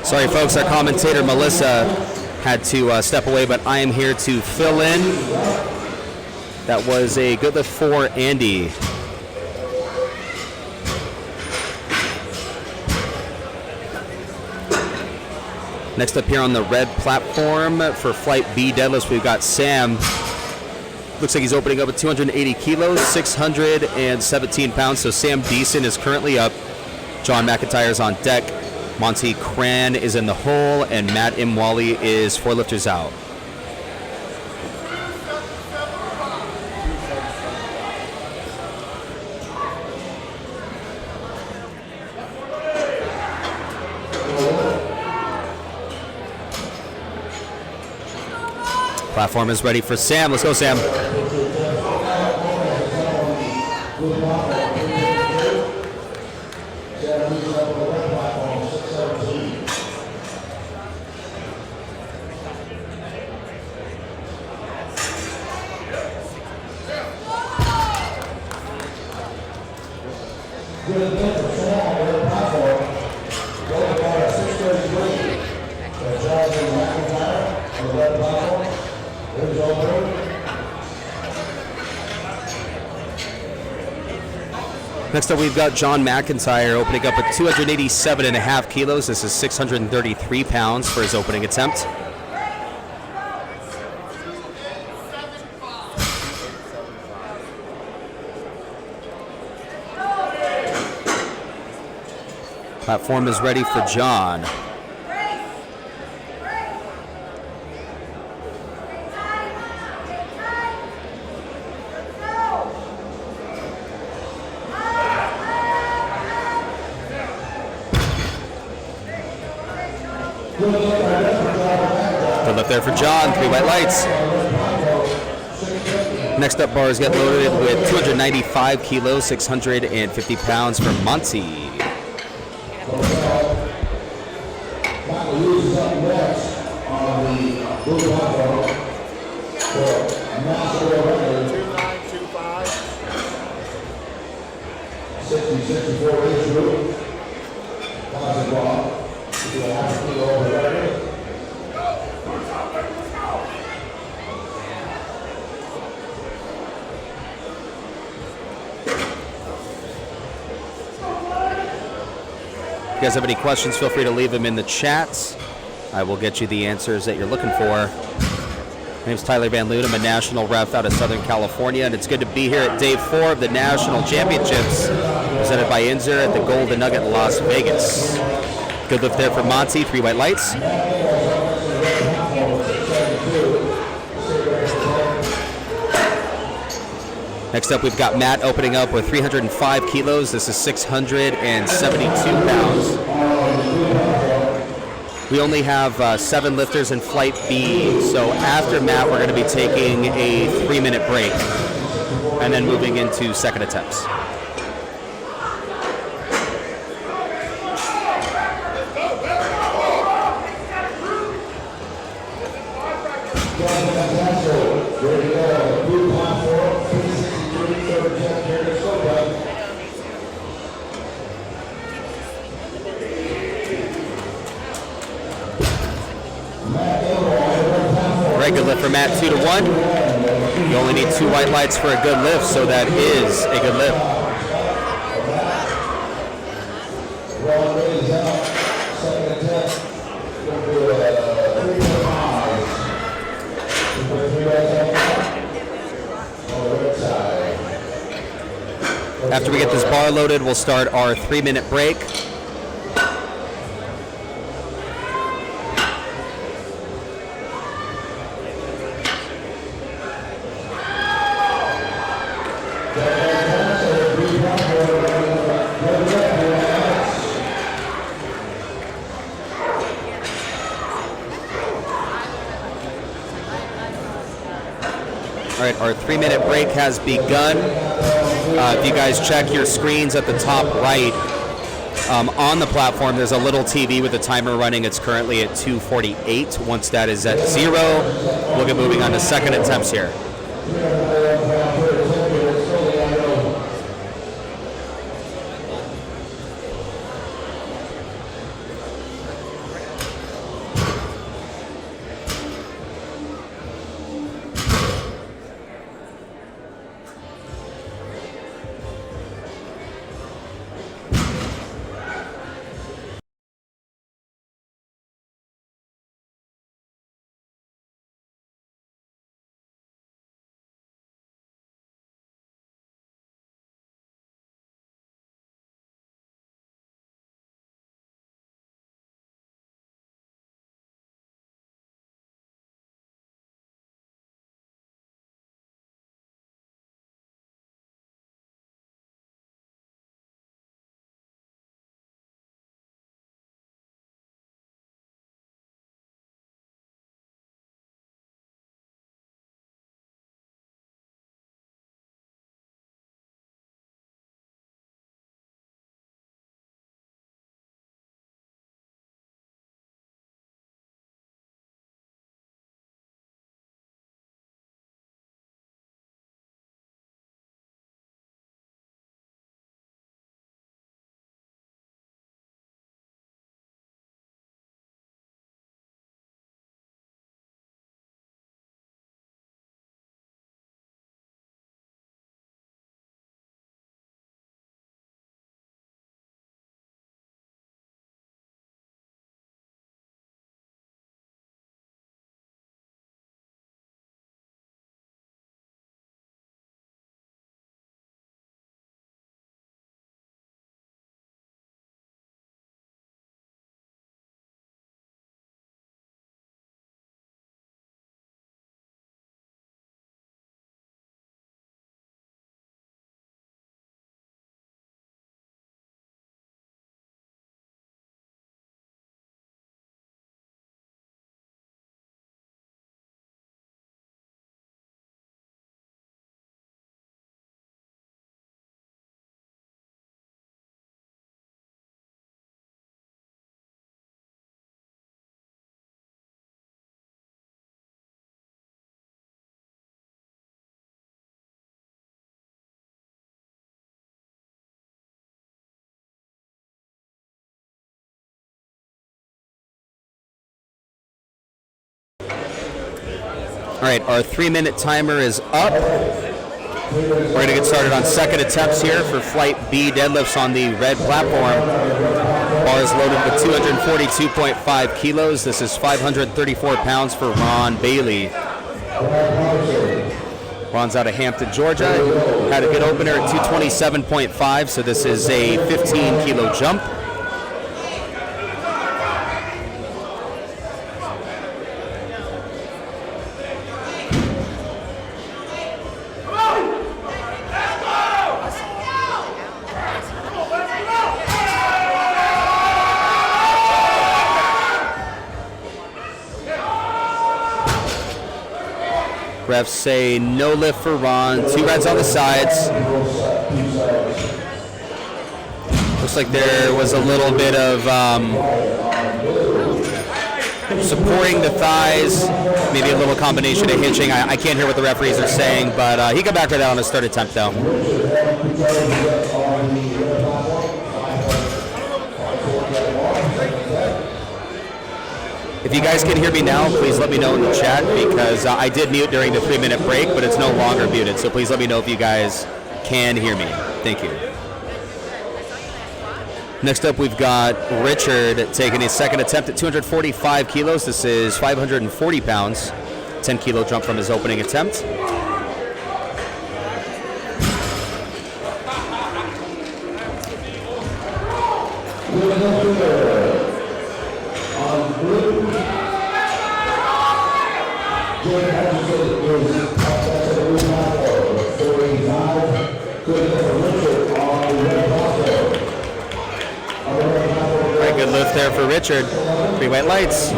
Sorry, folks, our commentator Melissa had to step away, but I am here to fill in. That was a good lift for Andy. Next up here on the red platform for Flight B deadlifts, we've got Sam. Looks like he's opening up with 280 kilos, 617 pounds. So Sam Deason is currently up. John McIntyre's on deck. Monty Cran is in the hole, and Matt Imwali is 4 lifters out. Platform is ready for Sam. Let's go, Sam. Next up, we've got John McIntyre opening up at 287.5 kilos. This is 633 pounds for his opening attempt. Platform is ready for John. Good lift there for John, 3 white lights. Next up, bars get loaded with 295 kilos, 650 pounds for Monty. If you guys have any questions, feel free to leave them in the chats. I will get you the answers that you're looking for. My name is Tyler Van Loon. I'm a national ref out of Southern California, and it's good to be here at day 4 of the National Championships, presented by Inzer at the Golden Nugget, Las Vegas. Good lift there for Monty, 3 white lights. Next up, we've got Matt opening up with 305 kilos. This is 672 pounds. We only have 7 lifters in Flight B, so after Matt, we're going to be taking a 3-minute break and then moving into second attempts. Good lift for Matt, 2 to 1. You only need 2 white lights for a good lift, so that is a good lift. After we get this bar loaded, we'll start our 3-minute break. All right, our 3-minute break has begun. If you guys check your screens at the top right, on the platform, there's a little TV with the timer running. It's currently at 2:48. Once that is at 0, we'll get moving on to second attempts here. All right, our 3-minute timer is up. We're going to get started on second attempts here for Flight B deadlifts on the red platform. Bar is loaded with 242.5 kilos. This is 534 pounds for Ron Bailey. Ron's out of Hampton, Georgia. Had a good opener at 227.5, so this is a 15-kilo jump. Refs say no lift for Ron. 2 reds on the sides. Looks like there was a little bit of supporting the thighs, maybe a little combination of hitching. I can't hear what the referees are saying, but he got back to that on his third attempt, though. If you guys can hear me now, please let me know in the chat, because I did mute during the 3-minute break, but it's no longer muted. So please let me know if you guys can hear me. Thank you. Next up, we've got Richard taking his second attempt at 245 kilos. This is 540 pounds. 10-kilo jump from his opening attempt. Very good lift there for Richard. 3 white lights.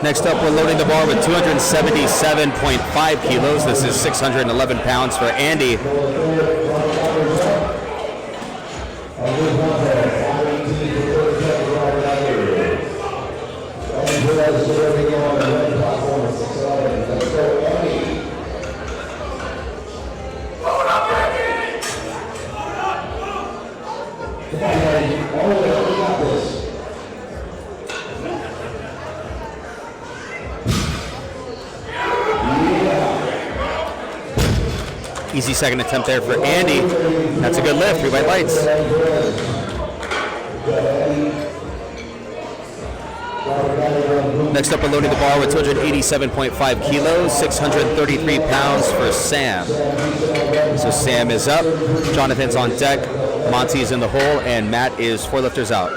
Next up, we're loading the bar with 277.5 kilos. This is 611 pounds for Andy. Easy second attempt there for Andy. That's a good lift, 3 white lights. Next up, we're loading the bar with 287.5 kilos, 633 pounds for Sam. So Sam is up, Jonathan's on deck, Monty is in the hole, and Matt is 4 lifters out.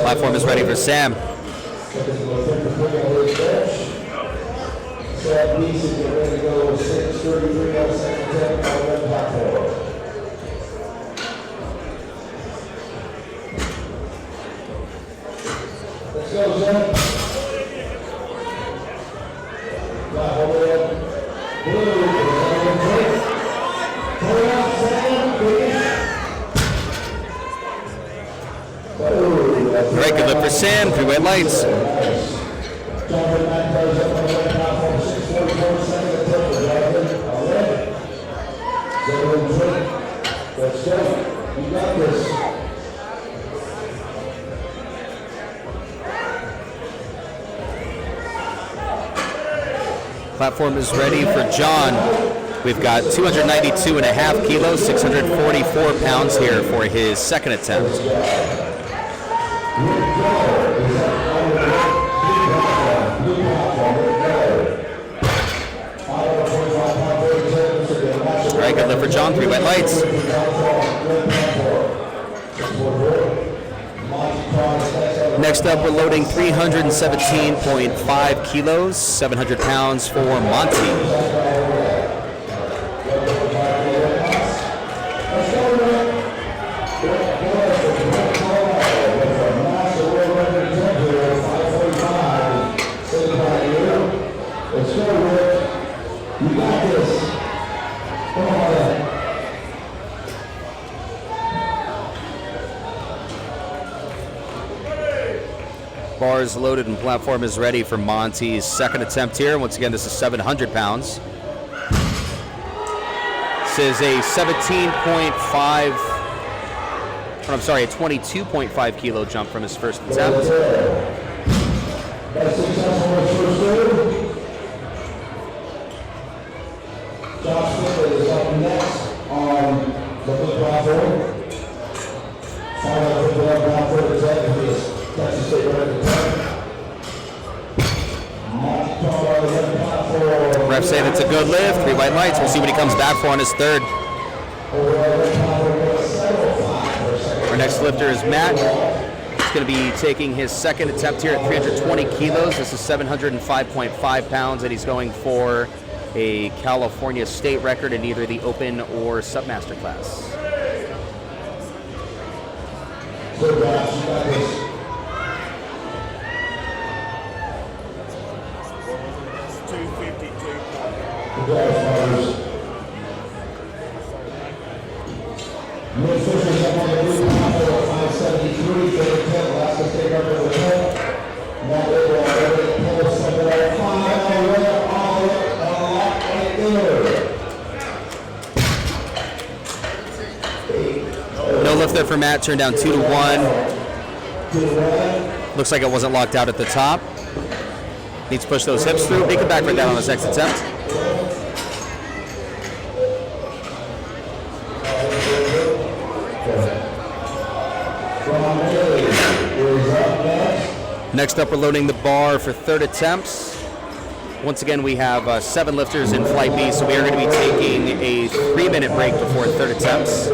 Platform is ready for Sam. Let's go, Sam. Very good lift for Sam, 3 white lights. Let's go. You got this. Platform is ready for John. We've got 292.5 kilos, 644 pounds here for his second attempt. All right, good lift for John, 3 white lights. Next up, we're loading 317.5 kilos, 700 pounds for Monty. Bars loaded and platform is ready for Monty's second attempt here. Once again, this is 700 pounds. This is a 17.5, or I'm sorry, a 22.5 kilo jump from his first attempt. That's successful in his first goal. Josh Smith is up next on the foot platform. Final foot platform is up for his Texas State record attempt. Refs say that's a good lift. 3 white lights. We'll see what he comes back for on his third. Our next lifter is Matt. He's going to be taking his second attempt here at 320 kilos. This is 705.5 pounds, and he's going for a California state record in either the open or submaster class. Mid-fishers up on the blue platform, 573, third attempt, Alaska State record of the attempt. Matt Label already pulled something out, 5 all up, right there. No lift there for Matt, turned down 2-1. Looks like it wasn't locked out at the top. Needs to push those hips through. He can back right down on his next attempt. Next up, we're loading the bar for third attempts. Once again, we have 7 lifters in Flight B, so we are going to be taking a 3-minute break before third attempts.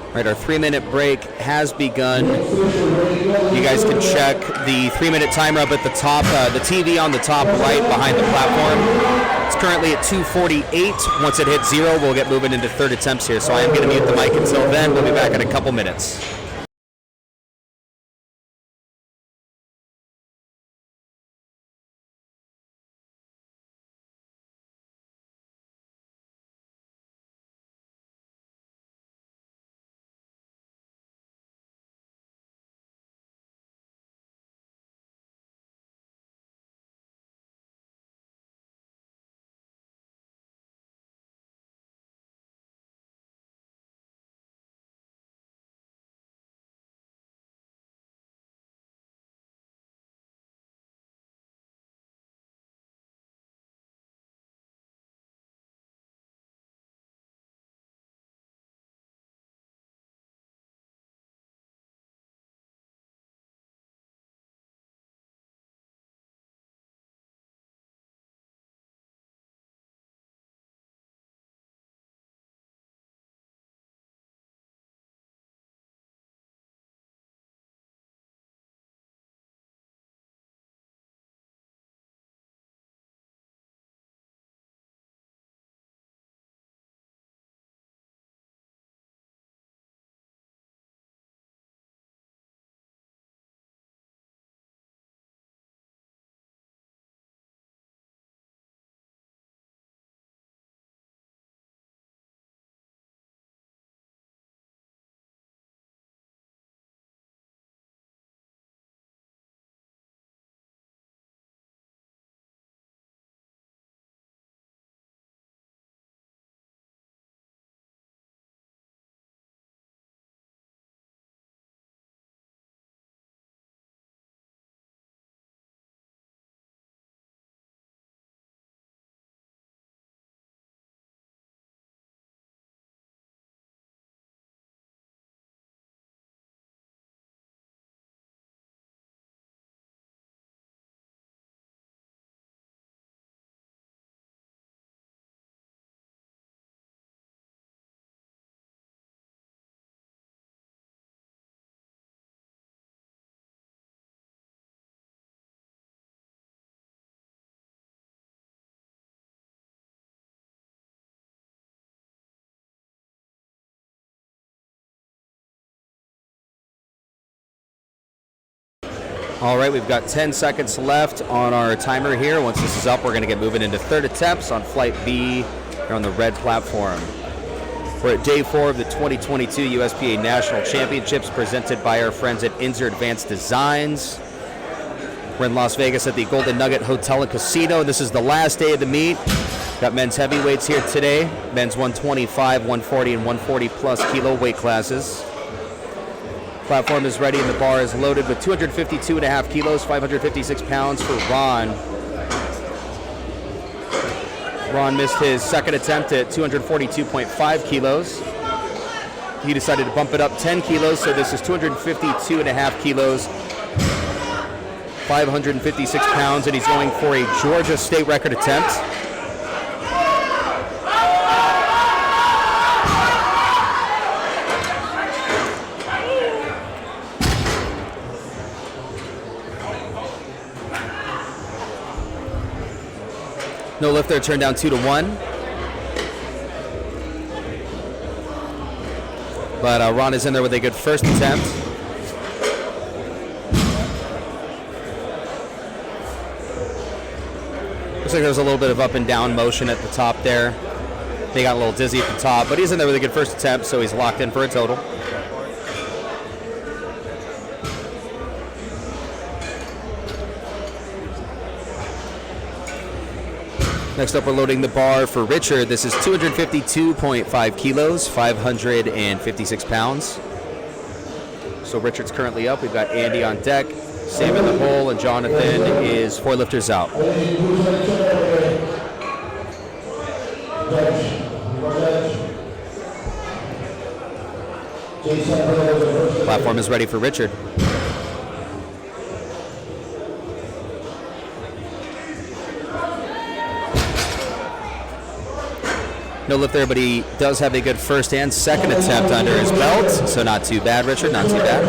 All right, our 3-minute break has begun. You guys can check the 3-minute timer up at the top, the TV on the top right behind the platform. It's currently at 2:48. Once it hits 0, we'll get moving into third attempts here. So I am going to mute the mic until then. We'll be back in a couple minutes. All right, we've got 10 seconds left on our timer here. Once this is up, we're going to get moving into third attempts on Flight B here on the red platform. We're at day 4 of the 2022 USPA National Championships presented by our friends at Inzer Advanced Designs. We're in Las Vegas at the Golden Nugget Hotel and Casino. This is the last day of the meet. Got men's heavyweights here today. Men's 125, 140, and 140 plus kilo weight classes. Platform is ready and the bar is loaded with 252.5 kilos, 556 pounds for Ron. Ron missed his second attempt at 242.5 kilos. He decided to bump it up 10 kilos, so this is 252.5 kilos, 556 pounds, and he's going for a Georgia state record attempt. No lift there, turned down 2-1. But Ron is in there with a good first attempt. Looks like there was a little bit of up and down motion at the top there. He got a little dizzy at the top, but he's in there with a good first attempt, so he's locked in for a total. Next up, we're loading the bar for Richard. This is 252.5 kilos, 556 pounds. So Richard's currently up. We've got Andy on deck, Sam in the hole, and Jonathan is 4 lifters out. Platform is ready for Richard. No lift there, but he does have a good first and second attempt under his belt, so not too bad, Richard, not too bad.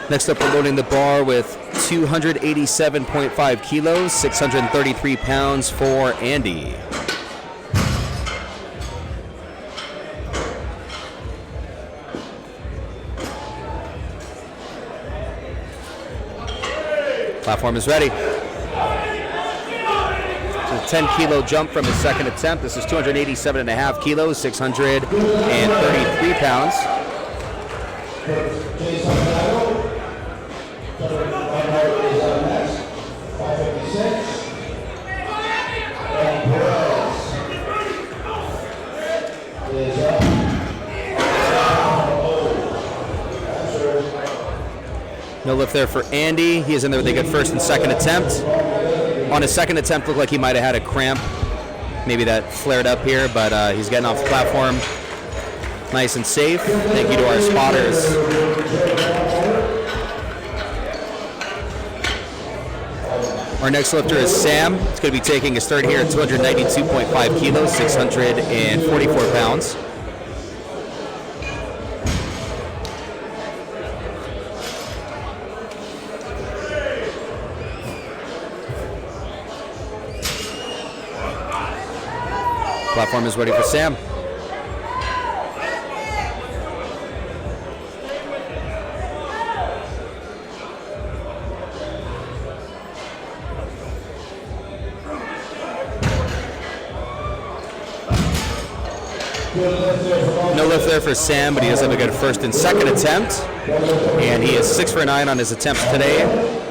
Next up, we're loading the bar with 287.5 kilos, 633 pounds for Andy. Platform is ready. So a 10 kilo jump from his second attempt. This is 287.5 kilos, 633 pounds. No lift there for Andy. He is in there with a good first and second attempt. On his second attempt, looked like he might have had a cramp. Maybe that flared up here, but he's getting off the platform nice and safe. Thank you to our spotters. Our next lifter is Sam. He's going to be taking his third here at 292.5 kilos, 644 pounds. Platform is ready for Sam. No lift there for Sam, but he does have a good first and second attempt. And he is 6 for 9 on his attempts today.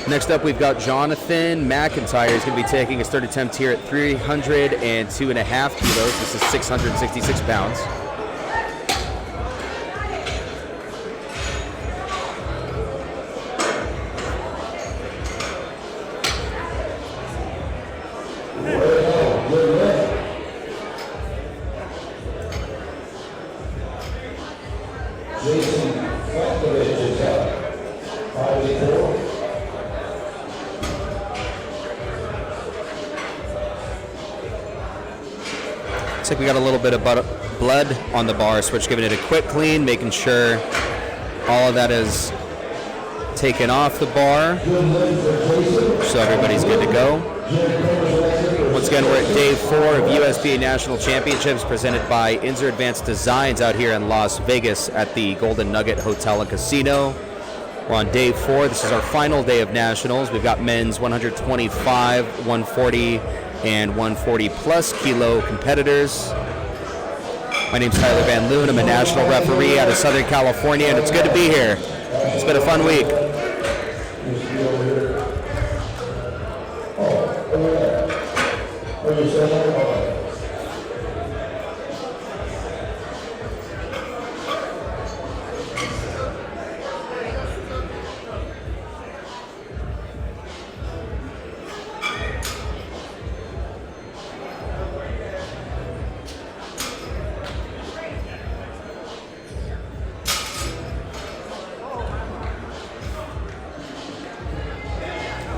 Next up, we've got Jonathan McIntyre. He's going to be taking his third attempt here at 302.5 kilos. This is 666 pounds. Looks like we got a little bit of blood on the bar, so we're just giving it a quick clean, making sure all of that is taken off the bar, so everybody's good to go. Once again, we're at day 4 of USPA National Championships presented by Inzer Advanced Designs out here in Las Vegas at the Golden Nugget Hotel and Casino. We're on day 4. This is our final day of nationals. We've got men's 125, 140, and 140 plus kilo competitors. My name's Tyler Van Loon. I'm a national referee out of Southern California, and it's good to be here. It's been a fun week.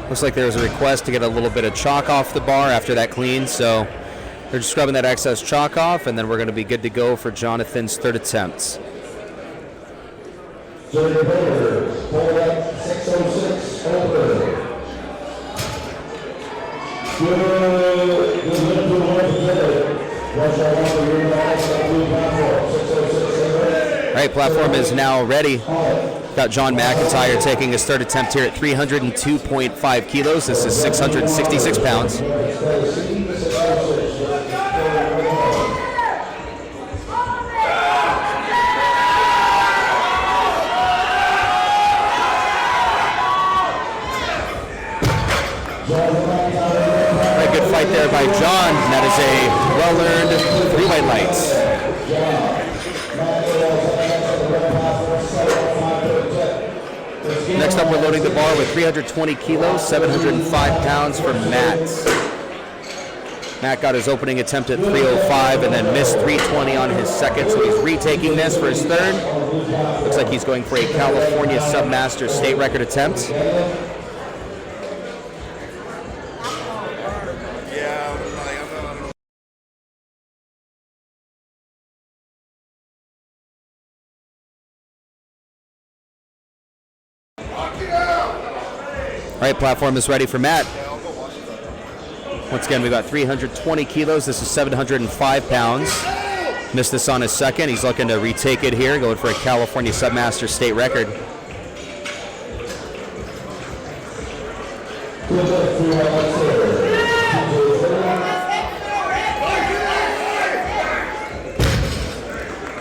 Looks like there was a request to get a little bit of chalk off the bar after that clean, so they're just scrubbing that excess chalk off, and then we're going to be good to go for Jonathan's third attempt. All right, platform is now ready. Got John McIntyre taking his third attempt here at 302.5 kilos. This is 666 pounds. Very good fight there by John. That is a well-earned 3 white lights. Next up, we're loading the bar with 320 kilos, 705 pounds for Matt. Matt got his opening attempt at 305 and then missed 320 on his second, so he's retaking this for his third. Looks like he's going for a California Submaster state record attempt. All right, platform is ready for Matt. Once again, we've got 320 kilos. This is 705 pounds. Missed this on his second. He's looking to retake it here, going for a California Submaster state record.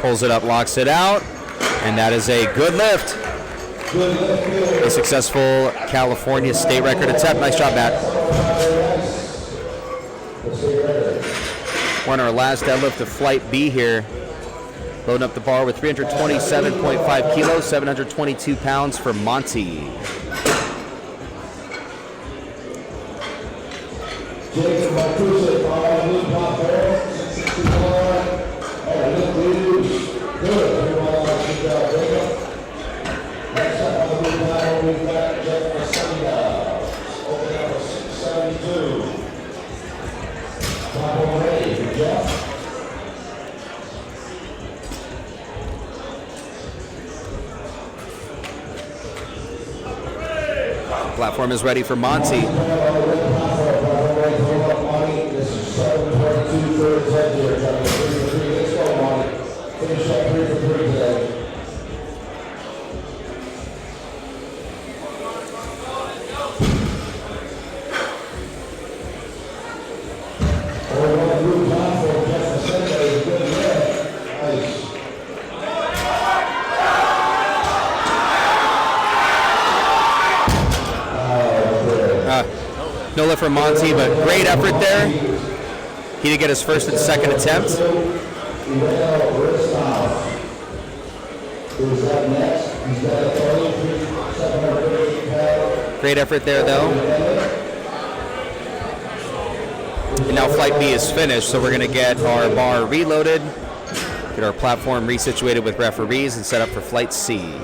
Pulls it up, locks it out, and that is a good lift. A successful California state record attempt. Nice job, Matt. We're on our last deadlift of Flight B here. Loading up the bar with 327.5 kilos, 722 pounds for Monty. Platform is ready for Monty. No lift for Monty, but great effort there. He did get his first and second attempt. Great effort there, though. And now Flight B is finished, so we're going to get our bar reloaded, get our platform resituated with referees, and set up for Flight C.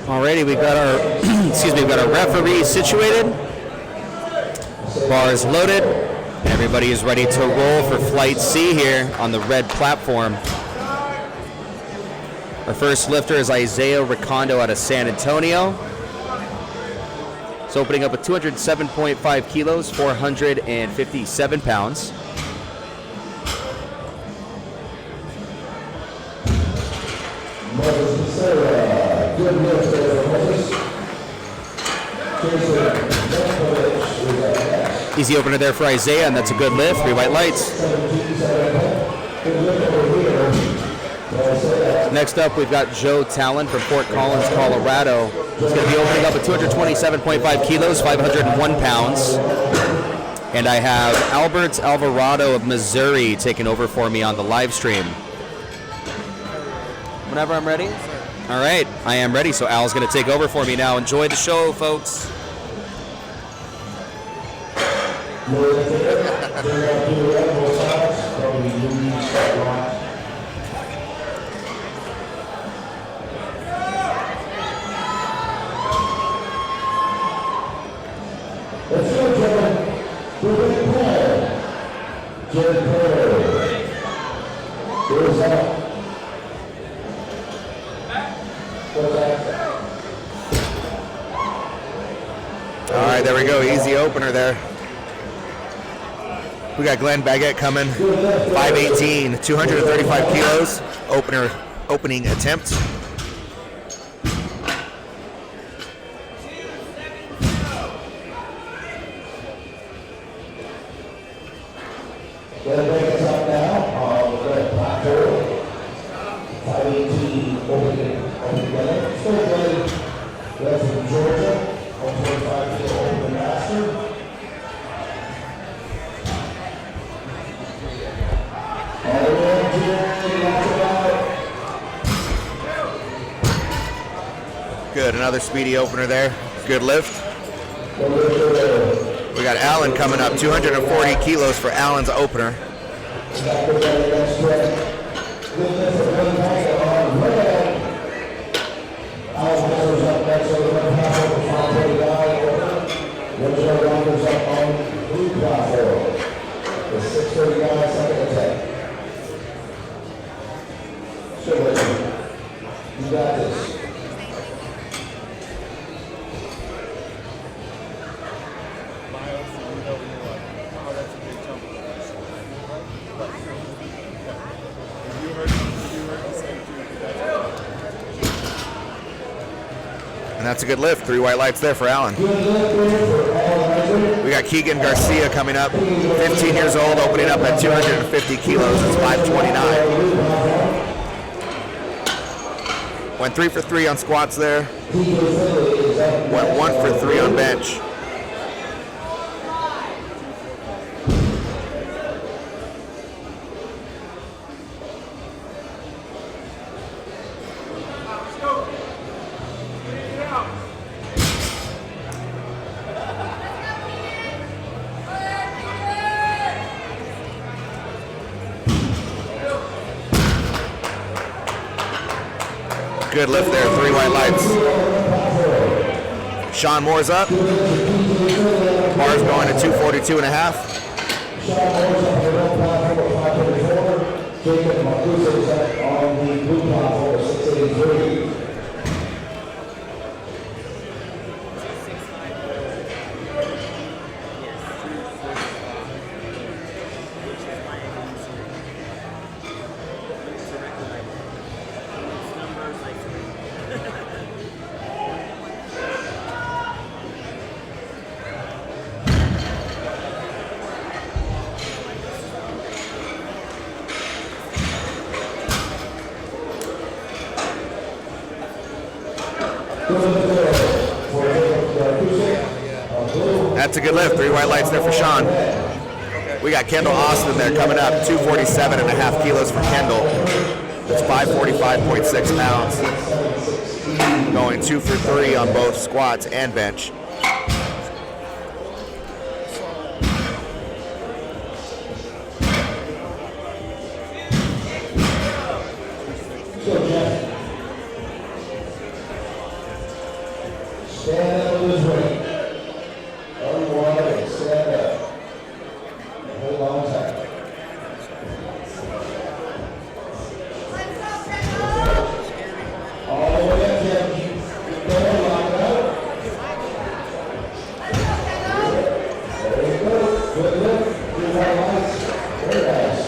Alrighty, we've got our we've got our referees situated. Bars loaded. Everybody is ready to roll for Flight C here on the red platform. Our first lifter is Isaiah Ricondo out of San Antonio. He's opening up at 207.5 kilos, 457 pounds. Easy opener there for Isaiah, and that's a good lift. 3 white lights. Next up, we've got Joe Talon from Fort Collins, Colorado. He's going to be opening up at 227.5 kilos, 501 pounds. And I have Albert Alvarado of Missouri taking over for me on the live stream. Whenever I'm ready. All right, I am ready, so Al's going to take over for me now. Enjoy the show, folks. All right, there we go. Easy opener there. We got Glenn Baguette coming. 5'18", 235 kilos. Opening attempt. Glenn Baggett's up now on the red platform. 5'18", opening Glenn. Still Glenn. That's from Georgia. 125 kilo open master. Good, another speedy opener there. Good lift. We got Allen coming up, 240 kilos for Allen's opener. You got this. And that's a good lift. 3 white lights there for Allen. We got Keegan Garcia coming up, 15 years old, opening up at 250 kilos. It's 529. Went 3 for 3 on squats there. Went 1 for 3 on bench. Good lift there, 3 white lights. Sean Moore's up. Bar's going to 242 and a half. Jacob Marcus on the blue platform, 683. That's a good lift. 3 white lights there for Sean. We got Kendall Austin there coming up. 247.5 kilos for Kendall. That's 545.6 pounds. Going 2 for 3 on both squats and bench. Stand up with his weight. Everyone, stand up. Hold on tight. All the way up, Jeff. Keep going, lock it up. Very good. Good lift. Good white lights. Very nice.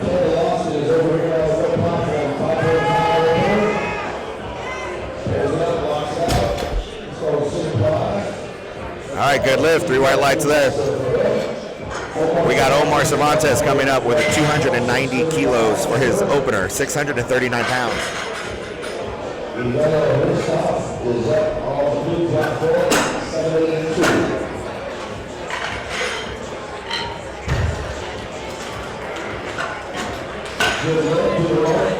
Kelly Austin is over here on the foot platform. 5.5. Pulls it up, locks out. Let's go simplify. All right, good lift. 3 white lights there. We got Omar Cervantes coming up with a 290 kilos for his opener, 639 pounds. Ivanko is up on the blue platform, 782. Good lift to the right.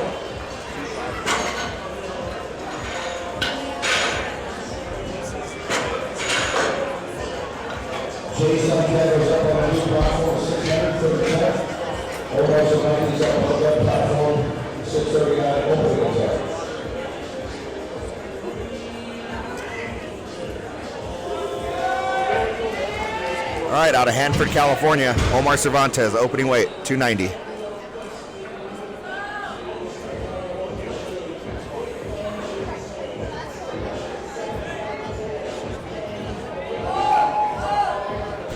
Jason Ketters up on the blue platform, 630. Omar Cervantes up on the red platform, 639. Opening attack. All right, out of Hanford, California, Omar Cervantes, opening weight, 290.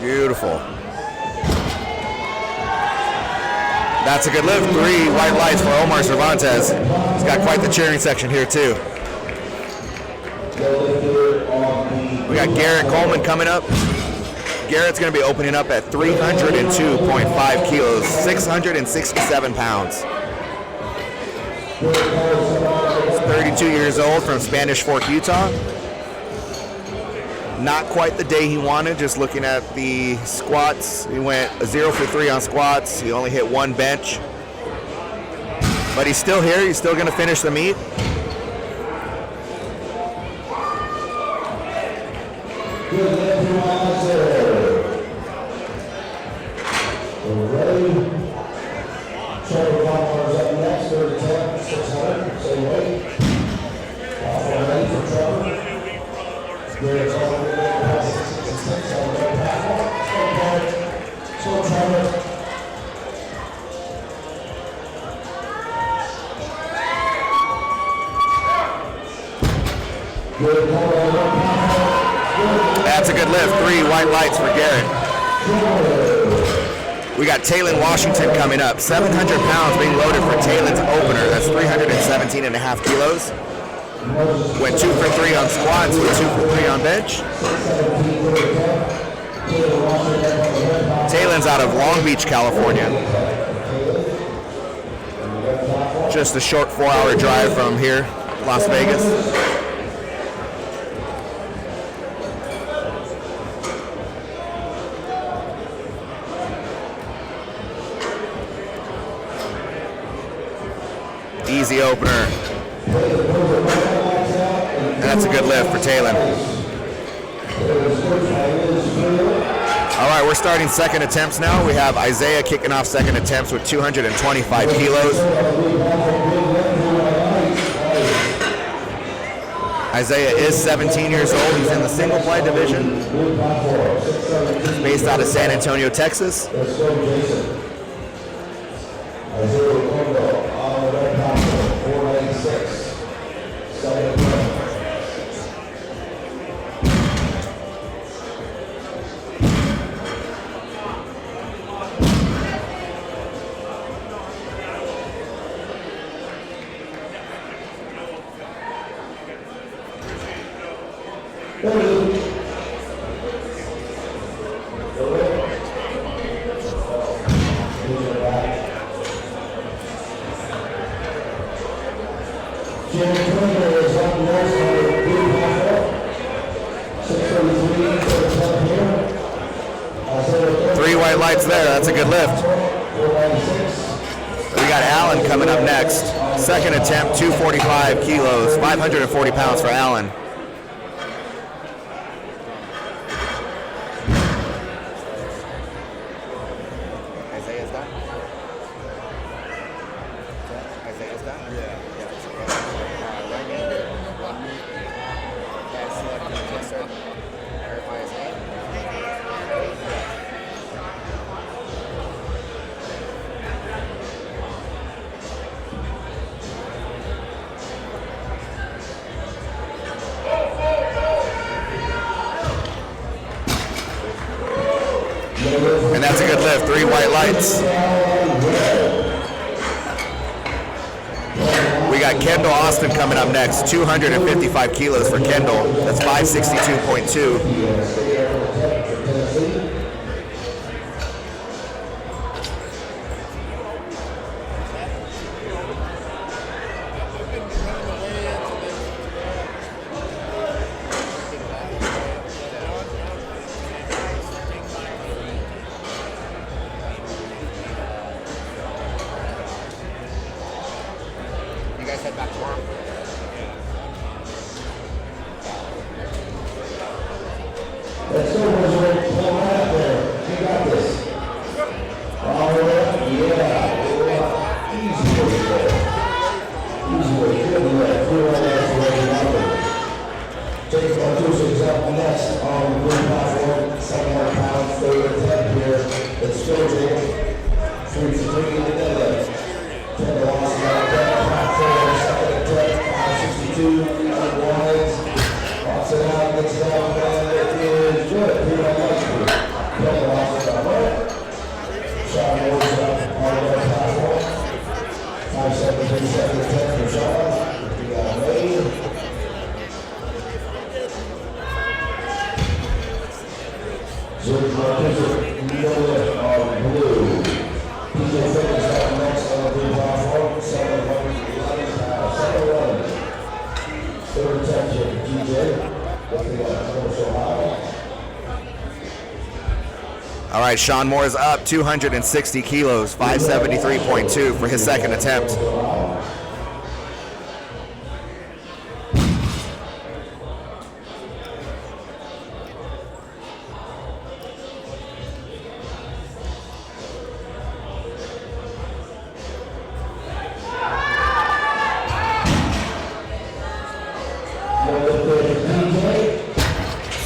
Beautiful. That's a good lift. 3 white lights for Omar Cervantes. He's got quite the cheering section here too. We got Garrett Coleman coming up. Garrett's going to be opening up at 302.5 kilos, 667 pounds. He's 32 years old from Spanish Fork, Utah. Not quite the day he wanted, just looking at the squats. He went 0 for 3 on squats. He only hit 1 bench. But he's still here. He's still going to finish the meet. Ready? Trevor Palmer's up next, 30 10, 600, same weight. Platform ready for Trevor. Garrett's all the way down past 666 on the red platform. So Trevor. That's a good lift. 3 white lights for Garrett. We got Taylon Washington coming up. 700 pounds being loaded for Taylon's opener. That's 317.5 kilos. Went 2 for 3 on squats, went 2 for 3 on bench. Taylon's out of Long Beach, California. Just a short 4-hour drive from here, Las Vegas. Easy opener. That's a good lift for Taylon. All right, we're starting second attempts now. We have Isaiah kicking off second attempts with 225 kilos. Isaiah is 17 years old. He's in the single ply division. He's based out of San Antonio, Texas. white lights there. That's a good lift. We got Alan coming up next. Second attempt, 245 kilos, 540 pounds for Alan. Isaiah's done? Isaiah's done? Yeah. Right hand. Guys, select the twister. Verify his name. And that's a good lift, 3 white lights. We got Kendall Austin coming up next, 255 kilos for Kendall. That's 562.2. You guys head back tomorrow? Let's go, Rosemary. Pull right up there. You got this. All the way up. Yeah. Easy way there. Easy way. Good lift. Good lift. Take 126 up next on the blue platform. 700 pounds, third attempt here. Let's go, Jake. 3 to 3 in the deadlift. 10 to loss on that platform. Second attempt, 562. Otherwise, pops it out, gets it out, and it is good. 3 right next to it. 10 to loss on that right. Sean moves up on the right platform. 573, second attempt for Sean. We got made. George Marcus, no lift on blue. PJ Fitness up next on the blue platform. 711 pounds. 711. Third attention, DJ. Looking at commercial high. All right, Sean Moore is up 260 kilos, 573.2 for his second attempt.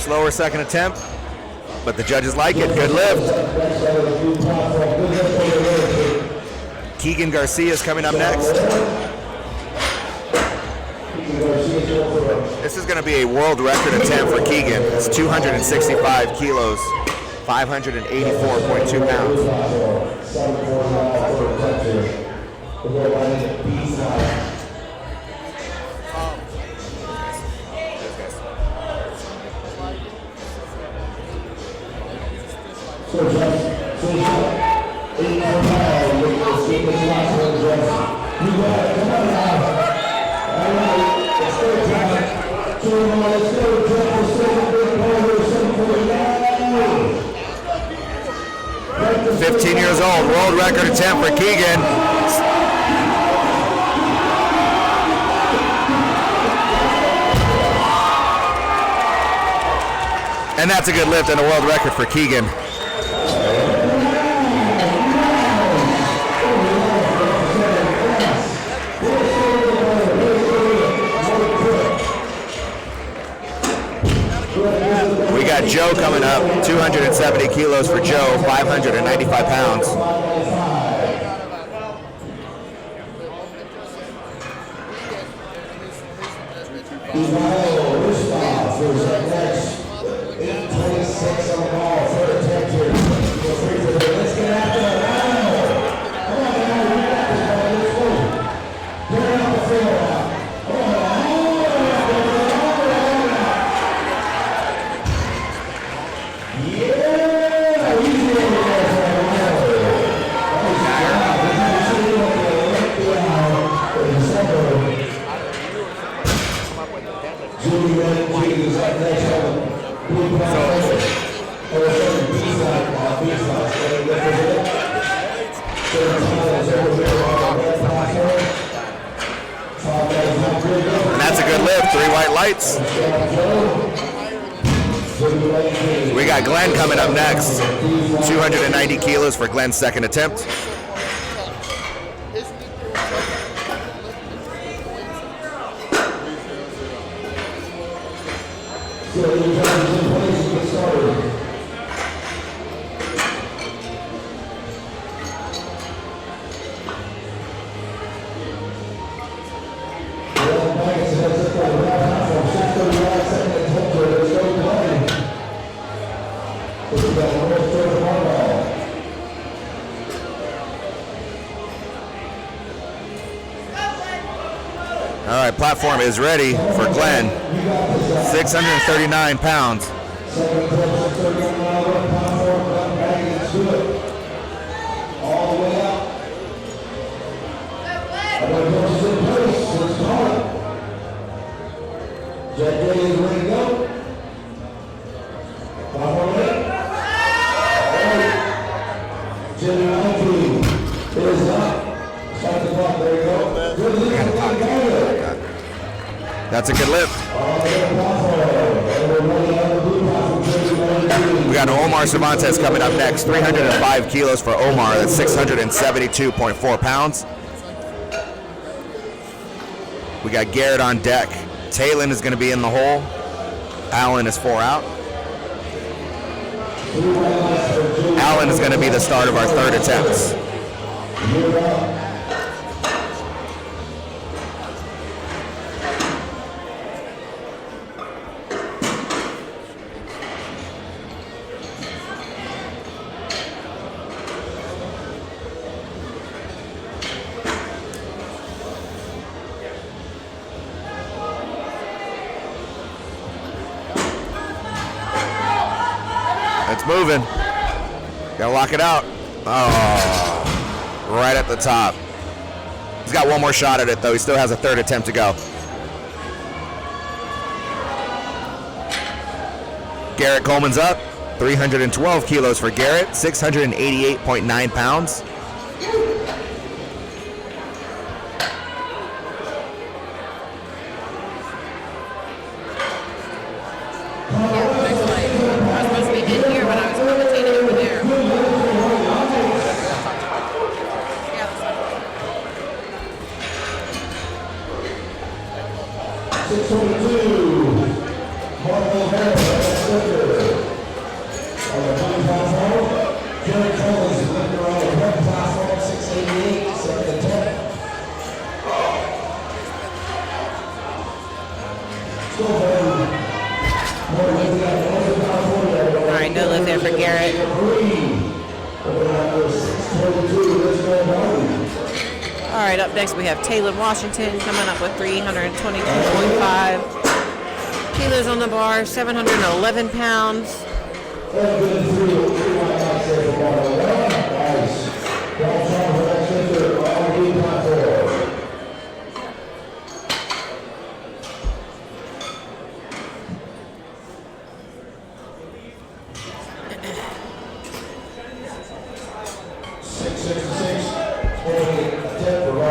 Slower second attempt, but the judges like it. Good lift. Keegan Garcia is coming up next. This is going to be a world record attempt for Keegan. It's 265 kilos, 584.2 pounds. Let's 15 years old, world record attempt for Keegan. And that's a good lift and a world record for Keegan. We got Joe coming up, 270 kilos for Joe, 595 pounds. Julie, lights. We got Glenn coming up next. 290 kilos for Glenn's second attempt. All right, platform is ready for Glenn. 639 pounds. All the way up. Jet Day is ready to go. Is up. Start the clock. There you go. That's a good lift. We got Omar Cervantes coming up next. 305 kilos for Omar. That's 672.4 pounds. We got Garrett on deck. Talon is going to be in the hole. Allen is 4 out. Allen is going to be the start of our third attempts. It's moving. Gotta lock it out. Oh, right at the top. He's got one more shot at it, though. He still has a third attempt to go. Garrett Coleman's up. 312 kilos for Garrett. 688.9 pounds. Alright, no lift there for Garrett. Alright, up next we have Taylor Washington coming up with 322.5 kilos on the bar, 711 pounds.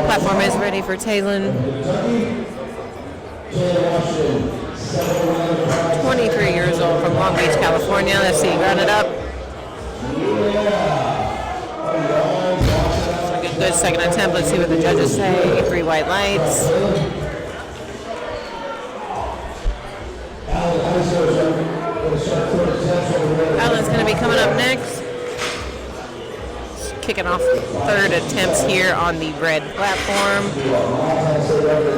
Platform is ready for Talon. 23 years old from Long Beach, California. Let's see, round it up. Looks like a good second attempt. Let's see what the judges say. 3 white lights. Alan's going to be coming up next. Kicking off third attempts here on the red platform.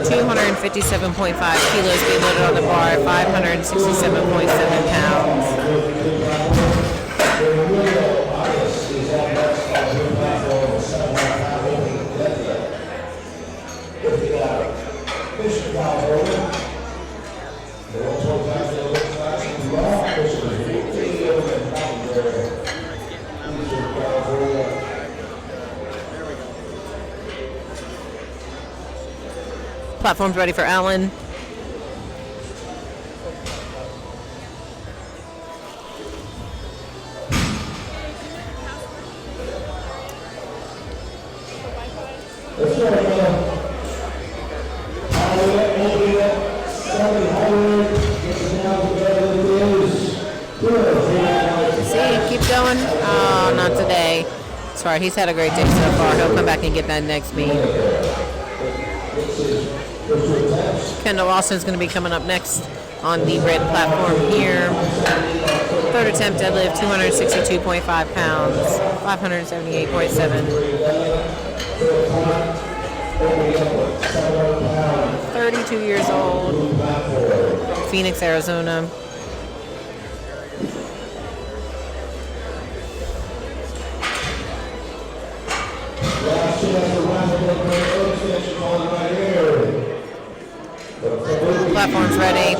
257.5 kilos being loaded on the bar, 567.7 pounds. Platform's ready for Allen. not today. That's right. He's had a great day so far. He'll come back and get that next meet. Kendall Austin's going to be coming up next on the red platform here. Third attempt deadlift, 262.5 pounds, 578.7. 32 years old, from Phoenix, Arizona. Platform's ready.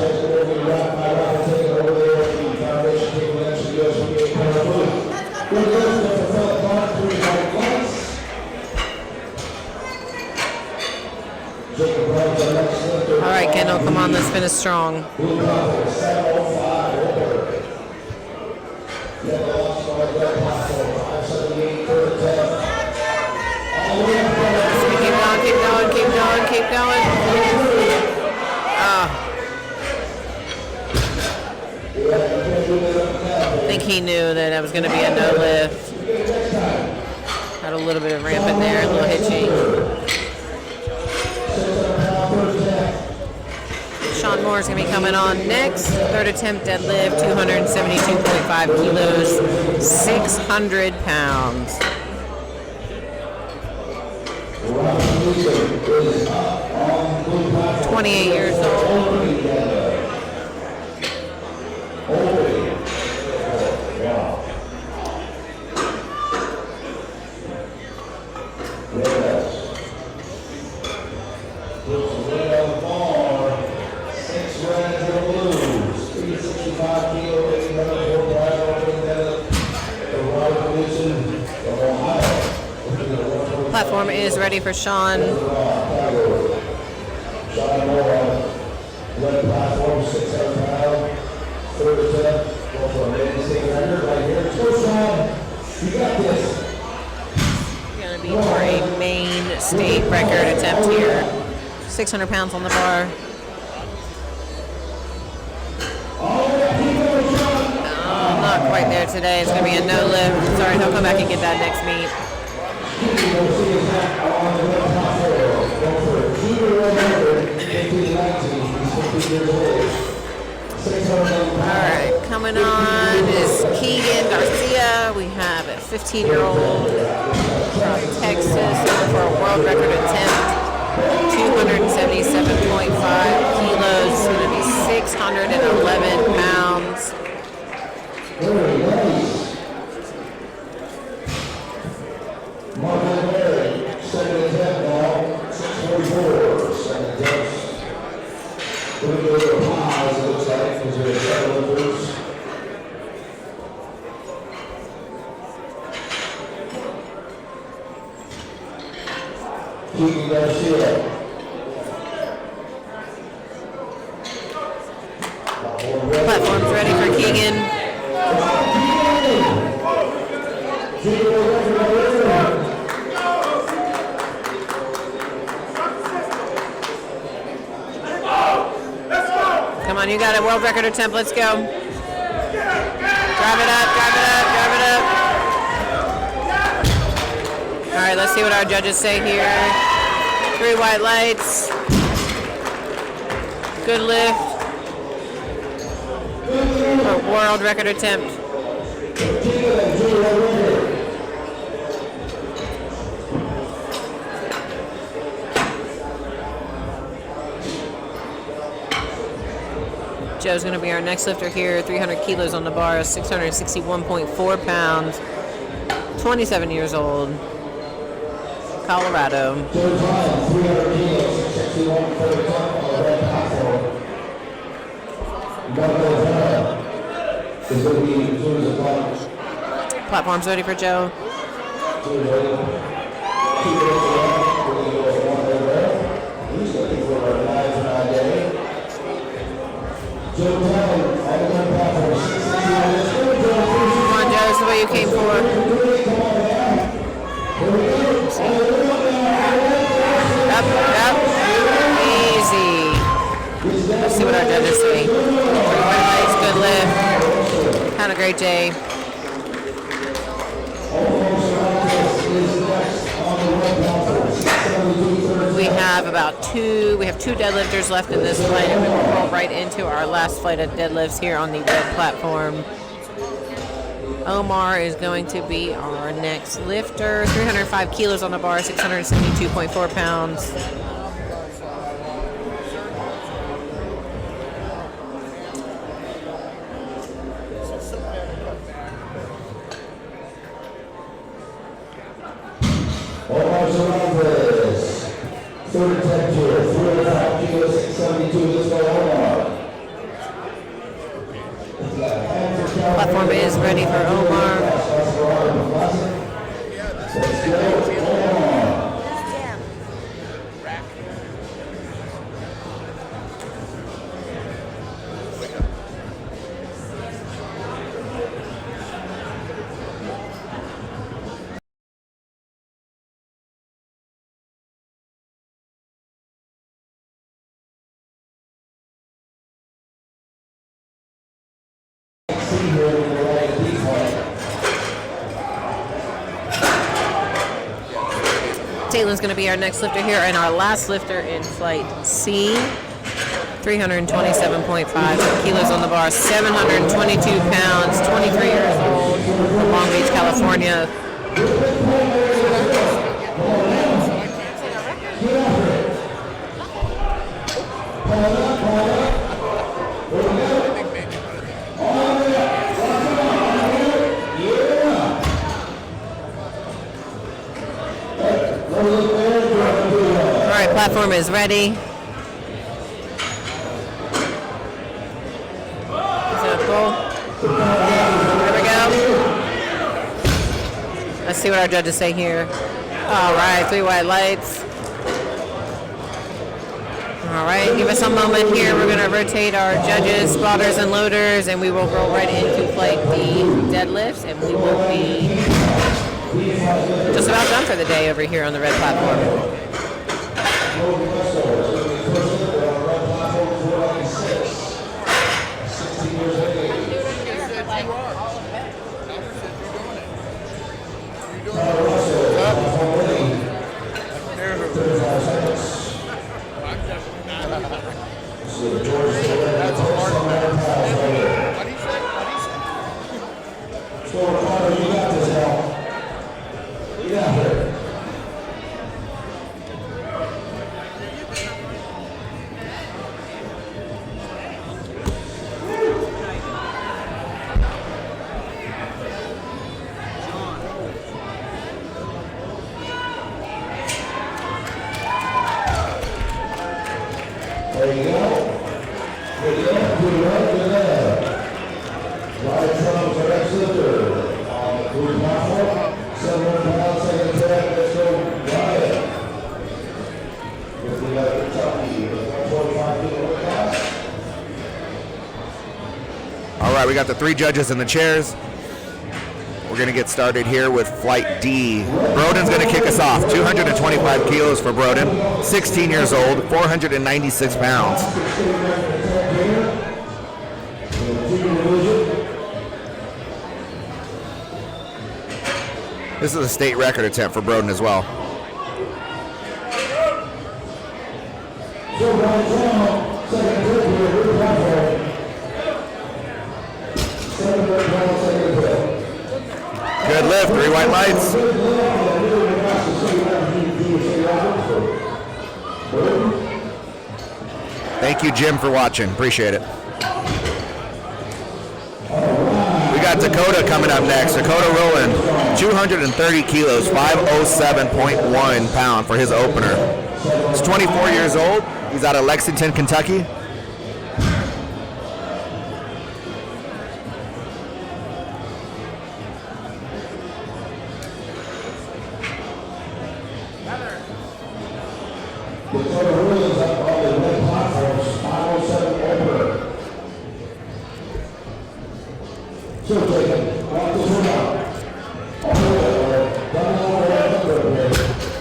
All right, Kendall, come on, let's finish strong. Keep going. I think he knew that was going to be a no lift. Had a little bit of ramp in there, a little hitching. Sean Moore is going to be coming on next. Third attempt deadlift, 272.5 kilos, 600 pounds. 28 years old. Platform is ready for Sean. Going to be for a Maine state record attempt here. 600 pounds on the bar. Not quite there today. It's going to be a no lift. Sorry, he'll come back and get that next meet. Alright, coming on is Keegan Garcia. We have a 15-year-old from Texas looking for a world record attempt. 277.5 kilos, going to be 611 pounds. Platform's ready for Keegan. Come on, you got a world record attempt. Let's go. Drive it up, drive it up, drive it up. All right, let's see what our judges say here. 3 white lights. Good lift. A world record attempt. Joe's going to be our next lifter here. 300 kilos on the bar, 661.4 pounds, 27 years old, Colorado. Platform's ready for Joe. Come on, Joe, this is what you came for. Up, up, easy. Let's see what our judges say. Good lift. Had a great day. we have 2 deadlifters left in this flight, and we will roll right into our last flight of deadlifts here on the red platform. Omar is going to be our next lifter. 305 kilos on the bar, 672.4 pounds. Omar Cervantes, third attempt here, 305 kilos, 672. Let's go, Omar. Platform is ready for Omar. Let's go, Omar. Taylor's going to be our next lifter here, and our last lifter in flight C. 327.5 kilos on the bar, 722 pounds, 23 years old, from Long Beach, California. All right, platform is ready. There we go. Let's see what our judges say here. All right, 3 white lights. All right, give us a moment here. We're going to rotate our judges, spotters, and loaders, and we will roll right into flight the deadlifts, and we will be just about done for the day over here on the red platform. There you go. Good left, good right, good left. Right from the next lifter. On the blue platform, 700 pounds, second attempt. Let's go, Ryan. With the Kentucky, the 145 kilo class. All right, we got the 3 judges in the chairs. We're going to get started here with flight D. Broden's going to kick us off. 225 kilos for Broden, 16 years old, 496 pounds. This is a state record attempt for Broden as well. Good lift, 3 white lights. Thank you, Jim, for watching. Appreciate it. We got Dakota coming up next. Dakota Rowland, 230 kilos, 507.1 pound for his opener. He's 24 years old. He's out of Lexington, Kentucky.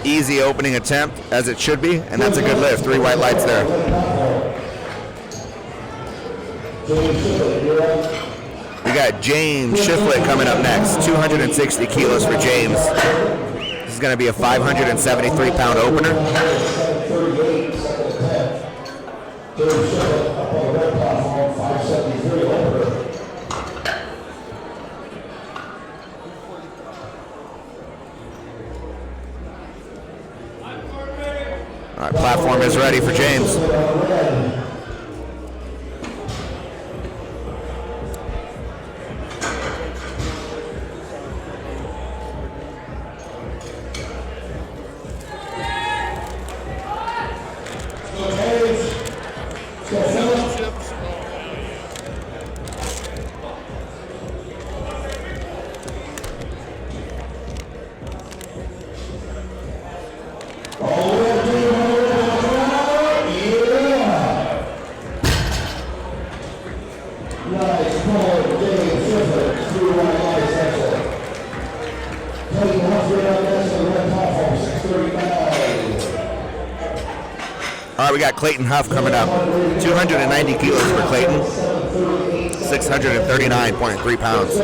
Easy opening attempt, as it should be, and that's a good lift. 3 white lights there. We got James Shiflett coming up next. 260 kilos for James. This is going to be a 573 pound opener. Third shot up on the red platform, 573 over. All right, platform is ready for James. All right, we got Clayton Huff coming up. 290 kilos for Clayton. 639.3 pounds.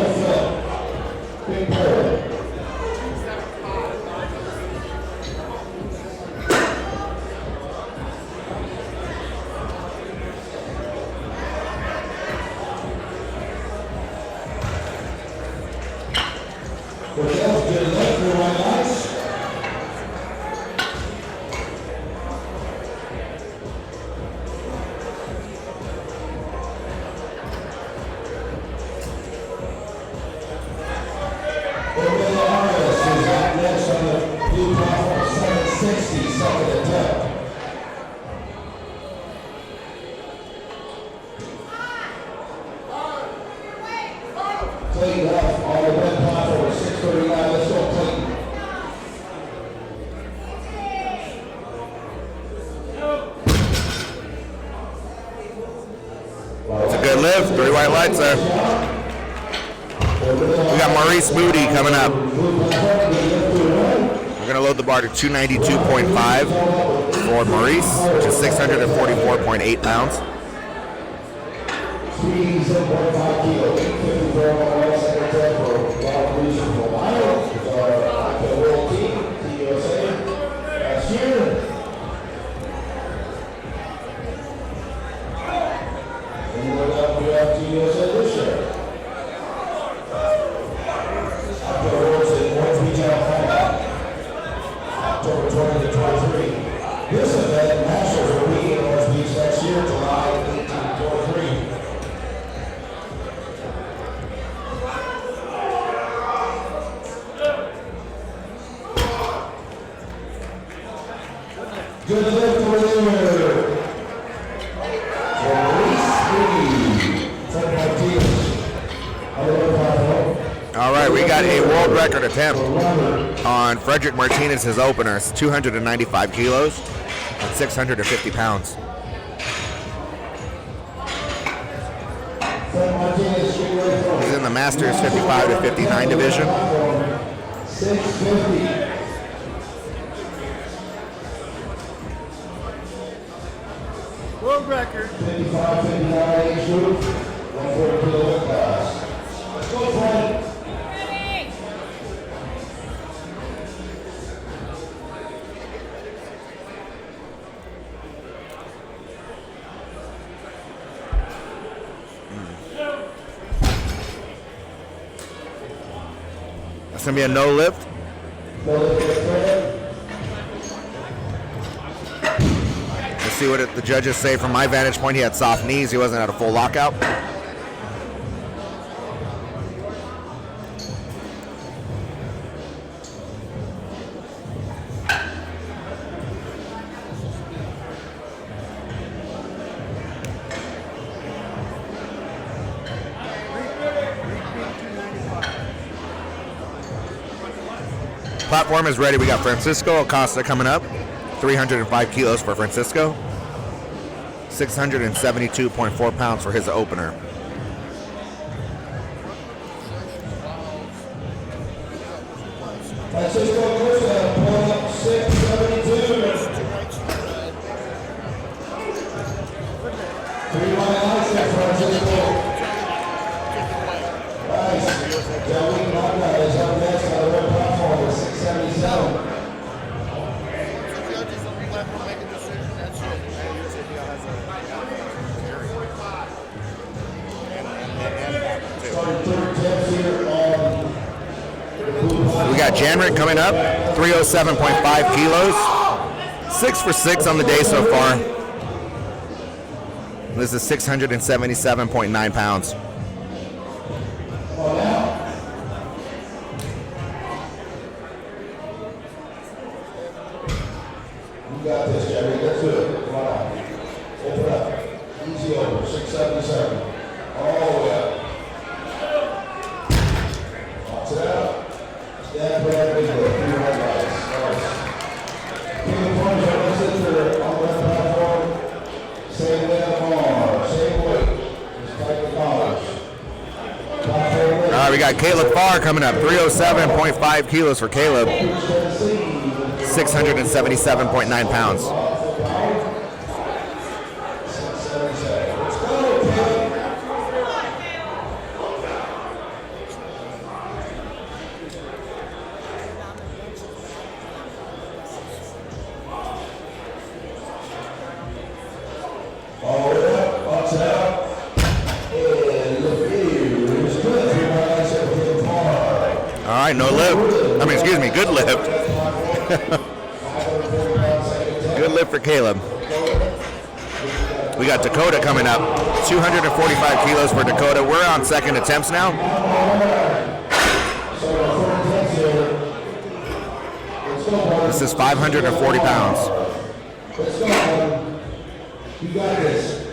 It's a good lift. 3 white lights there. We got Maurice Moody coming up. We're going to load the bar to 292.5 for Maurice, which is 644.8 pounds. October 20 to 23. This event, Nationals will be in North Beach next year, July 18 to 23. Good lift over there. All right, we got a world record attempt on Frederick Martinez, his opener. It's 295 kilos and 650 pounds. He's in the Masters 55 to 59 division. 650. World record. 55, 59 age group, 140 kilo weight class. Let's go, Frank. That's going to be a no lift. Let's see what the judges say. From my vantage point, he had soft knees. He wasn't at a full lockout. Platform is ready. We got Francisco Acosta coming up. 305 kilos for Francisco. 672.4 pounds for his opener. Francisco Acosta, pull up 672. 3 wide lights there, Francisco. Nice. Joey Mata is up next on the red platform with 677. Janrick coming up, 307.5 kilos. 6 for 6 on the day so far. This is 677.9 pounds. You got this, Jerry. Let's do it. Come on out. Open up. Easy over. 677. All the way up. Box it out. Stand back. Big look. 3 right lights. Nice. Keep the punch on the center. On the platform. Same left arm. Same weight. Just tight the collars. All right, we got Caleb Farr coming up, 307.5 kilos for Caleb. 677.9 pounds. All right, no lift. I mean, excuse me, good lift. Good lift for Caleb. We got Dakota coming up. 245 kilos for Dakota. We're on second attempts now. This is 540 pounds. Let's go. You got this.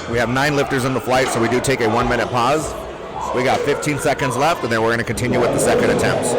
We have 9 lifters on the flight, so we do take a 1-minute pause. We got 15 seconds left, and then we're going to continue with the second attempts.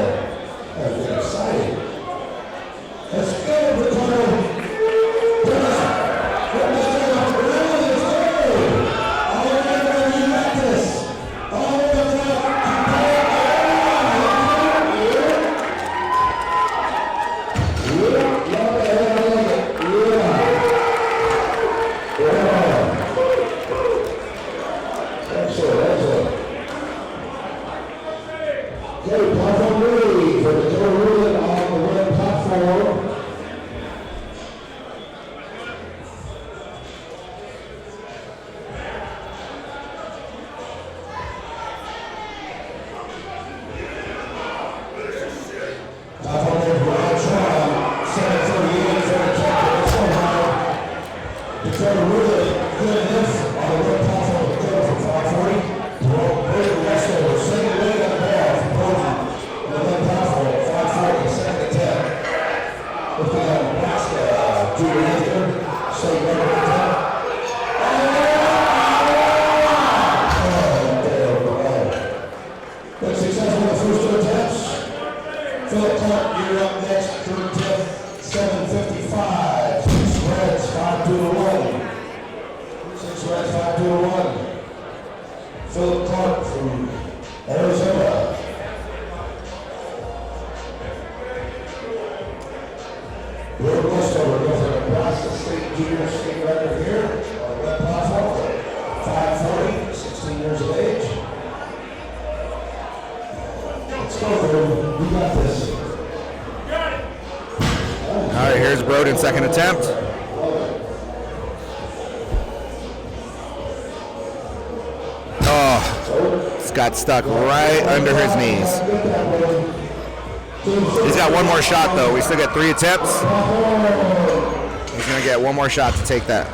Second attempt. Oh, it's got stuck right under his knees. He's got one more shot though. We still got 3 attempts. He's gonna get one more shot to take that.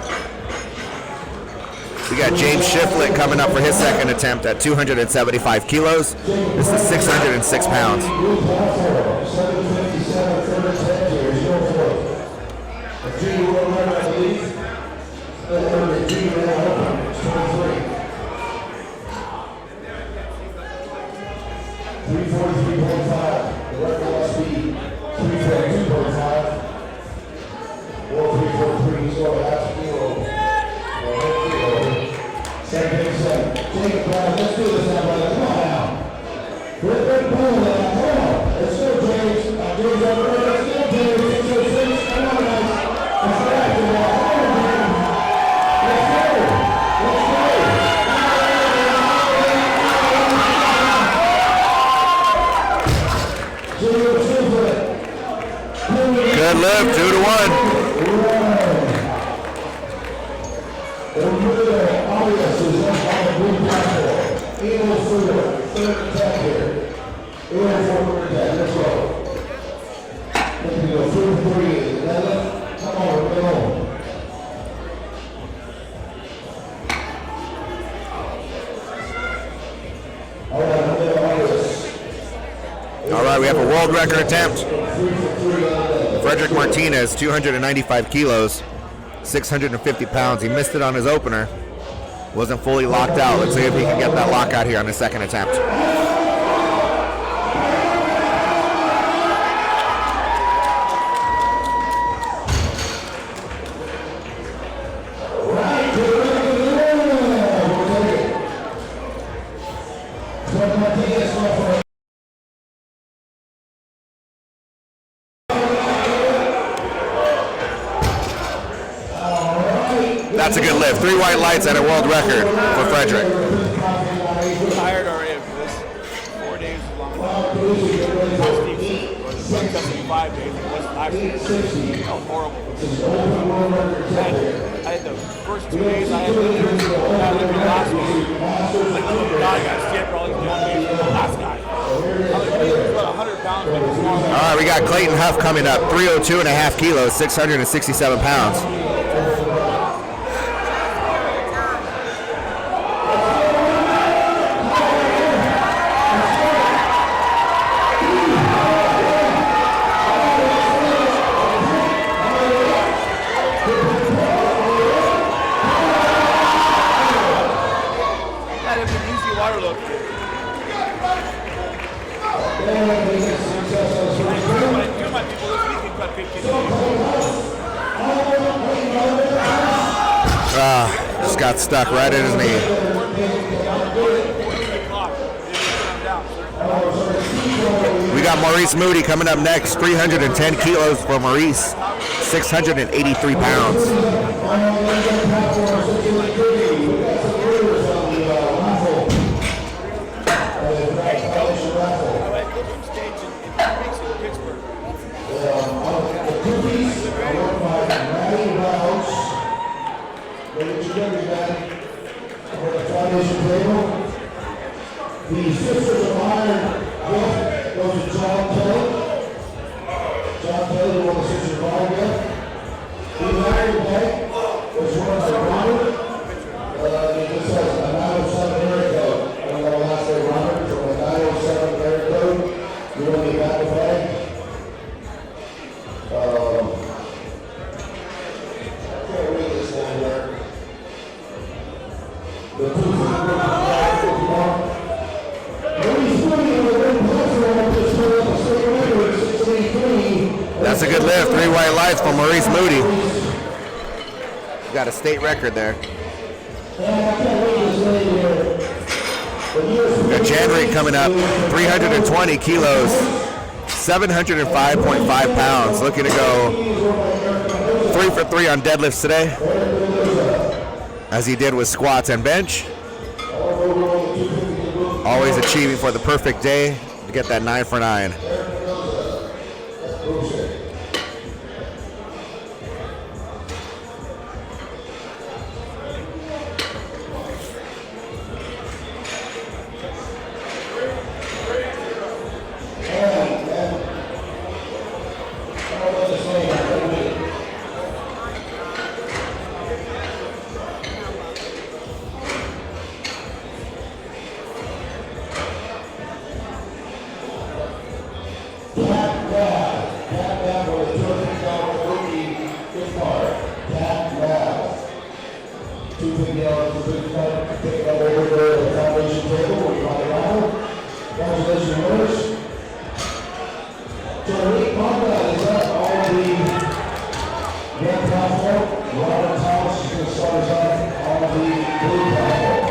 We got James Shiflett coming up for his second attempt at 275 kilos. This is 606 pounds. Good lift, 2 to 1. All right, we have a world record attempt. Frederick Martinez, 295 kilos, 650 pounds. He missed it on his opener. Wasn't fully locked out. Let's see if he can get that lockout here on his second attempt. That's a good lift. 3 white lights and a world record for Frederick. Tired already of this. 4 days is long enough. It was 5 days. It wasn't actually horrible. I had the first 2 days I had lifters. I lifted last week. Like, oh God, I got skipped for all these down days from the last guy. I was like, about 100 pounds. All right, we got Clayton Huff coming up. 302.5 kilos, 667 pounds. Just got stuck right in his knee. We got Maurice Moody coming up next. 310 kilos for Maurice, 683 pounds. The Sisters of Iron gift goes to John Kelly. John Kelly won the Sisters of Iron gift. The Iron Bag was won by Robert. This has a 907 area code. I don't know the last name, Robert. So a 907 area code. You want to get back the bag? I can't read this one here. The two That's a good lift. 3 white lights for Maurice Moody. Got a state record there. We got Janrick coming up. 320 kilos, 705.5 pounds. Looking to go 3 for 3 on deadlifts today, as he did with squats and bench. Always achieving for the perfect day to get that 9 for 9. 2 big yellows, 2 big cup, pick it up over there at the foundation table, we're on the round. Congratulations, winners. Granite Supplements is up on the red platform. Robert Thomas is going to start us off on the blue platform.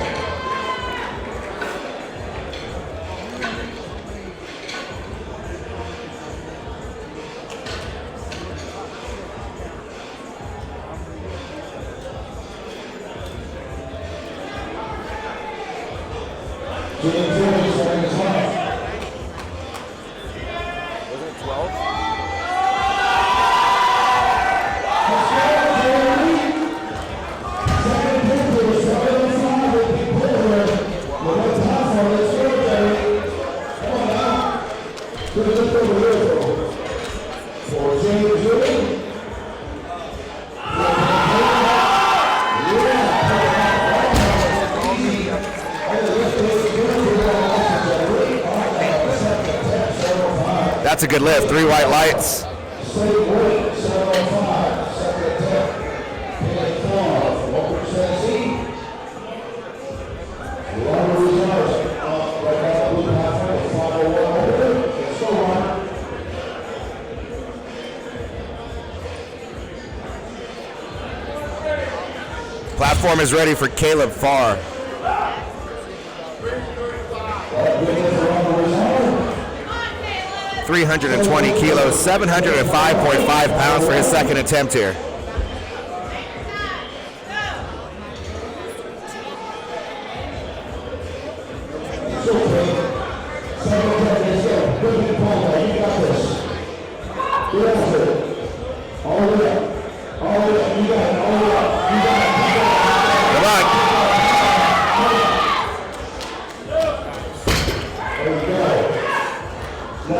That's a good lift. 3 white lights. Platform is ready for Caleb Farr. 320 kilos, 705.5 pounds for his second attempt here.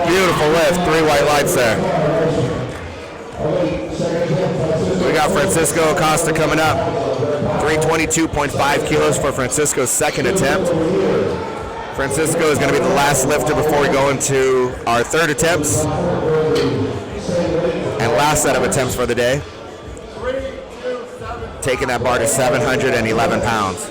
Beautiful lift, 3 white lights there. We got Francisco Acosta coming up. 322.5 kilos for Francisco's second attempt. Francisco is going to be the last lifter before we go into our third attempts and last set of attempts for the day. Taking that bar to 711 pounds.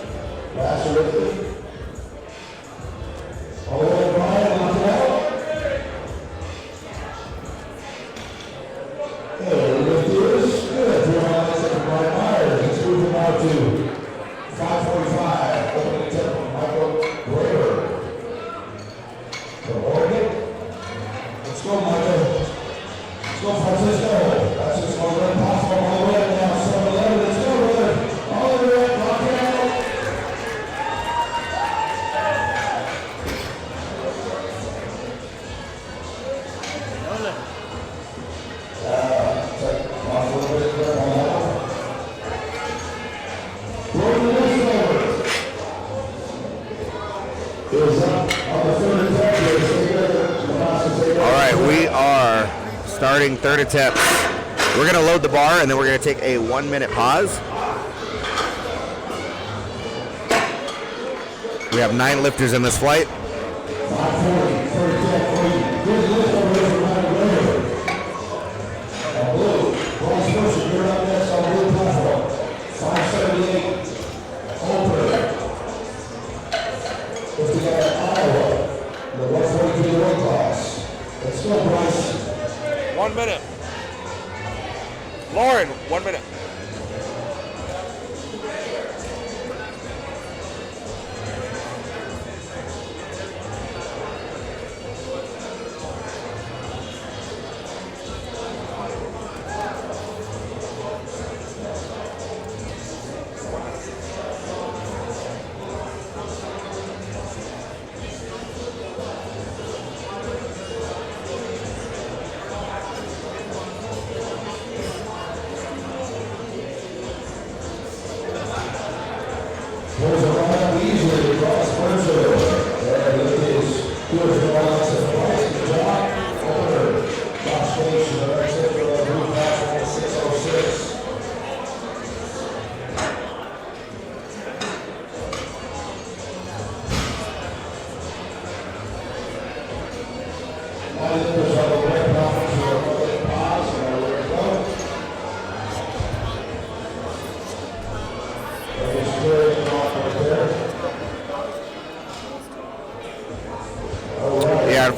Third attempt. We're going to load the bar and then we're going to take a 1-minute pause. We have 9 lifters in this flight. Let's go, Bryce. 1 minute. Lauren, 1 minute.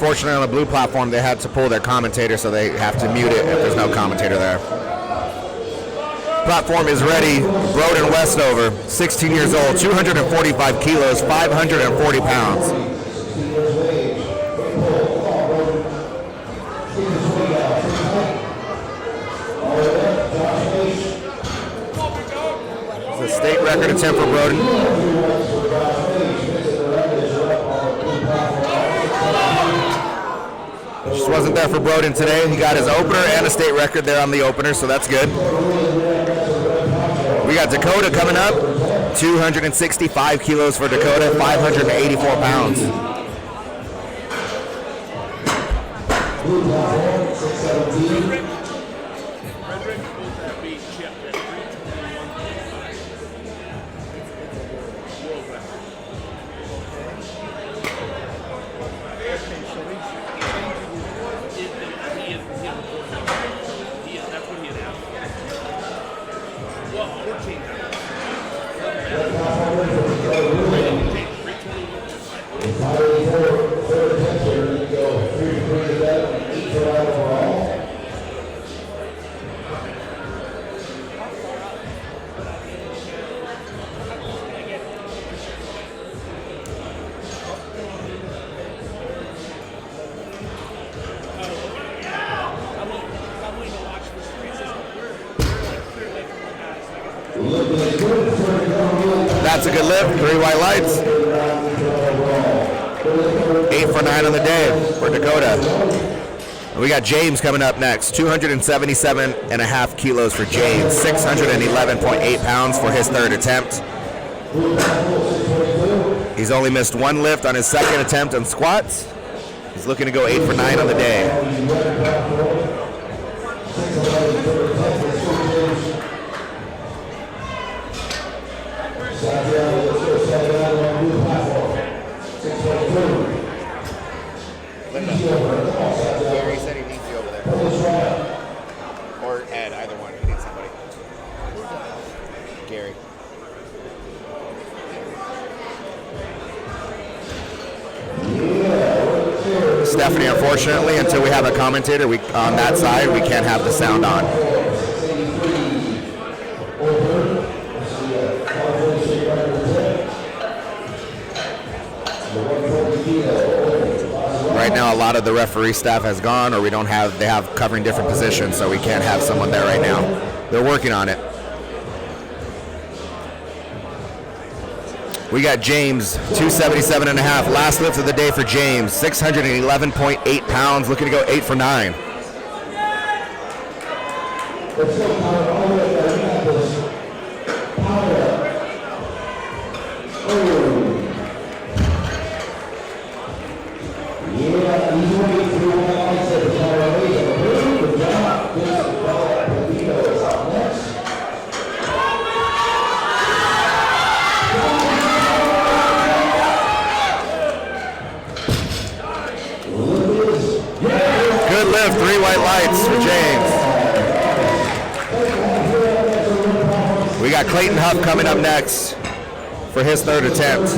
Unfortunately, on the blue platform, they had to pull their commentator, so they have to mute it if there's no commentator there. Platform is ready. Broden Westover, 16 years old, 245 kilos, 540 pounds. It's a state record attempt for Broden. Just wasn't there for Broden today. He got his opener and a state record there on the opener, so that's good. We got Dakota coming up. 265 kilos for Dakota, 584 pounds. That's a good lift, 3 white lights. 8 for 9 on the day for Dakota. We got James coming up next, 277.5 kilos for James, 611.8 pounds for his third attempt. He's only missed 1 lift on his second attempt on squats. He's looking to go 8 for 9 on the day. Gary said he needs you over there. Or Ed, either one. He needs somebody. Gary. Stephanie, unfortunately, until we have a commentator on that side, we can't have the sound on. Right now, a lot of the referee staff has gone, or they have covering different positions, so we can't have someone there right now. They're working on it. We got James, 277.5. Last lift of the day for James, 611.8 pounds, looking to go 8 for 9. Good lift, 3 white lights for James. We got Clayton Huff coming up next for his third attempt.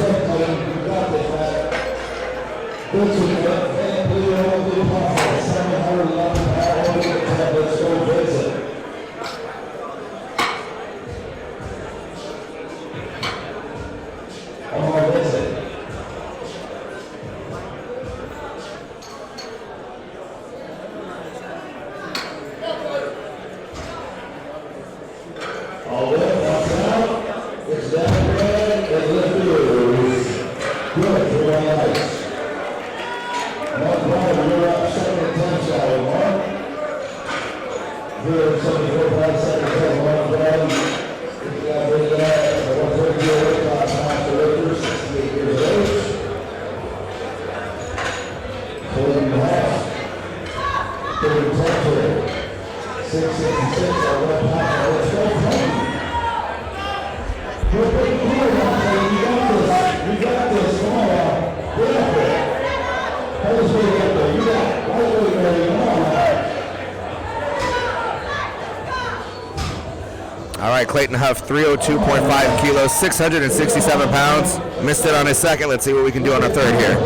All right, Clayton Huff, 302.5 kilos, 667 pounds. Missed it on his second. Let's see what we can do on our third here.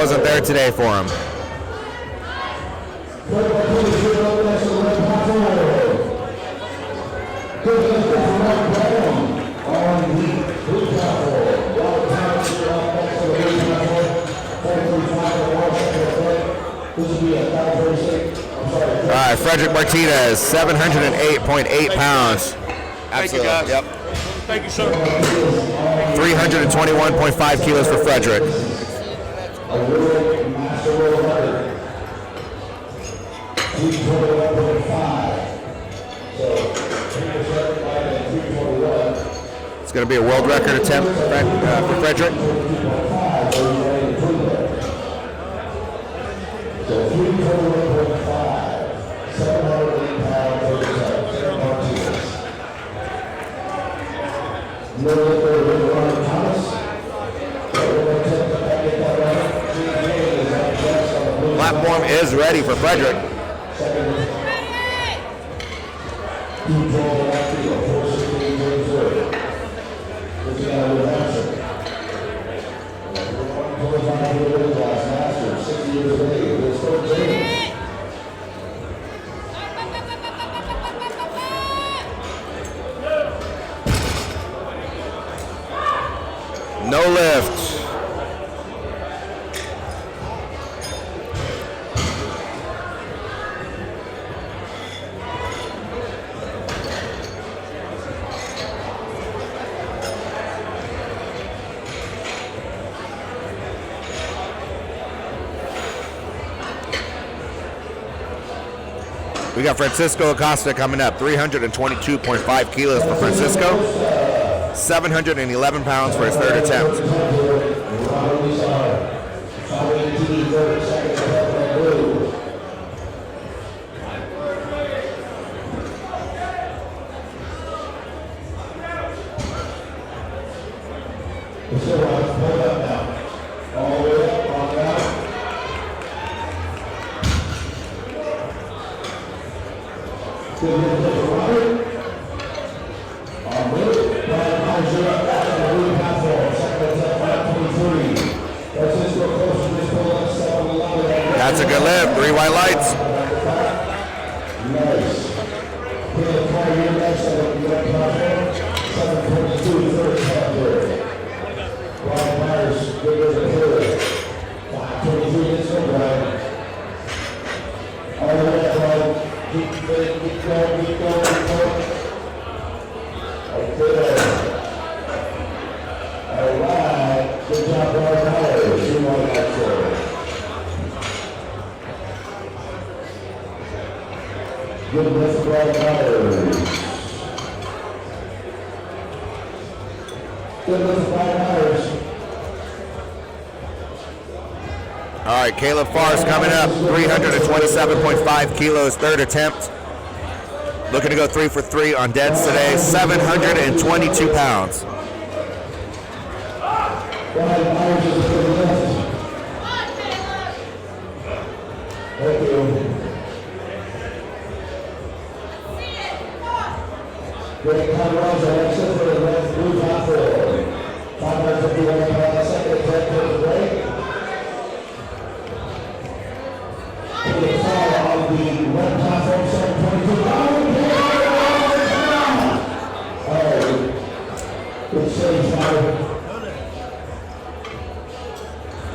wasn't there today for him. All right, Frederick Martinez, 708.8 pounds. Thank you, guys. Yep. Thank you, sir. 321.5 kilos for Frederick. It's going to be a world record attempt for Frederick. Platform is ready for Frederick. No lift. We got Francisco Acosta coming up, 322.5 kilos for Francisco, 711 pounds for his third attempt. That's a good lift. 3 white lights. All right, Caleb Farr's coming up, 327.5 kilos, third attempt. Looking to go 3 for 3 on deads today, 722 pounds.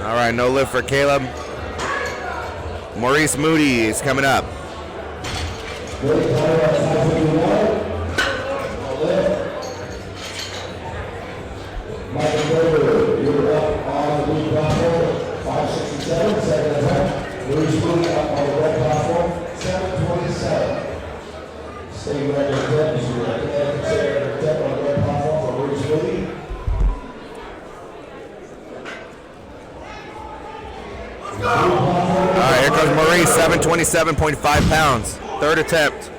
All right, no lift for Caleb. Maurice Moody is coming up. All right, here comes Maurice, 727.5 pounds, third attempt.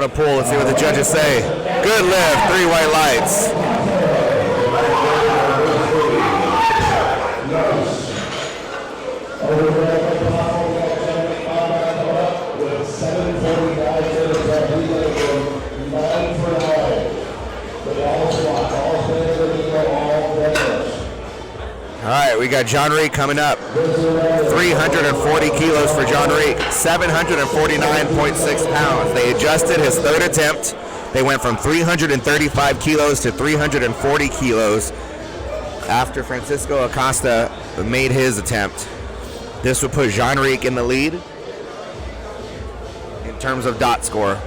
on a pull. Let's see what the judges say. Good lift, 3 white lights. All right, we got John Reek coming up. 340 kilos for John Reek, 749.6 pounds. They adjusted his third attempt. They went from 335 kilos to 340 kilos after Francisco Acosta made his attempt. This would put John Reek in the lead in terms of dot score.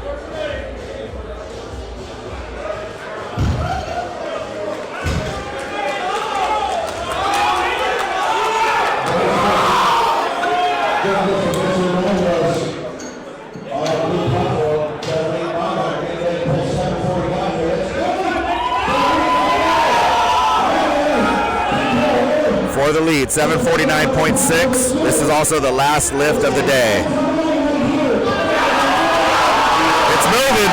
For the lead, 749.6. This is also the last lift of the day. It's moving.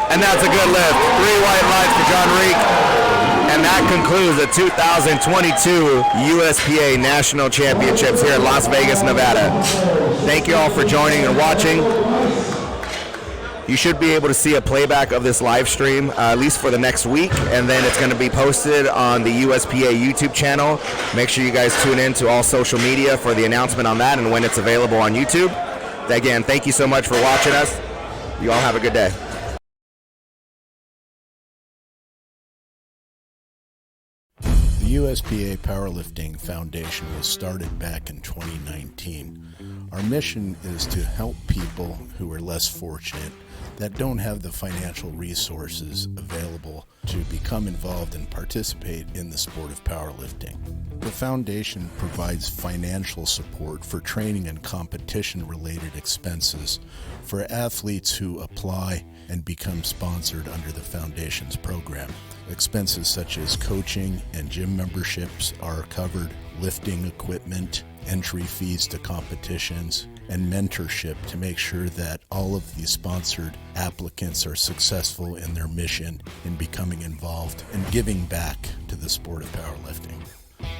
And that's a good lift. 3 white lights for John Reek. And that concludes the 2022 USPA National Championships here in Las Vegas, Nevada. Thank you all for joining and watching. You should be able to see a playback of this live stream, at least for the next week, and then it's going to be posted on the USPA YouTube channel. Make sure you guys tune in to all social media for the announcement on that and when it's available on YouTube. Again, thank you so much for watching us. You all have a good day. The USPA Powerlifting Foundation was started back in 2019. Our mission is to help people who are less fortunate, that don't have the financial resources available to become involved and participate in the sport of powerlifting. The foundation provides financial support for training and competition-related expenses for athletes who apply and become sponsored under the foundation's program. Expenses such as coaching and gym memberships are covered, lifting equipment, entry fees to competitions, and mentorship to make sure that all of the sponsored applicants are successful in their mission in becoming involved and giving back to the sport of powerlifting.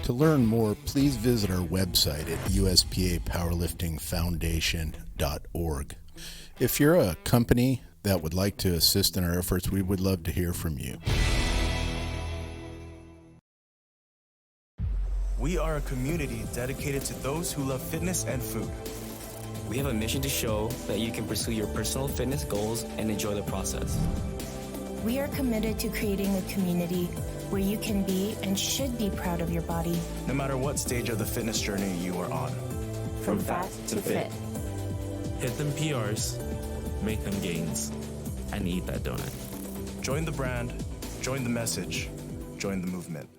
To learn more, please visit our website at uspapowerliftingfoundation.org. If you're a company that would like to assist in our efforts, we would love to hear from you. We are a community dedicated to those who love fitness and food. We have a mission to show that you can pursue your personal fitness goals and enjoy the process. We are committed to creating a community where you can be and should be proud of your body. No matter what stage of the fitness journey you are on. From fat to fit. Hit them PRs, make them gains, and eat that donut. Join the brand, join the message, join the movement.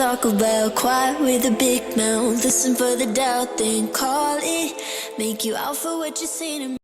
talk about. Quiet with a big mouth. Listen for the doubt, then call it. Make you out for what you say to me.